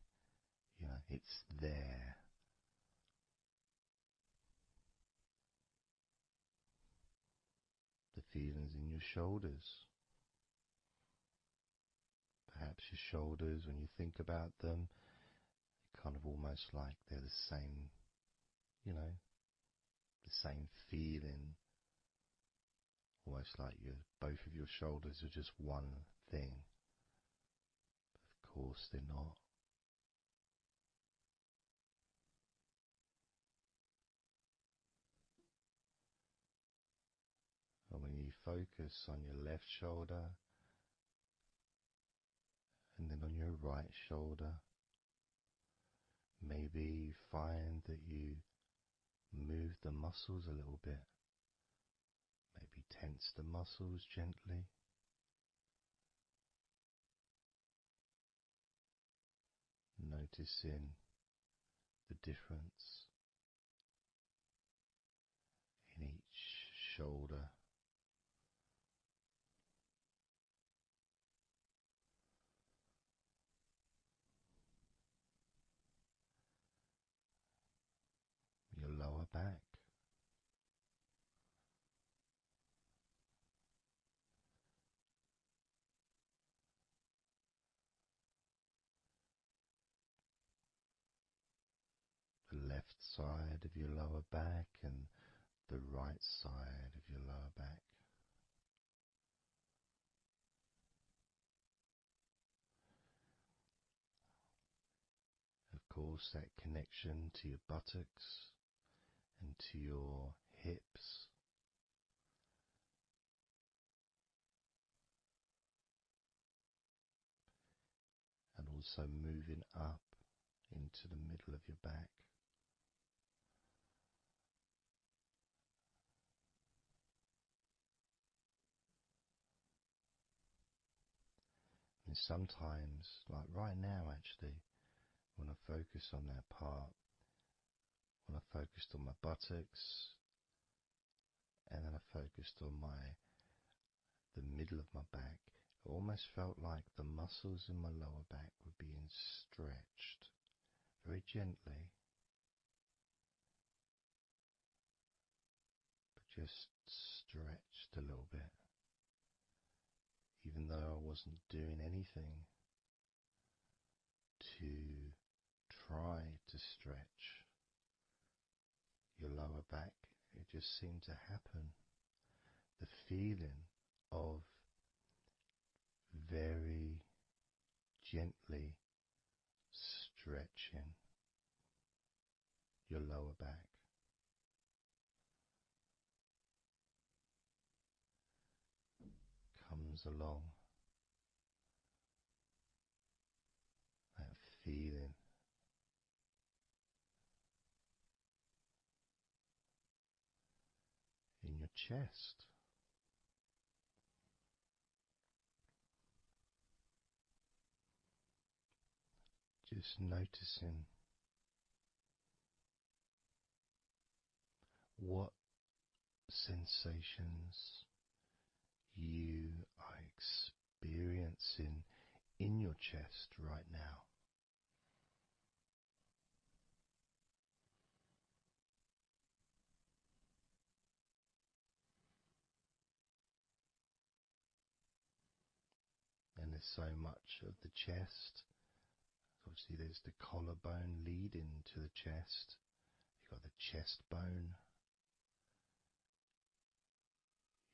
It's there. The feelings in your shoulders. Perhaps your shoulders, when you think about them, kind of almost like they're the same, the same feeling. Almost like both of your shoulders are just one thing. Of course they're not. And when you focus on your left shoulder and then on your right shoulder, maybe you find that you move the muscles a little bit. Maybe tense the muscles gently. Noticing the difference in each shoulder. Your lower back. The left side of your lower back and the right side of your lower back. Of course, that connection to your buttocks and to your hips. And also moving up into the middle of your back. And sometimes, like right now actually, when I focus on that part, when I focused on my buttocks, and then I focused on the middle of my back, it almost felt like the muscles in my lower back were being stretched very gently, but just stretched a little bit, even though I wasn't doing anything to try to stretch your lower back. It just seemed to happen. The feeling of very gently stretching your lower back. Comes along, that feeling. In your chest. Just noticing what sensations you are experiencing in your chest right now. And there's so much of the chest. Obviously there's the collarbone leading to the chest. You've got the chest bone.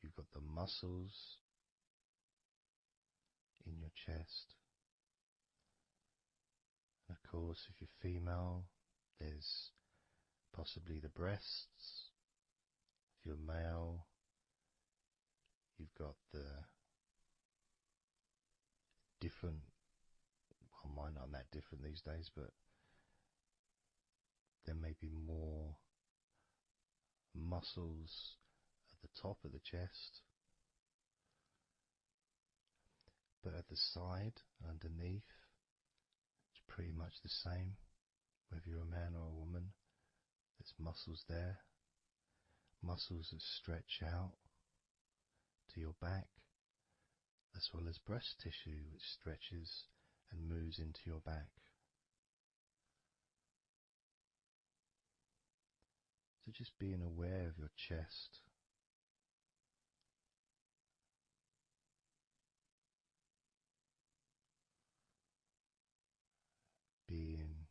You've got the muscles in your chest. And of course, if you're female, there's possibly the breasts. If you're male, you've got the different, well, mine aren't that different these days, but there may be more muscles at the top of the chest, but at the side, underneath, it's pretty much the same. Whether you're a man or a woman, there's muscles there, muscles that stretch out to your back, as well as breast tissue which stretches and moves into your back. So just being aware of your chest, being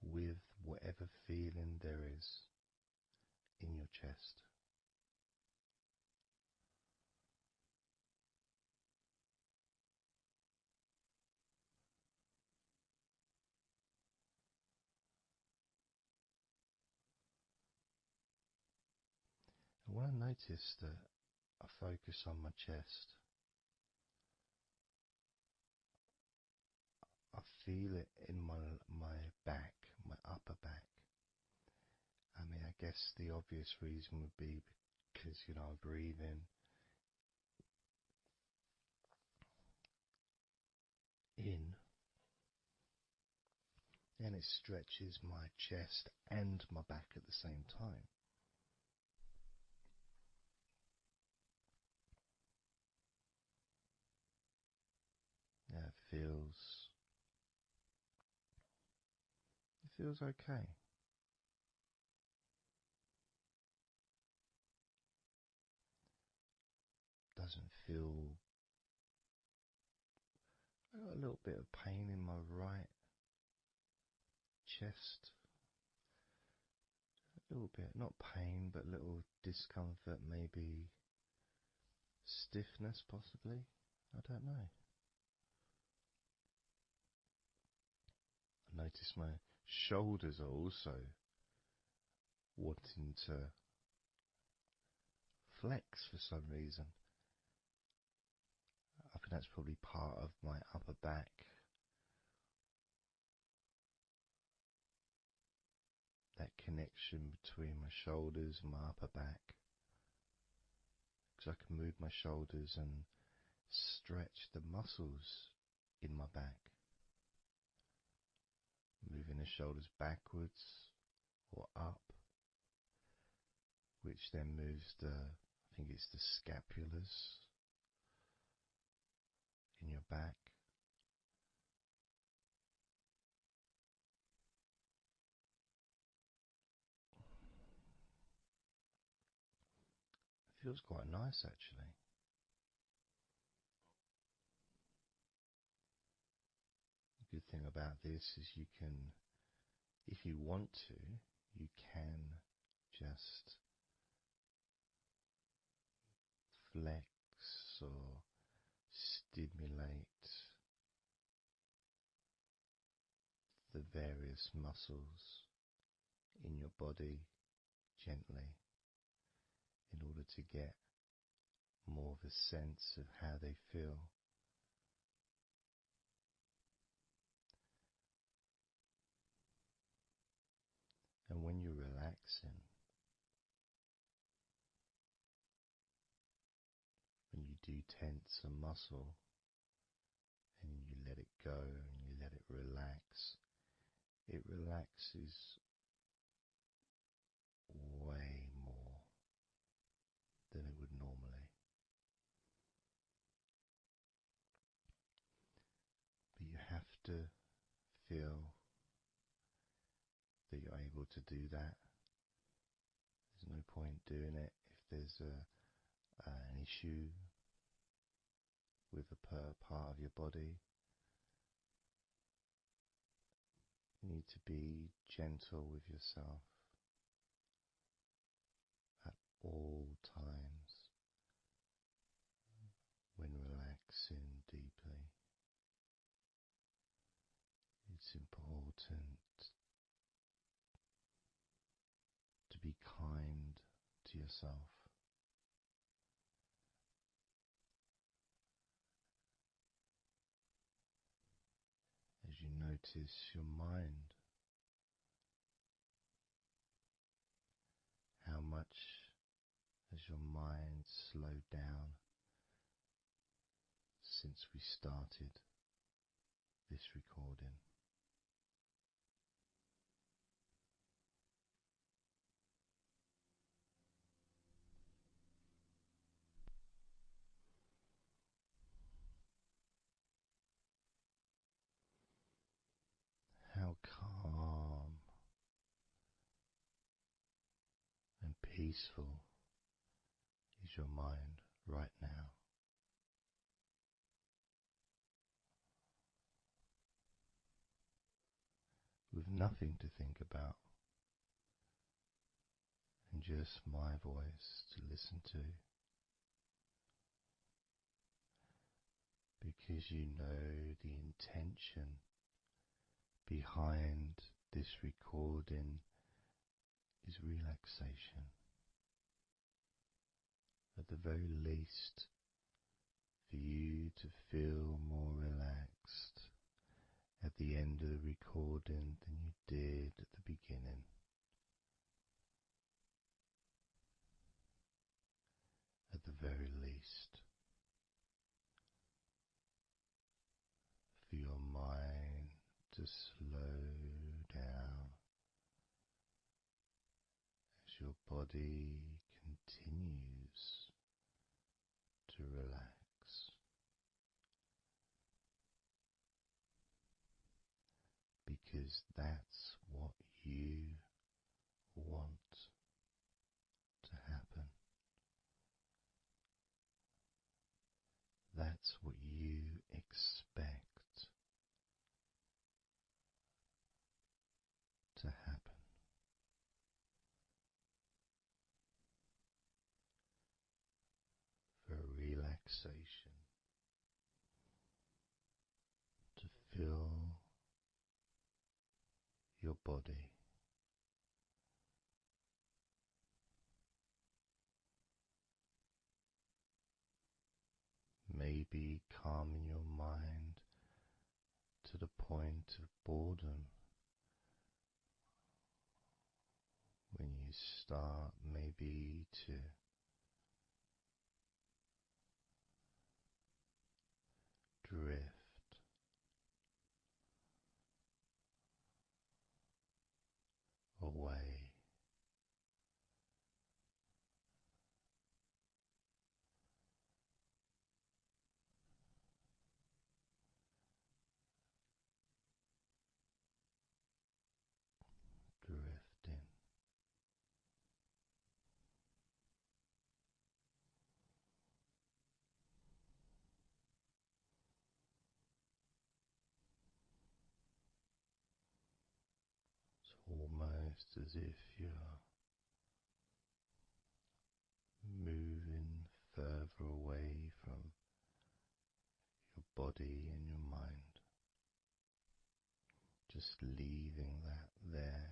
with whatever feeling there is in your chest. And when I notice that I focus on my chest, I feel it in my back, my upper back. I mean, I guess the obvious reason would be because, I'm breathing in and it stretches my chest and my back at the same time. Yeah, it feels okay. Doesn't feel. I got a little bit of pain in my right chest. A little bit, not pain, but little discomfort, maybe stiffness, possibly. I don't know. I notice my shoulders are also wanting to flex for some reason. I think that's probably part of my upper back. That connection between my shoulders and my upper back. Because I can move my shoulders and stretch the muscles in my back. Moving the shoulders backwards or up, which then moves I think it's the scapulars in your back. It feels quite nice actually. The good thing about this is you can, if you want to, you can just flex or stimulate the various muscles in your body gently in order to get more of a sense of how they feel. And when you're relaxing, when you do tense a muscle and you let it go and you let it relaxes way more than it would normally. But you have to feel that you're able to do that. There's no point doing it if there's an issue with a part of your body. You need to be gentle with yourself at all times when relaxing deeply. It's important to be kind to yourself. As you notice your mind, how much has your mind slowed down since we started this recording? peaceful is your mind right now? With nothing to think about and just my voice to listen to, because you know the intention behind this recording is relaxation. At the very least, for you to feel more relaxed at the end of the recording than you did at the beginning. At the very least, for your mind to slow down as your body continues to relax, because that's what you want to happen. That's what you expect to happen. For relaxation to fill your body, maybe calming your mind to the point of boredom when you start maybe to drift away, drifting. It's almost as if you're moving further away from your body and your mind, just leaving that there.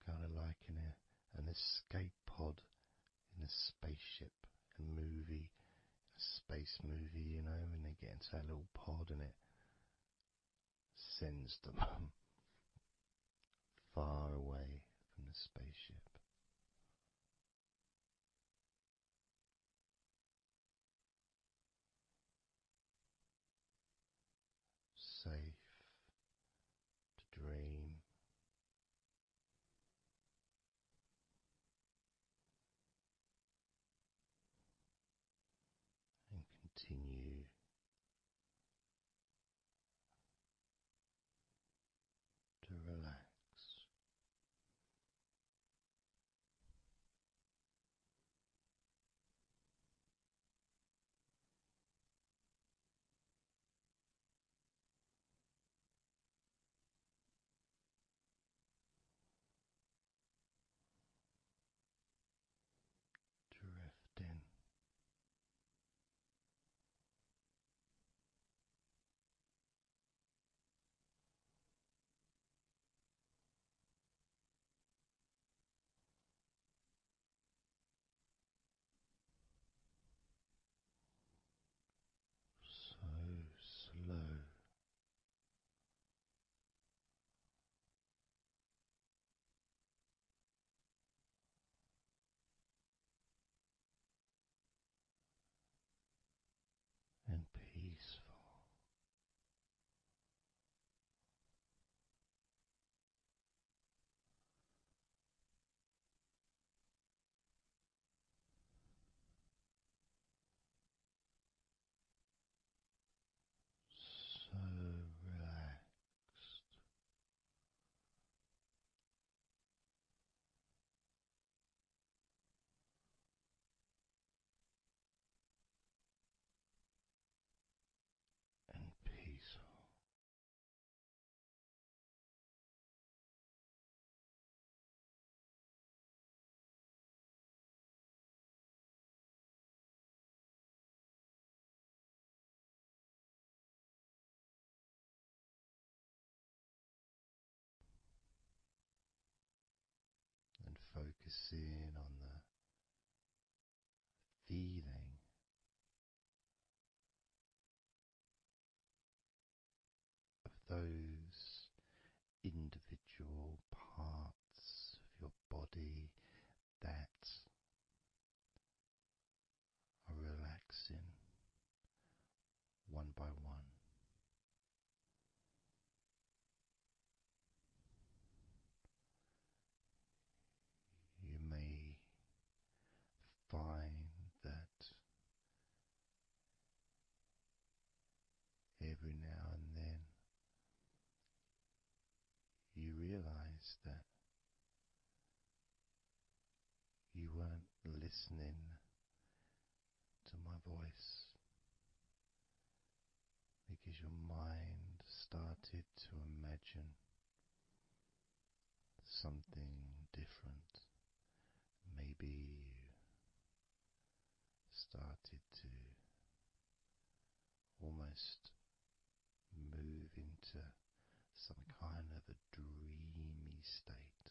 Kind of like an escape pod in a spaceship, a movie, a space movie, you know, when they get into that little pod and it sends them far away from the spaceship. Safe to dream and continue to relax. Drifting focusing on the feeling of those individual parts of your body that are relaxing one by one. You may find that every now and then you realize that you weren't listening to my voice because your mind started to imagine something different. Maybe you started to almost move into some kind of a dreamy state.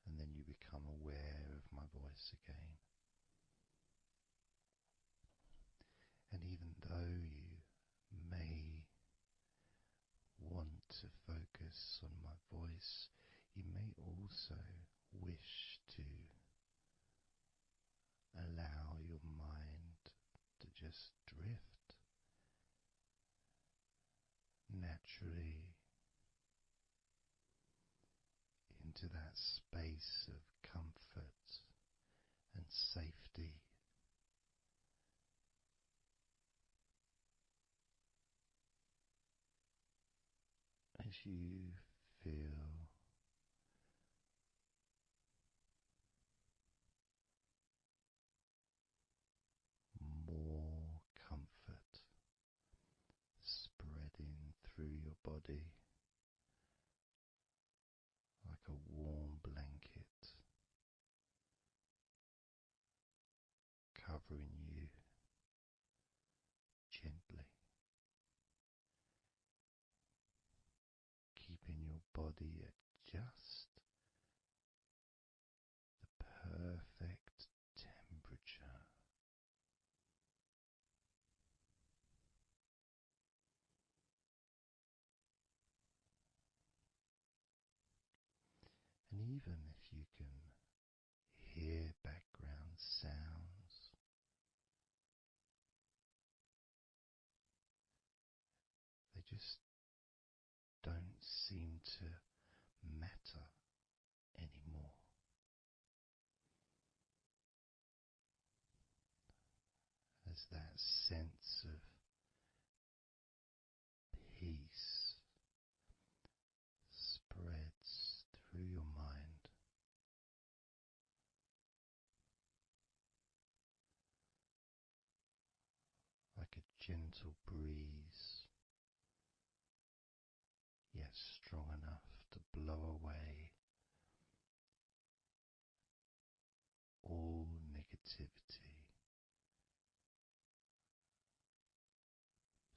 And then you become aware of my voice again. And even though you may want to focus on my voice, you may also wish to allow your mind to just drift naturally into that space of comfort and safety. As you feel more comfort spreading through your body like a warm blanket, covering you gently, keeping your body at just the perfect temperature. And even if you can hear background sounds, they just don't seem to matter anymore. As that sense of peace spreads through your mind, like a gentle breeze, yet strong enough to blow away all negativity,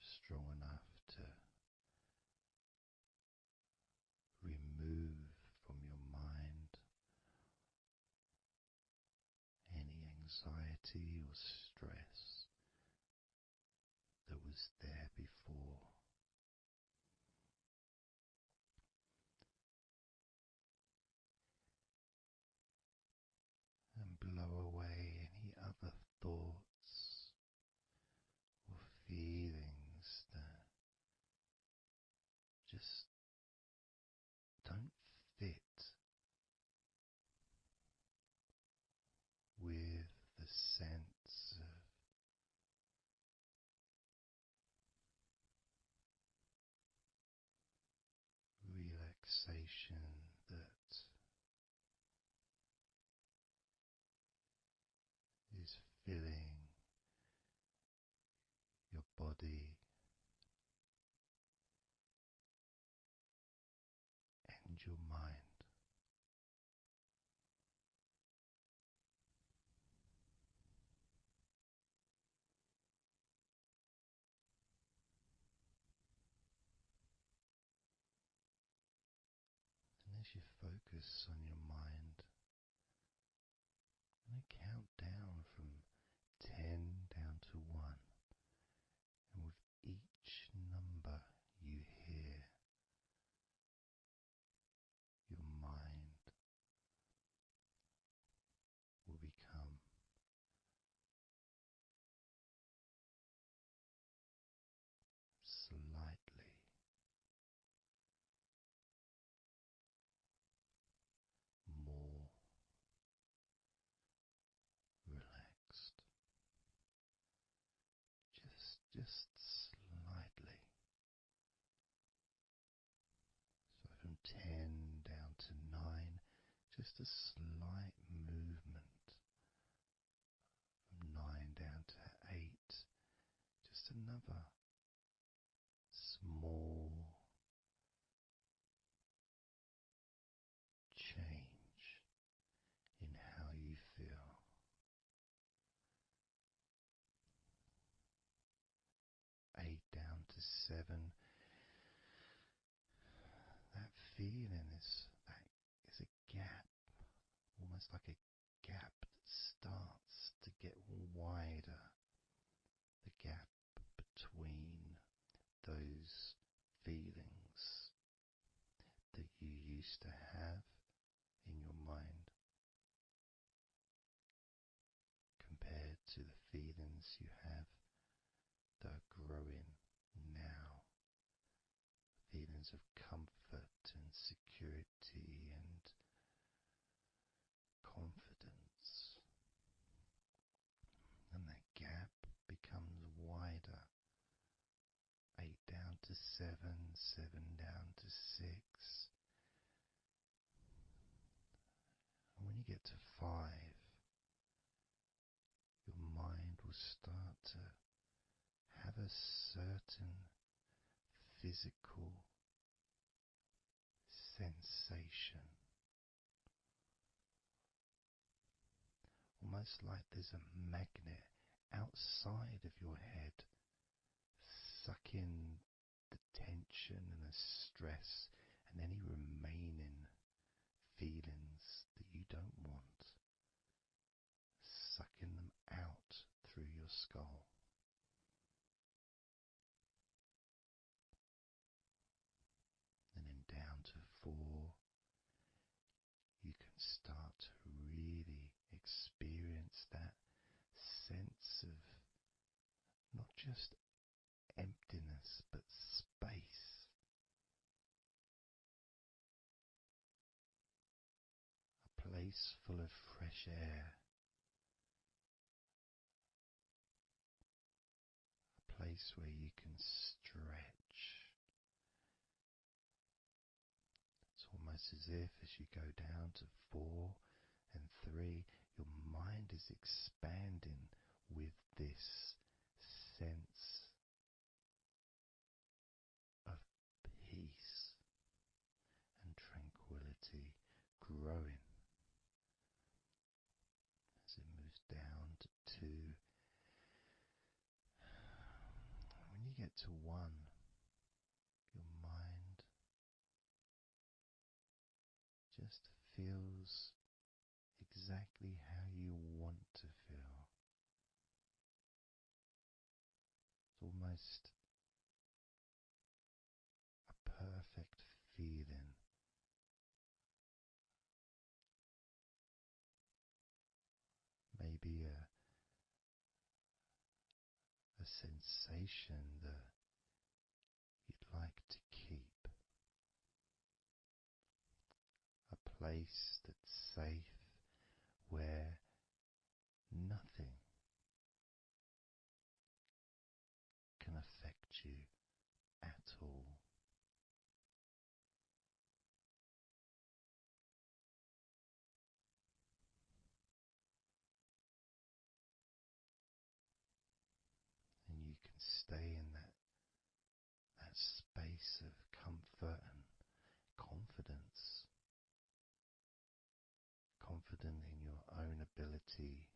strong enough to remove from your mind any anxiety or stress that was there before. And blow away any other thoughts or feelings that just don't fit with the sense of relaxation that is filling your body and your mind. you focus on your mind, I'm going to count down from 10 down to 1, and with each number you hear, your mind will become slightly more relaxed. Just slightly. So from 10 down to 9, just a slight movement. From 9 down to 8, just another small change in how you feel. 8 down to 7, that feeling is a gap, almost like a gap that starts to get wider. The gap between those feelings that you used to have in your mind compared to the feelings you have that are growing now. Feelings of comfort and security and confidence. And that gap becomes wider. 8 down to 7, 7 down to 6. And when you get to 5, your mind will start to have a certain physical sensation, almost like there's a magnet outside of your head, sucking the tension and the stress and any remaining feelings that you don't want, sucking them out through your skull. And then down to 4, you can start to really experience that sense of not just emptiness but space. A place full of fresh air. A place where you can stretch. It's almost as if as you go down to 4 and 3, your mind is expanding with this sense of peace and tranquility growing. As it moves down to 2, when you get to 1, your mind just feels exactly how you want to feel. It's almost a perfect feeling. Maybe a sensation that you'd like to keep. A place that's safe where nothing can affect you at all. And you can stay in that space of comfort and confidence. Confident in your own ability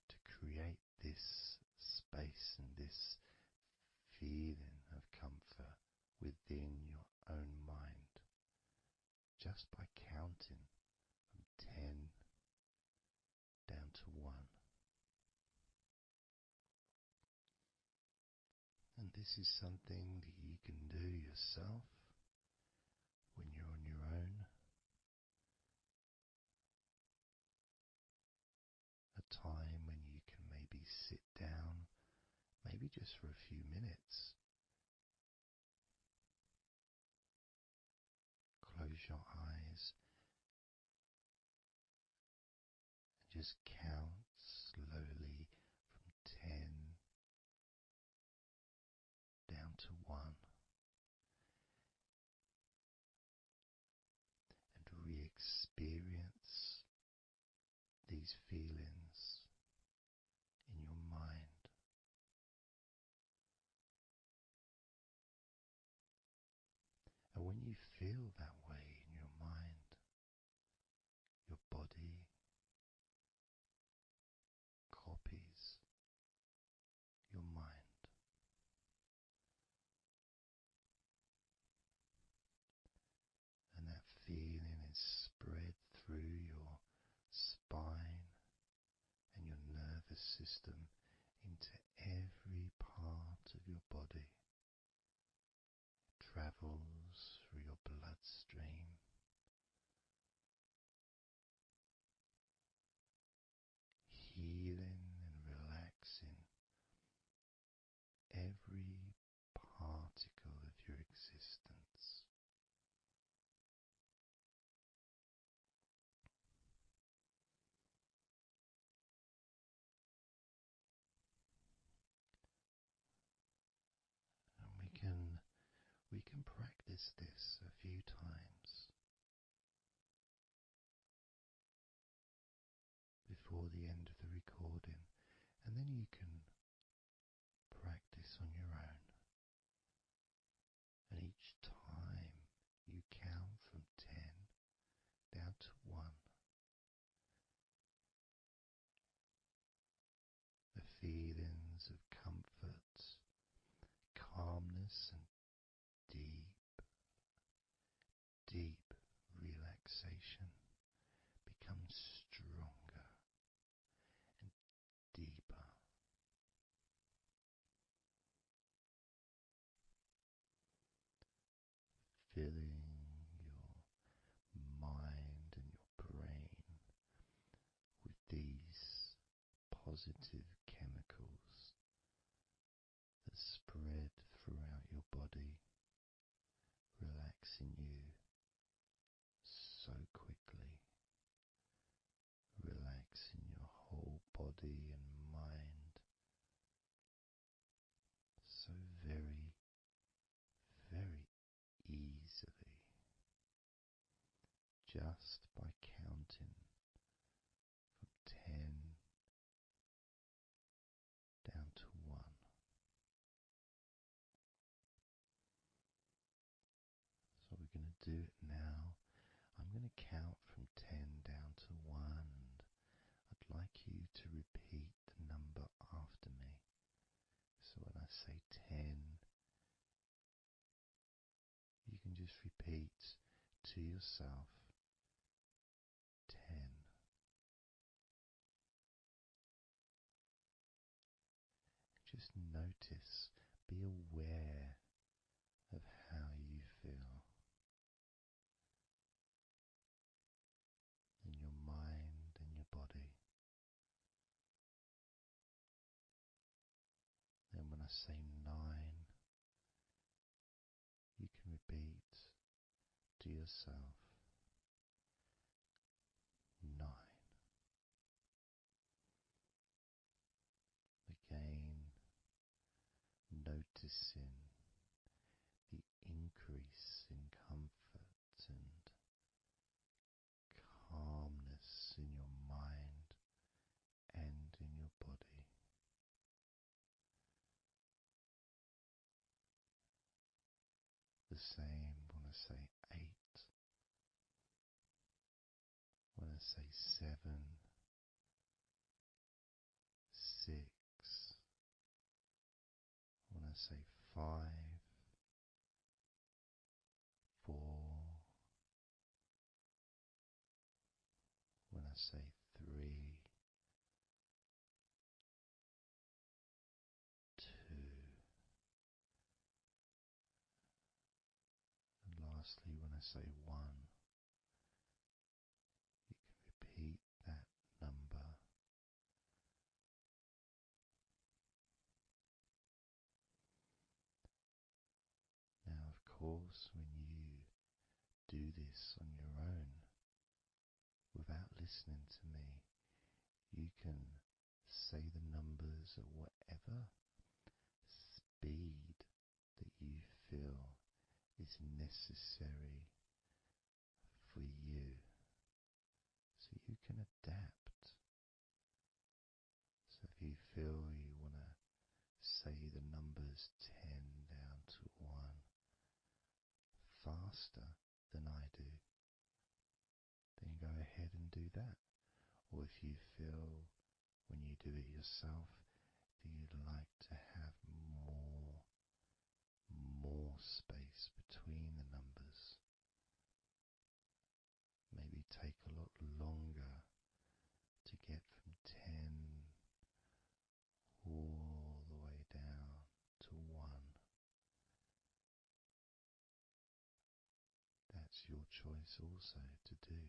to create this space and this feeling of comfort within your own mind. just by counting from 10 down to 1. And this is something that you can do yourself when you're on your own. A time when you can maybe sit down, maybe just for a few minutes. Close your eyes and just count slowly from 10 down to 1, and re-experience these feelings in your mind. And when you feel that way in your mind, your body copies your mind. And that feeling is spread through your spine and your nervous system into every part of your body. It travels through your bloodstream, healing and relaxing every particle of your existence. And we can practice this a few times before the end of the recording, and then you can practice on your own. And each time you count from 10 down to 1, the feelings of comfort, calmness, and deep relaxation become stronger and deeper. Filling your mind and your brain with these positive chemicals that spread throughout your body, relaxing you so quickly, relaxing your whole body and mind so very, very easily, just by counting from 10 down to 1. So we're going to do it now. I'm going to count from 10 down to 1, and I'd like you to repeat the number after me. So when I say 10, you can just repeat to yourself 10. Just notice, be aware of how you feel in your mind and your body. Then when I say 9, you can repeat to yourself 9. Again, noticing the increase in comfort and calmness in your mind and in your body. The same when I say 8, when I say 7, 6, when I say 5, 4, I say 3, 2, and lastly when I say 1, you can repeat that number. Now, of course, when you do this on your own, without listening to me, you can say the numbers at whatever speed that you feel is necessary for you, so you can adapt. So if you feel you want to say the numbers 10 down to 1 faster than I do, then go ahead and do that. Or if you feel when you do it yourself that you'd like to have more space between the numbers, maybe take a lot longer to get from 10 all the way down to 1. That's your choice also to do.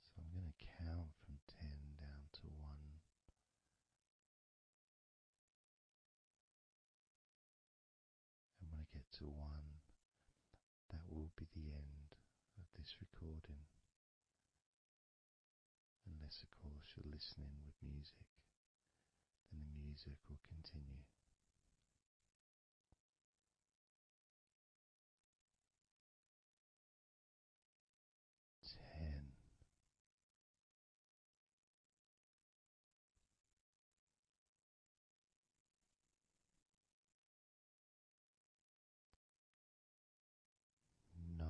So I'm going to count from 10 down to 1. And when I get to 1, that will be the end of this recording. Unless, of course, you're listening with music, then the music will continue. 10. 9.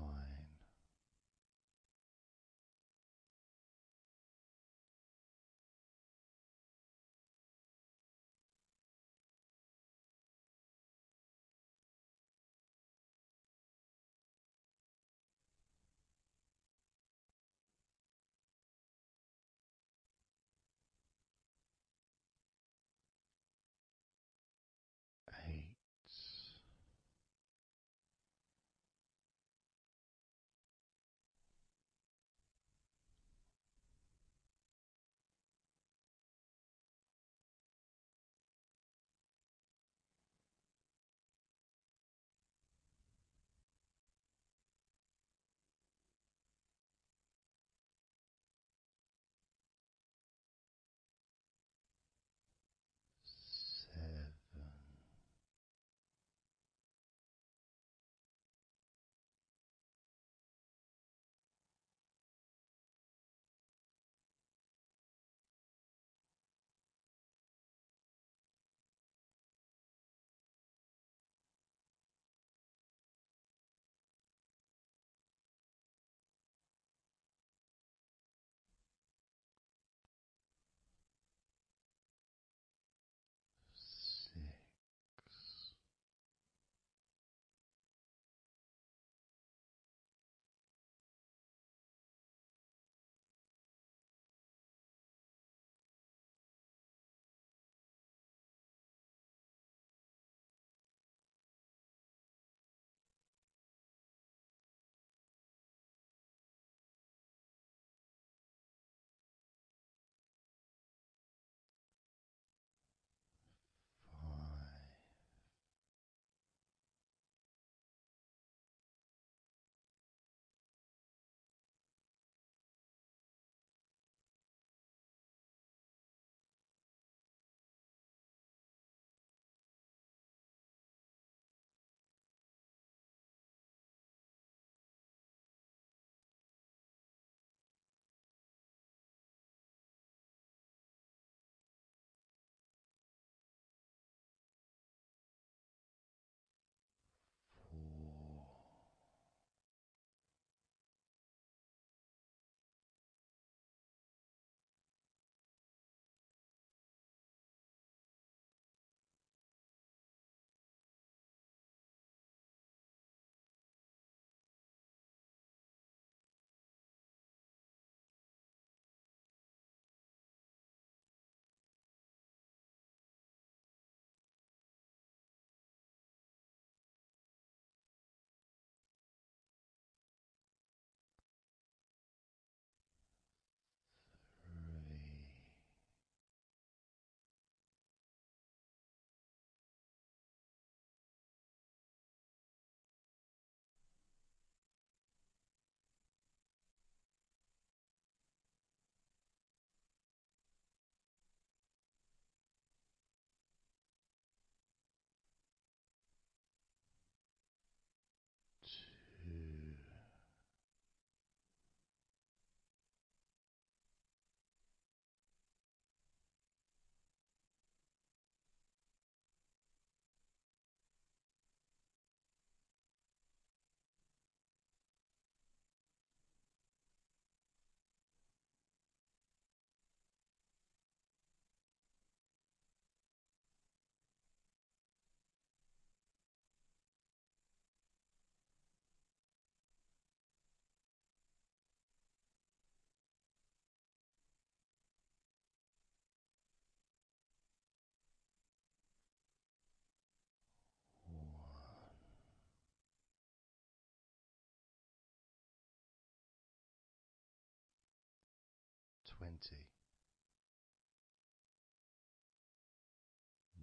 20,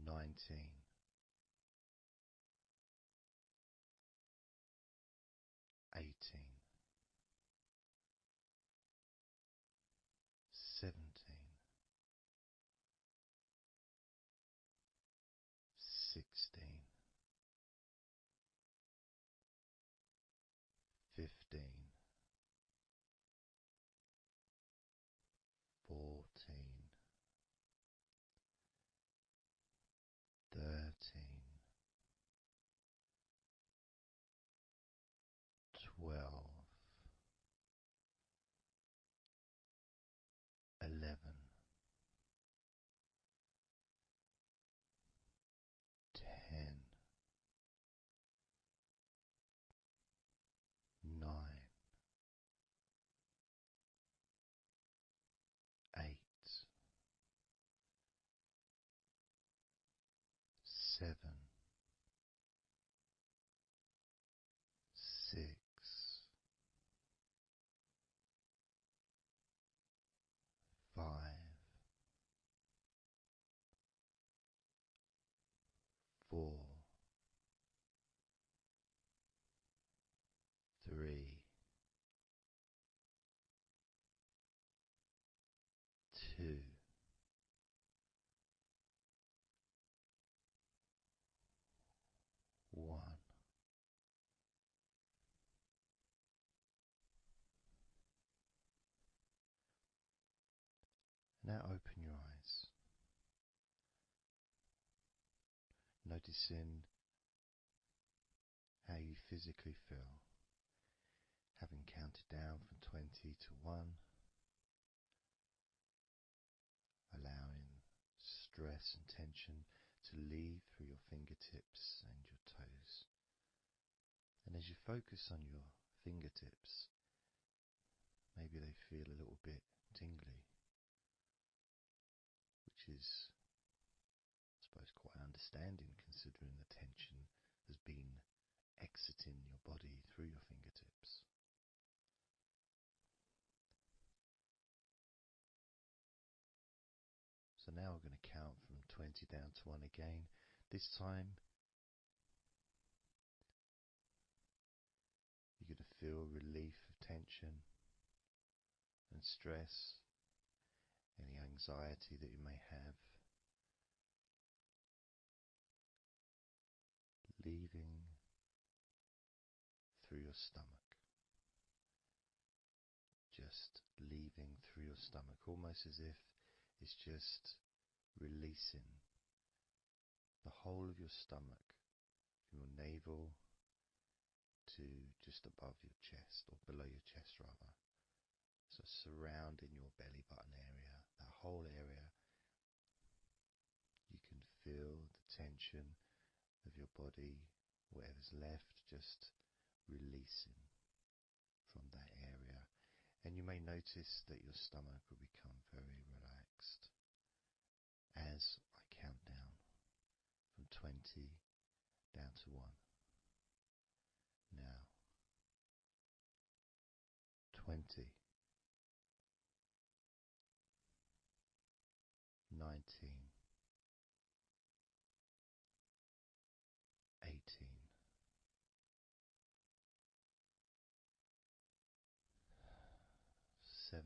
19, 18, 17, 16, 15, 14, 13, 12, 11, 10, 9, 8, 7, 6, 5, 4, 3, 2, 1. Now open your eyes, noticing how you physically feel, having counted down from 20 to 1, allowing stress and tension to leave through your fingertips and your toes. And as you focus on your fingertips, maybe they feel a little bit tingly, which is, I suppose, quite understanding considering the tension has been exiting your body through your fingertips. So now we're going to count from 20 down to 1 again. This time you're going to feel relief of tension and stress, any anxiety that you may have, leaving through your stomach. Just leaving through your stomach, almost as if it's just releasing the whole of your stomach, from your navel to just above your chest, or below your chest rather. So surrounding your belly button area, that whole area, you can feel the tension of your body, whatever's left, just releasing from that area. And you may notice that your stomach will become very relaxed as I count down from 20 down to 1. Now, 20, 19, 18, 17,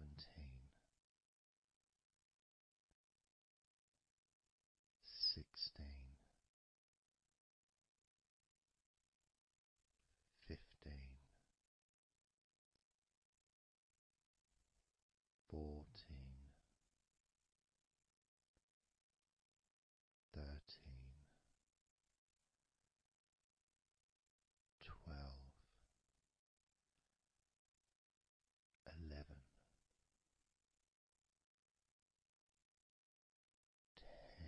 16, 15, 14, 13, 12, 11, 10,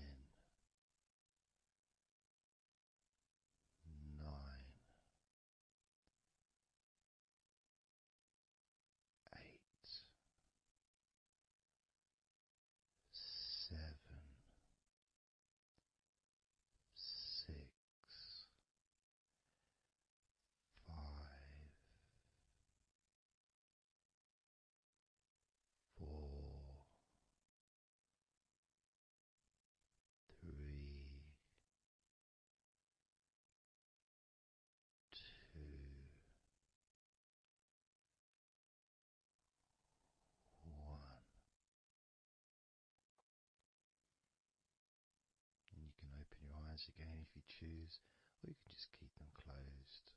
eyes again if you choose, or you can just keep them closed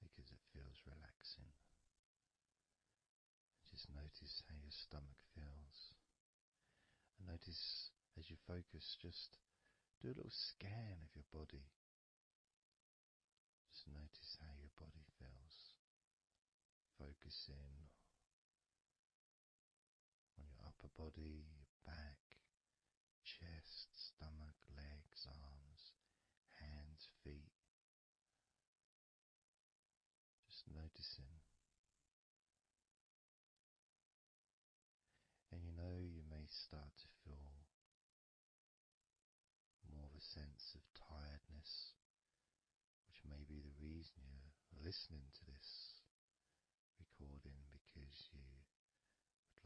because it feels relaxing. Just notice how your stomach feels. And notice as you focus, just do a little scan of your body. Just notice how your body feels. Focusing on your upper body, your back, chest, stomach, legs, arms, hands, feet. Just noticing. And you may start to feel more of a sense of tiredness, which may be the reason you're listening to this recording, because you would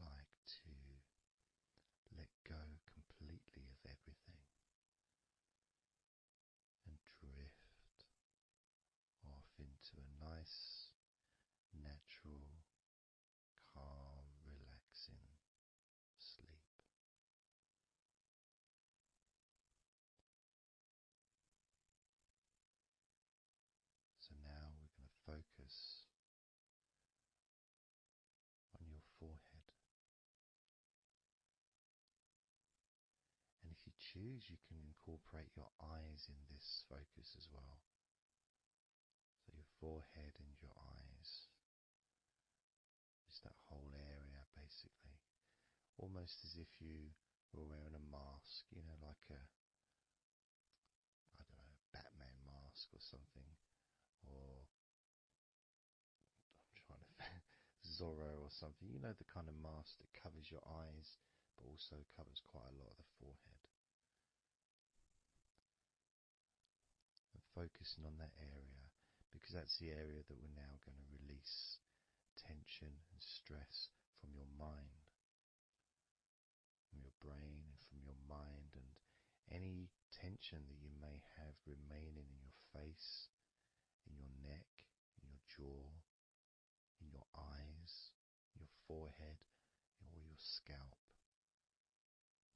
like to let go completely of everything and drift off into a nice, natural, calm, relaxing sleep. So now we're going to focus on your forehead. And if you choose, you can incorporate your eyes in this focus as well. So your forehead and your eyes. Just that whole area, basically. Almost as if you were wearing a mask, like a, I don't know, Batman mask or something. Or, I'm trying to Zorro or something. The kind of mask that covers your eyes, but also covers quite a lot of the forehead. And focusing on that area, because that's the area that we're now going to release tension and stress from your mind, from your brain and from your mind, and any tension that you may have remaining in your face, in your neck, in your jaw, in your eyes, your forehead, or your scalp.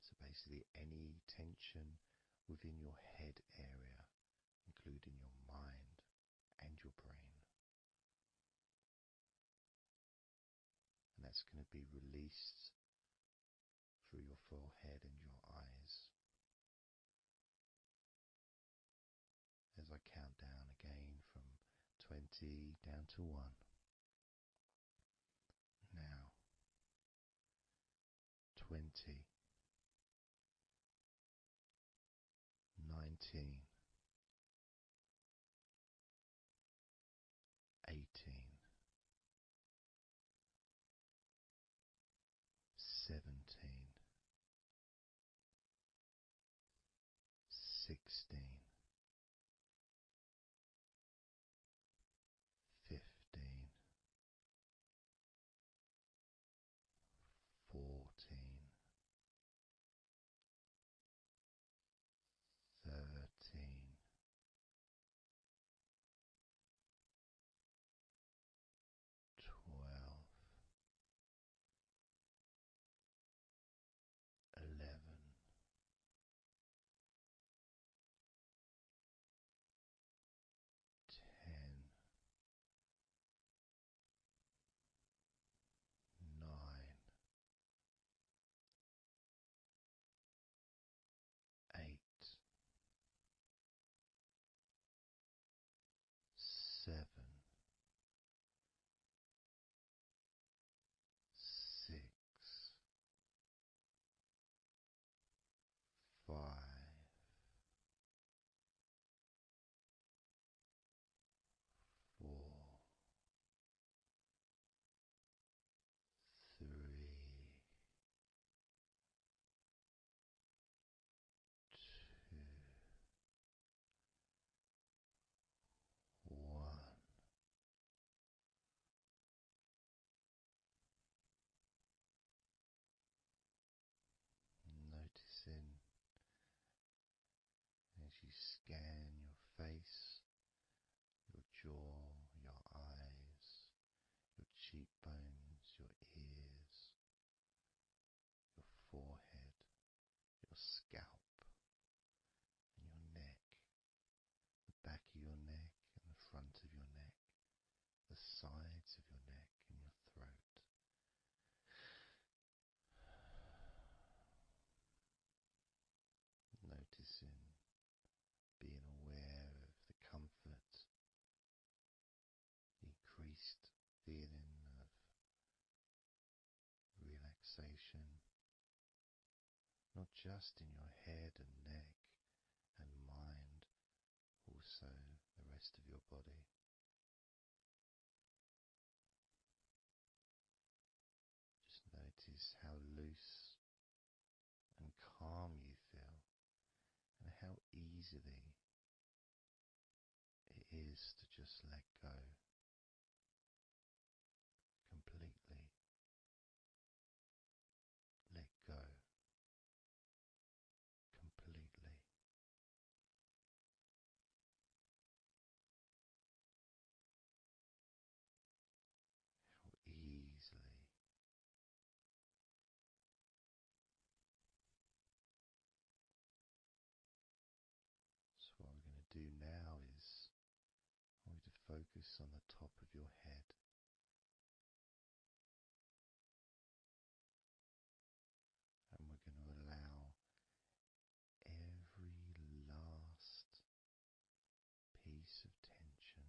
So basically any tension within your head area, including your mind and your brain. And that's going to be released through your forehead and your eyes. As I count down again from 20 down to 1. Now, 20, 19, 18, 17, 16, 15, 14, 13, 12, 11, just in your head and neck and mind, also the rest of your body. Just notice how loose and calm you feel, and how easily it is to just let go completely. Let go completely. How easily. So what we're going to do now is I want you to focus on the top of your head. And we're going to allow every last piece of tension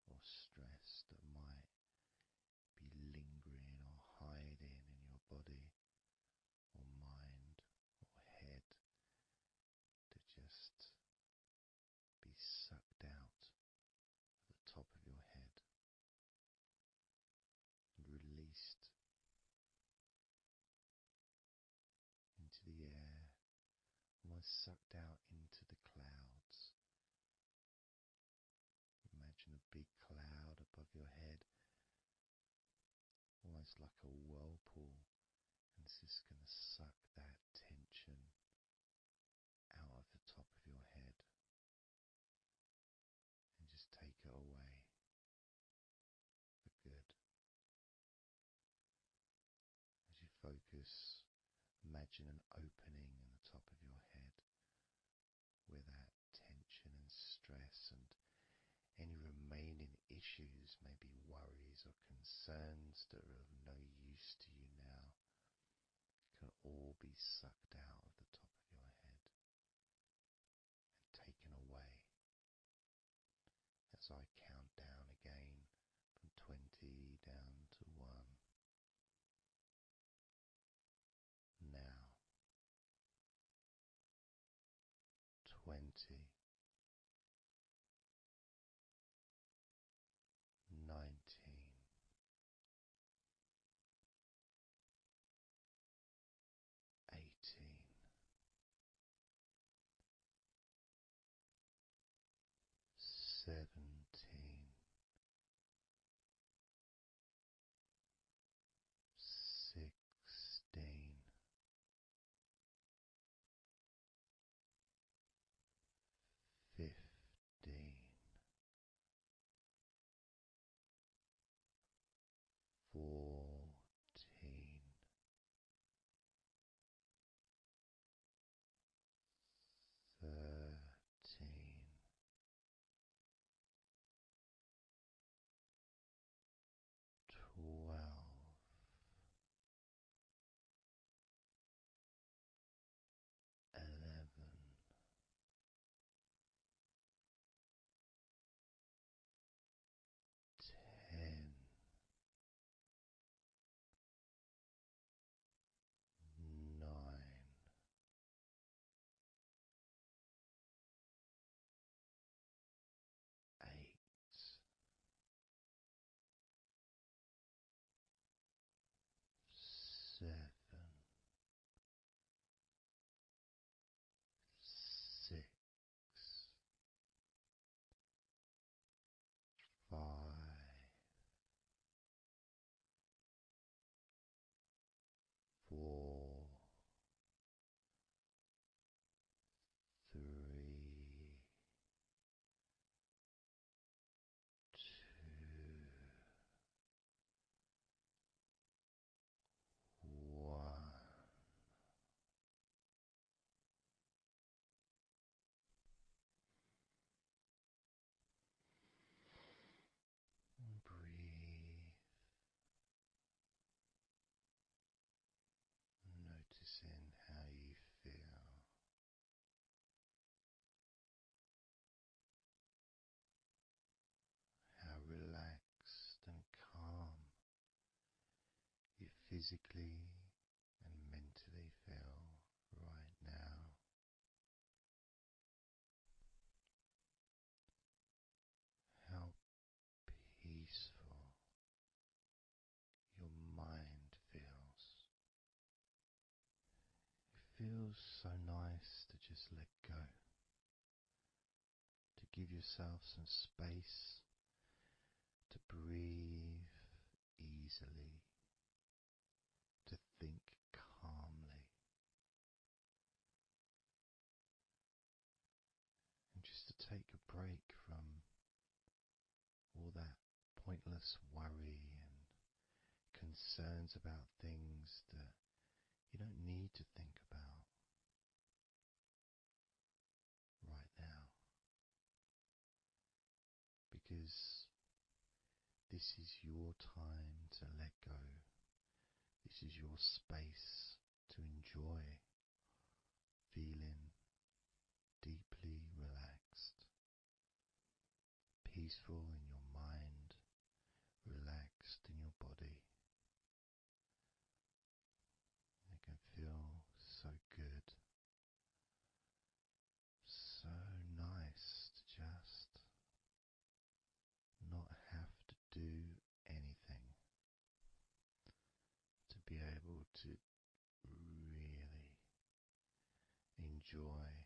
or stress that might be lingering or hiding in your body or mind or head to just be sucked out at the top of your head and released into the air, almost sucked out into the clouds. Imagine a big cloud above your head, almost like a whirlpool, and it's just going to suck that tension out of the top of your head and just take it away for good. As you focus, imagine an opening in the top of your head where that tension and stress and any remaining issues, maybe worries or concerns that are of no use to you now, can all be sucked out of the top of your head and taken away. As I count down again from 20 down to 1. Now. 20. 19. 18. 17. 16. 15. 14. 13. 12. 11. 10. 9. 8. 7. 6. 5. 4. 3. 2. 1. And breathe, noticing how you feel. How relaxed and calm you physically and mentally feel right feels so nice to just let go, to give yourself some space to breathe easily, to think calmly, and just to take a break from all that pointless worry and concerns about things that you don't need to think about right now, because this is your time to let go. This is your space to enjoy feeling deeply relaxed, peaceful in your mind, relaxed in your body. It can feel so good, so nice to just not have to do anything, to be able to really enjoy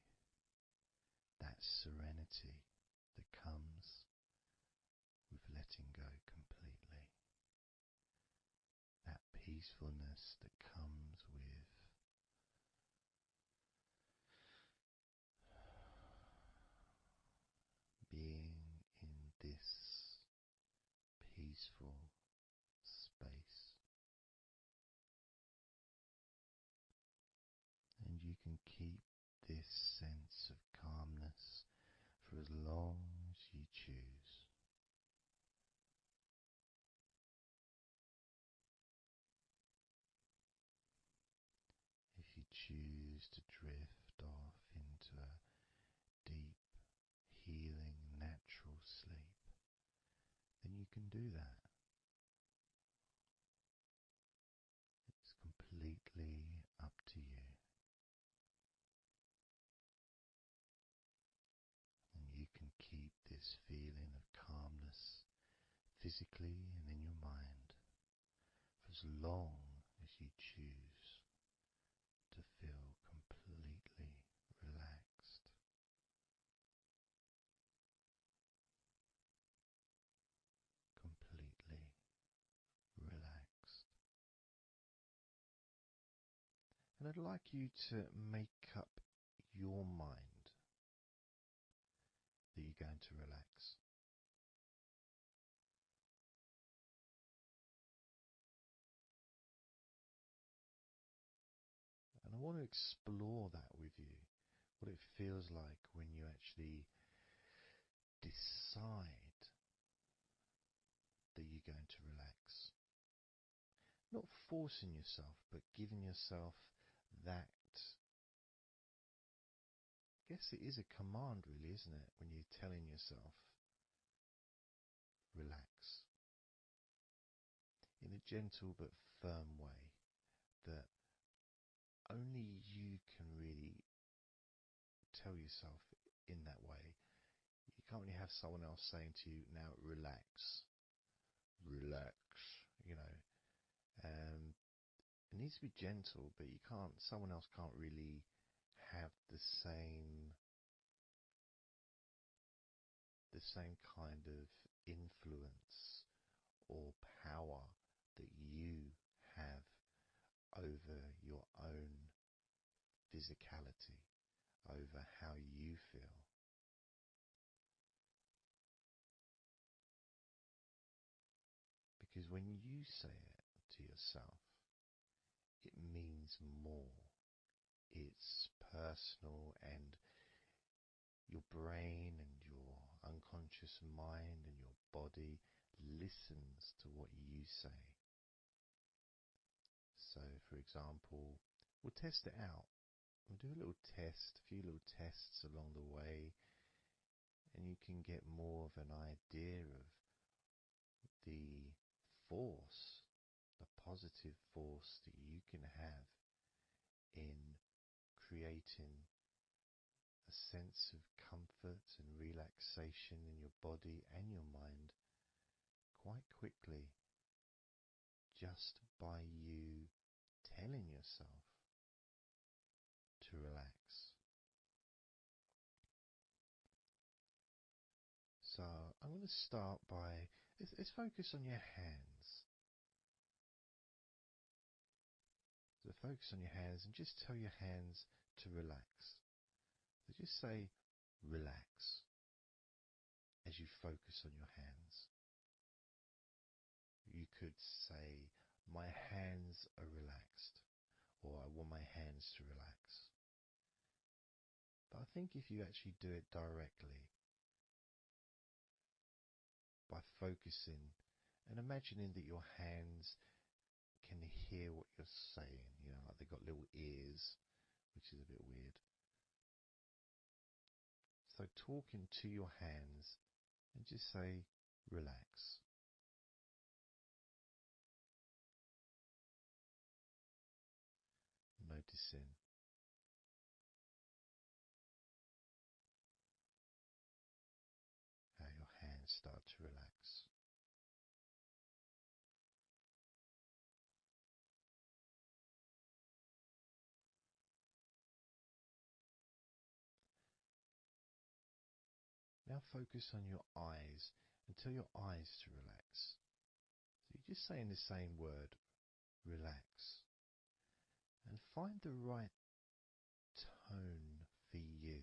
that serenity that comes with letting go completely, that peacefulness that comes with being in this peaceful space. And you can keep this sense of calmness for as long as you choose. If you choose to drift off into a deep, healing, natural sleep, then you can do that. It's completely up to you. And you can keep this feeling of calmness physically and in your mind for as long as you choose to feel completely relaxed, completely relaxed. And I'd like you to make up your mind that you're going to relax. And I want to explore that with you, what it feels like when you actually decide that you're going to relax. Not forcing yourself, but giving yourself that. I guess it is a command, really, isn't it? When you're telling yourself, relax. In a gentle but firm way that only you can really tell yourself in that way. You can't really have someone else saying to you, now relax, relax, you know. It needs to be gentle, but someone else can't really have the same kind of influence or power that you have over your own physicality, over how you feel. Because when you say it to yourself, it means more. It's personal, and your brain and your unconscious mind and your body listens to what you say. So, for example, we'll test it out. We'll do a little test, a few little tests along the way, and you can get more of an idea of the force, the positive force that you can have in creating a sense of comfort and relaxation in your body and your mind quite quickly, just by you telling yourself to I'm going to start by, let's focus on your hands. So focus on your hands and just tell your hands to relax. So just say relax as you focus on your hands. You could say, my hands are relaxed, or I want my hands to relax. But I think if you actually do it directly, by focusing and imagining that your hands can hear what you're saying, like they've got little ears, which is a bit weird. So talking to your hands and just say, relax. Noticing how your hands start to relax. Now focus on your eyes and tell your eyes to relax. So you're just saying the same word, relax. And find the right tone for you.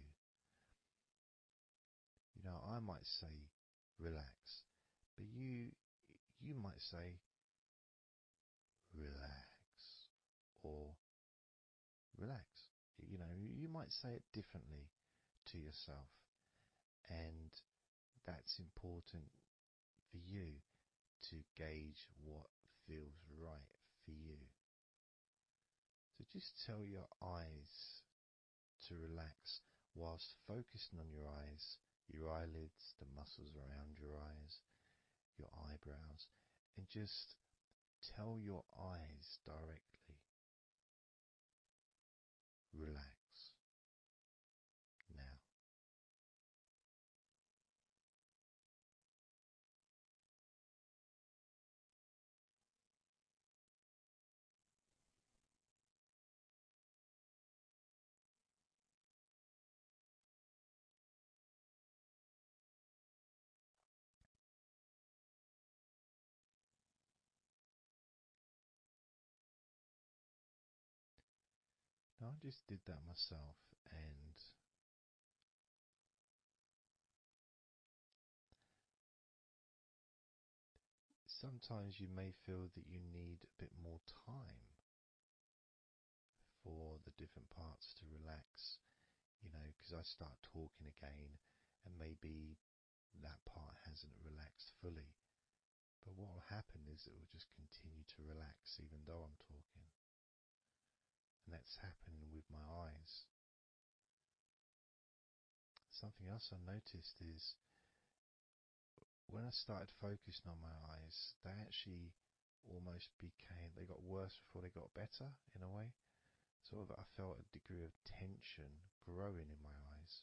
I might say relax, but you might say relax or relax. You might say it differently to yourself, and that's important for you to gauge what feels right for you. So just tell your eyes to relax whilst focusing on your eyes, your eyelids, the muscles around your eyes, your eyebrows, and just tell your eyes directly, relax now. Now I just did that myself, and sometimes you may feel that you need a bit more time for the different parts to relax, because I start talking again and maybe that part hasn't relaxed fully. But what will happen is it will just continue to relax even though I'm talking. And that's happening with my eyes. Something else I noticed is when I started focusing on my eyes, they actually they got worse before they got better in a way. Sort of, I felt a degree of tension growing in my eyes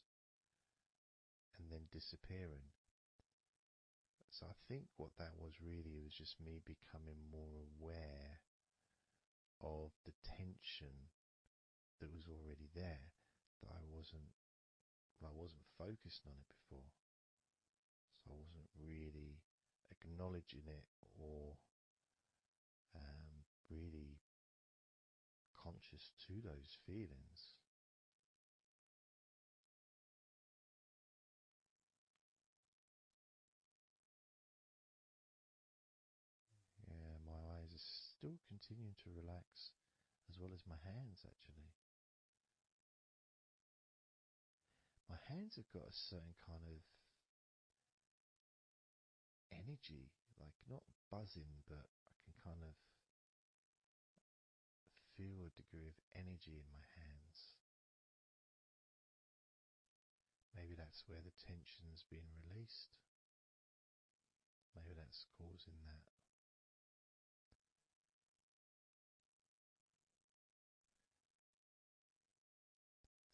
and then disappearing. So I think what that was really was just me becoming more aware of the tension that was already there, that I wasn't focused on it before. So I wasn't really acknowledging it or really conscious to those feelings. Yeah, my eyes are still continuing to relax, as well as my hands actually. My hands have got a certain kind of energy, like not buzzing, but I can kind of feel a degree of energy in my hands. Maybe that's where the tension's being released. Maybe that's causing that.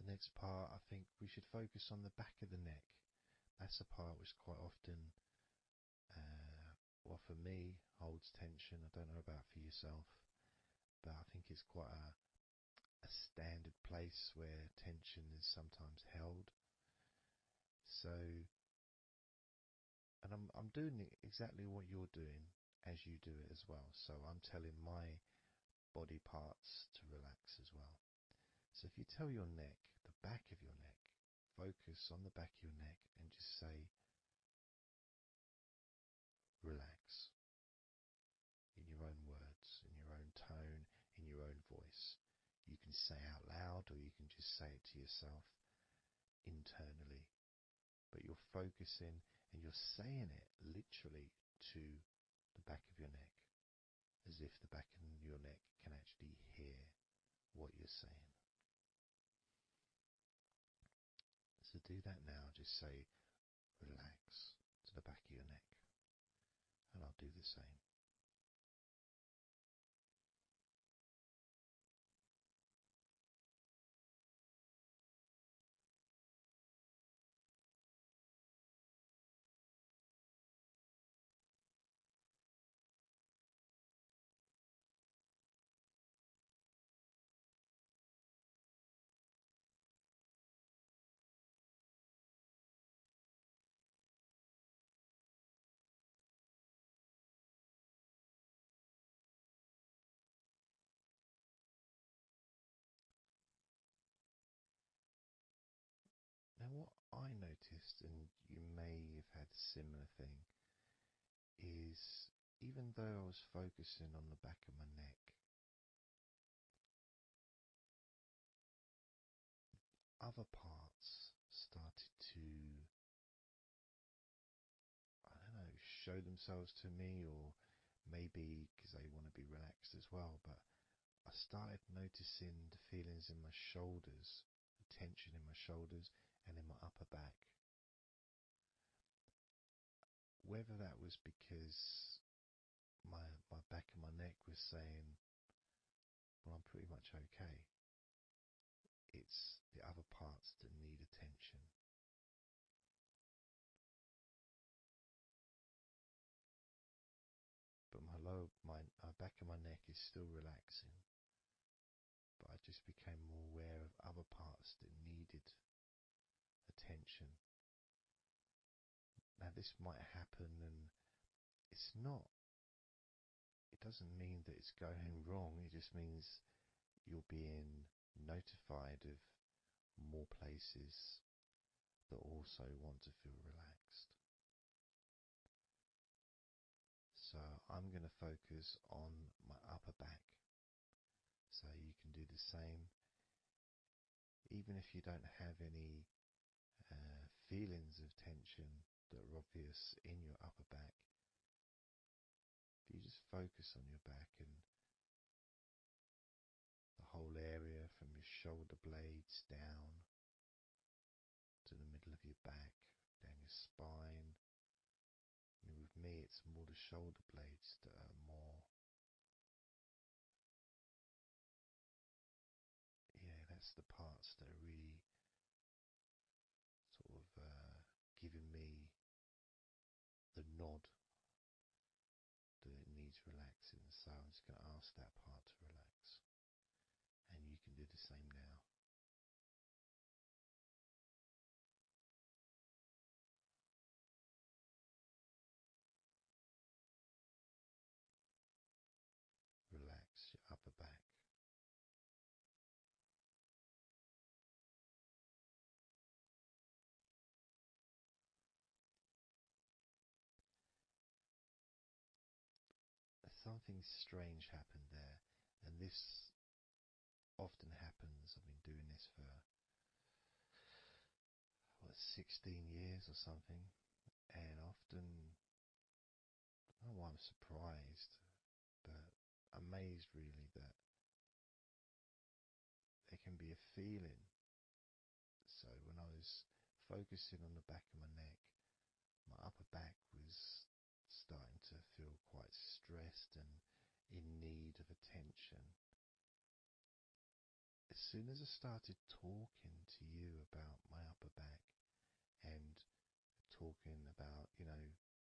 The next part, I think we should focus on the back of the neck. That's a part which quite often, well for me, holds tension. I don't know about for yourself, but I think it's quite a standard place where tension is sometimes held. So And I'm doing exactly what you're doing as you do it as well. So I'm telling my body parts to relax as well. So if you tell your neck, the back of your neck, focus on the back of your neck and just say, relax, in your own words, in your own tone, in your own voice. You can say out loud or you can just say it to yourself internally. But you're focusing and you're saying it literally to the back of your neck, as if the back of your neck can actually hear what you're saying. So do that now. Just say relax to the back of your neck, and I'll do the same. Now what I noticed, and you may have had a similar thing, is even though I was focusing on the back of my neck, other parts started to, I don't know, show themselves to me, or maybe because they want to be relaxed as well, but I started noticing the feelings in my shoulders, the tension in my shoulders and in my upper back. Whether that was because my back of my neck was saying, well, I'm pretty much okay. It's the other parts that need attention. But my back of my neck is still relaxing. But I just became more aware of other parts that needed attention. Now this might happen, and it's not. It doesn't mean that it's going wrong. It just means you're being notified of more places that also want to feel relaxed. So I'm going to focus on my upper back. So you can do the same. Even if you don't have any feelings of tension that are obvious in your upper back, if you just focus on your back and the whole area from your shoulder blades down to the middle of your back, down your spine. I mean, with me, it's more the shoulder blades that are more, yeah, that's the parts that are really sort of giving me the nod that it needs relaxing. So I'm just going to ask that part to relax. And you can do the same now. Relax your upper back. Something strange happened there, and this often happens. I've been doing this for 16 years or something, and often, I don't know why I'm surprised, but amazed really that there can be a feeling. So when I was focusing on the back of my neck, my upper back was starting to feel quite stressed and in need of attention. As soon as I started talking to you about my upper back and talking about,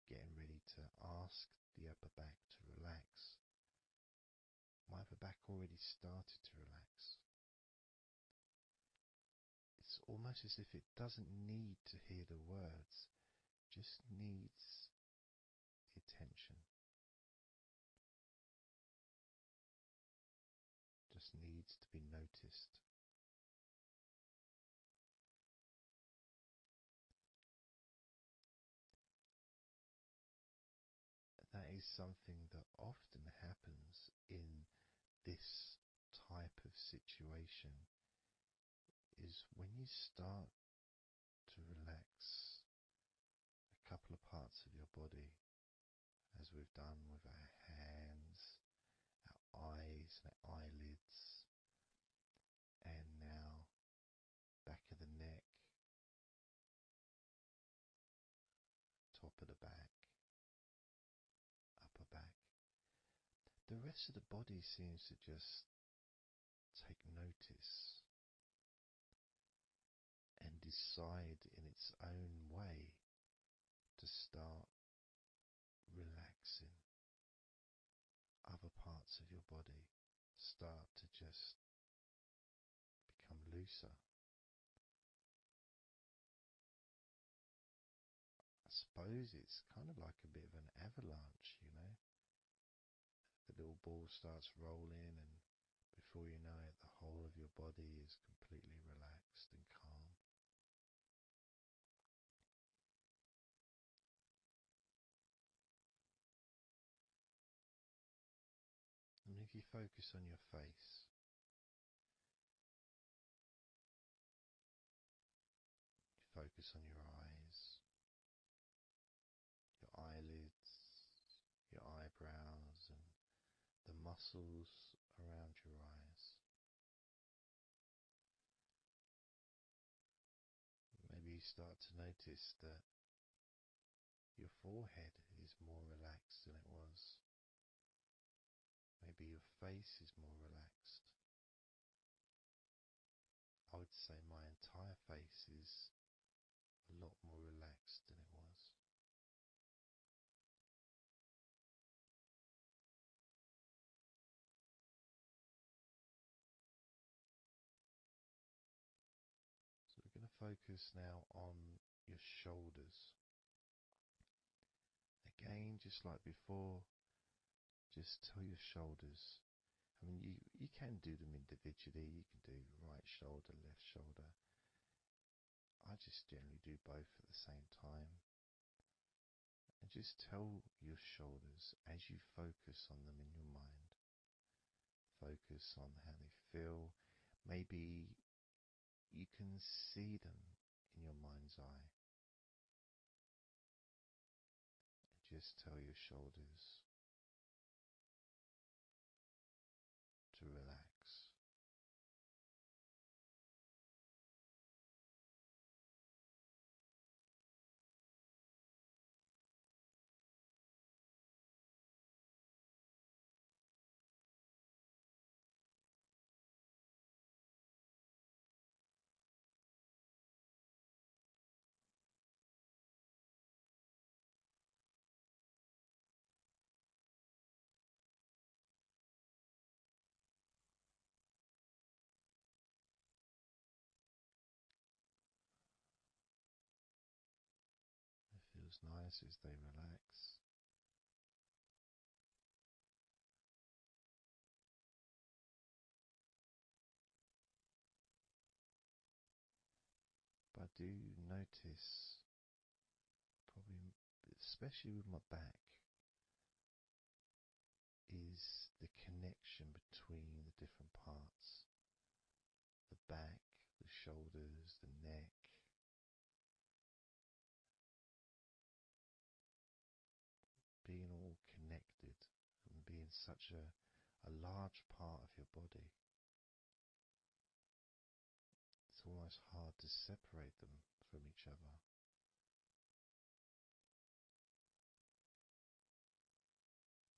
getting ready to ask the upper back to relax, my upper back already started to relax. It's almost as if it doesn't need to hear the words, just needs the attention. Just needs to be noticed. That is something that often happens in this type of situation, is when you start to relax a couple of parts of your body, as we've done with our hands, our eyes and our eyelids, and now back of the neck, top of the back, upper back. The rest of the body seems to just take notice and decide in its own way to start relaxing. Other parts of your body start to just become looser. I suppose it's kind of like a bit of an avalanche, you know. The little ball starts rolling, and before you know it, the whole of your body is completely relaxed and calm. And if you focus on your face, you focus on your eyes, your eyelids, your eyebrows, and the muscles around your eyes. Maybe you start to notice that your forehead is more relaxed than it was. Maybe your face is more relaxed. I would say my entire face is a lot more relaxed than it was. So we're going to focus now on your shoulders. Again, just like before, just tell your shoulders. I mean, you can do them individually. You can do right shoulder, left shoulder. I just generally do both at the same time. And just tell your shoulders as you focus on them in your mind. Focus on how they feel. Maybe you can see them in your mind's eye. Just tell your shoulders to relax. It feels nice as they relax. But I do notice, probably especially with my back, is the connection between the different parts. The back, the shoulders, the neck. Being all connected and being such a large part of your body. It's almost hard to separate them from each other.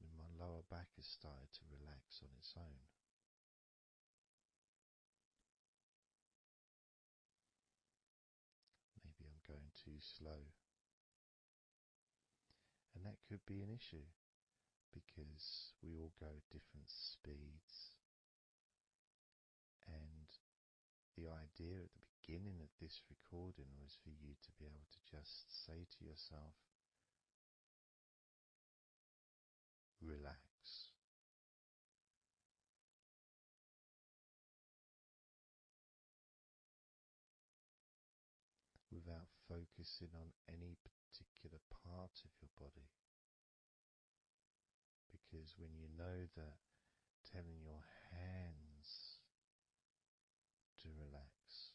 And my lower back has started to relax on its own. Maybe I'm going too slow. And that could be an issue, because we all go at different speeds. And the idea at the beginning of this recording was for you to be able to just say to yourself, relax. Without focusing on any particular part of your body. Because when you know that telling your hands to relax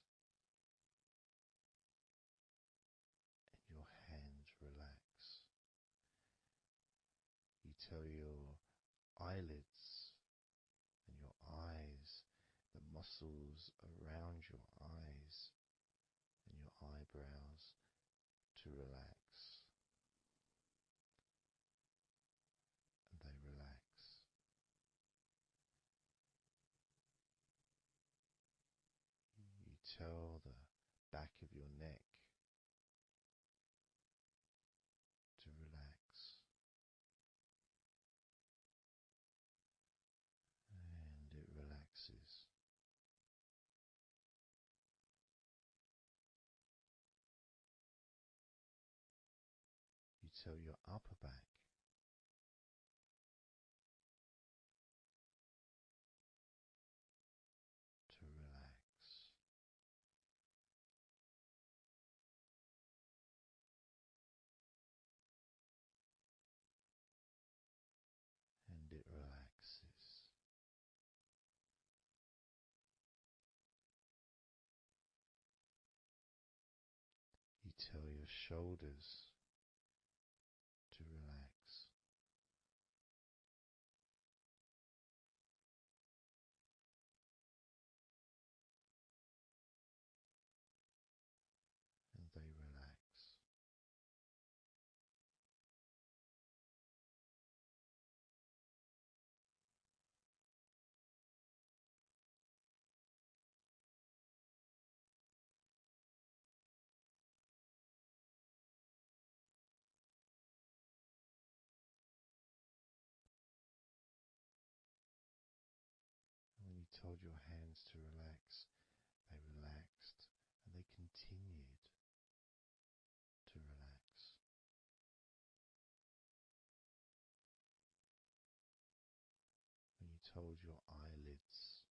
and your hands relax, you tell your eyelids and your eyes, the muscles around your eyes and your eyebrows to relax, and they relax. You tell the back of your neck to relax, and it relaxes. You tell your upper back to relax, and it relaxes. You tell your shoulders to relax, and they relax. And when you told your hands to relax, they relaxed and they continued to relax. When you told your eyelids,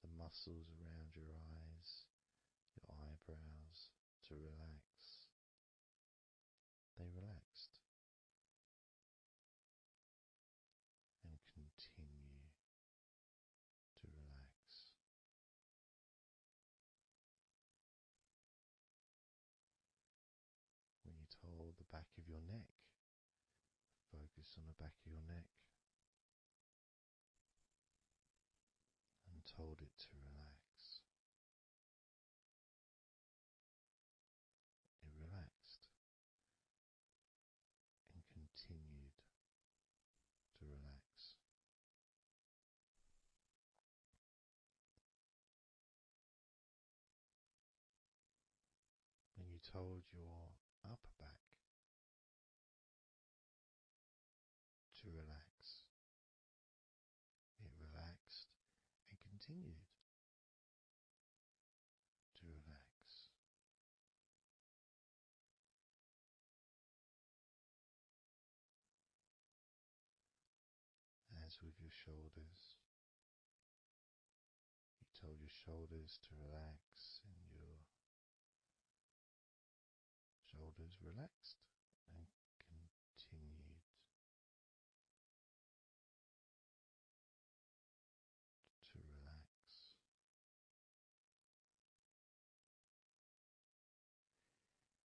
the muscles around your eyes, your eyebrows to relax, they relaxed and continue to relax. When you told the back of your neck, focus on the back of your neck, and told it to relax. It relaxed and continued to relax. When you told your upper back to relax, it relaxed and continued to relax. As with your shoulders, you told your shoulders to relax, and your shoulders relaxed and continued to relax.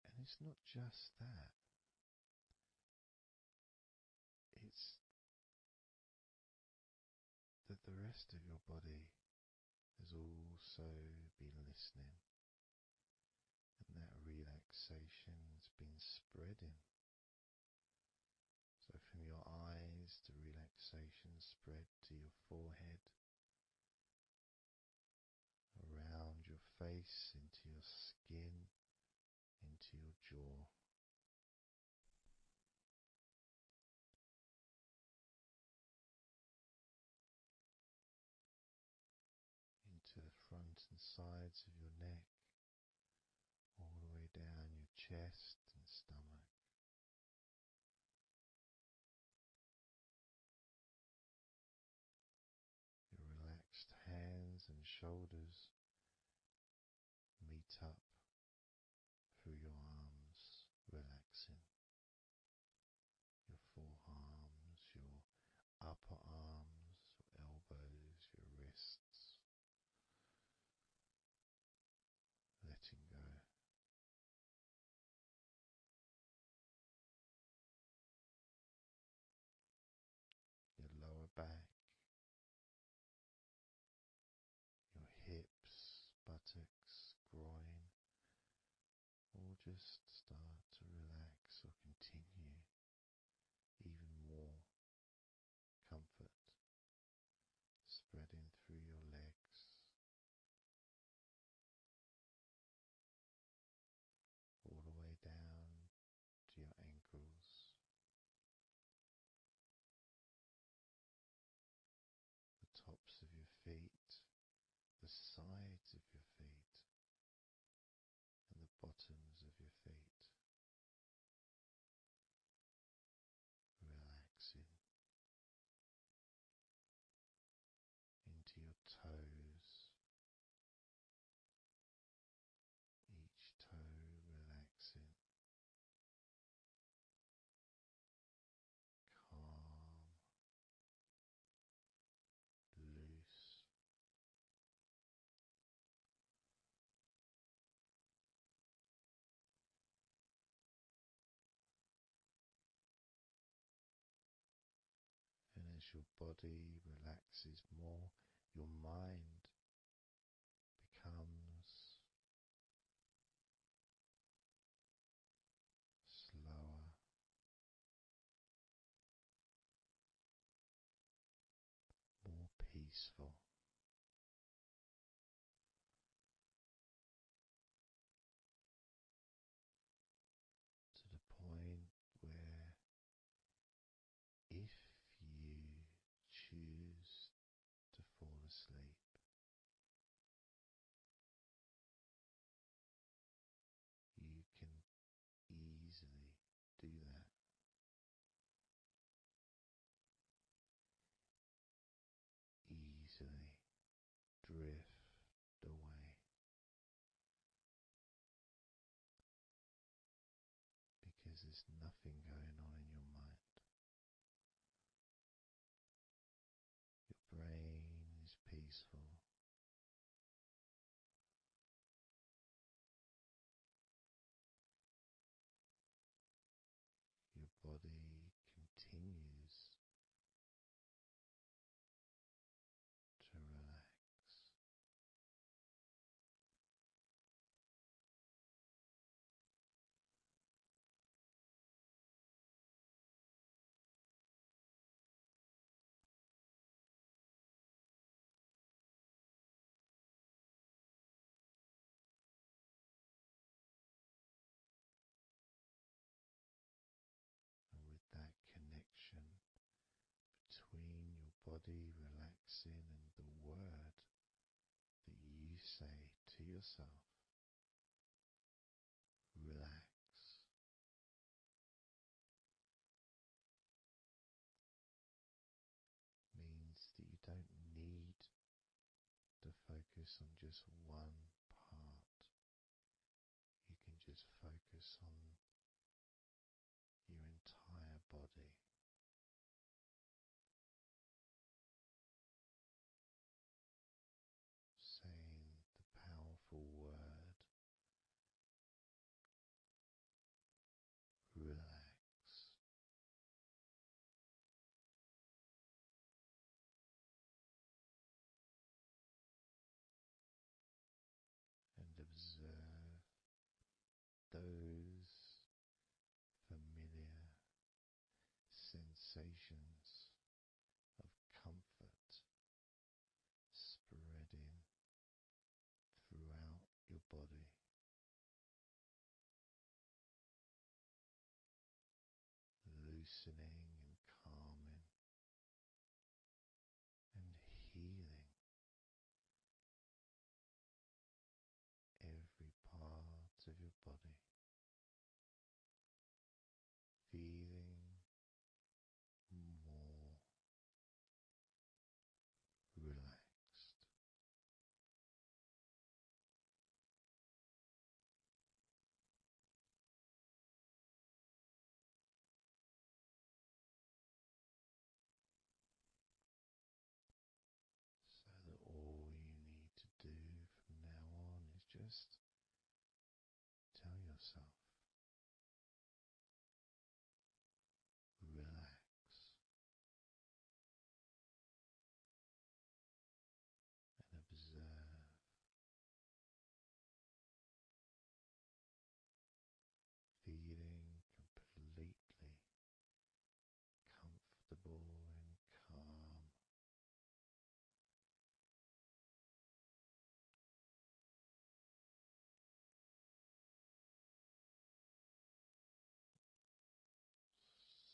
And it's not just that, it's that the rest of your body has also been listening, and that relaxation has been spreading. So from your eyes, the relaxation spread to your forehead, around your face, into your skin, into your jaw. Into the front and sides of your neck, all the way down your chest and stomach, shoulders meet up through your arms, relaxing your forearms, your upper arms, your elbows, your wrists, letting go. Your lower back, your hips, buttocks, groin, all just start to relax or continue even more comfort spreading through your legs, all the way down to your ankles, the tops of your feet, the sides of your feet, and the bottoms of your feet. Relaxing into your toes, each toe relaxing, calm, loose. And as your body relaxes more, your mind becomes slower, more peaceful, to the point where if you choose to fall asleep, you can easily do that. Easily drift away because there's nothing going on in your mind. Your brain is peaceful. Your body continues to relax. And with that connection between your body relaxing and the word that you say to yourself, relax, means that you don't need to focus on just one part. You can just focus on your entire body. Saying the powerful word relax, and observe those familiar sensations of comfort spreading throughout your body, loosening and calming and healing every part of your body, feeling more relaxed. Just tell yourself, relax, and observe feeling completely comfortable and calm.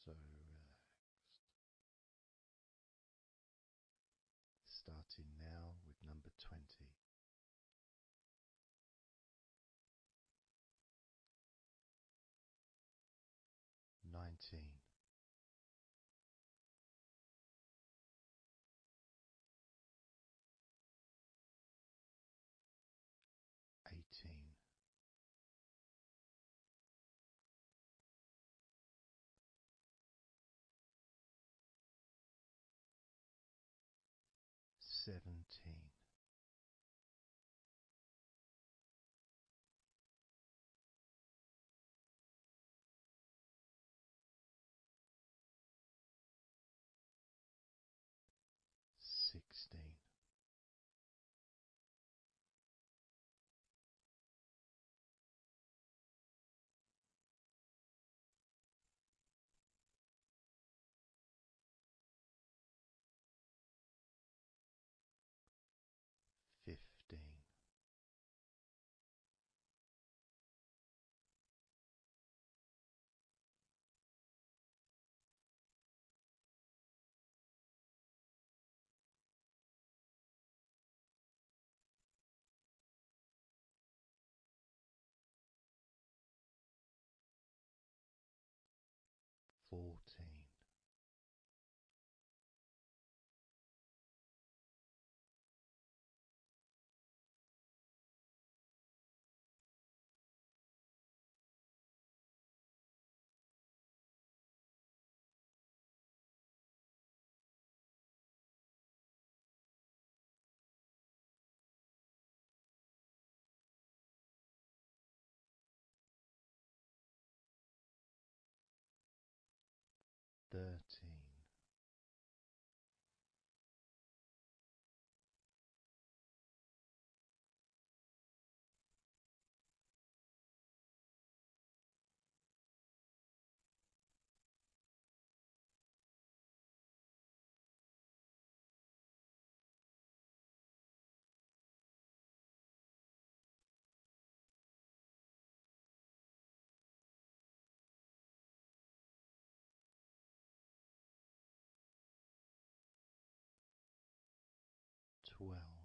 So relaxed. Starting now with number 20. 19. 18. 17. 16. 15. 14. 13. Twelve.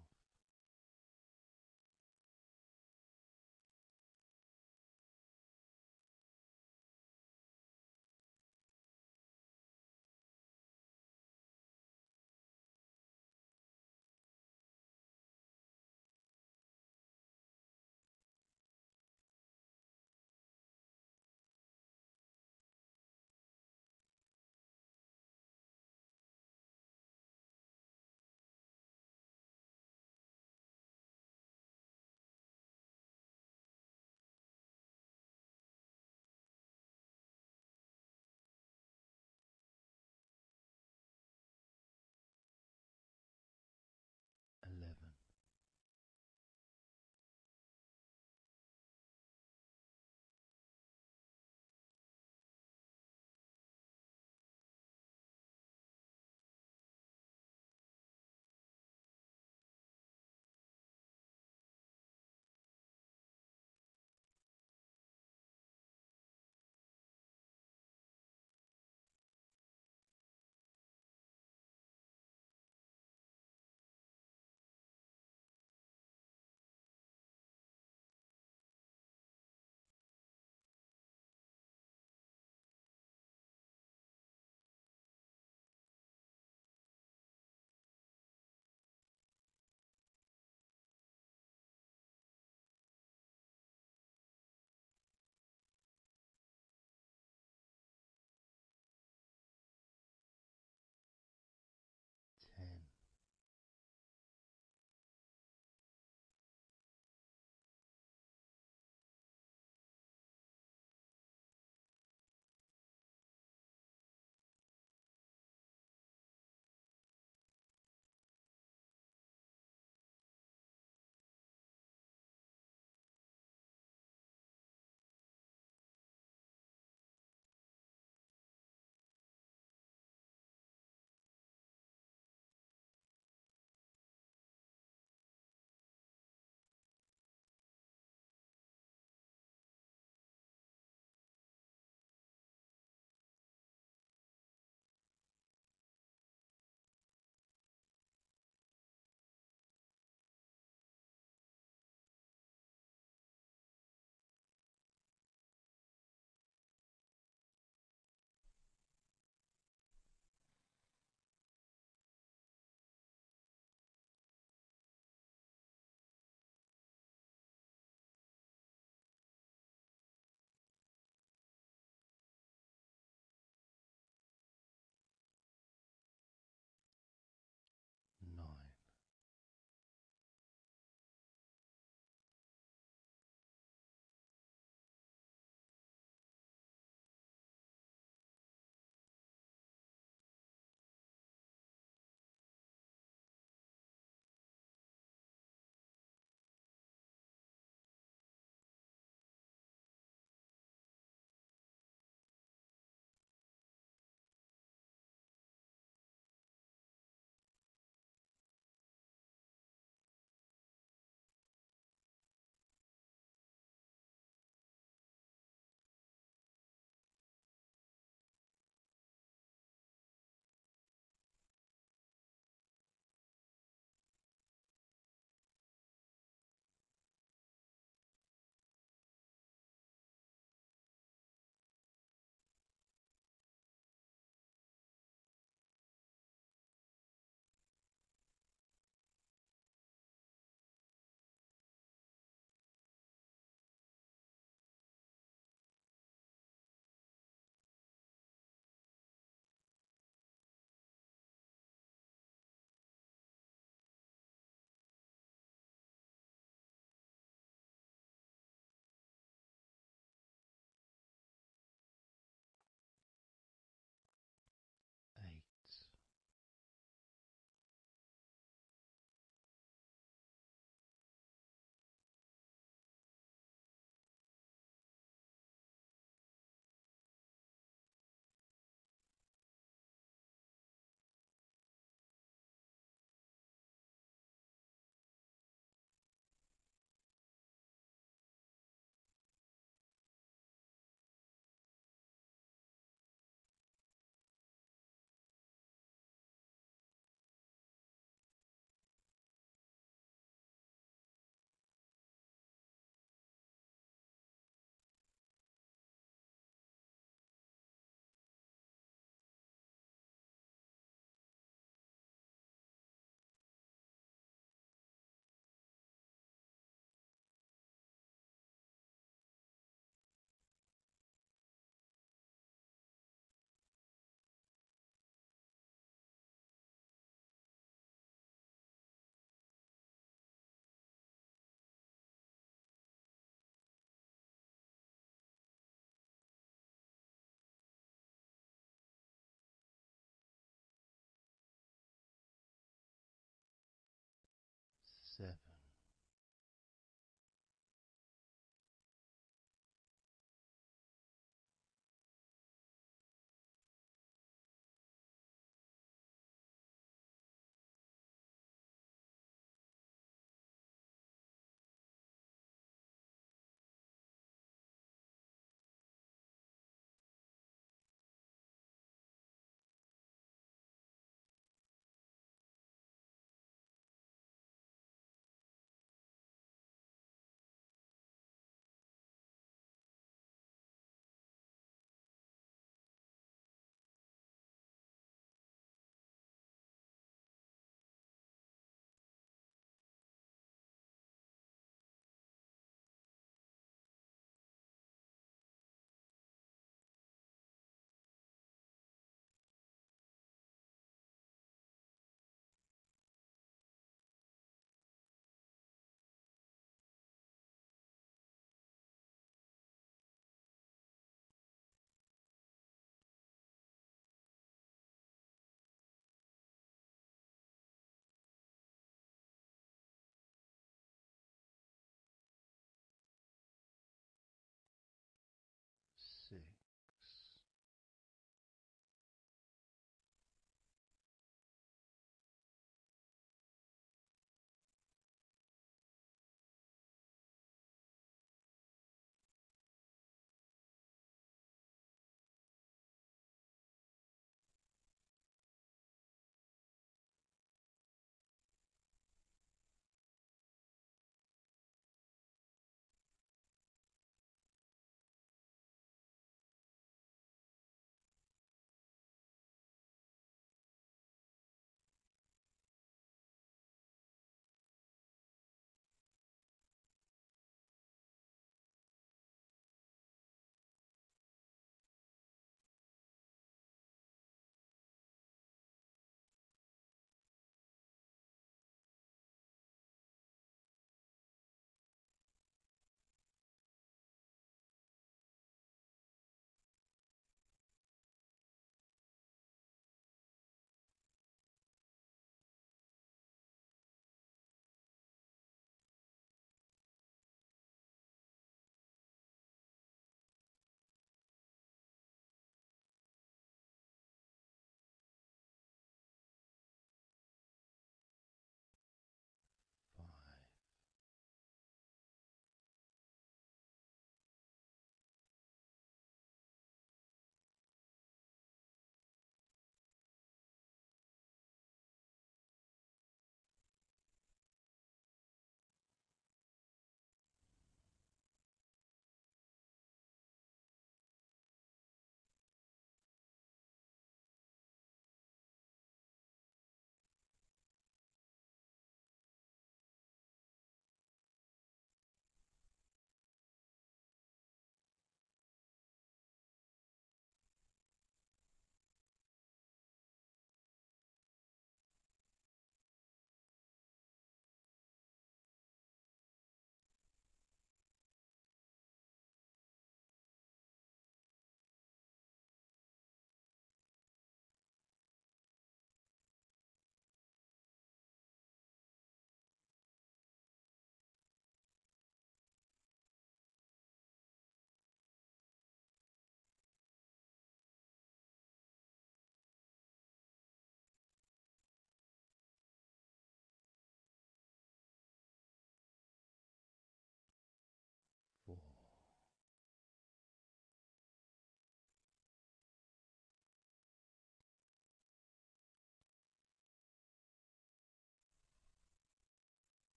7.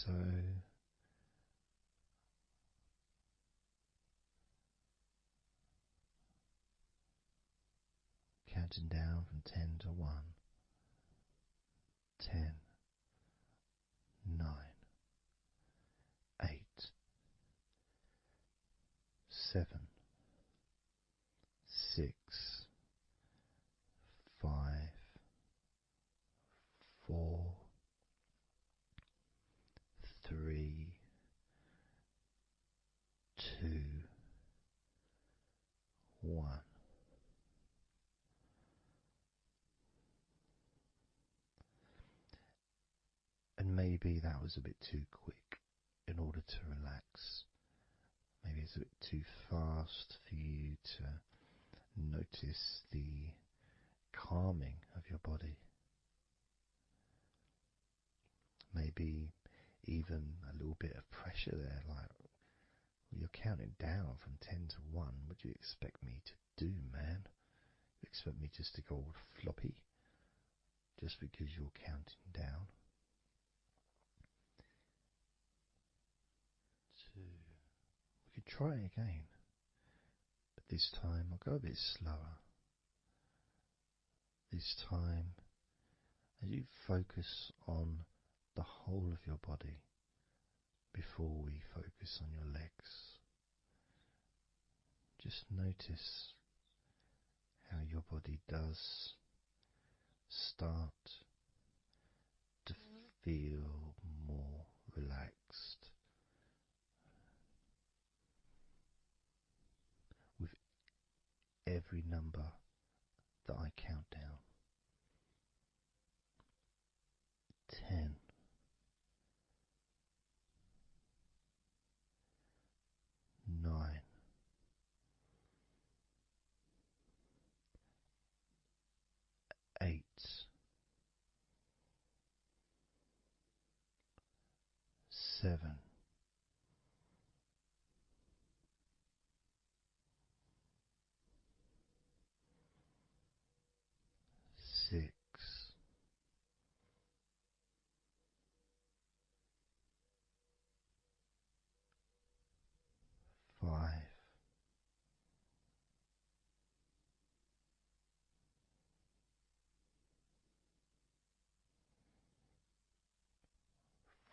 So counting down from 10 to 1. 10, 9, 8, 7, 6, 5, 4, 3, 2, 1. And maybe that was a bit too quick in order to relax. Maybe it's a bit too fast for you to notice the calming of your body. Maybe even a little bit of pressure there, like you're counting down from 10 to 1. What do you expect me to do, man? You expect me just to go all floppy just because you're counting down? 2. We could try again, but this time I'll go a bit slower. This time, as you focus on the whole of your body before we focus on your legs, just notice how your body does start to feel more relaxed with every number that I count down. 10, 9, 8, 7, 6, 5,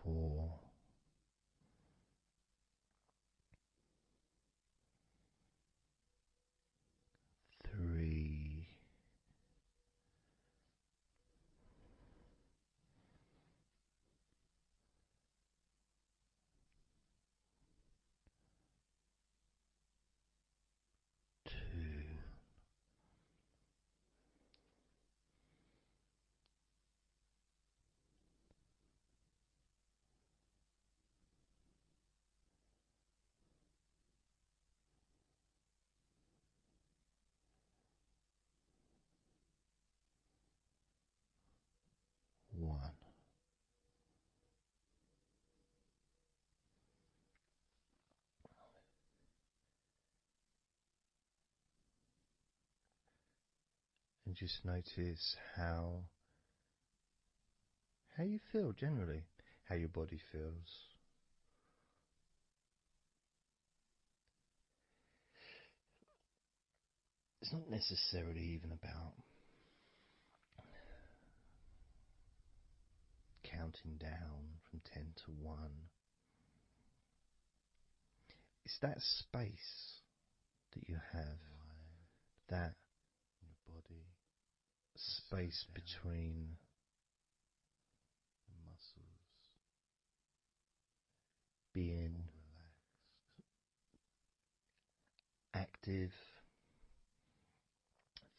4, 3, 2, 1. And just notice how you feel generally, how your body feels. It's not necessarily even about counting down from 10 to 1. It's that space that you have, that your body, space between the muscles, being active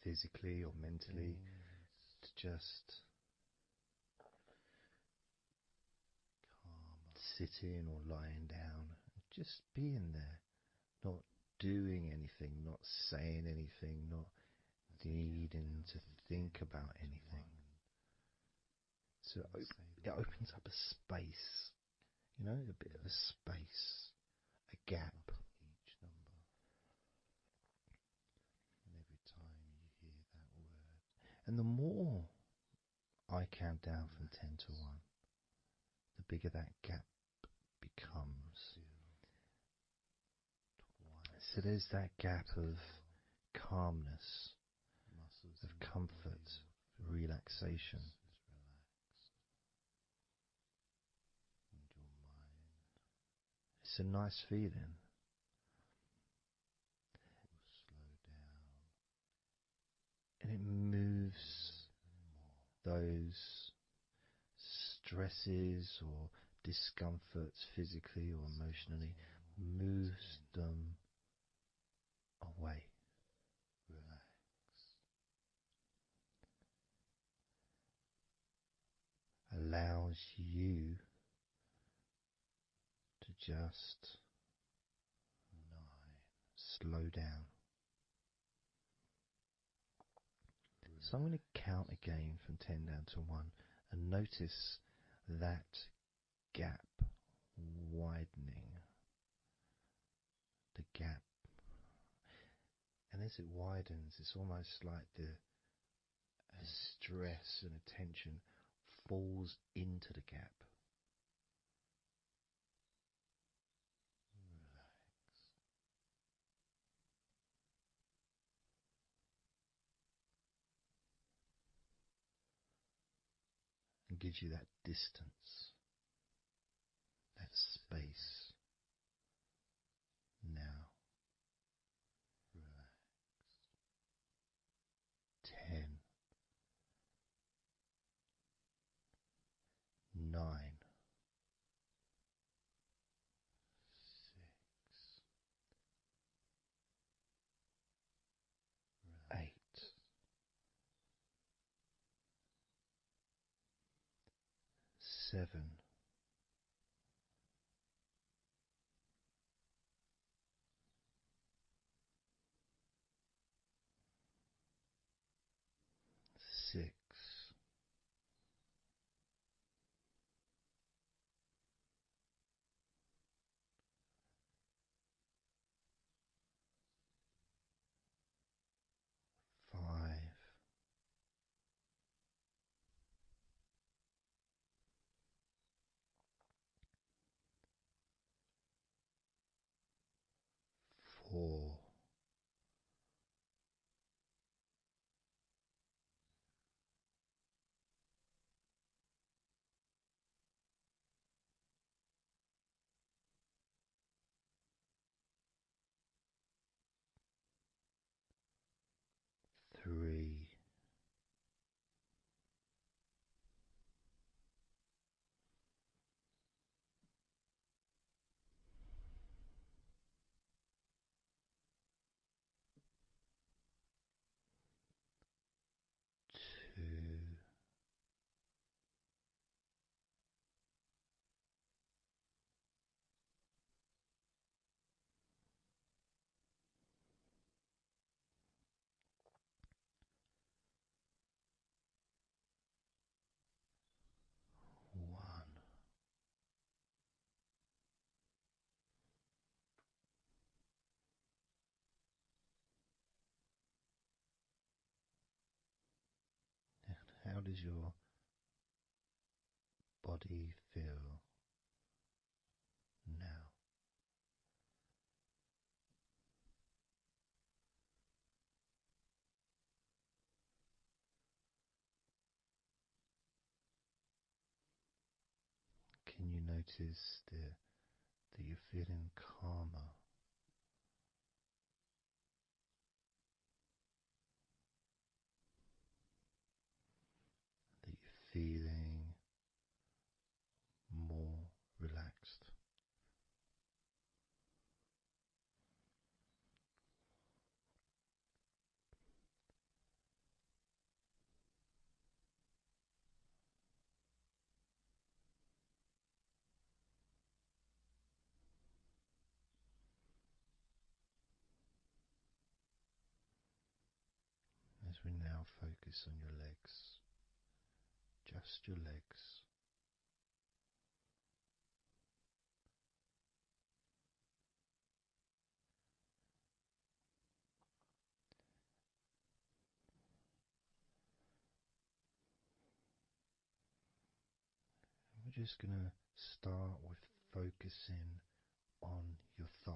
physically or mentally, to just sitting or lying down, just being there, not doing anything, not saying anything, not needing to think about anything. So it opens up a space, a bit of a space, a gap. Each number. And every time you hear that word. And the more I count down from 10 to 1, the bigger that gap comes. So there's that gap of calmness, of comfort, relaxation. It's a nice feeling. And it moves those stresses or discomforts physically or emotionally, moves them away. Allows you to just slow down. So I'm going to count again from 10 down to 1 and notice that gap widening. The gap. And as it widens, it's almost like the stress and attention falls into the gap. And gives you that distance, that space. Now, relax. 10, 9, 6, 8, 7, 6, 5, 4, 3, 2, 1. How does your body feel now? Can you notice that you're feeling calmer? That you're feeling more relaxed? As we now focus on your legs, just your legs. We're just going to start with focusing on your thighs.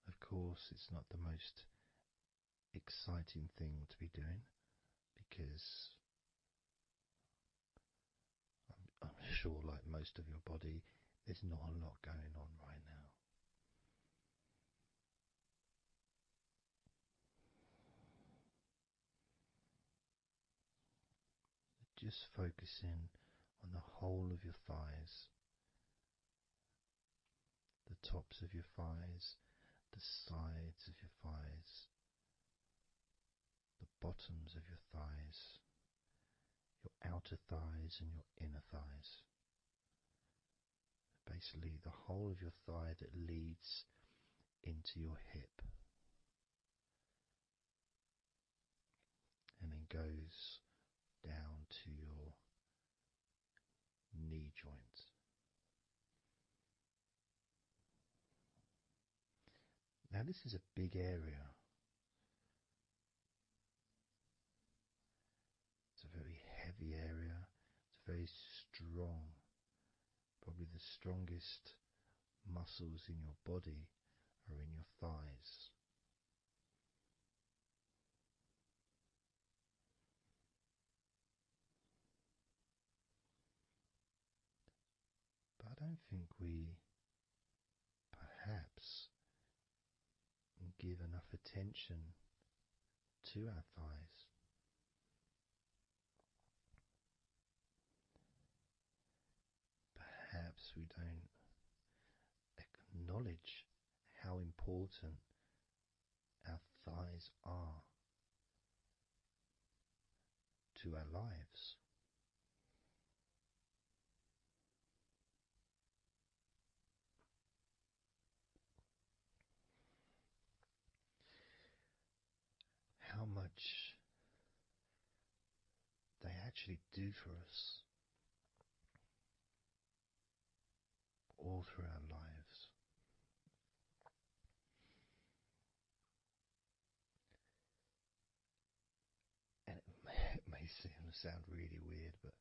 Of course, it's not the most exciting thing to be doing because I'm sure, like most of your body, there's not a lot going on right now. Just focusing on the whole of your thighs, the tops of your thighs, the sides of your thighs, the bottoms of your thighs, your outer thighs and your inner thighs. Basically, the whole of your thigh that leads into your hip and then goes down to your knee joint. Now, this is a big area. It's a very heavy area. It's very strong. Probably the strongest muscles in your body are in your thighs. But I don't think we perhaps give enough attention to our thighs. Perhaps we don't acknowledge how important our thighs are to our lives. How much they actually do for us all through our lives. And it may sound really weird, but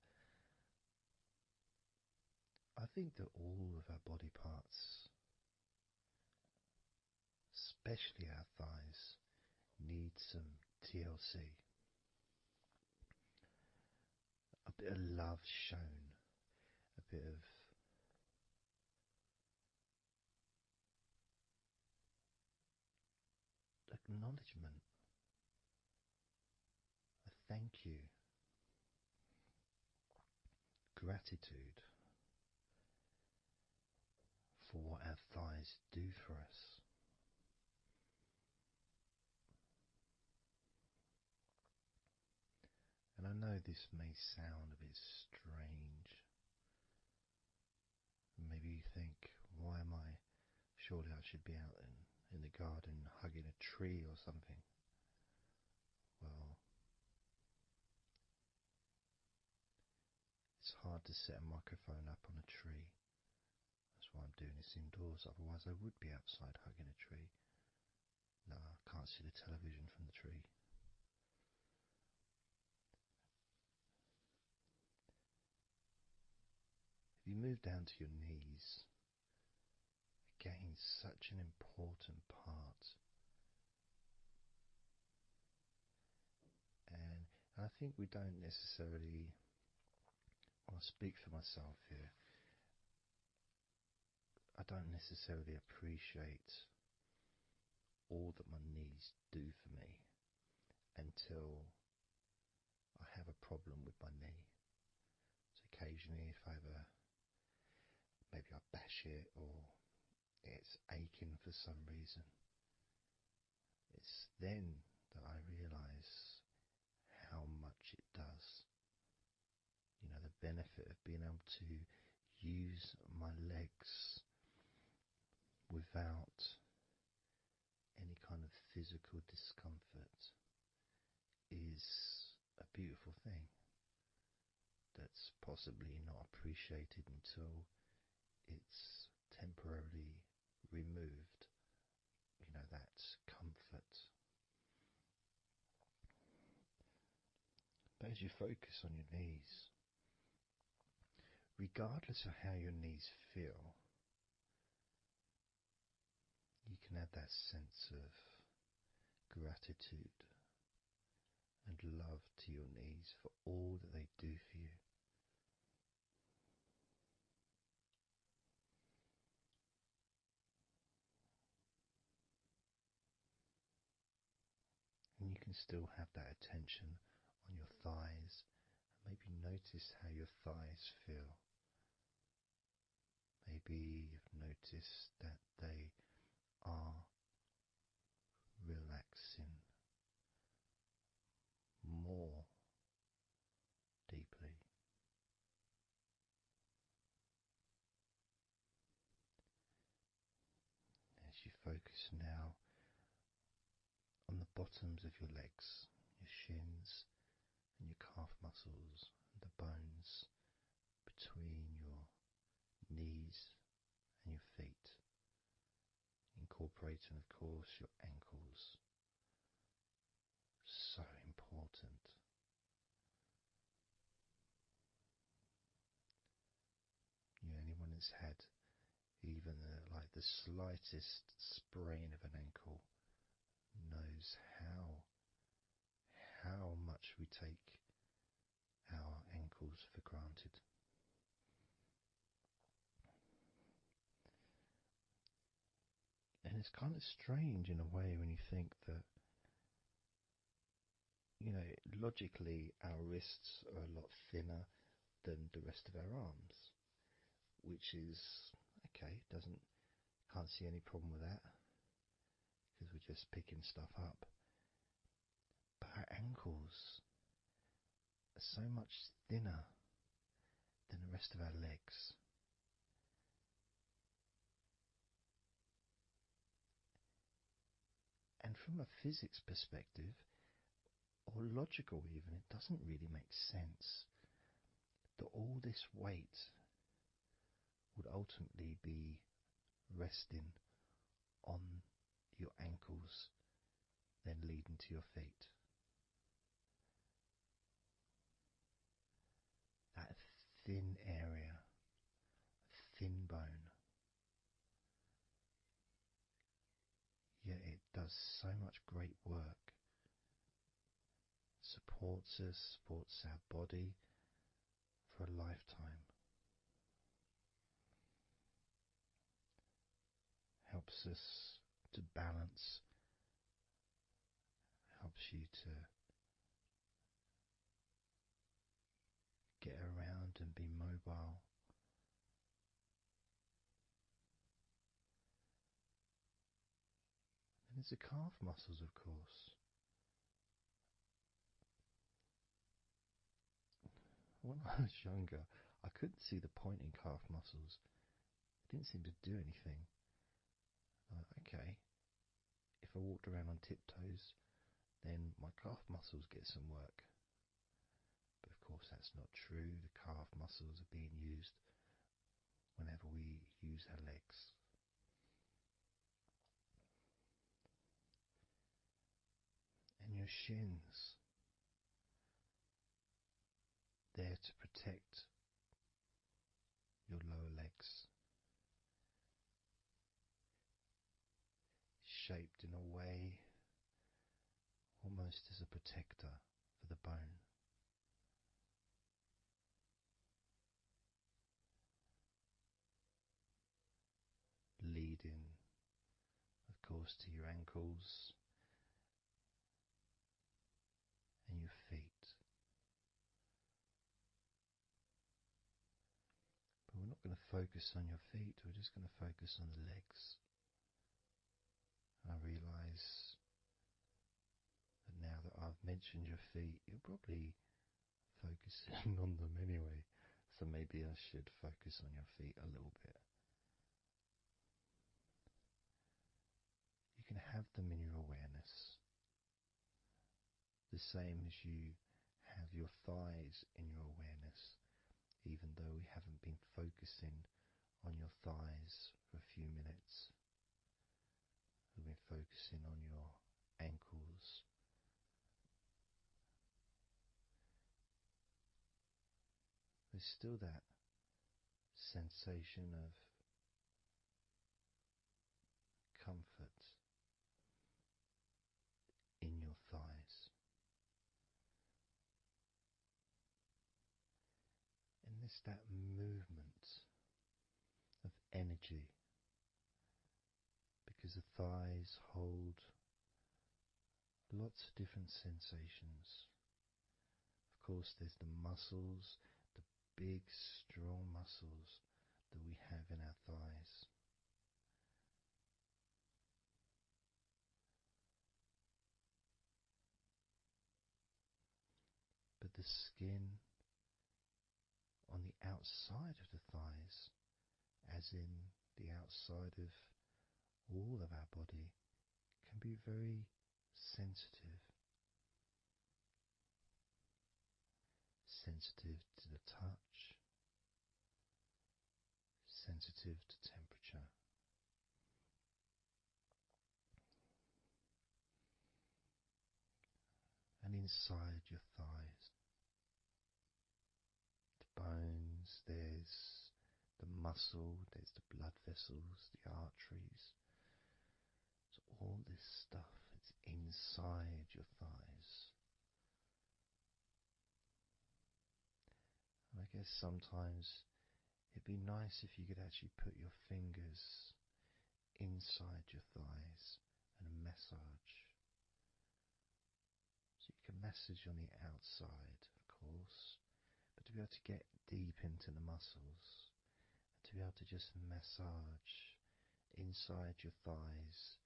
I think that all of our body parts, especially our thighs, need some TLC. A bit of love shown, a bit of acknowledgement, a thank you, gratitude for what our thighs do for us. And I know this may sound a bit strange. Maybe you think, why am I? Surely I should be out in the garden hugging a tree or something. Well, it's hard to set a microphone up on a tree. That's why I'm doing this indoors, otherwise I would be outside hugging a tree. No, I can't see the television from the tree. If you move down to your knees, again, such an important part. And I think we don't necessarily, I'll speak for myself here, I don't necessarily appreciate all that my knees do for me until I have a problem with my knee. So occasionally if I have maybe I bash it or it's aching for some reason, it's then that I realise how much it does. You know, the benefit of being able to use my legs without any kind of physical discomfort is a beautiful thing that's possibly not appreciated until it's temporarily removed, that comfort. But as you focus on your knees, regardless of how your knees feel, you can add that sense of gratitude and love to your knees for all that they do for you. And you can still have that attention on your thighs, and maybe notice how your thighs feel. Maybe you've noticed that they are relaxing more deeply. As you focus now on the bottoms of your legs, your shins and your calf muscles, and the bones between your knees and your feet, incorporating, of course, your ankles. So important. Anyone that's had even the slightest sprain of an ankle knows how much we take our ankles for granted. And it's kind of strange in a way when you think that, logically our wrists are a lot thinner than the rest of our arms, which is okay, can't see any problem with that because we're just picking stuff up. But our ankles are so much thinner than the rest of our legs. And from a physics perspective, or logical even, it doesn't really make sense that all this weight would ultimately be resting on your ankles, then leading to your feet. That thin area, thin bone, yet it does so much great work. Supports us, supports our body for a lifetime. Helps us to balance, helps you to get around and be mobile. And there's the calf muscles, of course. When I was younger, I couldn't see the point in calf muscles. It didn't seem to do anything. Okay, if I walked around on tiptoes, then my calf muscles get some work. But of course that's not true. The calf muscles are being used whenever we use our legs. And your shins, there to protect your lower legs, shaped in a way almost as a protector for the bone. Leading, of course, to your ankles and your feet. But we're not going to focus on your feet, we're just going to focus on the legs. I realise that now that I've mentioned your feet, you're probably focusing on them anyway, so maybe I should focus on your feet a little bit. You can have them in your awareness, the same as you have your thighs in your awareness, even though we haven't been focusing on your thighs for a few minutes. We've been focusing on your ankles. There's still that sensation of comfort in your thighs. And there's that movement of energy, because the thighs hold lots of different sensations. Of course, there's the muscles, the big, strong muscles that we have in our thighs. But the skin on the outside of the thighs, as in the outside of all of our body, can be very sensitive. Sensitive to the touch, sensitive to temperature. And inside your thighs, the bones, there's the muscle, there's the blood vessels, the arteries. So all this stuff, it's inside your thighs. And I guess sometimes it'd be nice if you could actually put your fingers inside your thighs and massage. So you can massage on the outside, of course, but to be able to get deep into the muscles, and to be able to just massage inside your thighs,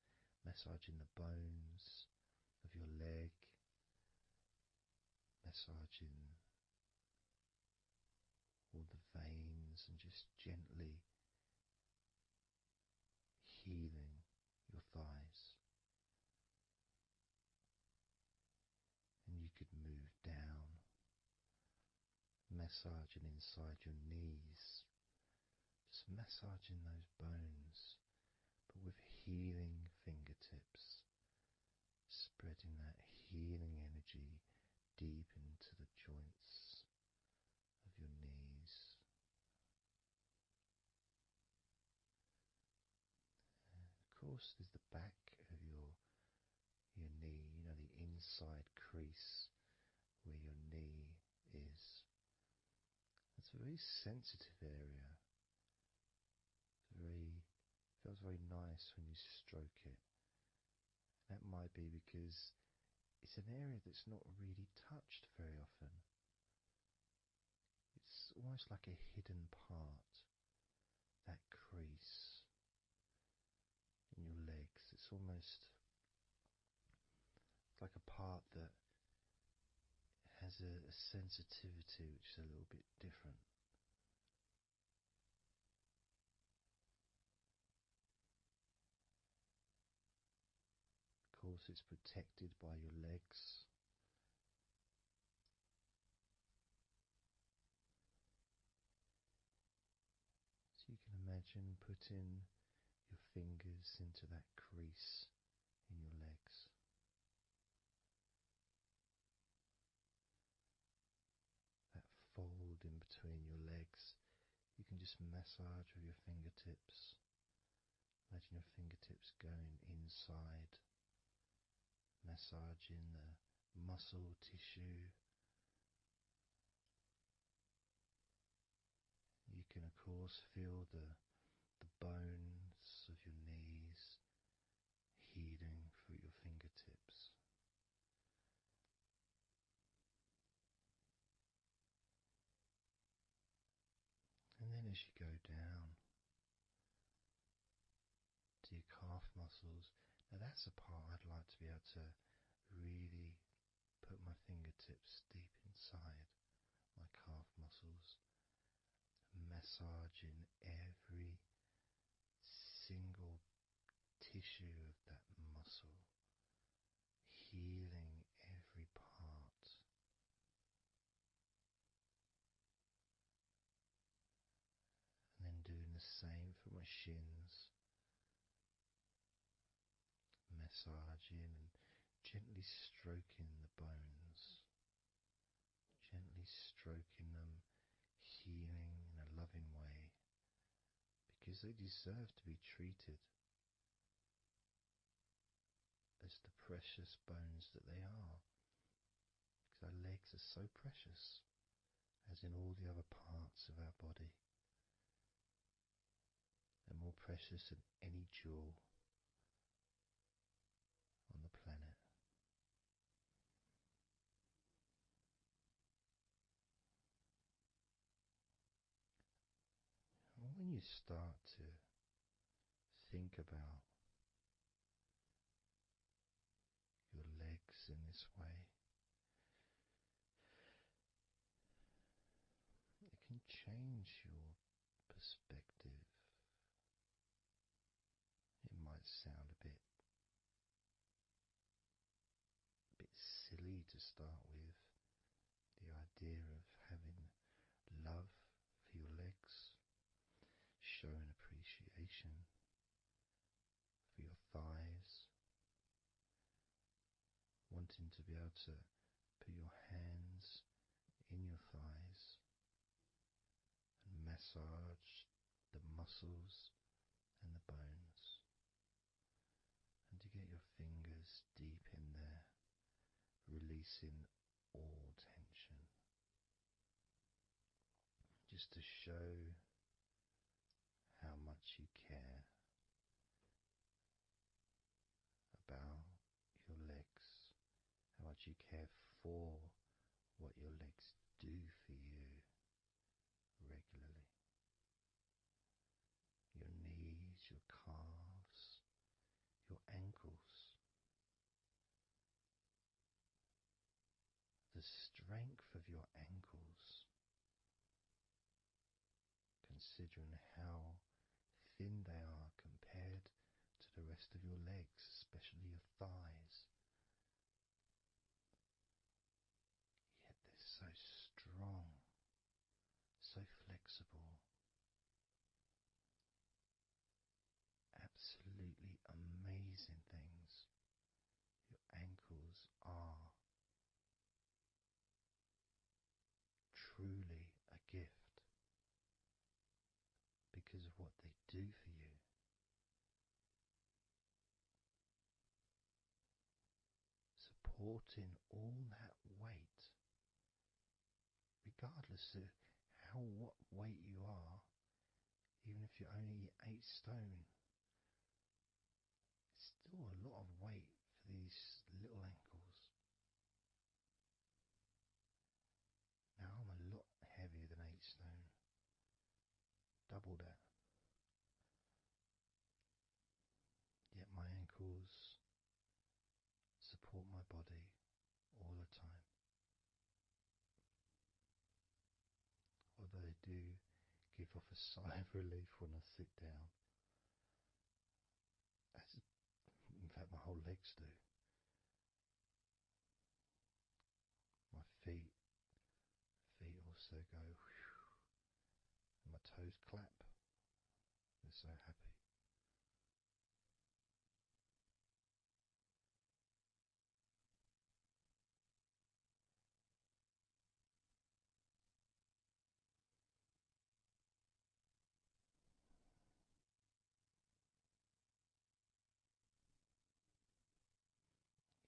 massaging the bones of your leg, massaging all the veins, and just gently healing your thighs. And you could move down, massaging inside your knees, just massaging those bones, but with healing fingertips, spreading that healing energy deep into the joints of your knees. And of course, there's the back of your knee, the inside crease where your knee is. It's a very sensitive area. Feels very nice when you stroke it. That might be because it's an area that's not really touched very often. It's almost like a hidden part, that crease in your legs. It's almost like a part that has a sensitivity which is a little bit different. Of course, it's protected by your legs. So you can imagine putting your fingers into that crease in your legs. That fold in between your legs, you can just massage with your fingertips. Imagine your fingertips going inside, massaging the muscle tissue. You can of course feel the bones of your knees healing through your fingertips. And then as you go down to your calf muscles, now that's a part I'd like to be able to really put my fingertips deep inside my calf muscles, massaging every single tissue of that muscle, healing every part. And then doing the same for my shins, massaging and gently stroking the bones, gently stroking them, healing in a loving way, because they deserve to be treated as the precious bones that they are. Because our legs are so precious, as in all the other parts of our body. They're more precious than any jewel on the planet. And when you start to think about your legs in this way, it can change your perspective. It might sound a bit silly to start with, the idea of having love for your legs, showing appreciation for your thighs, wanting to be able to put your hands in your thighs and massage the muscles and the bones, and to get your fingers deep in there, releasing all tension, just to show how much you care about your legs, how much you care for what your legs do for you regularly. Your knees, your calves, your ankles, the strength of your ankles, considering how thin they are compared to the rest of your legs, especially your thighs. Yet they're so strong, so flexible, absolutely amazing things. Your ankles are truly a gift because of what they do for you. Supporting all that weight, regardless of what weight you are, even if you're only 8 stone, it's still a lot of weight for these little ankles. Now I'm a lot heavier than 8 stone, double that. Yet my ankles support my body all the time. Although they do give off a sigh of relief when I sit down. In fact, my whole legs do. My feet also go whew, and my toes clap. They're so happy.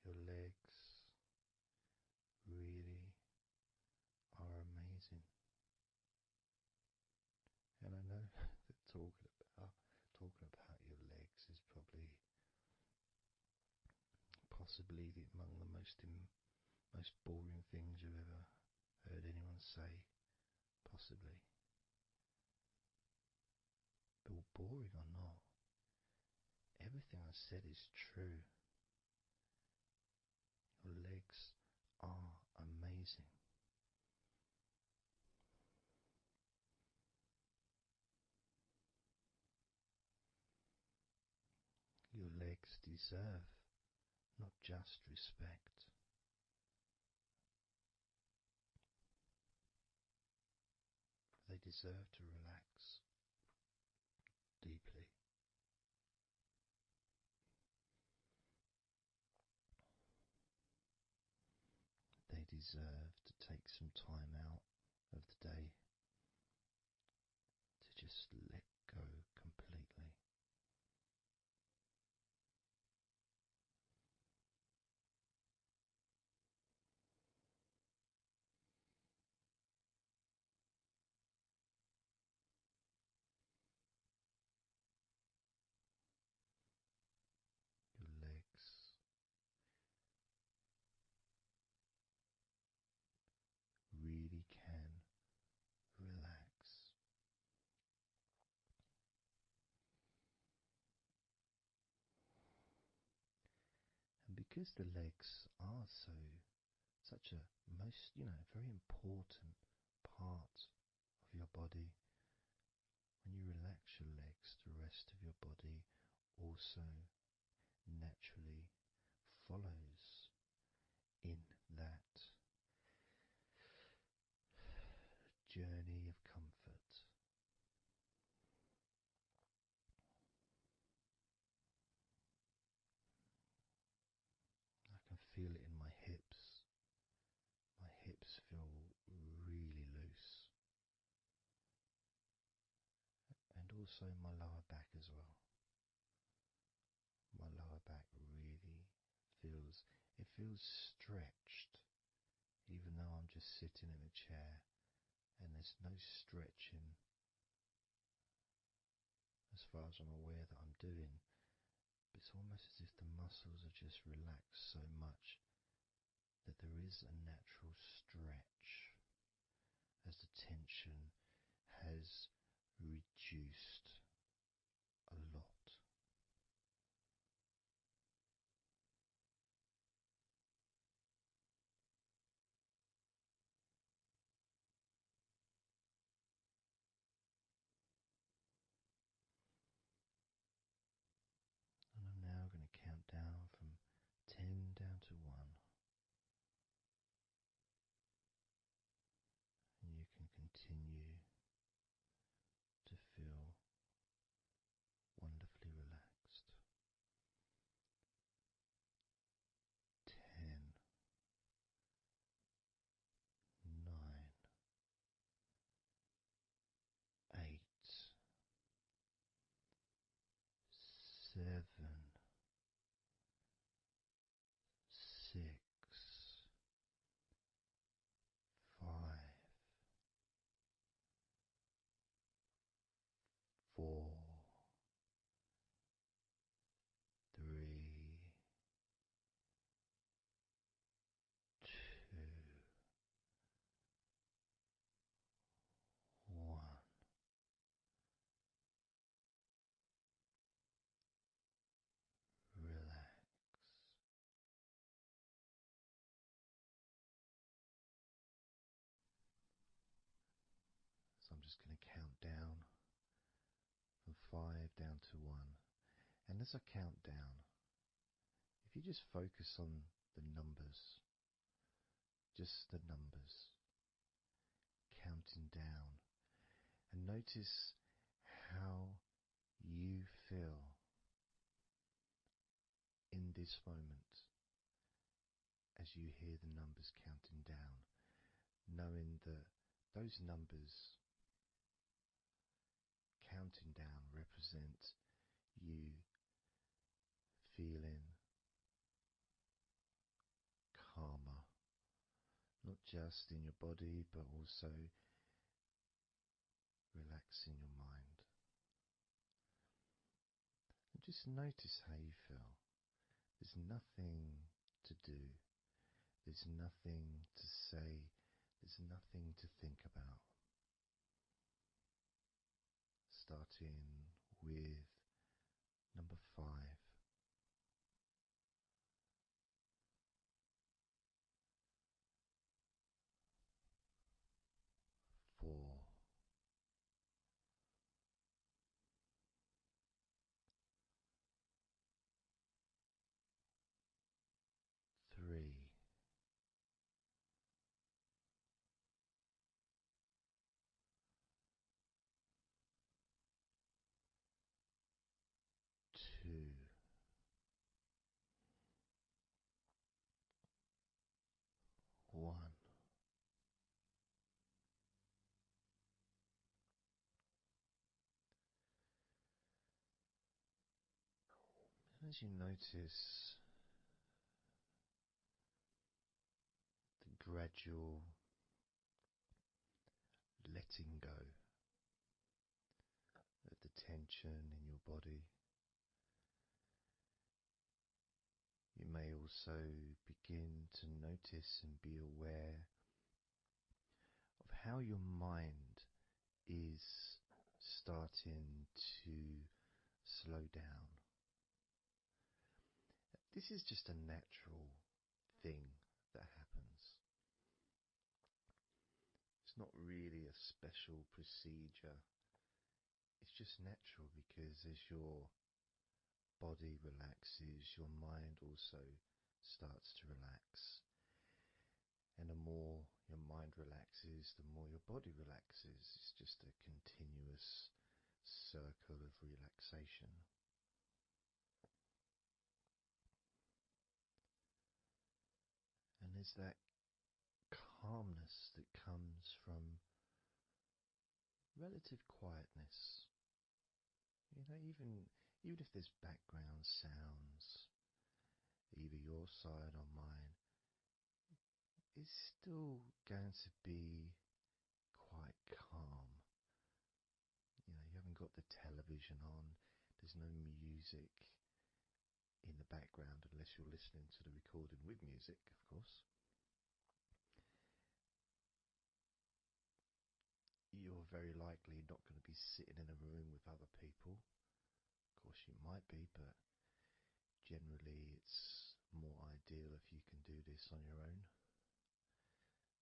Your legs really are amazing. And I know that talking about your legs is probably possibly among the most boring things you've ever heard anyone say, possibly. But boring or not, everything I said is true. Your legs are amazing. Your legs deserve not just respect, they deserve to relax. deserve to take some time out of the day to just let go completely. Your legs really can relax. And because the legs are such a very important part of your body, when you relax your legs, the rest of your body also naturally follows in that journey of comfort. I can feel it in my hips. My hips feel really loose. And also my lower back as well. My lower back really feels stretched, even though I'm just sitting in a chair and there's no stretching as far as I'm aware that I'm doing. It's almost as if the muscles are just relaxed so much that there is a natural stretch as the tension has reduced a lot. And I'm now going to count down from 10 down to 1. And you can continue to feel wonderfully relaxed. 10, 9, 8, 7, 6, 5, 4, 3, 2, 1. Relax. So I'm just going to count down from 5 down to 1. And as I count down, if you just focus on the numbers, just the numbers, counting down, and notice how you feel in this moment as you hear the numbers counting down, knowing that those numbers counting down represent you feeling calmer, not just in your body but also relaxing your mind. And just notice how you feel. There's nothing to do, there's nothing to say, there's nothing to think about. Starting with number 5. 4. 3. 2. As you notice the gradual letting go of the tension in your body, you may also begin to notice and be aware of how your mind is starting to slow down. This is just a natural thing that happens. It's not really a special procedure. It's just natural because as your body relaxes, your mind also starts to relax. And the more your mind relaxes, the more your body relaxes. It's just a continuous circle of relaxation. And there's that calmness that comes from relative quietness. You know, even if there's background sounds, either your side or mine, it's still going to be quite calm. You know, you haven't got the television on, there's no music in the background unless you're listening to the recording with music, of course. You're very likely not going to be sitting in a room with other people. Of course you might be, but generally it's more ideal if you can do this on your own.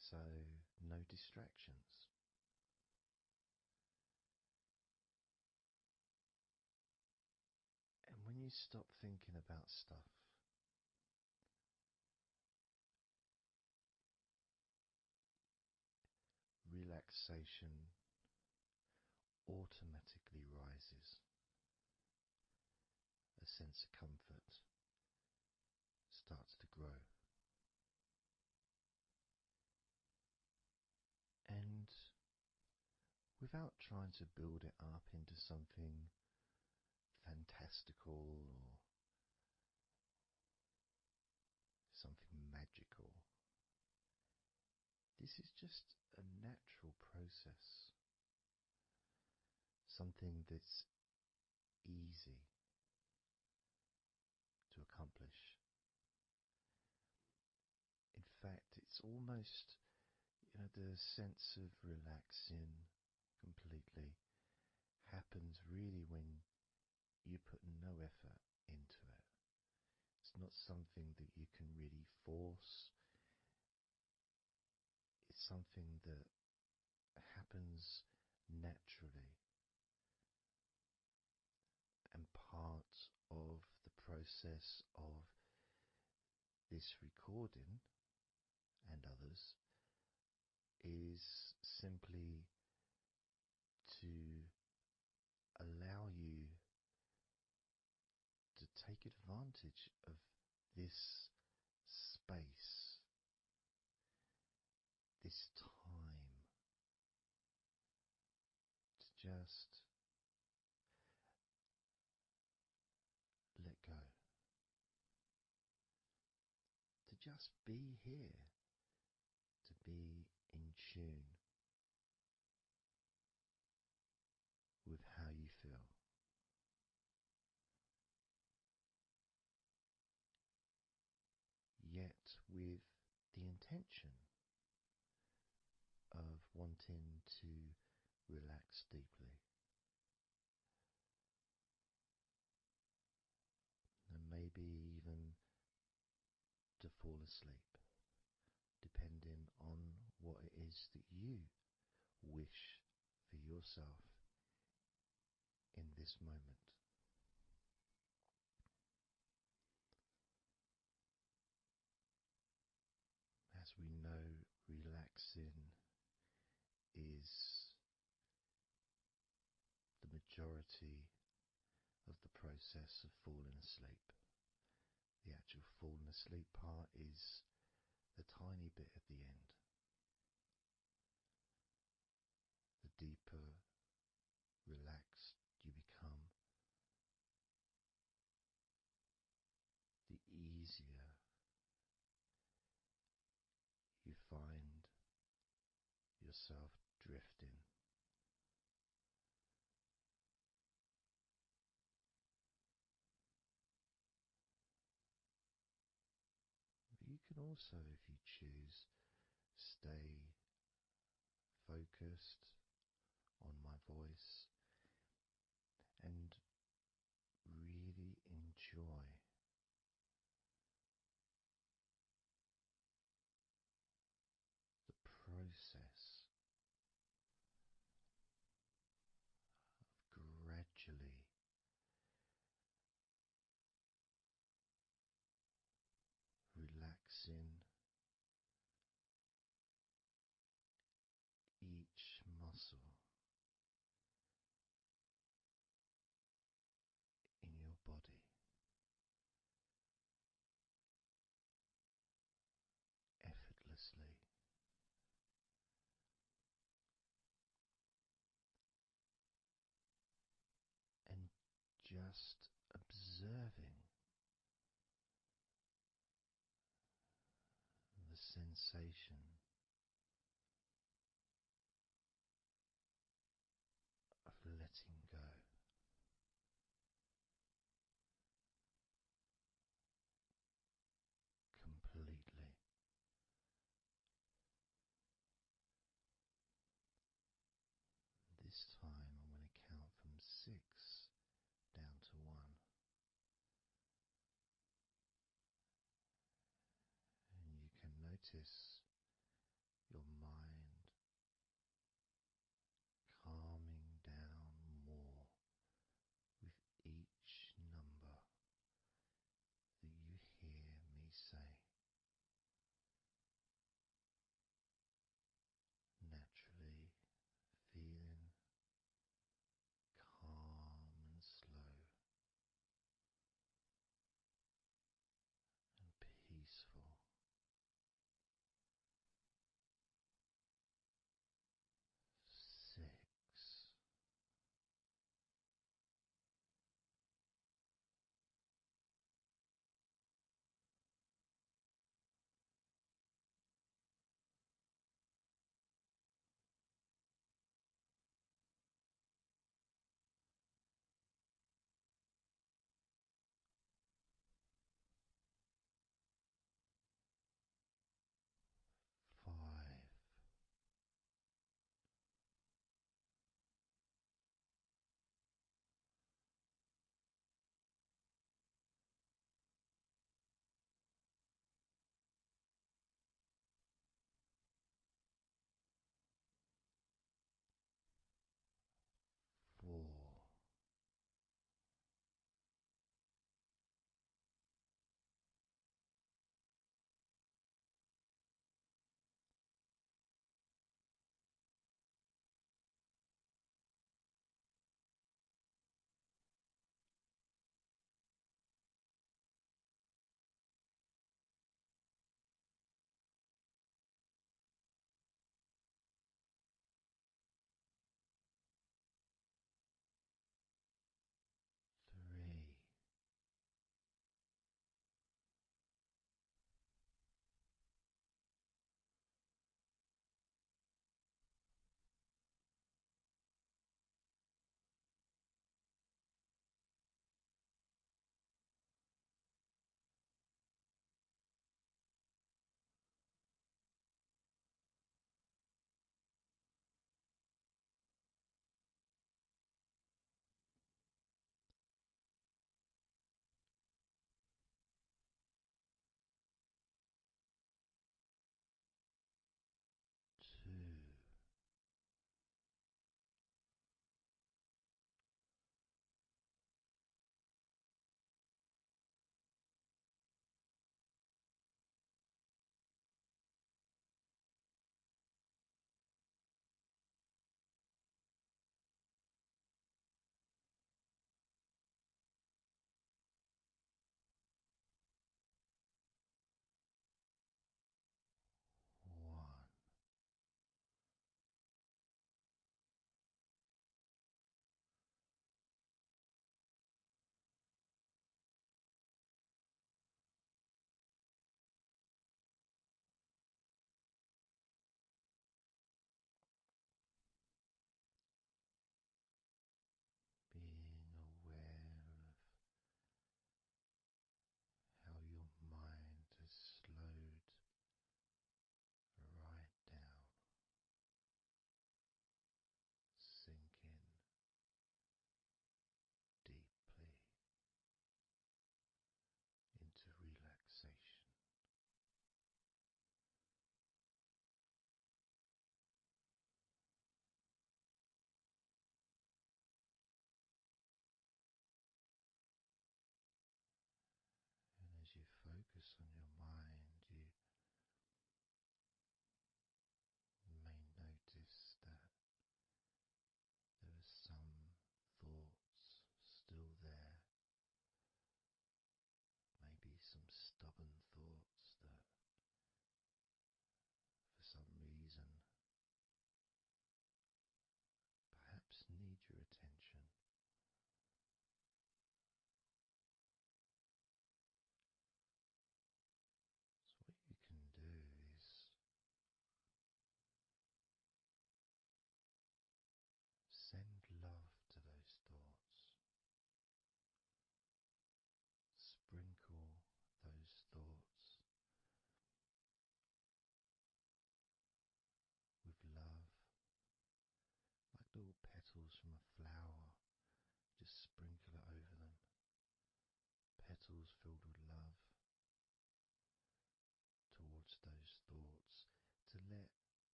So no distractions. And when you stop thinking about stuff, relaxation automatically rises. A sense of comfort starts to grow. And without trying to build it up into something fantastical or something magical, this is just a natural process. Something that's easy to accomplish. In fact, it's almost, the sense of relaxing completely happens really when you put no effort into it. It's not something that you can really force. It's something that happens naturally. And part of the process of this recording and others is simply to allow you to take advantage of this space, this time, to just let go, to just be here, to be in tune with how you feel. Yet with the intention of wanting to relax deeply. And maybe even to fall asleep, depending on what it is that you wish for yourself in this moment. As we know, relaxing is the majority of the process of falling asleep. The actual falling asleep part is the tiny bit at the end. The deeper relaxed you become, yourself drifting. But you can also, if you choose, stay focused on my voice and really enjoy the process of gradually relaxing each muscle in your body effortlessly, and just observing the sensation of letting go completely. This time I'm going to count from 6 down to 1, and you can notice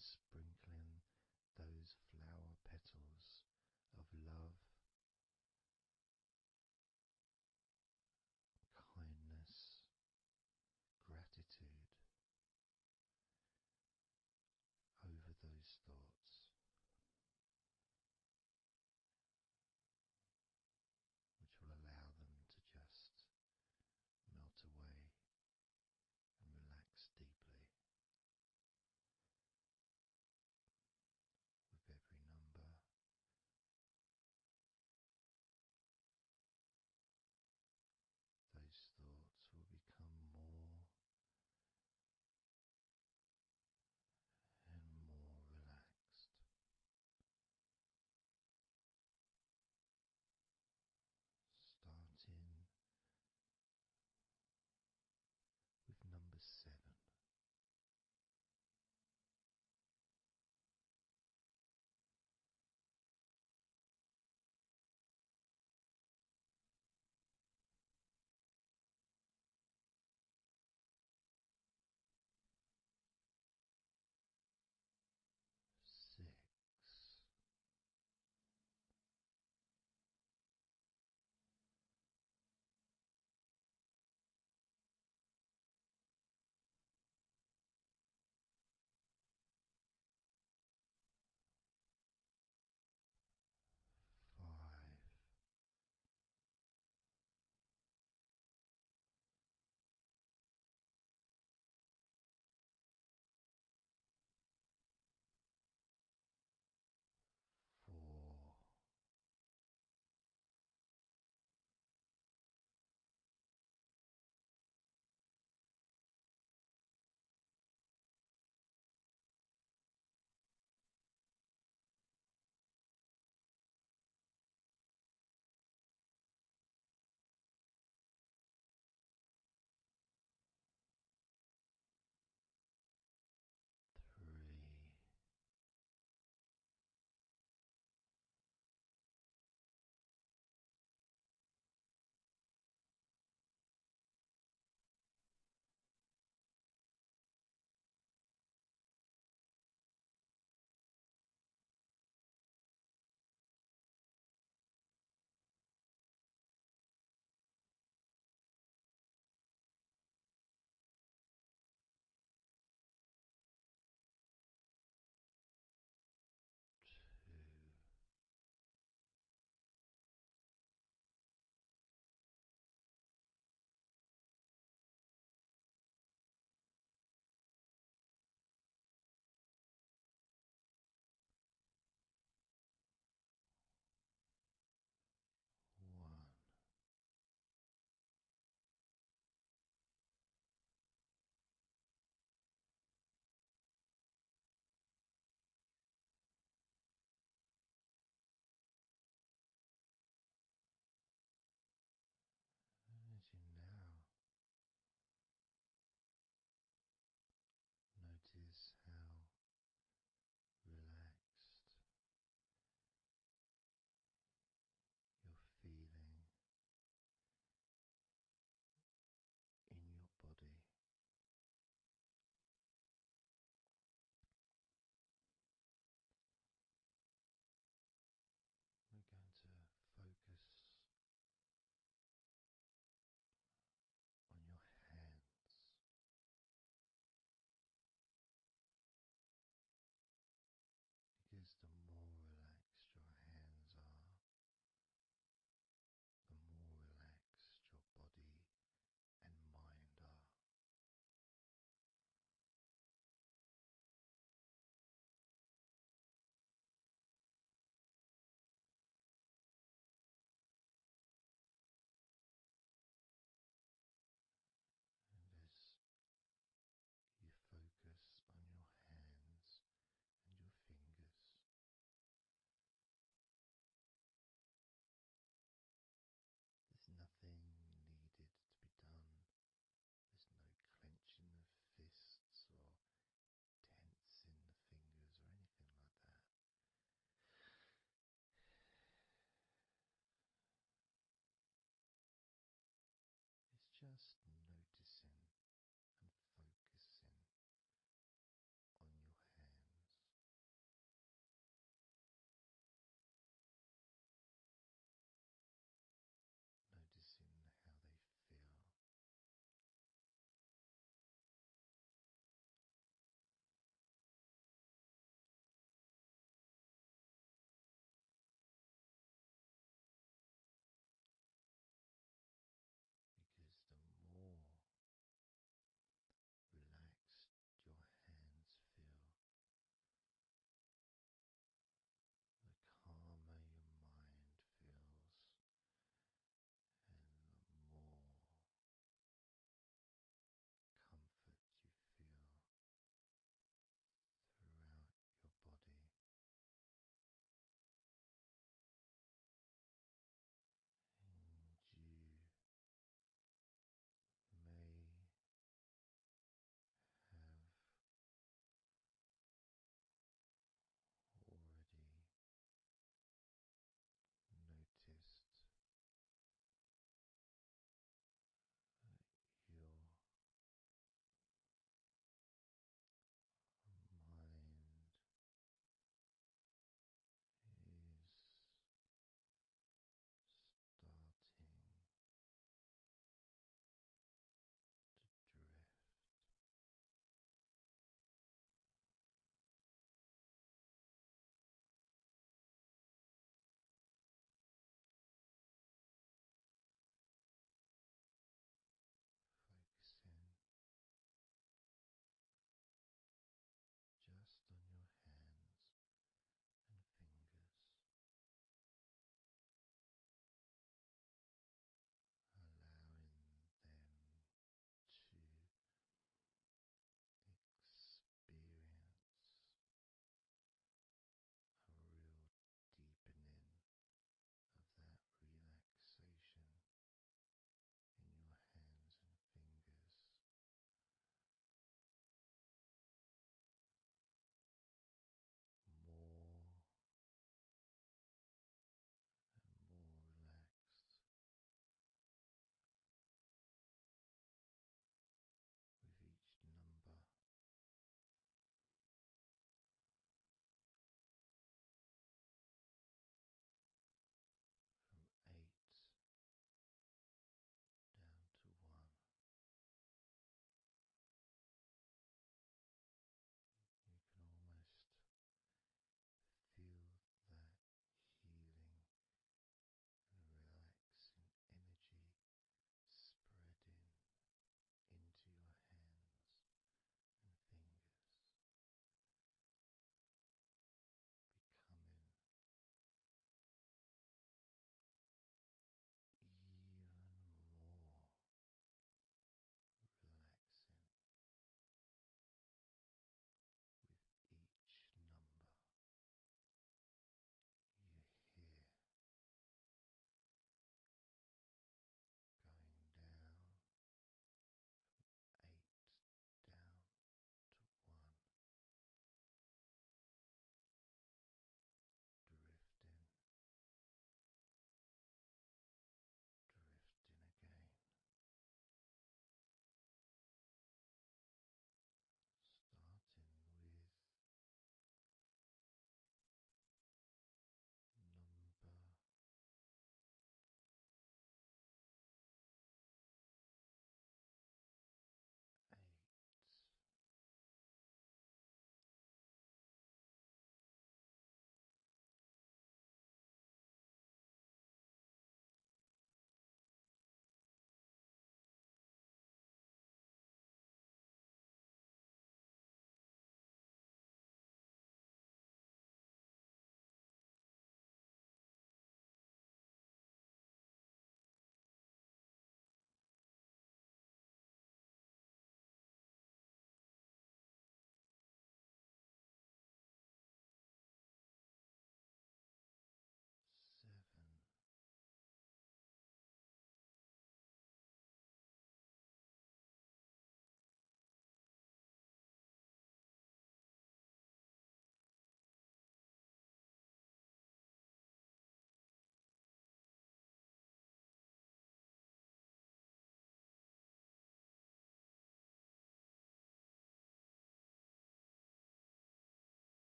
sprinkling those flower petals of love